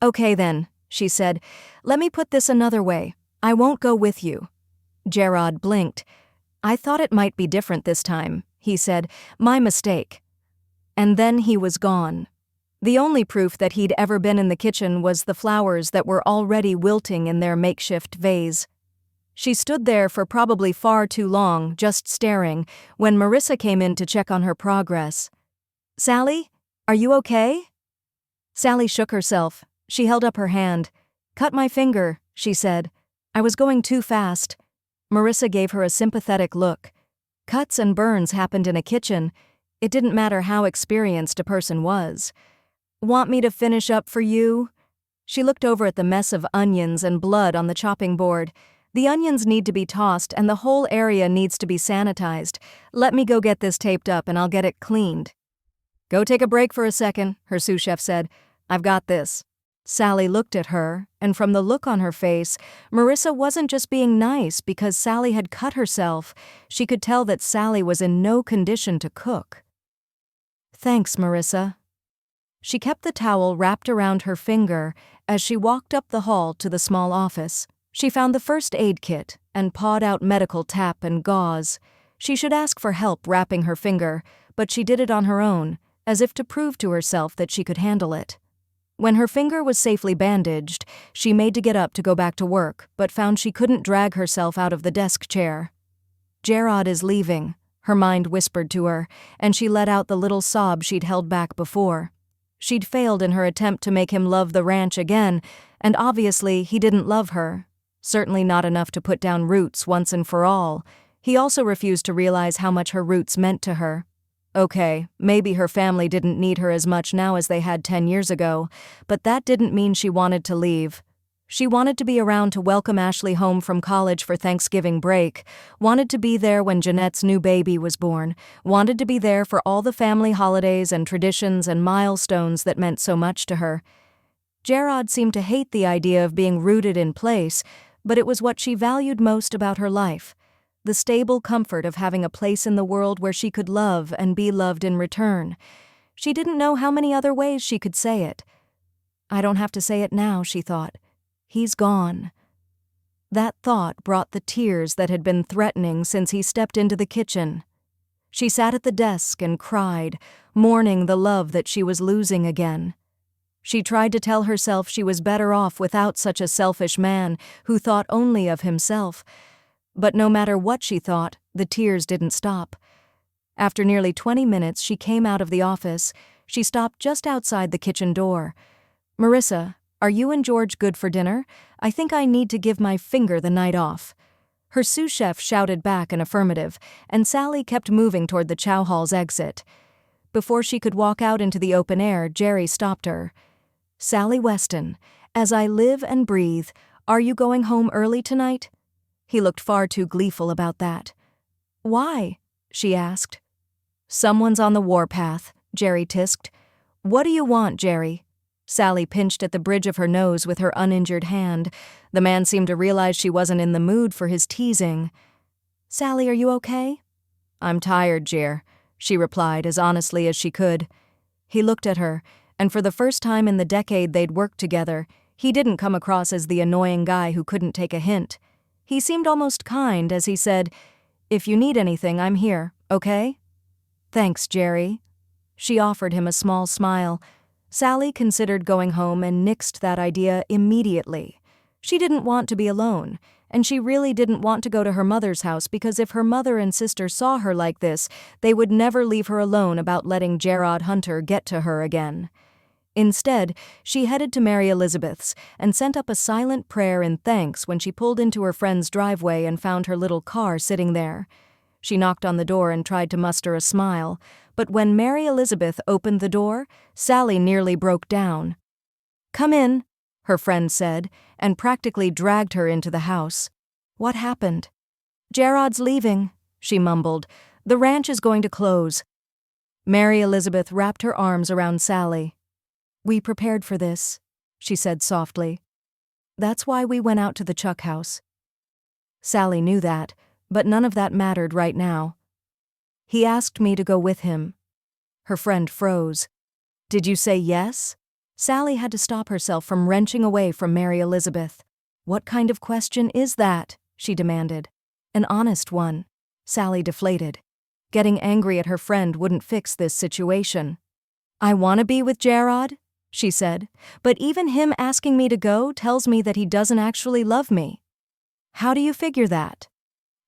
Okay then, she said. Let me put this another way. I won't go with you. Jarod blinked. I thought it might be different this time, he said. My mistake. And then he was gone. The only proof that he'd ever been in the kitchen was the flowers that were already wilting in their makeshift vase. She stood there for probably far too long, just staring, when Marissa came in to check on her progress. Sally, are you okay? Sally shook herself. She held up her hand. Cut my finger, she said. I was going too fast. Marissa gave her a sympathetic look. Cuts and burns happened in a kitchen. It didn't matter how experienced a person was. Want me to finish up for you? She looked over at the mess of onions and blood on the chopping board. The onions need to be tossed and the whole area needs to be sanitized. Let me go get this taped up and I'll get it cleaned. Go take a break for a second, her sous chef said. I've got this. Sally looked at her, and from the look on her face, Marissa wasn't just being nice because Sally had cut herself. She could tell that Sally was in no condition to cook. Thanks, Marissa. She kept the towel wrapped around her finger as she walked up the hall to the small office. She found the first aid kit and pawed out medical tape and gauze. She should ask for help wrapping her finger, but she did it on her own, as if to prove to herself that she could handle it. When her finger was safely bandaged, she made to get up to go back to work, but found she couldn't drag herself out of the desk chair. Jarod is leaving, her mind whispered to her, and she let out the little sob she'd held back before. She'd failed in her attempt to make him love the ranch again, and obviously he didn't love her. Certainly not enough to put down roots once and for all. He also refused to realize how much her roots meant to her. Okay, maybe her family didn't need her as much now as they had 10 years ago, but that didn't mean she wanted to leave. She wanted to be around to welcome Ashley home from college for Thanksgiving break, wanted to be there when Jeanette's new baby was born, wanted to be there for all the family holidays and traditions and milestones that meant so much to her. Jarod seemed to hate the idea of being rooted in place, but it was what she valued most about her life. The stable comfort of having a place in the world where she could love and be loved in return. She didn't know how many other ways she could say it. I don't have to say it now, she thought. He's gone. That thought brought the tears that had been threatening since he stepped into the kitchen. She sat at the desk and cried, mourning the love that she was losing again. She tried to tell herself she was better off without such a selfish man who thought only of himself. But no matter what she thought, the tears didn't stop. After nearly 20 minutes, she came out of the office. She stopped just outside the kitchen door. Marissa, are you and George good for dinner? I think I need to give my finger the night off. Her sous chef shouted back an affirmative, and Sally kept moving toward the chow hall's exit. Before she could walk out into the open air, Jerry stopped her. Sally Weston, as I live and breathe, are you going home early tonight? He looked far too gleeful about that. Why? She asked. Someone's on the warpath, Jerry tisked. "What do you want, Jerry?" Sally pinched at the bridge of her nose with her uninjured hand. The man seemed to realize she wasn't in the mood for his teasing. "Sally, are you okay?" "I'm tired, Jer," she replied as honestly as she could. He looked at her, and for the first time in the decade they'd worked together, he didn't come across as the annoying guy who couldn't take a hint. He seemed almost kind as he said, "If you need anything, I'm here, okay?" "Thanks, Jerry." She offered him a small smile. Sally considered going home and nixed that idea immediately. She didn't want to be alone, and she really didn't want to go to her mother's house because if her mother and sister saw her like this, they would never leave her alone about letting Jarod Hunter get to her again. Instead, she headed to Mary Elizabeth's and sent up a silent prayer in thanks when she pulled into her friend's driveway and found her little car sitting there. She knocked on the door and tried to muster a smile, but when Mary Elizabeth opened the door, Sally nearly broke down. "Come in," her friend said, and practically dragged her into the house. "What happened?" "Jarod's leaving," she mumbled. "The ranch is going to close." Mary Elizabeth wrapped her arms around Sally. "We prepared for this," she said softly. "That's why we went out to the Chuck house." Sally knew that, but none of that mattered right now. "He asked me to go with him." Her friend froze. "Did you say yes?" Sally had to stop herself from wrenching away from Mary Elizabeth. "What kind of question is that?" she demanded. "An honest one." Sally deflated. Getting angry at her friend wouldn't fix this situation. "I want to be with Jarod," she said, "but even him asking me to go tells me that he doesn't actually love me." "How do you figure that?"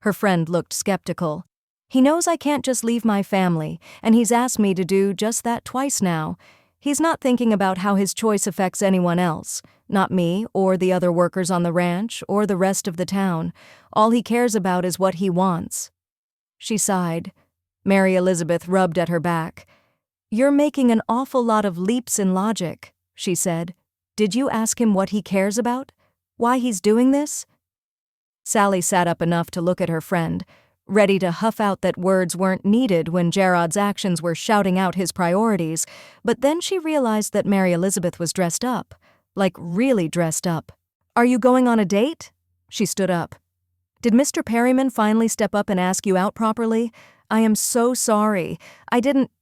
Her friend looked skeptical. "He knows I can't just leave my family, and he's asked me to do just that twice now. He's not thinking about how his choice affects anyone else, not me or the other workers on the ranch or the rest of the town. All he cares about is what he wants." She sighed. Mary Elizabeth rubbed at her back. "You're making an awful lot of leaps in logic," she said. "Did you ask him what he cares about? Why he's doing this?" Sally sat up enough to look at her friend, ready to huff out that words weren't needed when Jarod's actions were shouting out his priorities, but then she realized that Mary Elizabeth was dressed up, like really dressed up. "Are you going on a date?" She stood up. "Did Mr. Perryman finally step up and ask you out properly? I am so sorry. I didn't—"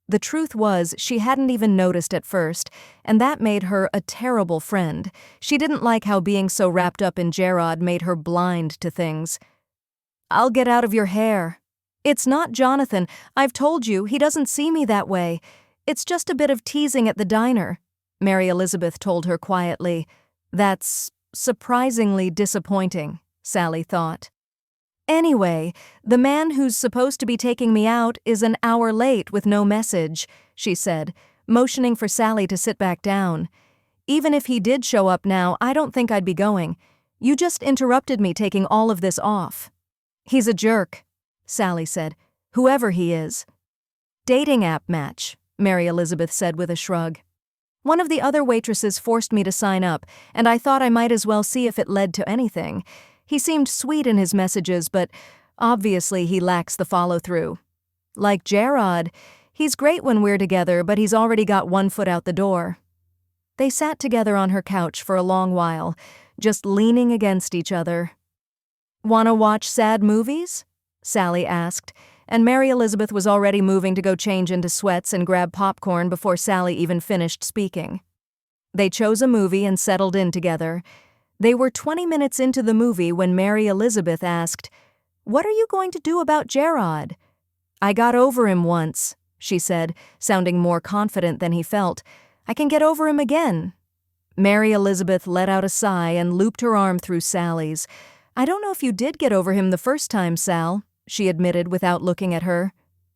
The truth was, she hadn't even noticed at first, and that made her a terrible friend. She didn't like how being so wrapped up in Jarod made her blind to things. "I'll get out of your hair." "It's not Jonathan. I've told you, he doesn't see me that way. It's just a bit of teasing at the diner," Mary Elizabeth told her quietly. "That's surprisingly disappointing," Sally thought. "Anyway, the man who's supposed to be taking me out is an hour late with no message," she said, motioning for Sally to sit back down. "Even if he did show up now, I don't think I'd be going. You just interrupted me taking all of this off." "He's a jerk," Sally said, "whoever he is." "Dating app match," Mary Elizabeth said with a shrug. "One of the other waitresses forced me to sign up, and I thought I might as well see if it led to anything. He seemed sweet in his messages, but obviously he lacks the follow-through. Like Jarod, he's great when we're together, but he's already got one foot out the door." They sat together on her couch for a long while, just leaning against each other. "Want to watch sad movies?" Sally asked, and Mary Elizabeth was already moving to go change into sweats and grab popcorn before Sally even finished speaking. They chose a movie and settled in together. They were 20 minutes into the movie when Mary Elizabeth asked, "What are you going to do about Jarod?" "I got over him once," she said, sounding more confident than he felt. "I can get over him again." Mary Elizabeth let out a sigh and looped her arm through Sally's. "I don't know if you did get over him the first time, Sal," she admitted without looking at her.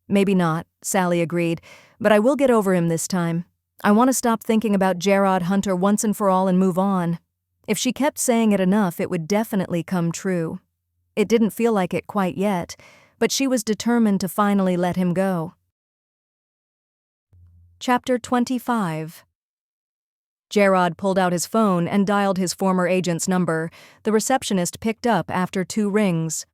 "Maybe not," Sally agreed, "but I will get over him this time. I want to stop thinking about Jarod Hunter once and for all and move on." If she kept saying it enough, it would definitely come true. It didn't feel like it quite yet, but she was determined to finally let him go. Chapter 25. Jarod pulled out his phone and dialed his former agent's number. The receptionist picked up after 2 rings.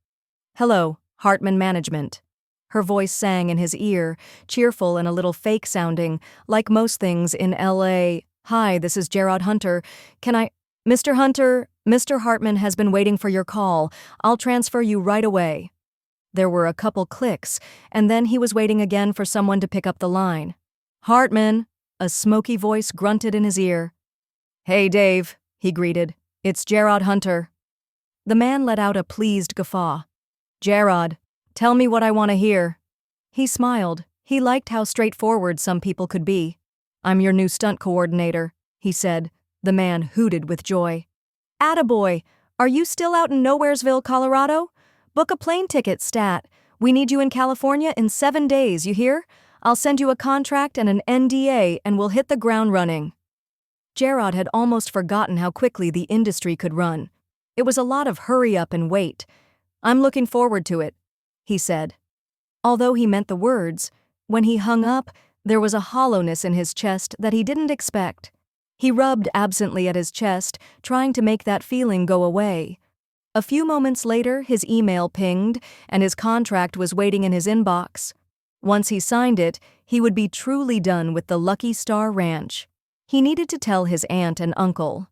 "Hello, Hartman Management." Her voice sang in his ear, cheerful and a little fake-sounding, like most things in L.A. "Hi, this is Jarod Hunter. Can I— Mr. Hunter, Mr. Hartman has been waiting for your call. I'll transfer you right away." There were a couple clicks, and then he was waiting again for someone to pick up the line. "Hartman," a smoky voice grunted in his ear. "Hey, Dave," he greeted. "It's Jarod Hunter." The man let out a pleased guffaw. "Jarod, tell me what I want to hear." He smiled. He liked how straightforward some people could be. "I'm your new stunt coordinator," he said. The man hooted with joy. "Attaboy! Are you still out in Nowheresville, Colorado? Book a plane ticket, stat. We need you in California in 7 days, you hear? I'll send you a contract and an NDA and we'll hit the ground running." Jarod had almost forgotten how quickly the industry could run. It was a lot of hurry up and wait. "I'm looking forward to it," he said. Although he meant the words, when he hung up, there was a hollowness in his chest that he didn't expect. He rubbed absently at his chest, trying to make that feeling go away. A few moments later, his email pinged, and his contract was waiting in his inbox. Once he signed it, he would be truly done with the Lucky Star Ranch. He needed to tell his aunt and uncle.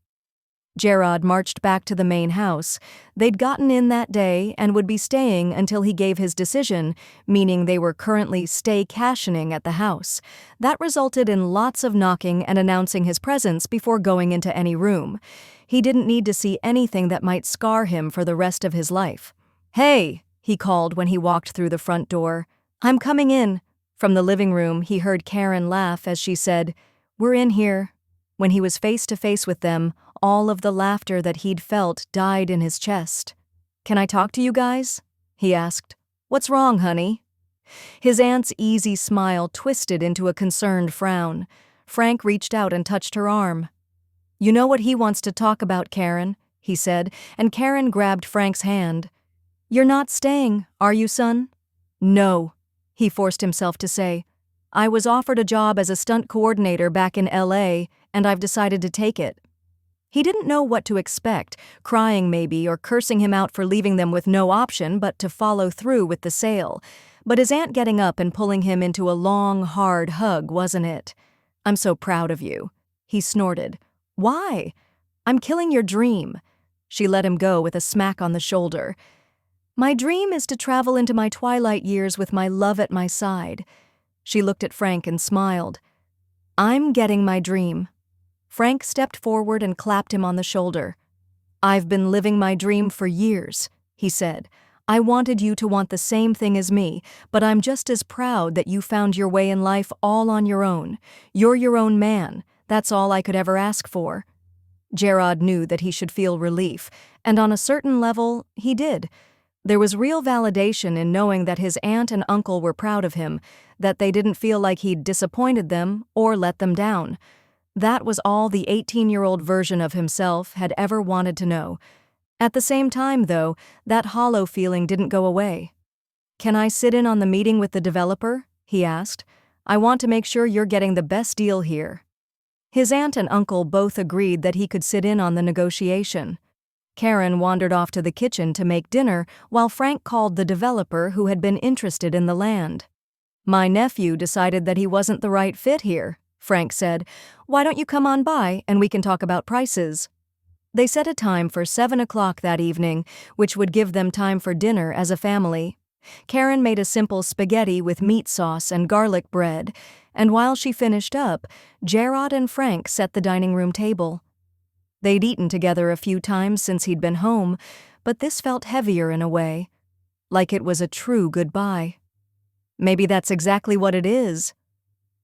Jarod marched back to the main house. They'd gotten in that day and would be staying until he gave his decision, meaning they were currently staycationing at the house. That resulted in lots of knocking and announcing his presence before going into any room. He didn't need to see anything that might scar him for the rest of his life. "Hey," he called when he walked through the front door. "I'm coming in." From the living room, he heard Karen laugh as she said, "We're in here." When he was face to face with them, all of the laughter that he'd felt died in his chest. "Can I talk to you guys?" he asked. "What's wrong, honey?" His aunt's easy smile twisted into a concerned frown. Frank reached out and touched her arm. "You know what he wants to talk about, Karen," he said, and Karen grabbed Frank's hand. "You're not staying, are you, son?" "No," he forced himself to say. "I was offered a job as a stunt coordinator back in L.A., and I've decided to take it." He didn't know what to expect, crying maybe or cursing him out for leaving them with no option but to follow through with the sale. But his aunt getting up and pulling him into a long, hard hug wasn't it. "I'm so proud of you," he snorted. "Why?" "I'm killing your dream." She let him go with a smack on the shoulder. "My dream is to travel into my twilight years with my love at my side." She looked at Frank and smiled. "I'm getting my dream." Frank stepped forward and clapped him on the shoulder. "I've been living my dream for years," he said. "I wanted you to want the same thing as me, but I'm just as proud that you found your way in life all on your own. You're your own man. That's all I could ever ask for." Jarod knew that he should feel relief, and on a certain level, he did. There was real validation in knowing that his aunt and uncle were proud of him, that they didn't feel like he'd disappointed them or let them down. That was all the 18-year-old version of himself had ever wanted to know. At the same time, though, that hollow feeling didn't go away. "Can I sit in on the meeting with the developer?" he asked. "I want to make sure you're getting the best deal here." His aunt and uncle both agreed that he could sit in on the negotiation. Karen wandered off to the kitchen to make dinner while Frank called the developer who had been interested in the land. "My nephew decided that he wasn't the right fit here," Frank said. "Why don't you come on by and we can talk about prices?" They set a time for 7 o'clock that evening, which would give them time for dinner as a family. Karen made a simple spaghetti with meat sauce and garlic bread, and while she finished up, Jarod and Frank set the dining room table. They'd eaten together a few times since he'd been home, but this felt heavier in a way, like it was a true goodbye. Maybe that's exactly what it is.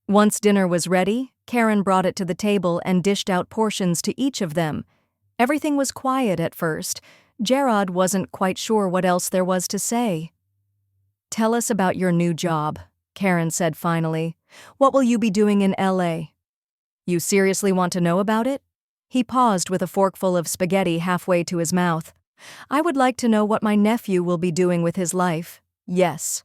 Once dinner was ready, Karen brought it to the table and dished out portions to each of them. Everything was quiet at first. Jarod wasn't quite sure what else there was to say. "Tell us about your new job," Karen said finally. "What will you be doing in L.A.? "You seriously want to know about it?" He paused with a forkful of spaghetti halfway to his mouth. "I would like to know what my nephew will be doing with his life. Yes."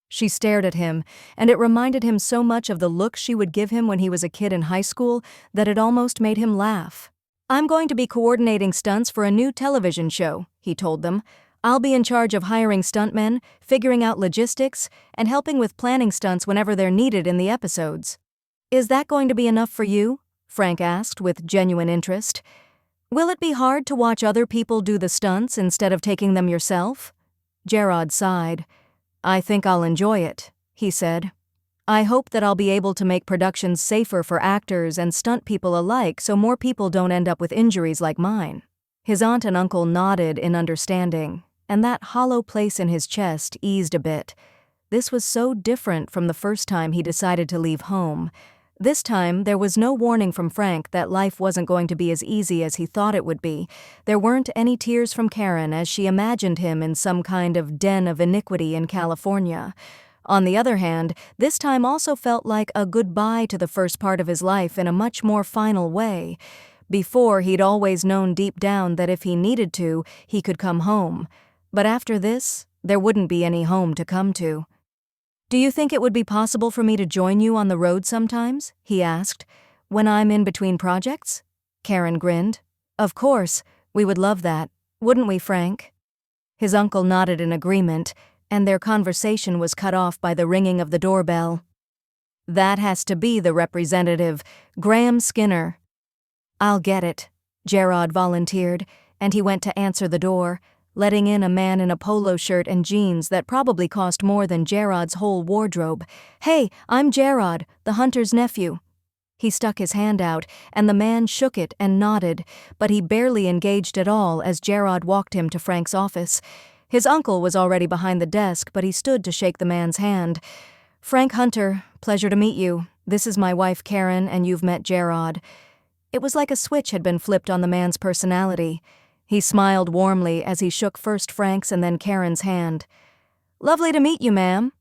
She stared at him, and it reminded him so much of the look she would give him when he was a kid in high school that it almost made him laugh. "I'm going to be coordinating stunts for a new television show," he told them. I'll be in charge of hiring stuntmen, figuring out logistics, and helping with planning stunts whenever they're needed in the episodes." "Is that going to be enough for you?" Frank asked with genuine interest. "Will it be hard to watch other people do the stunts instead of taking them yourself?" Jarod sighed. "I think I'll enjoy it," he said. "I hope that I'll be able to make productions safer for actors and stunt people alike so more people don't end up with injuries like mine." His aunt and uncle nodded in understanding, and that hollow place in his chest eased a bit. This was so different from the first time he decided to leave home. This time, there was no warning from Frank that life wasn't going to be as easy as he thought it would be. There weren't any tears from Karen as she imagined him in some kind of den of iniquity in California. On the other hand, this time also felt like a goodbye to the first part of his life in a much more final way. Before, he'd always known deep down that if he needed to, he could come home. But after this, there wouldn't be any home to come to. "Do you think it would be possible for me to join you on the road sometimes?" he asked. "When I'm in between projects?" Karen grinned. "Of course, we would love that. Wouldn't we, Frank?" His uncle nodded in agreement, and their conversation was cut off by the ringing of the doorbell. "That has to be the representative, Graham Skinner." "I'll get it," Jarod volunteered, and he went to answer the door, letting in a man in a polo shirt and jeans that probably cost more than Jarod's whole wardrobe. "Hey, I'm Jarod, the Hunter's nephew." He stuck his hand out, and the man shook it and nodded, but he barely engaged at all as Jarod walked him to Frank's office. His uncle was already behind the desk, but he stood to shake the man's hand. "Frank Hunter, pleasure to meet you. This is my wife Karen, and you've met Jarod." It was like a switch had been flipped on the man's personality. He smiled warmly as he shook first Frank's and then Karen's hand. "Lovely to meet you, ma'am."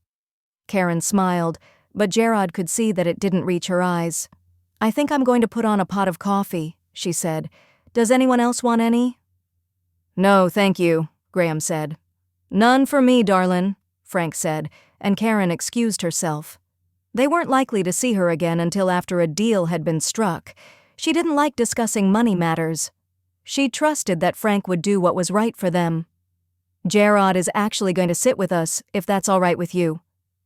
Karen smiled, but Jarod could see that it didn't reach her eyes. "I think I'm going to put on a pot of coffee," she said. "Does anyone else want any?" "No, thank you," Graham said. "None for me, darlin'," Frank said, and Karen excused herself. They weren't likely to see her again until after a deal had been struck. She didn't like discussing money matters. She trusted that Frank would do what was right for them. "Jarod is actually going to sit with us, if that's all right with you,"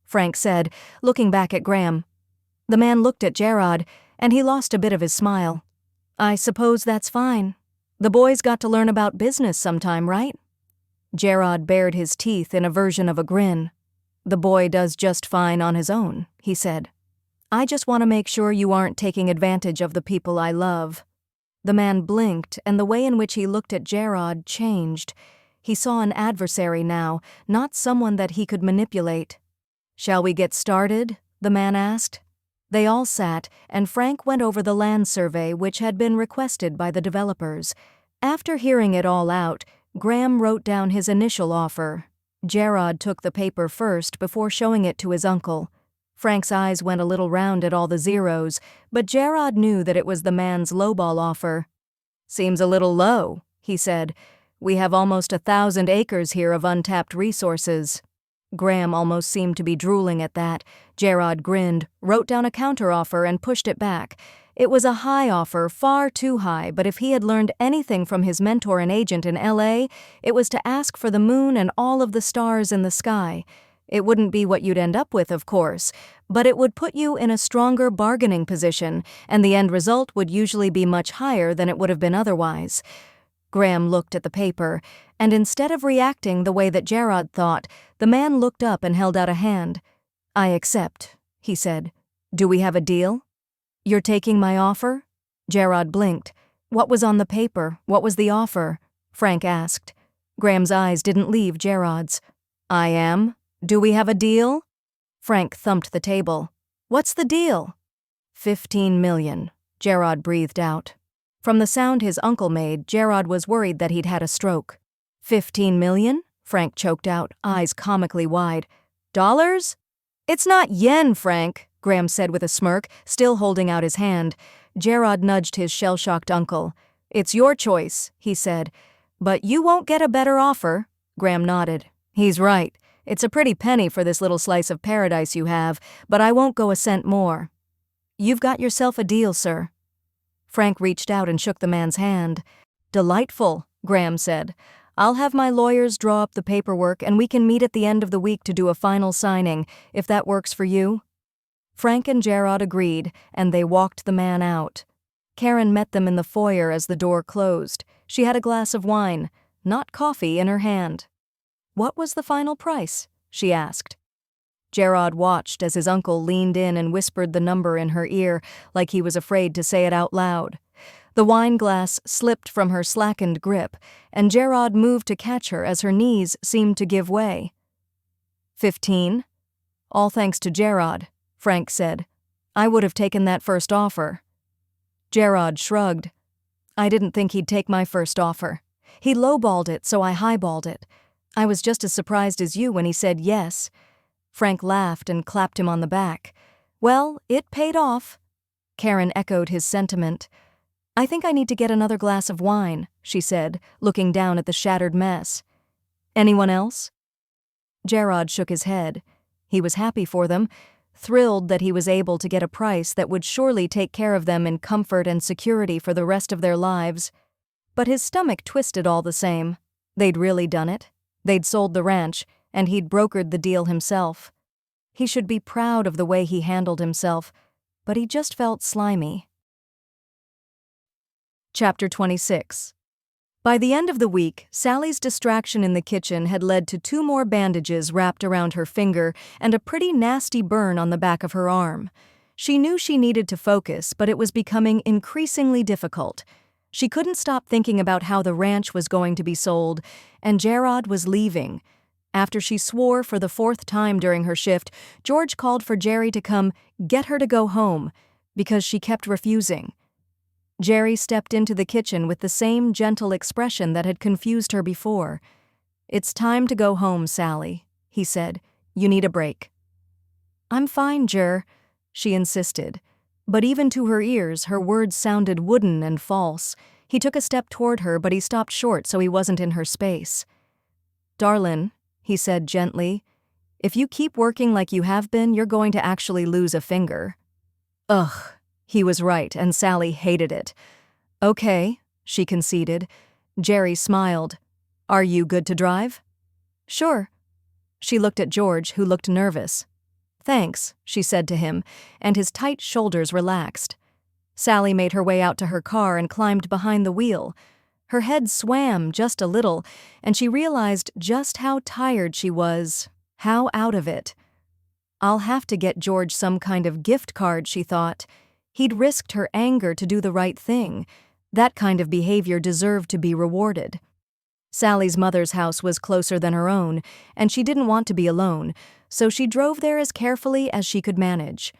Frank said, looking back at Graham. The man looked at Jarod, and he lost a bit of his smile. "I suppose that's fine. The boys got to learn about business sometime, right?" Jarod bared his teeth in a version of a grin. "The boy does just fine on his own," he said. "I just want to make sure you aren't taking advantage of the people I love." The man blinked, and the way in which he looked at Jarod changed. He saw an adversary now, not someone that he could manipulate. "Shall we get started?" the man asked. They all sat, and Frank went over the land survey which had been requested by the developers. After hearing it all out, Graham wrote down his initial offer. Jarod took the paper first before showing it to his uncle. Frank's eyes went a little round at all the zeros, but Jarod knew that it was the man's lowball offer. "Seems a little low," he said. "We have almost 1,000 acres here of untapped resources." Graham almost seemed to be drooling at that. Jarod grinned, wrote down a counteroffer, and pushed it back. It was a high offer, far too high, but if he had learned anything from his mentor and agent in L.A., it was to ask for the moon and all of the stars in the sky. It wouldn't be what you'd end up with, of course, but it would put you in a stronger bargaining position, and the end result would usually be much higher than it would have been otherwise. Graham looked at the paper, and instead of reacting the way that Jarod thought, the man looked up and held out a hand. "I accept," he said. "Do we have a deal?" "You're taking my offer?" Jarod blinked. "What was on the paper? What was the offer?" Frank asked. Graham's eyes didn't leave Jarod's. "I am. Do we have a deal?" Frank thumped the table. "What's the deal?" 15 million, Jarod breathed out. From the sound his uncle made, Jarod was worried that he'd had a stroke. 15 million? Frank choked out, eyes comically wide. "Dollars?" "It's not yen, Frank," Graham said with a smirk, still holding out his hand. Jarod nudged his shell-shocked uncle. "It's your choice," he said. "But you won't get a better offer." Graham nodded. "He's right. It's a pretty penny for this little slice of paradise you have, but I won't go a cent more." "You've got yourself a deal, sir." Frank reached out and shook the man's hand. "Delightful," Graham said. I'll have my lawyers draw up the paperwork and we can meet at the end of the week to do a final signing, if that works for you." Frank and Jarod agreed, and they walked the man out. Karen met them in the foyer as the door closed. She had a glass of wine, not coffee, in her hand. "What was the final price?" she asked. Jarod watched as his uncle leaned in and whispered the number in her ear like he was afraid to say it out loud. The wine glass slipped from her slackened grip, and Jarod moved to catch her as her knees seemed to give way. 15? "All thanks to Jarod," Frank said. "I would have taken that first offer." Jarod shrugged. "I didn't think he'd take my first offer. He lowballed it, so I highballed it. I was just as surprised as you when he said yes." Frank laughed and clapped him on the back. "Well, it paid off." Karen echoed his sentiment. "I think I need to get another glass of wine," she said, looking down at the shattered mess. "Anyone else?" Jarod shook his head. He was happy for them, thrilled that he was able to get a price that would surely take care of them in comfort and security for the rest of their lives. But his stomach twisted all the same. They'd really done it. They'd sold the ranch, and he'd brokered the deal himself. He should be proud of the way he handled himself, but he just felt slimy. Chapter 26. By the end of the week, Sally's distraction in the kitchen had led to 2 more bandages wrapped around her finger and a pretty nasty burn on the back of her arm. She knew she needed to focus, but it was becoming increasingly difficult. She couldn't stop thinking about how the ranch was going to be sold, and Jarod was leaving. After she swore for the 4th time during her shift, George called for Jerry to come get her to go home, because she kept refusing. Jerry stepped into the kitchen with the same gentle expression that had confused her before. "It's time to go home, Sally," he said. "You need a break." "I'm fine, Jer," she insisted. But even to her ears, her words sounded wooden and false. He took a step toward her, but he stopped short so he wasn't in her space. "Darlin'," he said gently, "if you keep working like you have been, you're going to actually lose a finger." Ugh. He was right, and Sally hated it. "Okay," she conceded. Jerry smiled. "Are you good to drive?" "Sure." She looked at George, who looked nervous. "Thanks," she said to him, and his tight shoulders relaxed. Sally made her way out to her car and climbed behind the wheel. Her head swam just a little, and she realized just how tired she was, how out of it. "I'll have to get George some kind of gift card," she thought. He'd risked her anger to do the right thing. That kind of behavior deserved to be rewarded. Sally's mother's house was closer than her own, and she didn't want to be alone, so she drove there as carefully as she could manage.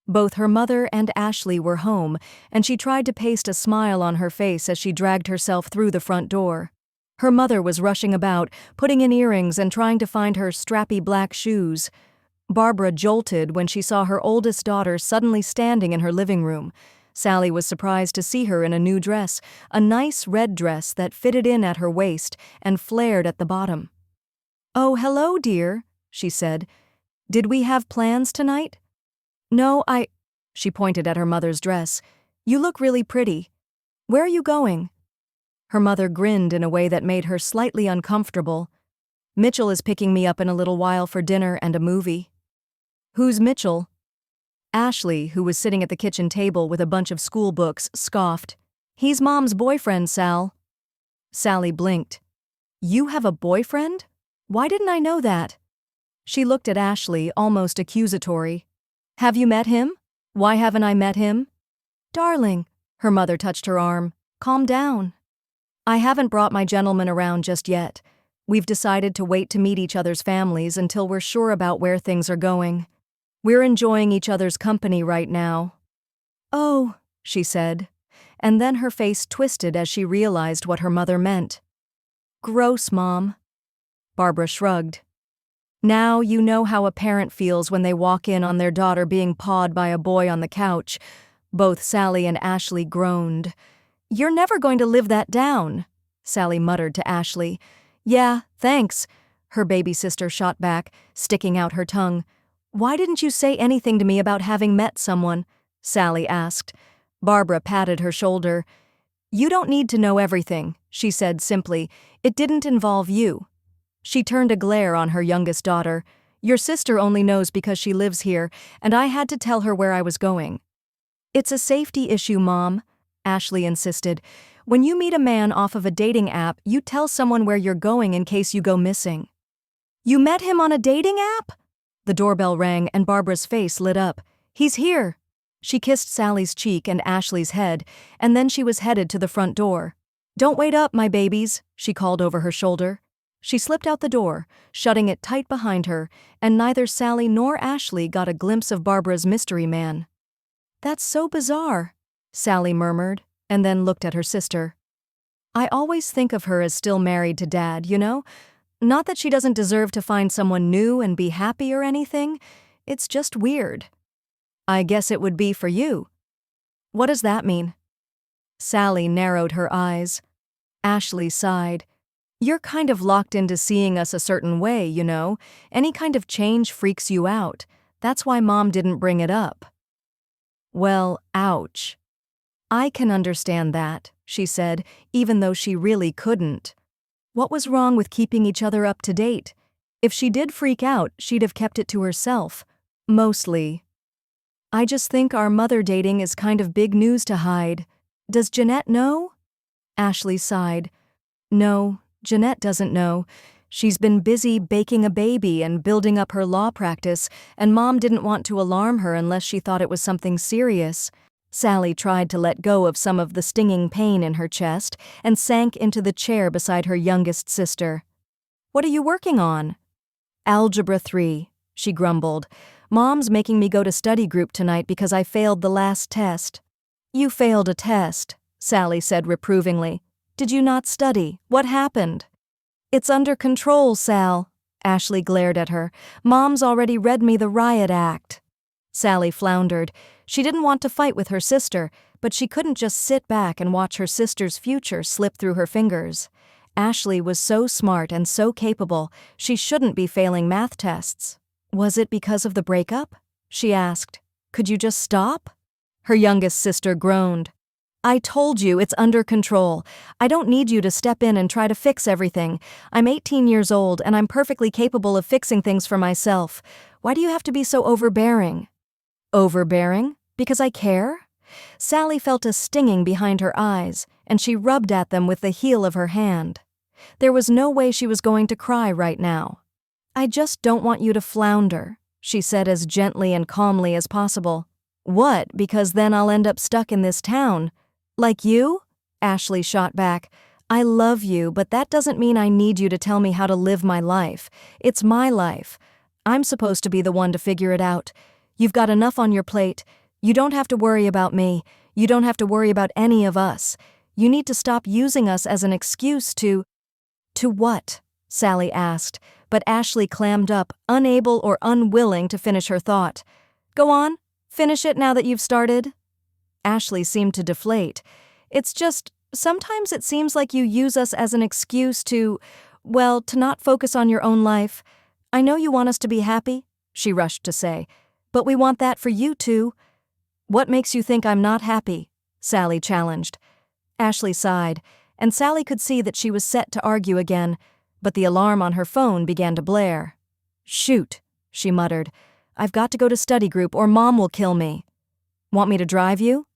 Both her mother and Ashley were home, and she tried to paste a smile on her face as she dragged herself through the front door. Her mother was rushing about, putting in earrings and trying to find her strappy black shoes. Barbara jolted when she saw her oldest daughter suddenly standing in her living room. Sally was surprised to see her in a new dress, a nice red dress that fitted in at her waist and flared at the bottom. "Oh, hello, dear," she said. "Did we have plans tonight?" "No, she pointed at her mother's dress. "You look really pretty. Where are you going?" Her mother grinned in a way that made her slightly uncomfortable. "Mitchell is picking me up in a little while for dinner and a movie." "Who's Mitchell?" Ashley, who was sitting at the kitchen table with a bunch of school books, scoffed. "He's Mom's boyfriend, Sal." Sally blinked. "You have a boyfriend? Why didn't I know that?" She looked at Ashley, almost accusatory. "Have you met him? Why haven't I met him?" "Darling," her mother touched her arm. "Calm down." "I haven't brought my gentleman around just yet. We've decided to wait to meet each other's families until we're sure about where things are going. We're enjoying each other's company right now." "Oh," she said, and then her face twisted as she realized what her mother meant. "Gross, Mom." Barbara shrugged. "Now you know how a parent feels when they walk in on their daughter being pawed by a boy on the couch." Both Sally and Ashley groaned. "You're never going to live that down," Sally muttered to Ashley. "Yeah, thanks," her baby sister shot back, sticking out her tongue. "Why didn't you say anything to me about having met someone?" Sally asked. Barbara patted her shoulder. "You don't need to know everything," she said simply. "It didn't involve you." She turned a glare on her youngest daughter. "Your sister only knows because she lives here, and I had to tell her where I was going." "It's a safety issue, Mom," Ashley insisted. "When you meet a man off of a dating app, you tell someone where you're going in case you go missing." "You met him on a dating app?" The doorbell rang and Barbara's face lit up. "He's here." She kissed Sally's cheek and Ashley's head, and then she was headed to the front door. "Don't wait up, my babies," she called over her shoulder. She slipped out the door, shutting it tight behind her, and neither Sally nor Ashley got a glimpse of Barbara's mystery man. "That's so bizarre," Sally murmured, and then looked at her sister. "I always think of her as still married to Dad, you know? Not that she doesn't deserve to find someone new and be happy or anything. It's just weird." "I guess it would be for you." "What does that mean?" Sally narrowed her eyes. Ashley sighed. "You're kind of locked into seeing us a certain way, you know. Any kind of change freaks you out. That's why Mom didn't bring it up." "Well, ouch." "I can understand that," she said, even though she really couldn't. What was wrong with keeping each other up to date? If she did freak out, she'd have kept it to herself. Mostly. "I just think our mother dating is kind of big news to hide. Does Jeanette know?" Ashley sighed. "No, Jeanette doesn't know. She's been busy baking a baby and building up her law practice, and Mom didn't want to alarm her unless she thought it was something serious." Sally tried to let go of some of the stinging pain in her chest and sank into the chair beside her youngest sister. "What are you working on?" "Algebra 3, she grumbled. "Mom's making me go to study group tonight because I failed the last test." "You failed a test," Sally said reprovingly. "Did you not study? What happened?" "It's under control, Sal." Ashley glared at her. "Mom's already read me the riot act." Sally floundered. She didn't want to fight with her sister, but she couldn't just sit back and watch her sister's future slip through her fingers. Ashley was so smart and so capable, she shouldn't be failing math tests. "Was it because of the breakup?" she asked. "Could you just stop?" Her youngest sister groaned. "I told you it's under control. I don't need you to step in and try to fix everything. I'm 18 years old and I'm perfectly capable of fixing things for myself. Why do you have to be so overbearing?" "Overbearing? Because I care?" Sally felt a stinging behind her eyes, and she rubbed at them with the heel of her hand. There was no way she was going to cry right now. "I just don't want you to flounder," she said as gently and calmly as possible. "What? Because then I'll end up stuck in this town." "Like you?" Ashley shot back. "I love you, but that doesn't mean I need you to tell me how to live my life. It's my life. I'm supposed to be the one to figure it out. You've got enough on your plate. You don't have to worry about me. You don't have to worry about any of us. You need to stop using us as an excuse to—" "To what?" Sally asked, but Ashley clammed up, unable or unwilling to finish her thought. "Go on, finish it now that you've started." Ashley seemed to deflate. "It's just, sometimes it seems like you use us as an excuse to not focus on your own life. I know you want us to be happy," she rushed to say, "but we want that for you too." "What makes you think I'm not happy?" Sally challenged. Ashley sighed, and Sally could see that she was set to argue again, but the alarm on her phone began to blare. "Shoot," she muttered. "I've got to go to study group or Mom will kill me." "Want me to drive you?"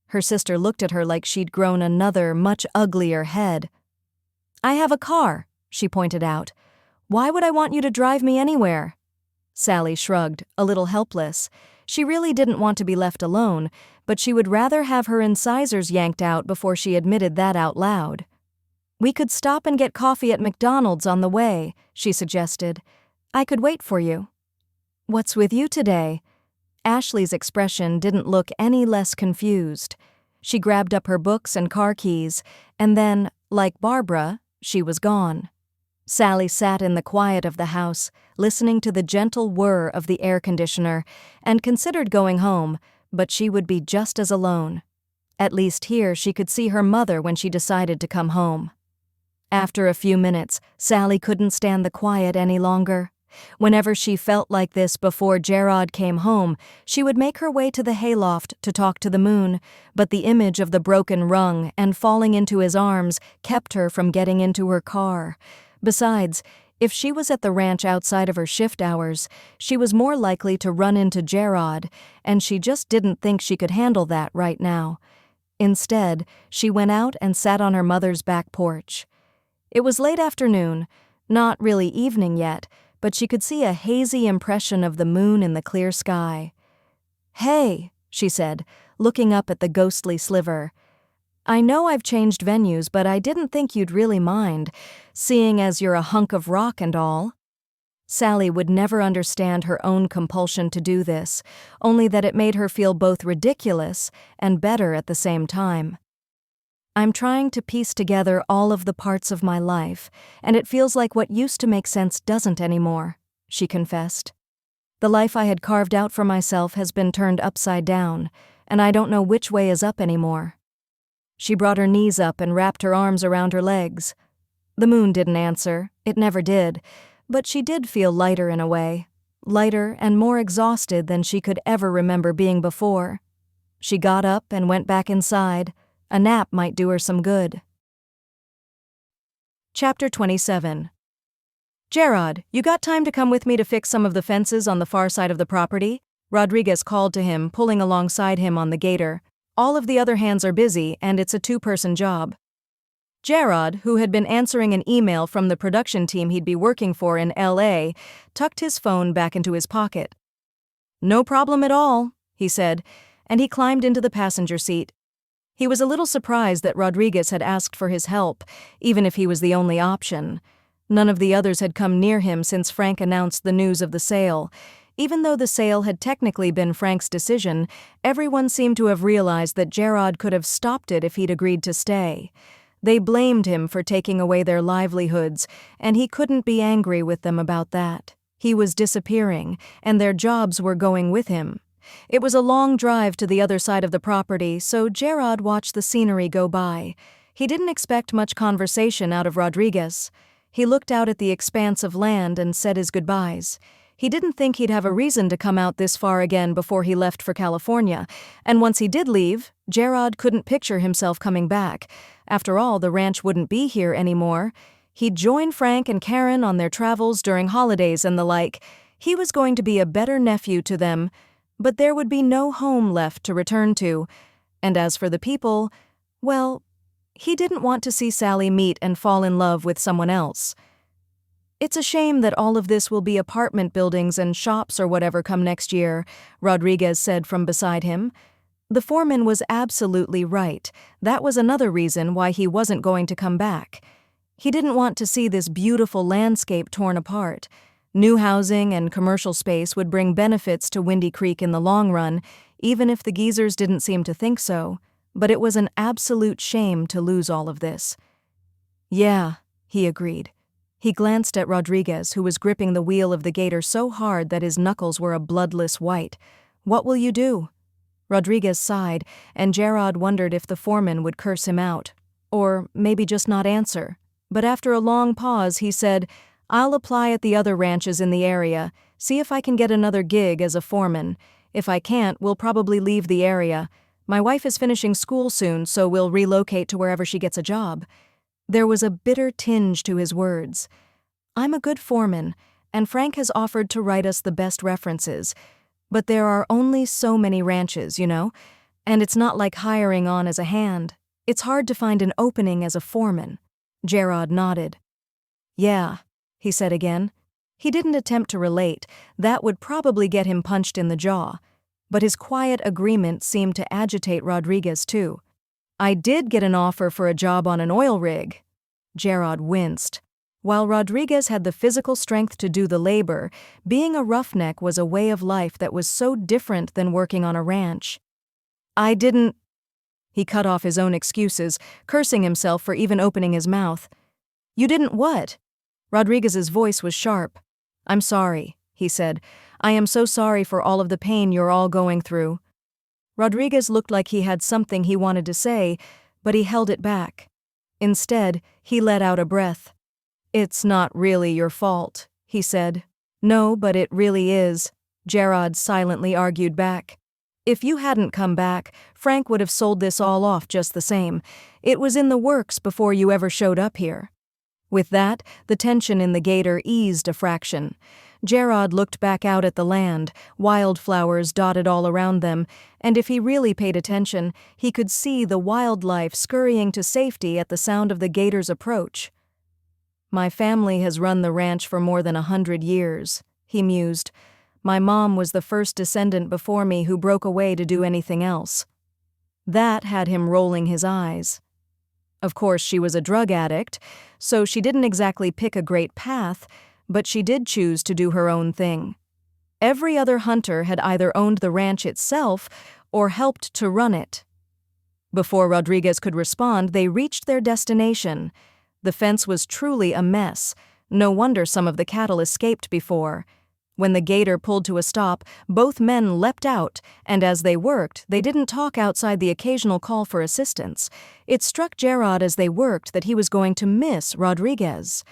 Her sister looked at her like she'd grown another, much uglier head. "I have a car," she pointed out. "Why would I want you to drive me anywhere?" Sally shrugged, a little helpless. She really didn't want to be left alone, but she would rather have her incisors yanked out before she admitted that out loud. "We could stop and get coffee at McDonald's on the way," she suggested. "I could wait for you." "What's with you today?" Ashley's expression didn't look any less confused. She grabbed up her books and car keys, and then, like Barbara, she was gone. Sally sat in the quiet of the house, listening to the gentle whir of the air conditioner, and considered going home, but she would be just as alone. At least here she could see her mother when she decided to come home. After a few minutes, Sally couldn't stand the quiet any longer. Whenever she felt like this before Jarod came home, she would make her way to the hayloft to talk to the moon, but the image of the broken rung and falling into his arms kept her from getting into her car. Besides, if she was at the ranch outside of her shift hours, she was more likely to run into Jarod, and she just didn't think she could handle that right now. Instead, she went out and sat on her mother's back porch. It was late afternoon, not really evening yet, but she could see a hazy impression of the moon in the clear sky. "Hey," she said, looking up at the ghostly sliver. "I know I've changed venues, but I didn't think you'd really mind, seeing as you're a hunk of rock and all." Sally would never understand her own compulsion to do this, only that it made her feel both ridiculous and better at the same time. "I'm trying to piece together all of the parts of my life, and it feels like what used to make sense doesn't anymore," she confessed. "The life I had carved out for myself has been turned upside down, and I don't know which way is up anymore." She brought her knees up and wrapped her arms around her legs. The moon didn't answer, it never did, but she did feel lighter in a way, lighter and more exhausted than she could ever remember being before. She got up and went back inside. A nap might do her some good. Chapter 27. "Jarod, you got time to come with me to fix some of the fences on the far side of the property?" Rodriguez called to him, pulling alongside him on the gator. "All of the other hands are busy, and it's a two-person job." Jarod, who had been answering an email from the production team he'd be working for in LA, tucked his phone back into his pocket. "No problem at all," he said, and he climbed into the passenger seat. He was a little surprised that Rodriguez had asked for his help, even if he was the only option. None of the others had come near him since Frank announced the news of the sale. Even though the sale had technically been Frank's decision, everyone seemed to have realized that Jarod could have stopped it if he'd agreed to stay. They blamed him for taking away their livelihoods, and he couldn't be angry with them about that. He was disappearing, and their jobs were going with him. It was a long drive to the other side of the property, so Jarod watched the scenery go by. He didn't expect much conversation out of Rodriguez. He looked out at the expanse of land and said his goodbyes. He didn't think he'd have a reason to come out this far again before he left for California, and once he did leave, Jarod couldn't picture himself coming back. After all, the ranch wouldn't be here anymore. He'd join Frank and Karen on their travels during holidays and the like. He was going to be a better nephew to them, but there would be no home left to return to. And as for the people, well, he didn't want to see Sally meet and fall in love with someone else. "It's a shame that all of this will be apartment buildings and shops or whatever come next year," Rodriguez said from beside him. The foreman was absolutely right. That was another reason why he wasn't going to come back. He didn't want to see this beautiful landscape torn apart. New housing and commercial space would bring benefits to Windy Creek in the long run, even if the geezers didn't seem to think so. But it was an absolute shame to lose all of this. "Yeah," he agreed. He glanced at Rodriguez, who was gripping the wheel of the gator so hard that his knuckles were a bloodless white. "What will you do?" Rodriguez sighed, and Jarod wondered if the foreman would curse him out, or maybe just not answer. But after a long pause, he said, "I'll apply at the other ranches in the area, see if I can get another gig as a foreman. If I can't, we'll probably leave the area. My wife is finishing school soon, so we'll relocate to wherever she gets a job." There was a bitter tinge to his words. "I'm a good foreman, and Frank has offered to write us the best references. But there are only so many ranches, you know, and it's not like hiring on as a hand. It's hard to find an opening as a foreman." Jarod nodded. "Yeah," he said again. He didn't attempt to relate. That would probably get him punched in the jaw. But his quiet agreement seemed to agitate Rodriguez too. "I did get an offer for a job on an oil rig." Jarod winced. While Rodriguez had the physical strength to do the labor, being a roughneck was a way of life that was so different than working on a ranch. "I didn't—" He cut off his own excuses, cursing himself for even opening his mouth. "You didn't what?" Rodriguez's voice was sharp. "I'm sorry," he said. "I am so sorry for all of the pain you're all going through." Rodriguez looked like he had something he wanted to say, but he held it back. Instead, he let out a breath. "It's not really your fault," he said. No, but it really is, Jarod silently argued back. If you hadn't come back, Frank would have sold this all off just the same. It was in the works before you ever showed up here. With that, the tension in the gator eased a fraction. Jarod looked back out at the land, wildflowers dotted all around them, and if he really paid attention, he could see the wildlife scurrying to safety at the sound of the gator's approach. My family has run the ranch for more than 100 years, he mused. My mom was the first descendant before me who broke away to do anything else. That had him rolling his eyes. Of course, she was a drug addict, so she didn't exactly pick a great path, but she did choose to do her own thing. Every other hunter had either owned the ranch itself or helped to run it. Before Rodriguez could respond, they reached their destination. The fence was truly a mess. No wonder some of the cattle escaped before. When the gator pulled to a stop, both men leapt out, and as they worked, they didn't talk outside the occasional call for assistance. It struck Jarod as they worked that he was going to miss Rodriguez.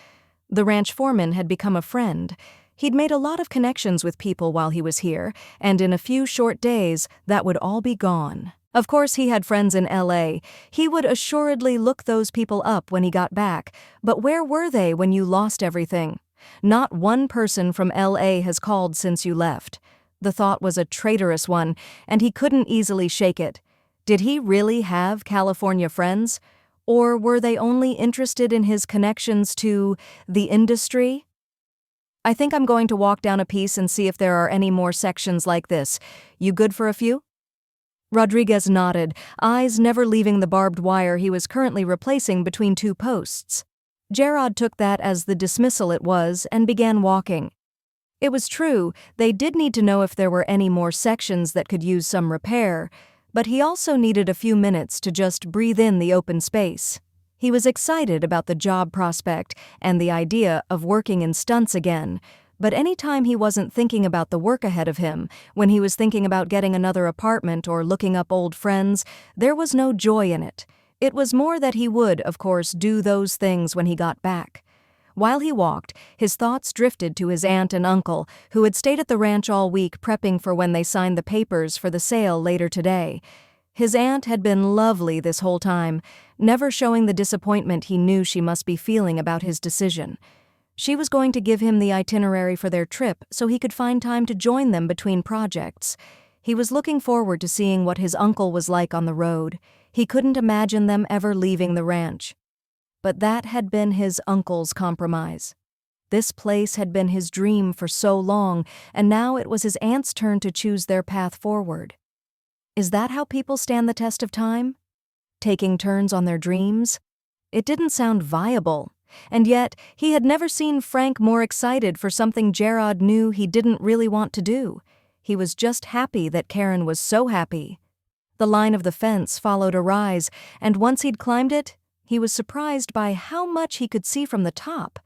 The ranch foreman had become a friend. He'd made a lot of connections with people while he was here, and in a few short days, that would all be gone. Of course, he had friends in LA. He would assuredly look those people up when he got back, but where were they when you lost everything? Not one person from LA has called since you left. The thought was a traitorous one, and he couldn't easily shake it. Did he really have California friends? Or were they only interested in his connections to the industry? I think I'm going to walk down a piece and see if there are any more sections like this. You good for a few? Rodriguez nodded, eyes never leaving the barbed wire he was currently replacing between two posts. Jarod took that as the dismissal it was and began walking. It was true, they did need to know if there were any more sections that could use some repair, but he also needed a few minutes to just breathe in the open space. He was excited about the job prospect and the idea of working in stunts again, but any time he wasn't thinking about the work ahead of him, when he was thinking about getting another apartment or looking up old friends, there was no joy in it. It was more that he would, of course, do those things when he got back. While he walked, his thoughts drifted to his aunt and uncle, who had stayed at the ranch all week prepping for when they signed the papers for the sale later today. His aunt had been lovely this whole time, never showing the disappointment he knew she must be feeling about his decision. She was going to give him the itinerary for their trip so he could find time to join them between projects. He was looking forward to seeing what his uncle was like on the road. He couldn't imagine them ever leaving the ranch. But that had been his uncle's compromise. This place had been his dream for so long, and now it was his aunt's turn to choose their path forward. Is that how people stand the test of time? Taking turns on their dreams? It didn't sound viable, and yet he had never seen Frank more excited for something Jarod knew he didn't really want to do. He was just happy that Karen was so happy. The line of the fence followed a rise, and once he'd climbed it, he was surprised by how much he could see from the top.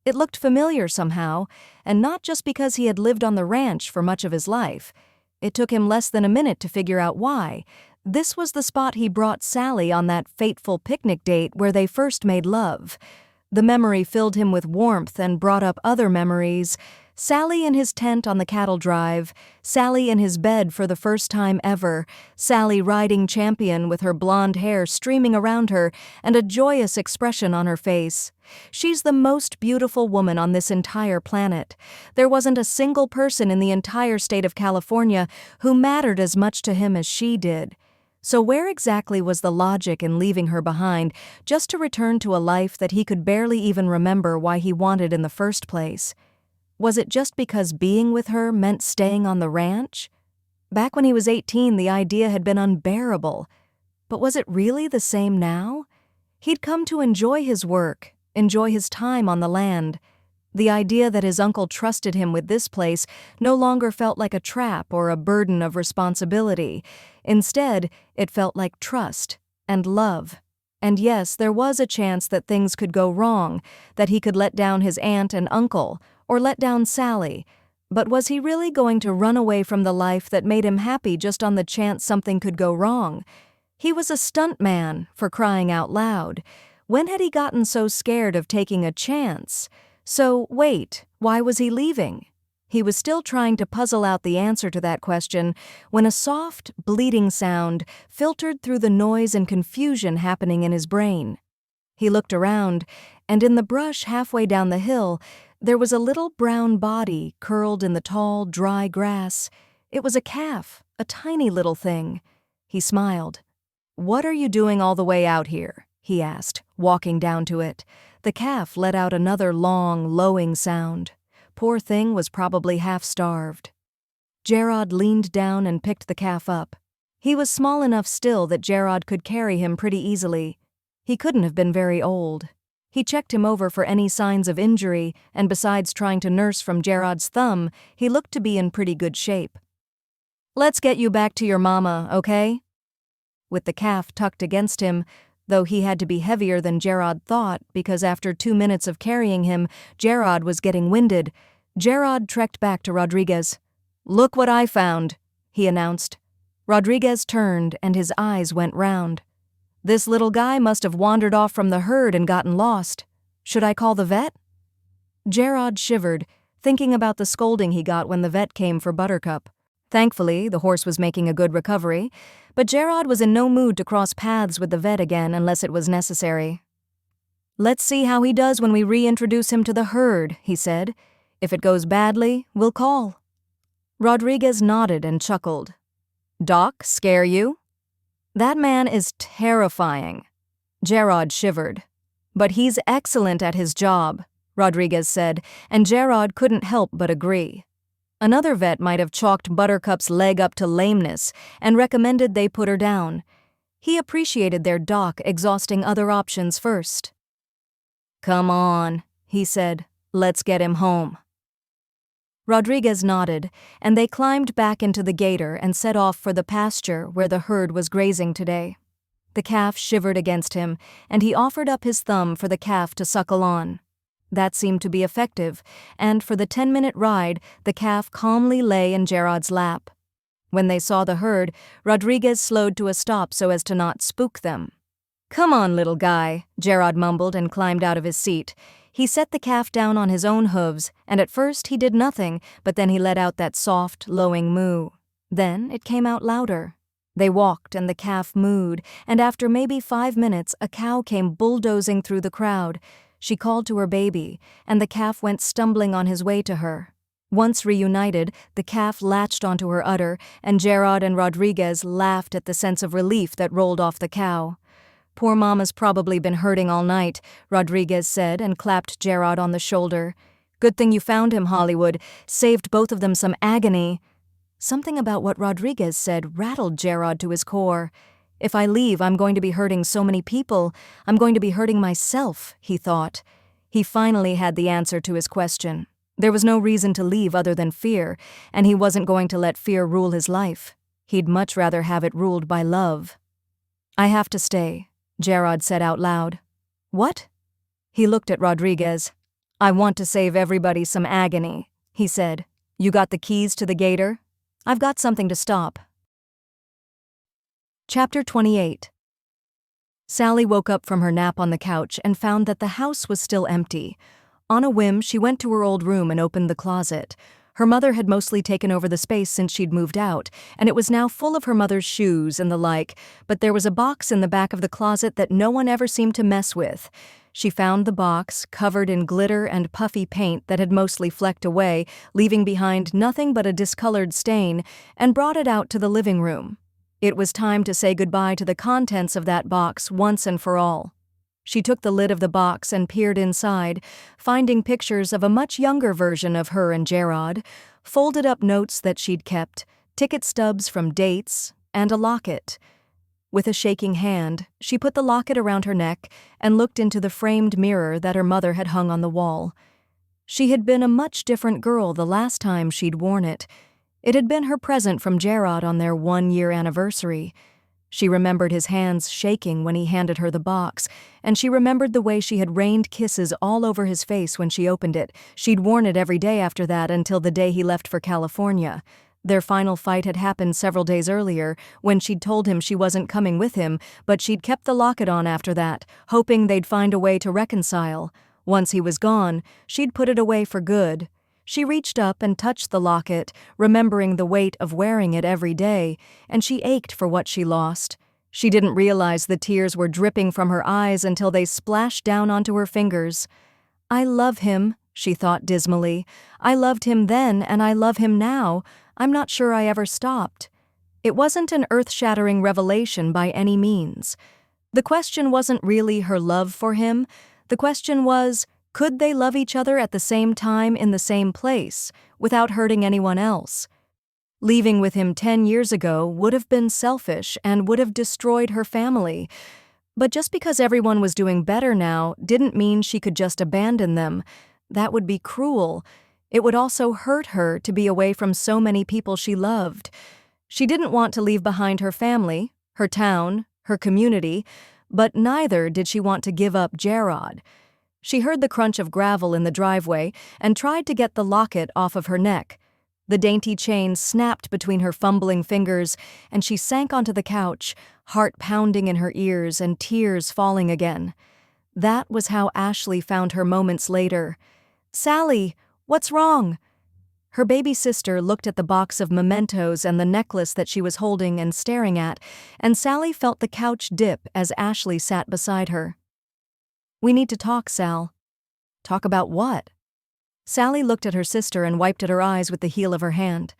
It looked familiar somehow, and not just because he had lived on the ranch for much of his life. It took him less than a minute to figure out why. This was the spot he brought Sally on that fateful picnic date where they first made love. The memory filled him with warmth and brought up other memories. Sally in his tent on the cattle drive, Sally in his bed for the first time ever, Sally riding Champion with her blonde hair streaming around her and a joyous expression on her face. She's the most beautiful woman on this entire planet. There wasn't a single person in the entire state of California who mattered as much to him as she did. So where exactly was the logic in leaving her behind just to return to a life that he could barely even remember why he wanted in the first place? Was it just because being with her meant staying on the ranch? Back when he was 18, the idea had been unbearable. But was it really the same now? He'd come to enjoy his work, enjoy his time on the land. The idea that his uncle trusted him with this place no longer felt like a trap or a burden of responsibility. Instead, it felt like trust and love. And yes, there was a chance that things could go wrong, that he could let down his aunt and uncle, or let down Sally. But was he really going to run away from the life that made him happy just on the chance something could go wrong? He was a stuntman, for crying out loud. When had he gotten so scared of taking a chance? So, wait, why was he leaving? He was still trying to puzzle out the answer to that question when a soft, bleating sound filtered through the noise and confusion happening in his brain. He looked around, and in the brush halfway down the hill, there was a little brown body curled in the tall, dry grass. It was a calf, a tiny little thing. He smiled. "What are you doing all the way out here?" he asked, walking down to it. The calf let out another long, lowing sound. Poor thing was probably half-starved. Jarod leaned down and picked the calf up. He was small enough still that Jarod could carry him pretty easily. He couldn't have been very old. He checked him over for any signs of injury, and besides trying to nurse from Jarod's thumb, he looked to be in pretty good shape. "Let's get you back to your mama, okay?" With the calf tucked against him, though he had to be heavier than Jarod thought because after 2 minutes of carrying him, Jarod was getting winded, Jarod trekked back to Rodriguez. "Look what I found," he announced. Rodriguez turned and his eyes went round. "This little guy must have wandered off from the herd and gotten lost. Should I call the vet?" Jarod shivered, thinking about the scolding he got when the vet came for Buttercup. Thankfully, the horse was making a good recovery, but Jarod was in no mood to cross paths with the vet again unless it was necessary. "Let's see how he does when we reintroduce him to the herd," he said. "If it goes badly, we'll call." Rodriguez nodded and chuckled. "Doc, scare you?" "That man is terrifying." Jarod shivered. "But he's excellent at his job," Rodriguez said, and Jarod couldn't help but agree. Another vet might have chalked Buttercup's leg up to lameness and recommended they put her down. He appreciated their doc exhausting other options first. "Come on," he said. "Let's get him home." Rodriguez nodded, and they climbed back into the gator and set off for the pasture where the herd was grazing today. The calf shivered against him, and he offered up his thumb for the calf to suckle on. That seemed to be effective, and for the 10-minute ride, the calf calmly lay in Jarod's lap. When they saw the herd, Rodriguez slowed to a stop so as to not spook them. "Come on, little guy," Jarod mumbled and climbed out of his seat. He set the calf down on his own hooves, and at first he did nothing, but then he let out that soft, lowing moo. Then it came out louder. They walked and the calf mooed, and after maybe 5 minutes, a cow came bulldozing through the crowd. She called to her baby, and the calf went stumbling on his way to her. Once reunited, the calf latched onto her udder, and Jarod and Rodriguez laughed at the sense of relief that rolled off the cow. "Poor Mama's probably been hurting all night," Rodriguez said and clapped Jarod on the shoulder. "Good thing you found him, Hollywood. Saved both of them some agony." Something about what Rodriguez said rattled Jarod to his core. "If I leave, I'm going to be hurting so many people. I'm going to be hurting myself," he thought. He finally had the answer to his question. There was no reason to leave other than fear, and he wasn't going to let fear rule his life. He'd much rather have it ruled by love. "I have to stay," Jarod said out loud. "What?" He looked at Rodriguez. "I want to save everybody some agony," he said. "You got the keys to the gator? I've got something to stop." Chapter 28. Sally woke up from her nap on the couch and found that the house was still empty. On a whim, she went to her old room and opened the closet. Her mother had mostly taken over the space since she'd moved out, and it was now full of her mother's shoes and the like, but there was a box in the back of the closet that no one ever seemed to mess with. She found the box, covered in glitter and puffy paint that had mostly flecked away, leaving behind nothing but a discolored stain, and brought it out to the living room. It was time to say goodbye to the contents of that box once and for all. She took the lid of the box and peered inside, finding pictures of a much younger version of her and Jarod, folded up notes that she'd kept, ticket stubs from dates, and a locket. With a shaking hand, she put the locket around her neck and looked into the framed mirror that her mother had hung on the wall. She had been a much different girl the last time she'd worn it. It had been her present from Jarod on their 1-year anniversary. She remembered his hands shaking when he handed her the box, and she remembered the way she had rained kisses all over his face when she opened it. She'd worn it every day after that until the day he left for California. Their final fight had happened several days earlier, when she'd told him she wasn't coming with him, but she'd kept the locket on after that, hoping they'd find a way to reconcile. Once he was gone, she'd put it away for good. She reached up and touched the locket, remembering the weight of wearing it every day, and she ached for what she lost. She didn't realize the tears were dripping from her eyes until they splashed down onto her fingers. "I love him," she thought dismally. "I loved him then and I love him now. I'm not sure I ever stopped." It wasn't an earth-shattering revelation by any means. The question wasn't really her love for him. The question was, could they love each other at the same time in the same place, without hurting anyone else? Leaving with him 10 years ago would have been selfish and would have destroyed her family. But just because everyone was doing better now didn't mean she could just abandon them. That would be cruel. It would also hurt her to be away from so many people she loved. She didn't want to leave behind her family, her town, her community, but neither did she want to give up Jarod. She heard the crunch of gravel in the driveway and tried to get the locket off of her neck. The dainty chain snapped between her fumbling fingers, and she sank onto the couch, heart pounding in her ears and tears falling again. That was how Ashley found her moments later. "Sally, what's wrong?" Her baby sister looked at the box of mementos and the necklace that she was holding and staring at, and Sally felt the couch dip as Ashley sat beside her. "We need to talk, Sal." "Talk about what?" Sally looked at her sister and wiped at her eyes with the heel of her hand.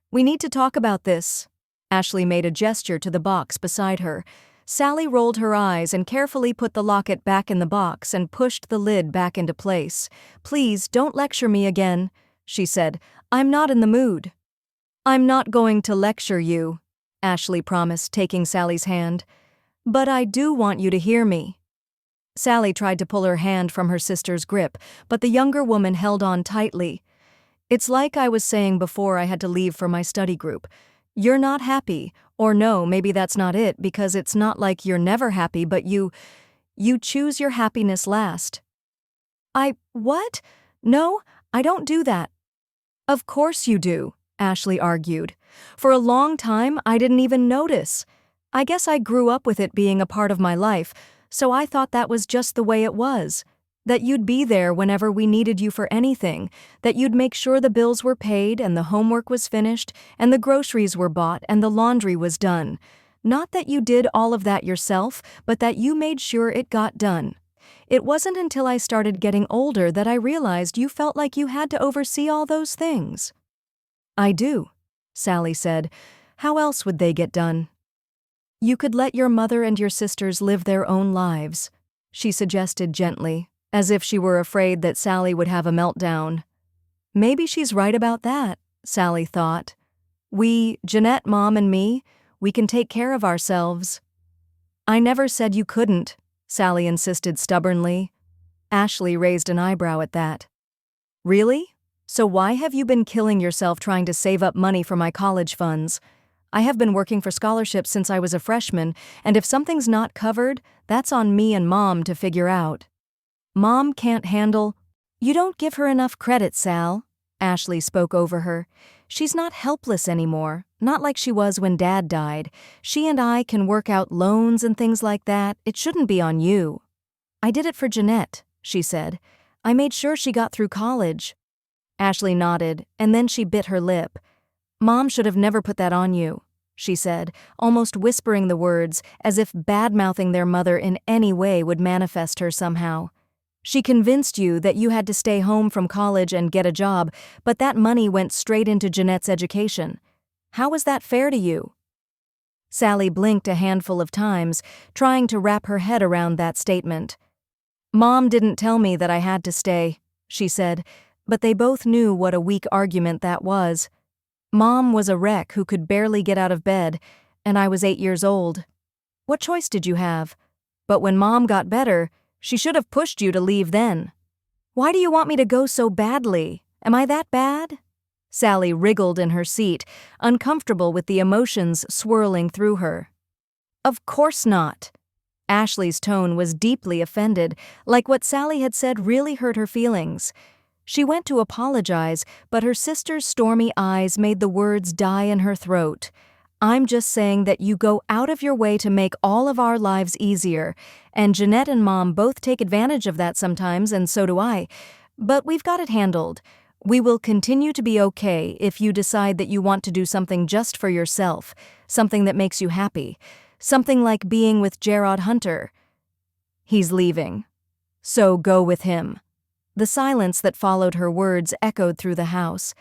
"We need to talk about this." Ashley made a gesture to the box beside her. Sally rolled her eyes and carefully put the locket back in the box and pushed the lid back into place. "Please, don't lecture me again," she said. "I'm not in the mood." "I'm not going to lecture you," Ashley promised, taking Sally's hand. "But I do want you to hear me." Sally tried to pull her hand from her sister's grip, but the younger woman held on tightly. "It's like I was saying before I had to leave for my study group. You're not happy, or no, maybe that's not it, because it's not like you're never happy, but you choose your happiness last." What? No, I don't do that." "Of course you do," Ashley argued. "For a long time, I didn't even notice. I guess I grew up with it being a part of my life, so I thought that was just the way it was. That you'd be there whenever we needed you for anything, that you'd make sure the bills were paid and the homework was finished and the groceries were bought and the laundry was done. Not that you did all of that yourself, but that you made sure it got done. It wasn't until I started getting older that I realized you felt like you had to oversee all those things." "I do," Sally said. "How else would they get done?" "You could let your mother and your sisters live their own lives," she suggested gently, as if she were afraid that Sally would have a meltdown. Maybe she's right about that, Sally thought. Jeanette, Mom, and me, we can take care of ourselves. "I never said you couldn't," Sally insisted stubbornly. Ashley raised an eyebrow at that. "Really? So why have you been killing yourself trying to save up money for my college funds? I have been working for scholarships since I was a freshman, and if something's not covered, that's on me and Mom to figure out." "Mom can't handle—" "You don't give her enough credit, Sal," Ashley spoke over her. "She's not helpless anymore, not like she was when Dad died. She and I can work out loans and things like that. It shouldn't be on you." "I did it for Jeanette," she said. "I made sure she got through college." Ashley nodded, and then she bit her lip. "Mom should have never put that on you," she said, almost whispering the words, as if bad-mouthing their mother in any way would manifest her somehow. "She convinced you that you had to stay home from college and get a job, but that money went straight into Jeanette's education. How was that fair to you?" Sally blinked a handful of times, trying to wrap her head around that statement. "Mom didn't tell me that I had to stay," she said, but they both knew what a weak argument that was. Mom was a wreck who could barely get out of bed, and I was 8 years old. What choice did you have? But when Mom got better, she should have pushed you to leave then. "Why do you want me to go so badly? Am I that bad?" Sally wriggled in her seat, uncomfortable with the emotions swirling through her. "Of course not." Ashley's tone was deeply offended, like what Sally had said really hurt her feelings. She went to apologize, but her sister's stormy eyes made the words die in her throat. "I'm just saying that you go out of your way to make all of our lives easier, and Jeanette and Mom both take advantage of that sometimes, and so do I. But we've got it handled. We will continue to be okay if you decide that you want to do something just for yourself, something that makes you happy, something like being with Jarod Hunter. He's leaving. So go with him. The silence that followed her words echoed through the house.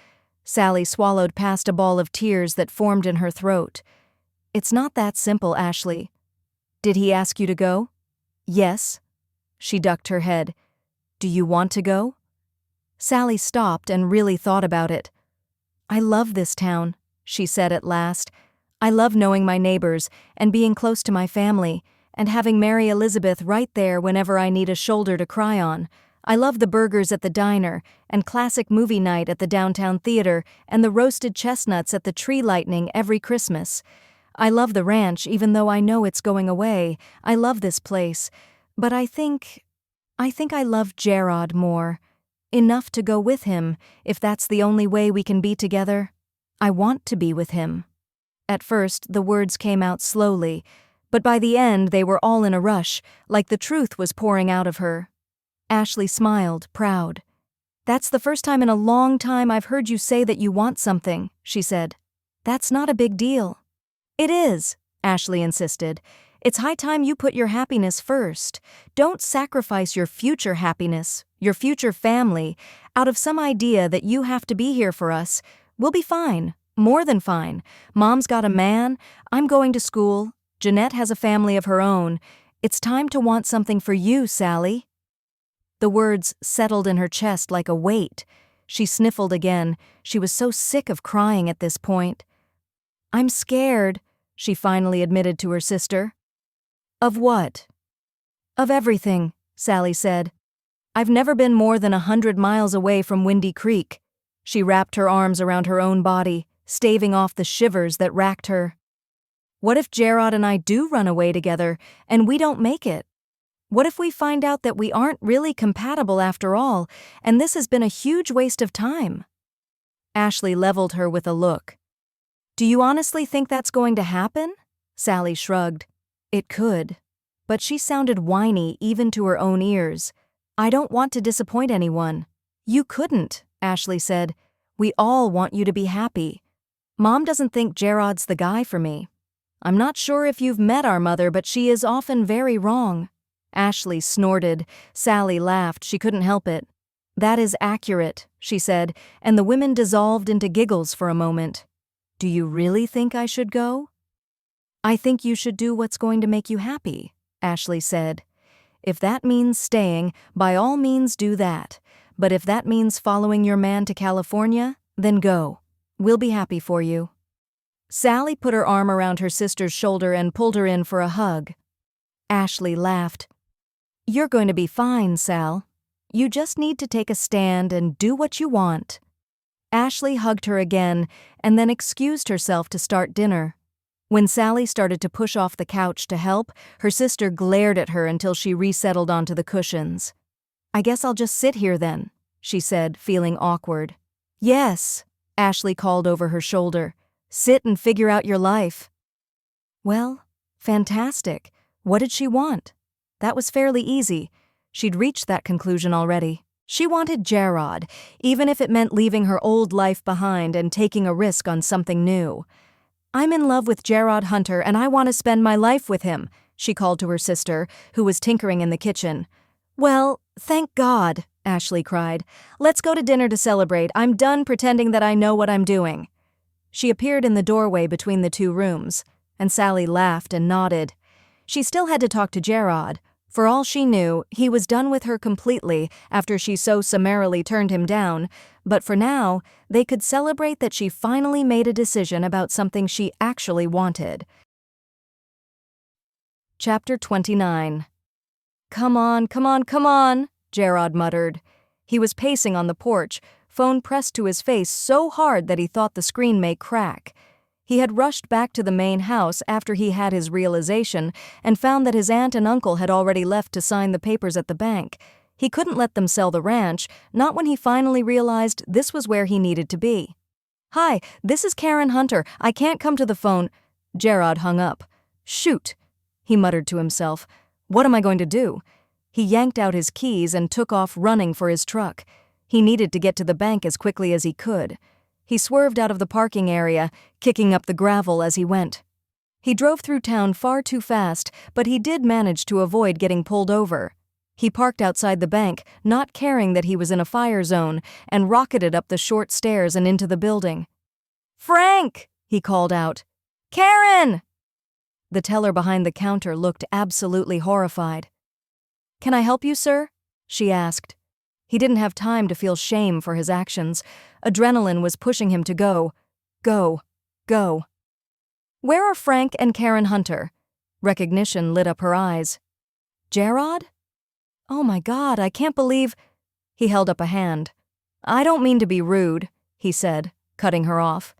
Sally swallowed past a ball of tears that formed in her throat. It's not that simple, Ashley. Did he ask you to go? Yes. She ducked her head. Do you want to go? Sally stopped and really thought about it. I love this town, she said at last. I love knowing my neighbors and being close to my family and having Mary Elizabeth right there whenever I need a shoulder to cry on. I love the burgers at the diner and classic movie night at the downtown theater and the roasted chestnuts at the tree lightning every Christmas. I love the ranch even though I know it's going away. I love this place. But I think I love Jarod more. Enough to go with him, if that's the only way we can be together. I want to be with him. At first, the words came out slowly, but by the end they were all in a rush, like the truth was pouring out of her. Ashley smiled, proud. That's the first time in a long time I've heard you say that you want something, she said. That's not a big deal. It is, Ashley insisted. It's high time you put your happiness first. Don't sacrifice your future happiness, your future family, out of some idea that you have to be here for us. We'll be fine, more than fine. Mom's got a man, I'm going to school, Jeanette has a family of her own. It's time to want something for you, Sally. The words settled in her chest like a weight. She sniffled again. She was so sick of crying at this point. I'm scared, she finally admitted to her sister. Of what? Of everything, Sally said. I've never been more than 100 miles away from Windy Creek. She wrapped her arms around her own body, staving off the shivers that racked her. What if Jarod and I do run away together, and we don't make it? What if we find out that we aren't really compatible after all, and this has been a huge waste of time? Ashley leveled her with a look. Do you honestly think that's going to happen? Sally shrugged. It could. But she sounded whiny even to her own ears. I don't want to disappoint anyone. You couldn't, Ashley said. We all want you to be happy. Mom doesn't think Jarod's the guy for me. I'm not sure if you've met our mother, but she is often very wrong. Ashley snorted. Sally laughed. She couldn't help it. That is accurate, she said, and the women dissolved into giggles for a moment. Do you really think I should go? I think you should do what's going to make you happy, Ashley said. If that means staying, by all means do that. But if that means following your man to California, then go. We'll be happy for you. Sally put her arm around her sister's shoulder and pulled her in for a hug. Ashley laughed. You're going to be fine, Sal. You just need to take a stand and do what you want. Ashley hugged her again and then excused herself to start dinner. When Sally started to push off the couch to help, her sister glared at her until she resettled onto the cushions. I guess I'll just sit here then, she said, feeling awkward. Yes, Ashley called over her shoulder. Sit and figure out your life. Well, fantastic. What did she want? That was fairly easy. She'd reached that conclusion already. She wanted Jarod, even if it meant leaving her old life behind and taking a risk on something new. I'm in love with Jarod Hunter and I want to spend my life with him, she called to her sister, who was tinkering in the kitchen. Well, thank God, Ashley cried. Let's go to dinner to celebrate. I'm done pretending that I know what I'm doing. She appeared in the doorway between the two rooms, and Sally laughed and nodded. She still had to talk to Jarod. For all she knew, he was done with her completely after she so summarily turned him down, but for now, they could celebrate that she finally made a decision about something she actually wanted. Chapter 29. Come on, come on, come on, Jarod muttered. He was pacing on the porch, phone pressed to his face so hard that he thought the screen may crack. He had rushed back to the main house after he had his realization and found that his aunt and uncle had already left to sign the papers at the bank. He couldn't let them sell the ranch, not when he finally realized this was where he needed to be. Hi, this is Karen Hunter. I can't come to the phone. Jarod hung up. Shoot, he muttered to himself. What am I going to do? He yanked out his keys and took off running for his truck. He needed to get to the bank as quickly as he could. He swerved out of the parking area, kicking up the gravel as he went. He drove through town far too fast, but he did manage to avoid getting pulled over. He parked outside the bank, not caring that he was in a fire zone, and rocketed up the short stairs and into the building. "Frank!" he called out. "Karen!" The teller behind the counter looked absolutely horrified. "Can I help you, sir?" she asked. He didn't have time to feel shame for his actions. Adrenaline was pushing him to go. Go. Go. "Where are Frank and Karen Hunter?" Recognition lit up her eyes. "Jarod? Oh my God, I can't believe—" He held up a hand. "I don't mean to be rude," he said, cutting her off.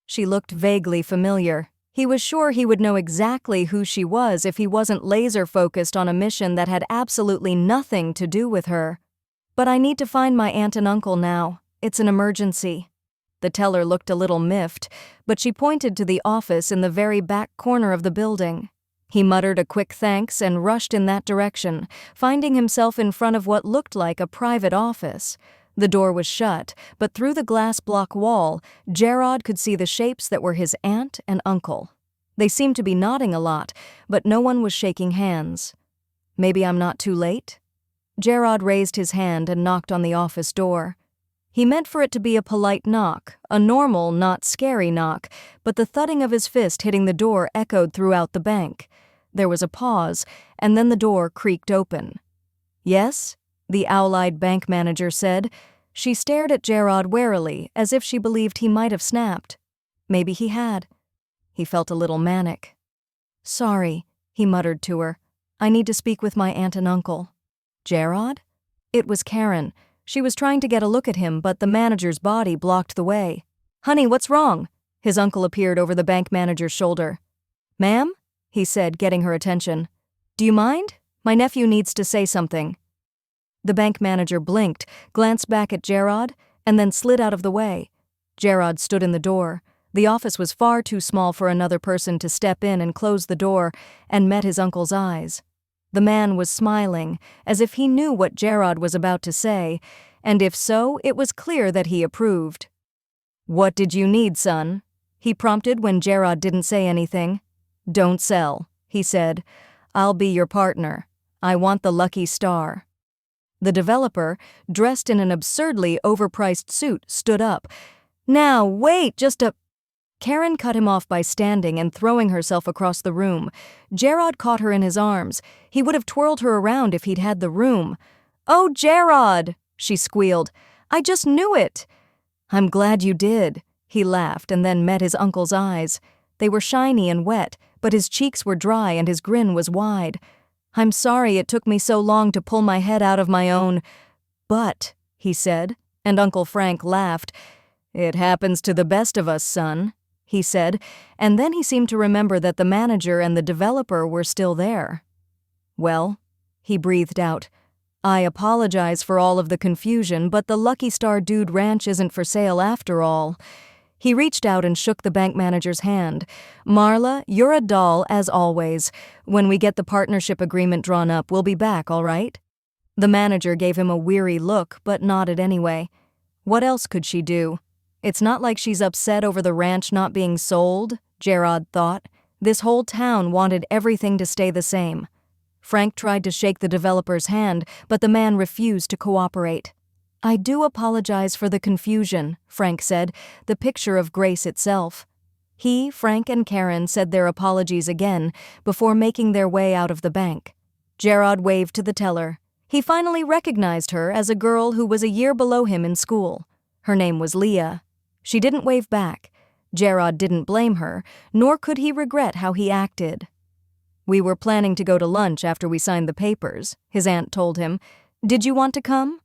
She looked vaguely familiar. He was sure he would know exactly who she was if he wasn't laser-focused on a mission that had absolutely nothing to do with her. "But I need to find my aunt and uncle now. It's an emergency." The teller looked a little miffed, but she pointed to the office in the very back corner of the building. He muttered a quick thanks and rushed in that direction, finding himself in front of what looked like a private office. The door was shut, but through the glass block wall, Jarod could see the shapes that were his aunt and uncle. They seemed to be nodding a lot, but no one was shaking hands. "Maybe I'm not too late?" Jarod raised his hand and knocked on the office door. He meant for it to be a polite knock, a normal, not scary knock, but the thudding of his fist hitting the door echoed throughout the bank. There was a pause, and then the door creaked open. "Yes?" the owl-eyed bank manager said. She stared at Jarod warily, as if she believed he might have snapped. Maybe he had. He felt a little manic. "Sorry," he muttered to her. "I need to speak with my aunt and uncle." "Jarod?" It was Karen. She was trying to get a look at him, but the manager's body blocked the way. "Honey, what's wrong?" His uncle appeared over the bank manager's shoulder. "Ma'am?" he said, getting her attention. "Do you mind? My nephew needs to say something." The bank manager blinked, glanced back at Jarod, and then slid out of the way. Jarod stood in the door. The office was far too small for another person to step in and close the door, and met his uncle's eyes. The man was smiling, as if he knew what Jarod was about to say, and if so, it was clear that he approved. "What did you need, son?" he prompted when Jarod didn't say anything. "Don't sell," he said. "I'll be your partner. I want the lucky star." The developer, dressed in an absurdly overpriced suit, stood up. "Now, wait, just a—" Karen cut him off by standing and throwing herself across the room. Jarod caught her in his arms. He would have twirled her around if he'd had the room. "Oh, Jarod!" she squealed. "I just knew it!" "I'm glad you did," he laughed and then met his uncle's eyes. They were shiny and wet, but his cheeks were dry and his grin was wide. "I'm sorry it took me so long to pull my head out of my own butt," he said, and Uncle Frank laughed. "It happens to the best of us, son," he said, and then he seemed to remember that the manager and the developer were still there. "Well," he breathed out, "I apologize for all of the confusion, but the Lucky Star Dude Ranch isn't for sale after all." He reached out and shook the bank manager's hand. "Marla, you're a doll, as always. When we get the partnership agreement drawn up, we'll be back, all right?" The manager gave him a weary look, but nodded anyway. What else could she do? It's not like she's upset over the ranch not being sold, Jarod thought. This whole town wanted everything to stay the same. Frank tried to shake the developer's hand, but the man refused to cooperate. "I do apologize for the confusion," Frank said, the picture of grace itself. He, Frank, and Karen said their apologies again before making their way out of the bank. Jarod waved to the teller. He finally recognized her as a girl who was a year below him in school. Her name was Leah. She didn't wave back. Jarod didn't blame her, nor could he regret how he acted. "We were planning to go to lunch after we signed the papers," his aunt told him. "Did you want to come?"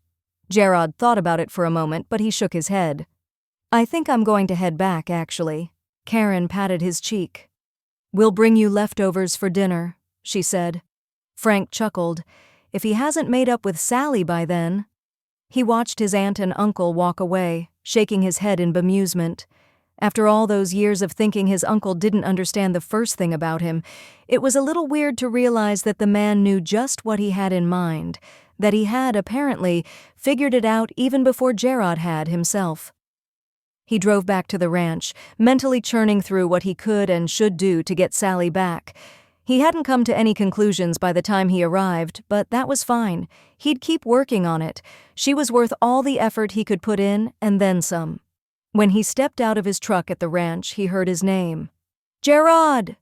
Jarod thought about it for a moment, but he shook his head. "I think I'm going to head back, actually." Karen patted his cheek. "We'll bring you leftovers for dinner," she said. Frank chuckled. If he hasn't made up with Sally by then. He watched his aunt and uncle walk away, shaking his head in bemusement. After all those years of thinking his uncle didn't understand the first thing about him, it was a little weird to realize that the man knew just what he had in mind, that he had, apparently, figured it out even before Jarod had himself. He drove back to the ranch, mentally churning through what he could and should do to get Sally back. He hadn't come to any conclusions by the time he arrived, but that was fine. He'd keep working on it. She was worth all the effort he could put in, and then some. When he stepped out of his truck at the ranch, he heard his name. Jarod!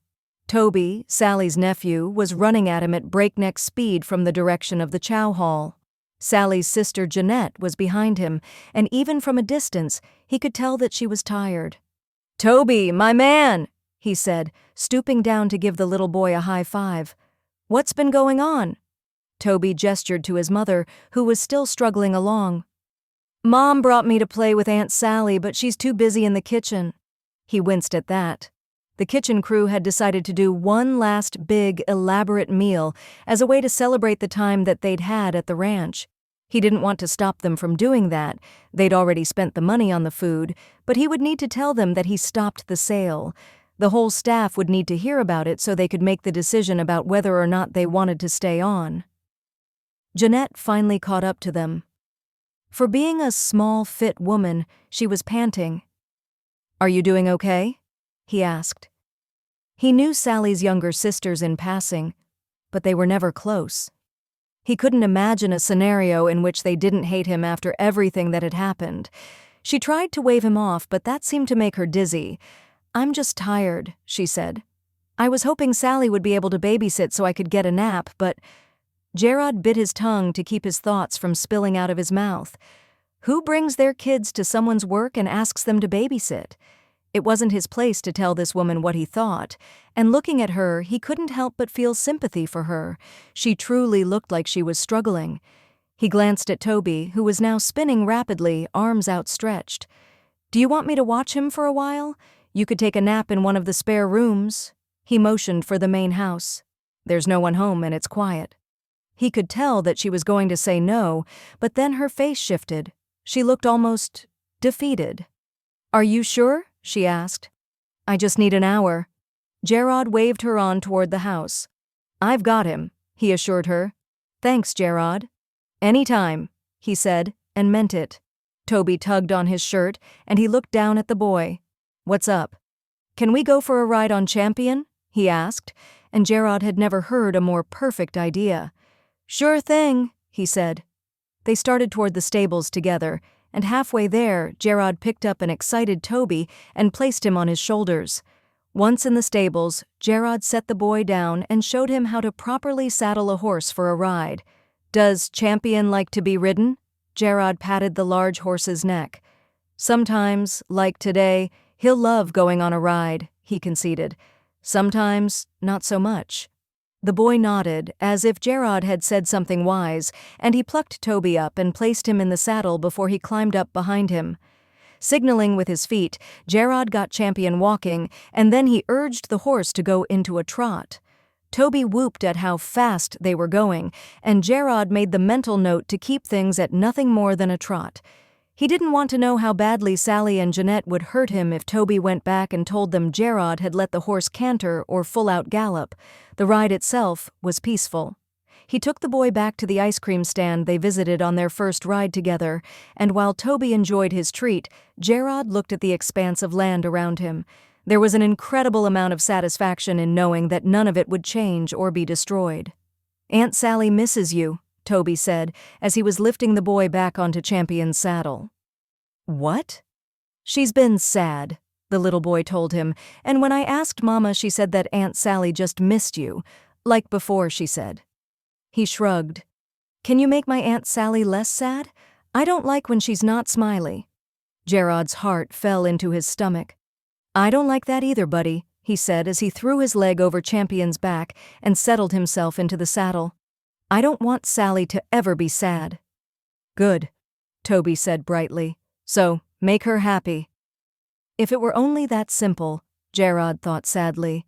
Toby, Sally's nephew, was running at him at breakneck speed from the direction of the chow hall. Sally's sister Jeanette was behind him, and even from a distance, he could tell that she was tired. "Toby, my man!" he said, stooping down to give the little boy a high five. "What's been going on?" Toby gestured to his mother, who was still struggling along. "Mom brought me to play with Aunt Sally, but she's too busy in the kitchen." He winced at that. The kitchen crew had decided to do one last big, elaborate meal as a way to celebrate the time that they'd had at the ranch. He didn't want to stop them from doing that. They'd already spent the money on the food, but he would need to tell them that he stopped the sale. The whole staff would need to hear about it so they could make the decision about whether or not they wanted to stay on. Jeanette finally caught up to them. For being a small, fit woman, she was panting. "Are you doing okay?" he asked. He knew Sally's younger sisters in passing, but they were never close. He couldn't imagine a scenario in which they didn't hate him after everything that had happened. She tried to wave him off, but that seemed to make her dizzy. "I'm just tired," she said. "I was hoping Sally would be able to babysit so I could get a nap, but—" Jarod bit his tongue to keep his thoughts from spilling out of his mouth. Who brings their kids to someone's work and asks them to babysit? It wasn't his place to tell this woman what he thought, and looking at her, he couldn't help but feel sympathy for her. She truly looked like she was struggling. He glanced at Toby, who was now spinning rapidly, arms outstretched. "Do you want me to watch him for a while? You could take a nap in one of the spare rooms." He motioned for the main house. "There's no one home and it's quiet." He could tell that she was going to say no, but then her face shifted. She looked almost defeated. "Are you sure?" she asked. "I just need an hour." Jarod waved her on toward the house. "I've got him," he assured her. "Thanks, Jarod." "Anytime," he said, and meant it. Toby tugged on his shirt, and he looked down at the boy. "What's up?" "Can we go for a ride on Champion?" he asked, and Jarod had never heard a more perfect idea. "Sure thing," he said. They started toward the stables together, and halfway there, Jarod picked up an excited Toby and placed him on his shoulders. Once in the stables, Jarod set the boy down and showed him how to properly saddle a horse for a ride. "Does Champion like to be ridden?" Jarod patted the large horse's neck. "Sometimes, like today, he'll love going on a ride," he conceded. "Sometimes, not so much." The boy nodded, as if Jarod had said something wise, and he plucked Toby up and placed him in the saddle before he climbed up behind him. Signaling with his feet, Jarod got Champion walking, and then he urged the horse to go into a trot. Toby whooped at how fast they were going, and Jarod made the mental note to keep things at nothing more than a trot. He didn't want to know how badly Sally and Jeanette would hurt him if Toby went back and told them Jarod had let the horse canter or full-out gallop. The ride itself was peaceful. He took the boy back to the ice cream stand they visited on their first ride together, and while Toby enjoyed his treat, Jarod looked at the expanse of land around him. There was an incredible amount of satisfaction in knowing that none of it would change or be destroyed. "Aunt Sally misses you," Toby said, as he was lifting the boy back onto Champion's saddle. "What?" "She's been sad," the little boy told him, "and when I asked Mama, she said that Aunt Sally just missed you. Like before, she said." He shrugged. "Can you make my Aunt Sally less sad? I don't like when she's not smiley." Jarod's heart fell into his stomach. "I don't like that either, buddy," he said as he threw his leg over Champion's back and settled himself into the saddle. "I don't want Sally to ever be sad." "Good," Toby said brightly. "So, make her happy." If it were only that simple, Jarod thought sadly.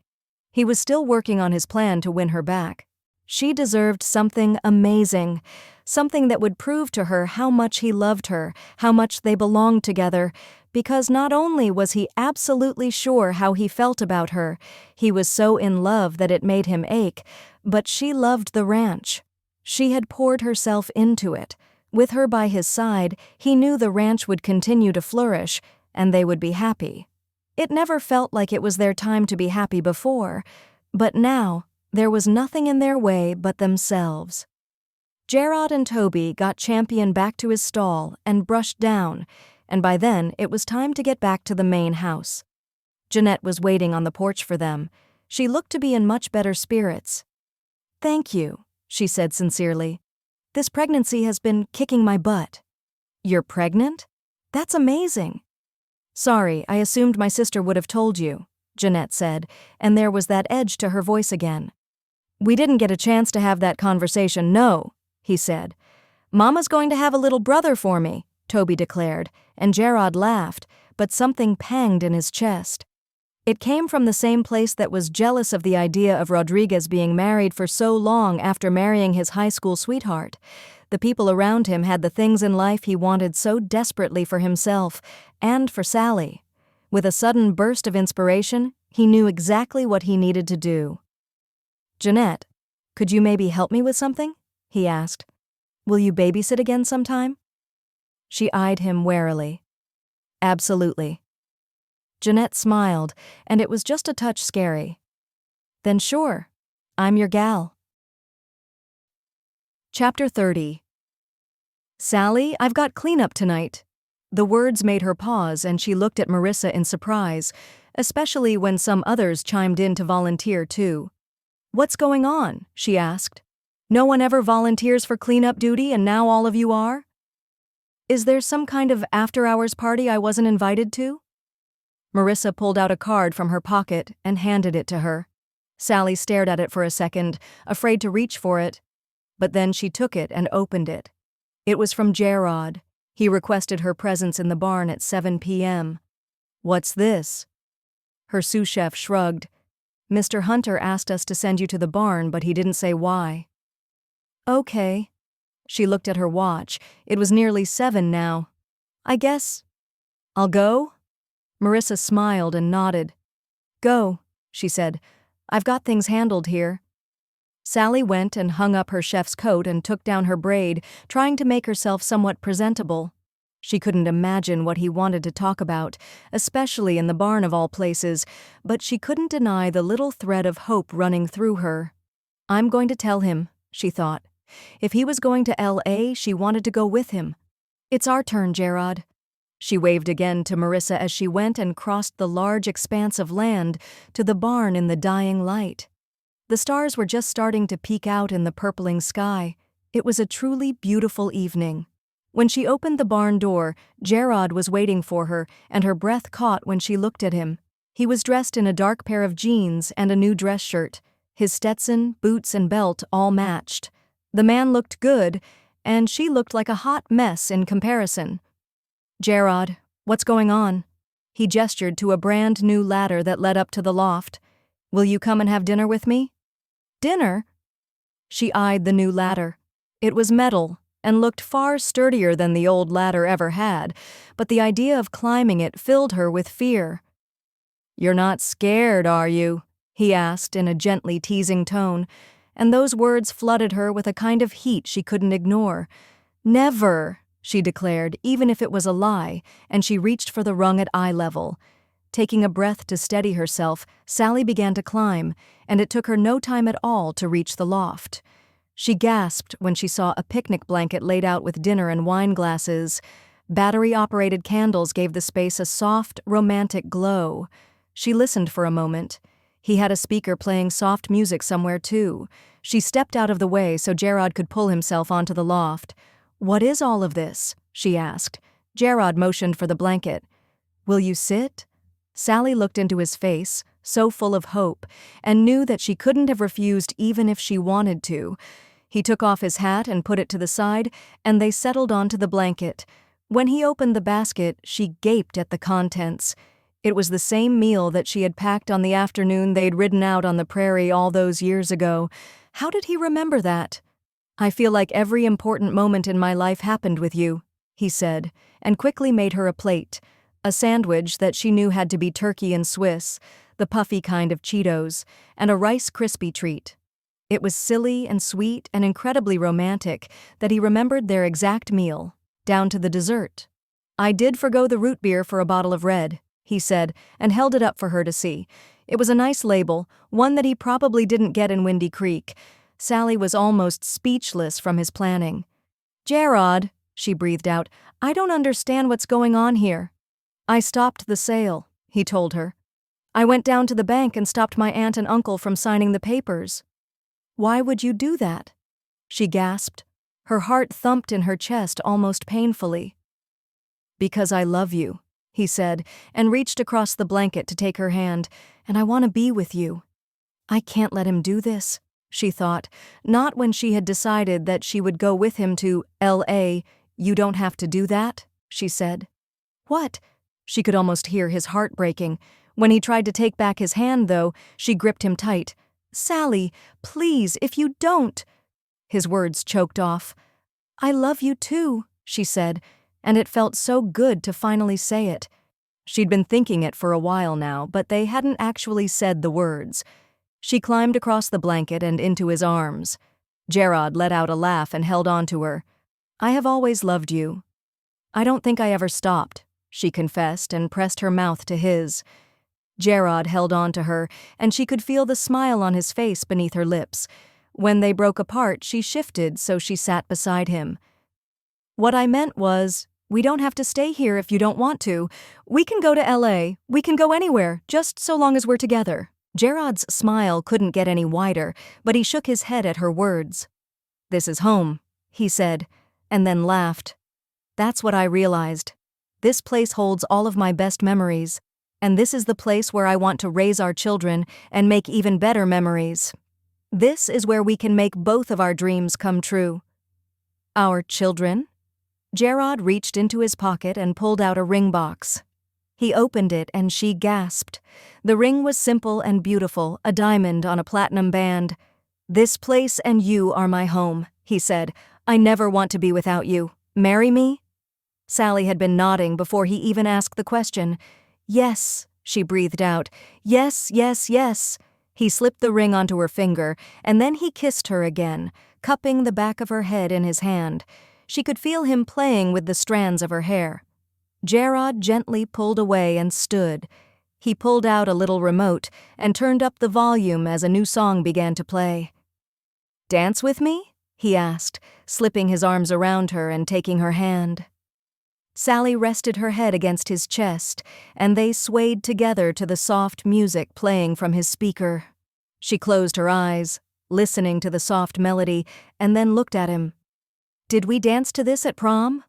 He was still working on his plan to win her back. She deserved something amazing, something that would prove to her how much he loved her, how much they belonged together, because not only was he absolutely sure how he felt about her, he was so in love that it made him ache, but she loved the ranch. She had poured herself into it. With her by his side, he knew the ranch would continue to flourish, and they would be happy. It never felt like it was their time to be happy before, but now there was nothing in their way but themselves. Jarod and Toby got Champion back to his stall and brushed down, and by then it was time to get back to the main house. Jeanette was waiting on the porch for them. She looked to be in much better spirits. "Thank you," she said sincerely. "This pregnancy has been kicking my butt." "You're pregnant? That's amazing." "Sorry, I assumed my sister would have told you," Jeanette said, and there was that edge to her voice again. "We didn't get a chance to have that conversation, no," he said. "Mama's going to have a little brother for me," Toby declared, and Jarod laughed, but something panged in his chest. It came from the same place that was jealous of the idea of Rodriguez being married for so long after marrying his high school sweetheart. The people around him had the things in life he wanted so desperately for himself and for Sally. With a sudden burst of inspiration, he knew exactly what he needed to do. "Jeanette, could you maybe help me with something?" he asked. "Will you babysit again sometime?" She eyed him warily. "Absolutely." Jeanette smiled, and it was just a touch scary. "Then sure, I'm your gal." Chapter 30. "Sally, I've got cleanup tonight." The words made her pause, and she looked at Marissa in surprise, especially when some others chimed in to volunteer too. "What's going on?" she asked. "No one ever volunteers for cleanup duty, and now all of you are? Is there some kind of after-hours party I wasn't invited to?" Marissa pulled out a card from her pocket and handed it to her. Sally stared at it for a second, afraid to reach for it, but then she took it and opened it. It was from Jarod. He requested her presence in the barn at 7 p.m. "What's this?" Her sous chef shrugged. "Mr. Hunter asked us to send you to the barn, but he didn't say why." "Okay." She looked at her watch. It was nearly 7 now. "I guess I'll go?" Marissa smiled and nodded. "Go," she said. "I've got things handled here." Sally went and hung up her chef's coat and took down her braid, trying to make herself somewhat presentable. She couldn't imagine what he wanted to talk about, especially in the barn of all places, but she couldn't deny the little thread of hope running through her. "I'm going to tell him," she thought. If he was going to L.A., she wanted to go with him. "It's our turn, Jarod." She waved again to Marissa as she went and crossed the large expanse of land to the barn in the dying light. The stars were just starting to peek out in the purpling sky. It was a truly beautiful evening. When she opened the barn door, Jarod was waiting for her, and her breath caught when she looked at him. He was dressed in a dark pair of jeans and a new dress shirt. His Stetson, boots, and belt all matched. The man looked good, and she looked like a hot mess in comparison. "Jarod, what's going on?" He gestured to a brand new ladder that led up to the loft. "Will you come and have dinner with me?" "Dinner?" She eyed the new ladder. It was metal and looked far sturdier than the old ladder ever had, but the idea of climbing it filled her with fear. "You're not scared, are you?" he asked in a gently teasing tone, and those words flooded her with a kind of heat she couldn't ignore. "Never," she declared, even if it was a lie, and she reached for the rung at eye level. Taking a breath to steady herself, Sally began to climb, and it took her no time at all to reach the loft. She gasped when she saw a picnic blanket laid out with dinner and wine glasses. Battery-operated candles gave the space a soft, romantic glow. She listened for a moment. He had a speaker playing soft music somewhere, too. She stepped out of the way so Jarod could pull himself onto the loft. "What is all of this?" she asked. Jarod motioned for the blanket. "Will you sit?" Sally looked into his face, so full of hope, and knew that she couldn't have refused even if she wanted to. He took off his hat and put it to the side, and they settled onto the blanket. When he opened the basket, she gaped at the contents. It was the same meal that she had packed on the afternoon they'd ridden out on the prairie all those years ago. How did he remember that? "I feel like every important moment in my life happened with you," he said, and quickly made her a plate. A sandwich that she knew had to be turkey and Swiss, the puffy kind of Cheetos, and a Rice Krispie treat. It was silly and sweet and incredibly romantic that he remembered their exact meal, down to the dessert. "I did forgo the root beer for a bottle of red," he said, and held it up for her to see. It was a nice label, one that he probably didn't get in Windy Creek. Sally was almost speechless from his planning. "Jarod," she breathed out, "I don't understand what's going on here." "I stopped the sale," he told her. "I went down to the bank and stopped my aunt and uncle from signing the papers." "Why would you do that?" she gasped. Her heart thumped in her chest almost painfully. "Because I love you," he said, and reached across the blanket to take her hand, "and I want to be with you." I can't let him do this, she thought, not when she had decided that she would go with him to L.A. "You don't have to do that," she said. "What?" She could almost hear his heart breaking. When he tried to take back his hand, though, she gripped him tight. "Sally, please, if you don't—" His words choked off. "I love you too," she said, and it felt so good to finally say it. She'd been thinking it for a while now, but they hadn't actually said the words. She climbed across the blanket and into his arms. Jarod let out a laugh and held on to her. "I have always loved you." "I don't think I ever stopped," she confessed and pressed her mouth to his. Jarod held on to her, and she could feel the smile on his face beneath her lips. When they broke apart, she shifted so she sat beside him. "What I meant was, we don't have to stay here if you don't want to. We can go to L.A., we can go anywhere, just so long as we're together." Jarod's smile couldn't get any wider, but he shook his head at her words. "This is home," he said, and then laughed. "That's what I realized. This place holds all of my best memories, and this is the place where I want to raise our children and make even better memories. This is where we can make both of our dreams come true." "Our children?" Jarod reached into his pocket and pulled out a ring box. He opened it and she gasped. The ring was simple and beautiful, a diamond on a platinum band. "This place and you are my home," he said. "I never want to be without you. Marry me?" Sally had been nodding before he even asked the question. "Yes," she breathed out. "Yes, yes, yes." He slipped the ring onto her finger, and then he kissed her again, cupping the back of her head in his hand. She could feel him playing with the strands of her hair. Jarod gently pulled away and stood. He pulled out a little remote and turned up the volume as a new song began to play. "Dance with me?" he asked, slipping his arms around her and taking her hand. Sally rested her head against his chest, and they swayed together to the soft music playing from his speaker. She closed her eyes, listening to the soft melody, and then looked at him. "Did we dance to this at prom?"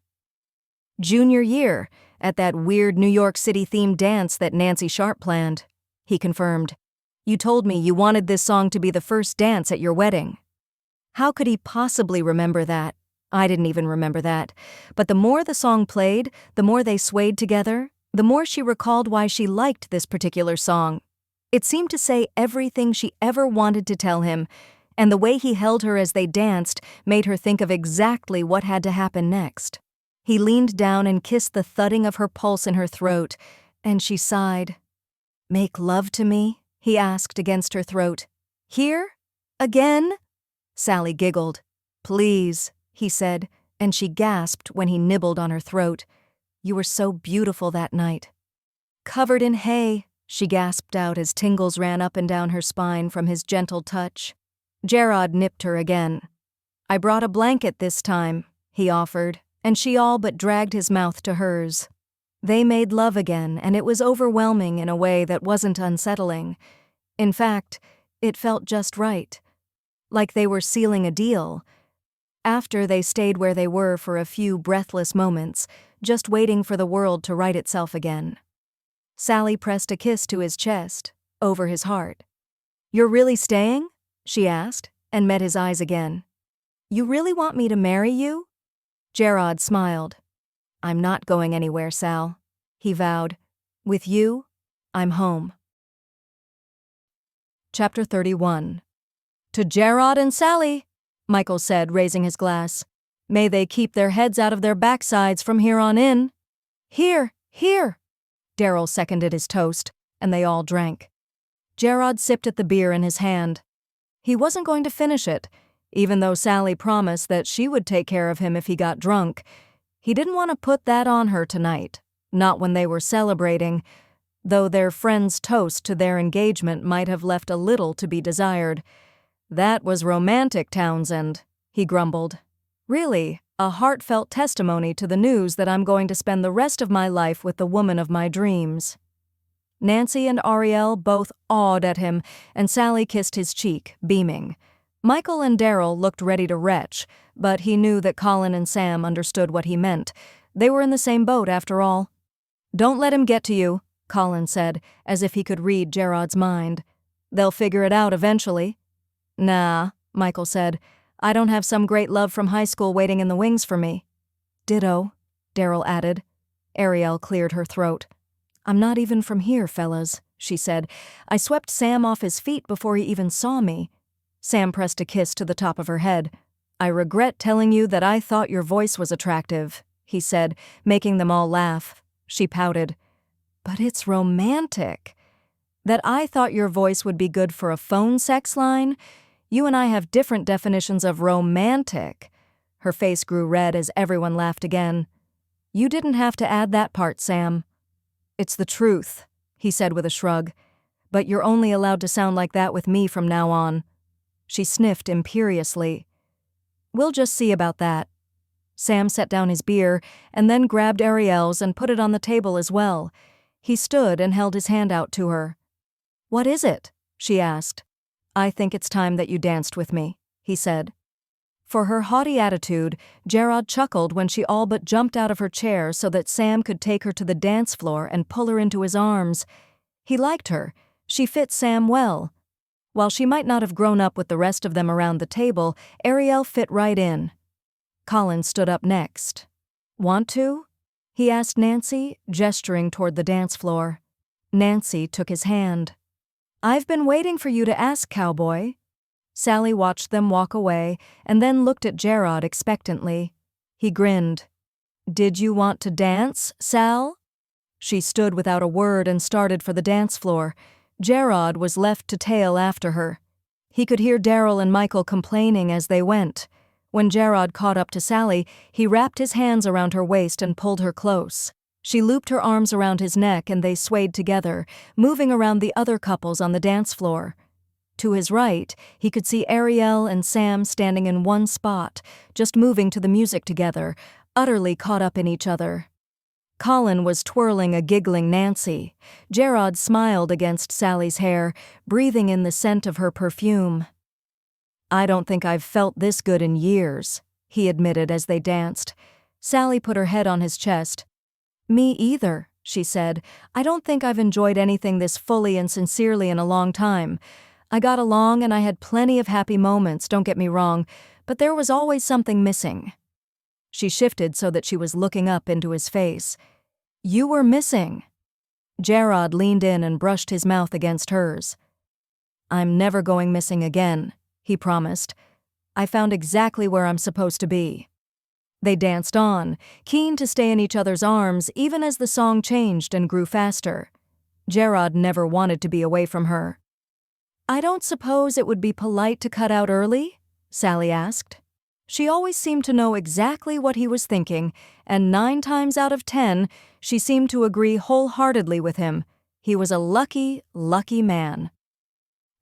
"Junior year, at that weird New York City-themed dance that Nancy Sharp planned," he confirmed. "You told me you wanted this song to be the first dance at your wedding." How could he possibly remember that? I didn't even remember that. But the more the song played, the more they swayed together, the more she recalled why she liked this particular song. It seemed to say everything she ever wanted to tell him, and the way he held her as they danced made her think of exactly what had to happen next. He leaned down and kissed the thudding of her pulse in her throat, and she sighed. "Make love to me?" he asked against her throat. "Here? Again?" Sally giggled. "Please," he said, and she gasped when he nibbled on her throat. "You were so beautiful that night." "Covered in hay," she gasped out as tingles ran up and down her spine from his gentle touch. Jarod nipped her again. "I brought a blanket this time," he offered, and she all but dragged his mouth to hers. They made love again, and it was overwhelming in a way that wasn't unsettling. In fact, it felt just right. Like they were sealing a deal. After, they stayed where they were for a few breathless moments, just waiting for the world to right itself again. Sally pressed a kiss to his chest, over his heart. "You're really staying?" she asked, and met his eyes again. "You really want me to marry you?" Jarod smiled. "I'm not going anywhere, Sal," he vowed. "With you, I'm home." Chapter 31. "To Jarod and Sally," Michael said, raising his glass. "May they keep their heads out of their backsides from here on in." "Here, here!" Daryl seconded his toast, and they all drank. Jarod sipped at the beer in his hand. He wasn't going to finish it, even though Sally promised that she would take care of him if he got drunk. He didn't want to put that on her tonight, not when they were celebrating, though their friend's toast to their engagement might have left a little to be desired. "That was romantic, Townsend," he grumbled. "Really, a heartfelt testimony to the news that I'm going to spend the rest of my life with the woman of my dreams." Nancy and Ariel both awed at him, and Sally kissed his cheek, beaming. Michael and Daryl looked ready to retch, but he knew that Colin and Sam understood what he meant. They were in the same boat, after all. "Don't let him get to you," Colin said, as if he could read Jarod's mind. "They'll figure it out eventually." "Nah," Michael said. "I don't have some great love from high school waiting in the wings for me." "Ditto," Daryl added. Ariel cleared her throat. "I'm not even from here, fellas," she said. "I swept Sam off his feet before he even saw me." Sam pressed a kiss to the top of her head. "I regret telling you that I thought your voice was attractive," he said, making them all laugh. She pouted. "But it's romantic." "That I thought your voice would be good for a phone sex line? You and I have different definitions of romantic." Her face grew red as everyone laughed again. "You didn't have to add that part, Sam." "It's the truth," he said with a shrug. "But you're only allowed to sound like that with me from now on." She sniffed imperiously. "We'll just see about that." Sam set down his beer and then grabbed Ariel's and put it on the table as well. He stood and held his hand out to her. "What is it?" she asked. "I think it's time that you danced with me," he said. For her haughty attitude, Jarod chuckled when she all but jumped out of her chair so that Sam could take her to the dance floor and pull her into his arms. He liked her. She fit Sam well. While she might not have grown up with the rest of them around the table, Ariel fit right in. Colin stood up next. "Want to?" he asked Nancy, gesturing toward the dance floor. Nancy took his hand. "I've been waiting for you to ask, Cowboy." Sally watched them walk away and then looked at Jarod expectantly. He grinned. "Did you want to dance, Sal?" She stood without a word and started for the dance floor. Jarod was left to tail after her. He could hear Daryl and Michael complaining as they went. When Jarod caught up to Sally, he wrapped his hands around her waist and pulled her close. She looped her arms around his neck and they swayed together, moving around the other couples on the dance floor. To his right, he could see Ariel and Sam standing in one spot, just moving to the music together, utterly caught up in each other. Colin was twirling a giggling Nancy. Jarod smiled against Sally's hair, breathing in the scent of her perfume. "I don't think I've felt this good in years," he admitted as they danced. Sally put her head on his chest. "Me either," she said. "I don't think I've enjoyed anything this fully and sincerely in a long time. I got along and I had plenty of happy moments, don't get me wrong, but there was always something missing." She shifted so that she was looking up into his face. "You were missing." Jarod leaned in and brushed his mouth against hers. "I'm never going missing again," he promised. "I found exactly where I'm supposed to be." They danced on, keen to stay in each other's arms even as the song changed and grew faster. Jarod never wanted to be away from her. "I don't suppose it would be polite to cut out early?" Sally asked. She always seemed to know exactly what he was thinking, and 9 times out of 10, she seemed to agree wholeheartedly with him. He was a lucky, lucky man.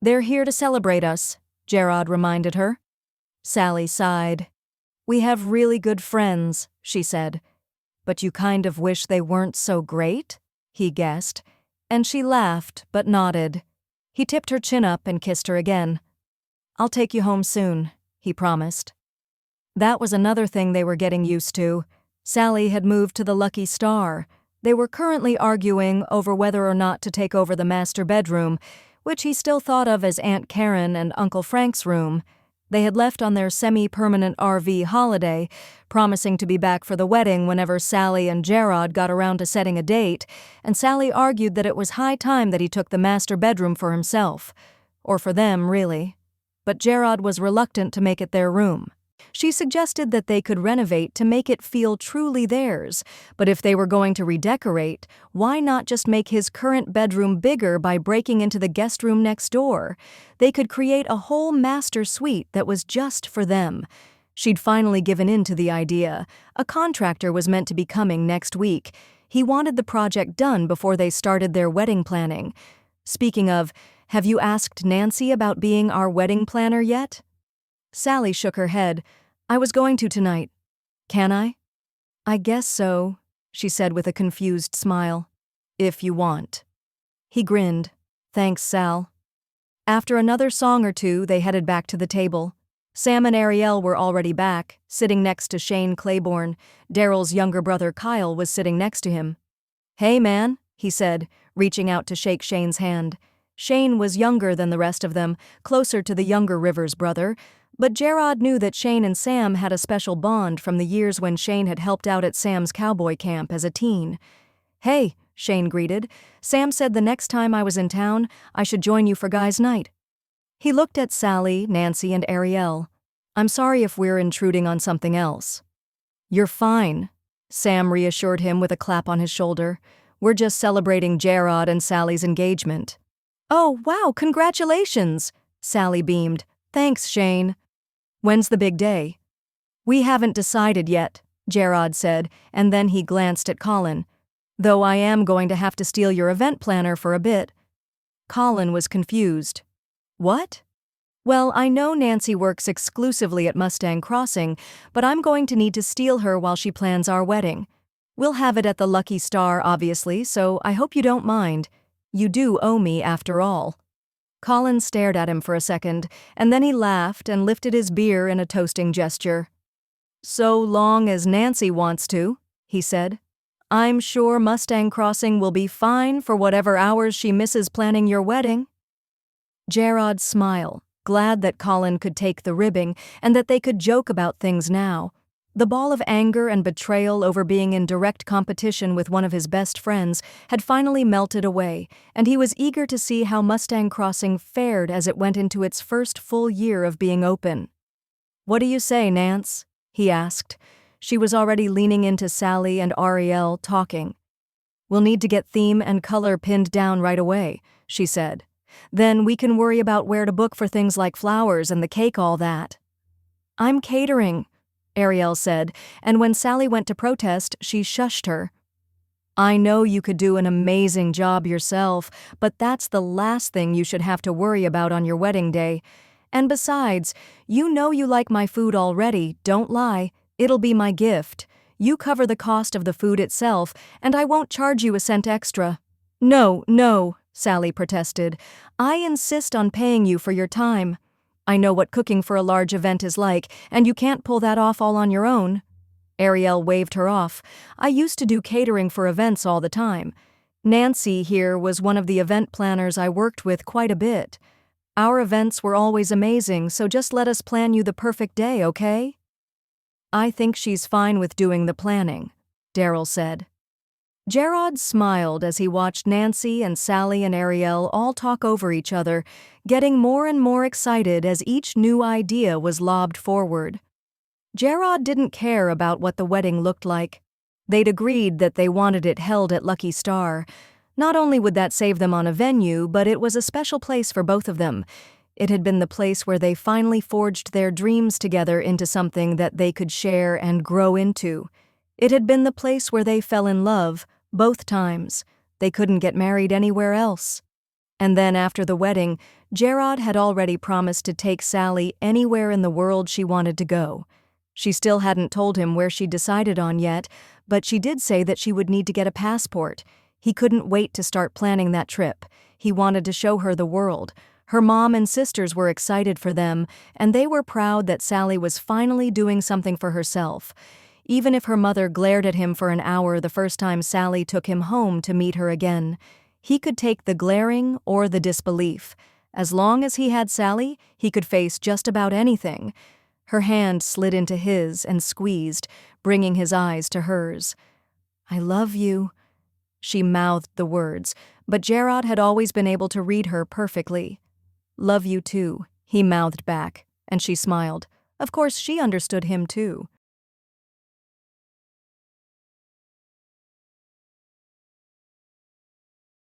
"They're here to celebrate us," Jarod reminded her. Sally sighed. "We have really good friends," she said. "But you kind of wish they weren't so great?" he guessed, and she laughed but nodded. He tipped her chin up and kissed her again. "I'll take you home soon," he promised. That was another thing they were getting used to. Sally had moved to the Lucky Star. They were currently arguing over whether or not to take over the master bedroom, which he still thought of as Aunt Karen and Uncle Frank's room. They had left on their semi-permanent RV holiday, promising to be back for the wedding whenever Sally and Jarod got around to setting a date, and Sally argued that it was high time that he took the master bedroom for himself. Or for them, really. But Jarod was reluctant to make it their room. She suggested that they could renovate to make it feel truly theirs, but if they were going to redecorate, why not just make his current bedroom bigger by breaking into the guest room next door? They could create a whole master suite that was just for them. She'd finally given in to the idea. A contractor was meant to be coming next week. He wanted the project done before they started their wedding planning. Speaking of, have you asked Nancy about being our wedding planner yet? Sally shook her head. I was going to tonight. Can I? I guess so, she said with a confused smile. If you want. He grinned. Thanks, Sal. After another song or two, they headed back to the table. Sam and Ariel were already back, sitting next to Shane Claiborne. Daryl's younger brother Kyle was sitting next to him. Hey, man, he said, reaching out to shake Shane's hand. Shane was younger than the rest of them, closer to the younger Rivers brother, but Jarod knew that Shane and Sam had a special bond from the years when Shane had helped out at Sam's cowboy camp as a teen. Hey, Shane greeted. Sam said the next time I was in town, I should join you for guys' night. He looked at Sally, Nancy, and Ariel. I'm sorry if we're intruding on something else. You're fine, Sam reassured him with a clap on his shoulder. We're just celebrating Jarod and Sally's engagement. Oh, wow, congratulations, Sally beamed. Thanks, Shane. When's the big day? We haven't decided yet, Jarod said, and then he glanced at Colin. Though I am going to have to steal your event planner for a bit. Colin was confused. What? Well, I know Nancy works exclusively at Mustang Crossing, but I'm going to need to steal her while she plans our wedding. We'll have it at the Lucky Star, obviously, so I hope you don't mind. You do owe me, after all. Colin stared at him for a second, and then he laughed and lifted his beer in a toasting gesture. So long as Nancy wants to, he said. I'm sure Mustang Crossing will be fine for whatever hours she misses planning your wedding. Jarod smiled, glad that Colin could take the ribbing and that they could joke about things now. The ball of anger and betrayal over being in direct competition with one of his best friends had finally melted away, and he was eager to see how Mustang Crossing fared as it went into its first full year of being open. What do you say, Nance? He asked. She was already leaning into Sally and Ariel, talking. We'll need to get theme and color pinned down right away, she said. Then we can worry about where to book for things like flowers and the cake, all that. I'm catering, Ariel said, and when Sally went to protest, she shushed her. I know you could do an amazing job yourself, but that's the last thing you should have to worry about on your wedding day. And besides, you know you like my food already, don't lie. It'll be my gift. You cover the cost of the food itself, and I won't charge you a cent extra. No, Sally protested. I insist on paying you for your time. I know what cooking for a large event is like, and you can't pull that off all on your own. Ariel waved her off. I used to do catering for events all the time. Nancy here was one of the event planners I worked with quite a bit. Our events were always amazing, so just let us plan you the perfect day, okay? I think she's fine with doing the planning, Daryl said. Jarod smiled as he watched Nancy and Sally and Ariel all talk over each other, getting more and more excited as each new idea was lobbed forward. Jarod didn't care about what the wedding looked like. They'd agreed that they wanted it held at Lucky Star. Not only would that save them on a venue, but it was a special place for both of them. It had been the place where they finally forged their dreams together into something that they could share and grow into. It had been the place where they fell in love, both times. They couldn't get married anywhere else. And then after the wedding, Jarod had already promised to take Sally anywhere in the world she wanted to go. She still hadn't told him where she decided on yet, but she did say that she would need to get a passport. He couldn't wait to start planning that trip. He wanted to show her the world. Her mom and sisters were excited for them, and they were proud that Sally was finally doing something for herself. Even if her mother glared at him for an hour the first time Sally took him home to meet her again, he could take the glaring or the disbelief. As long as he had Sally, he could face just about anything. Her hand slid into his and squeezed, bringing his eyes to hers. I love you. She mouthed the words, but Jarod had always been able to read her perfectly. Love you too, he mouthed back, and she smiled. Of course, she understood him too.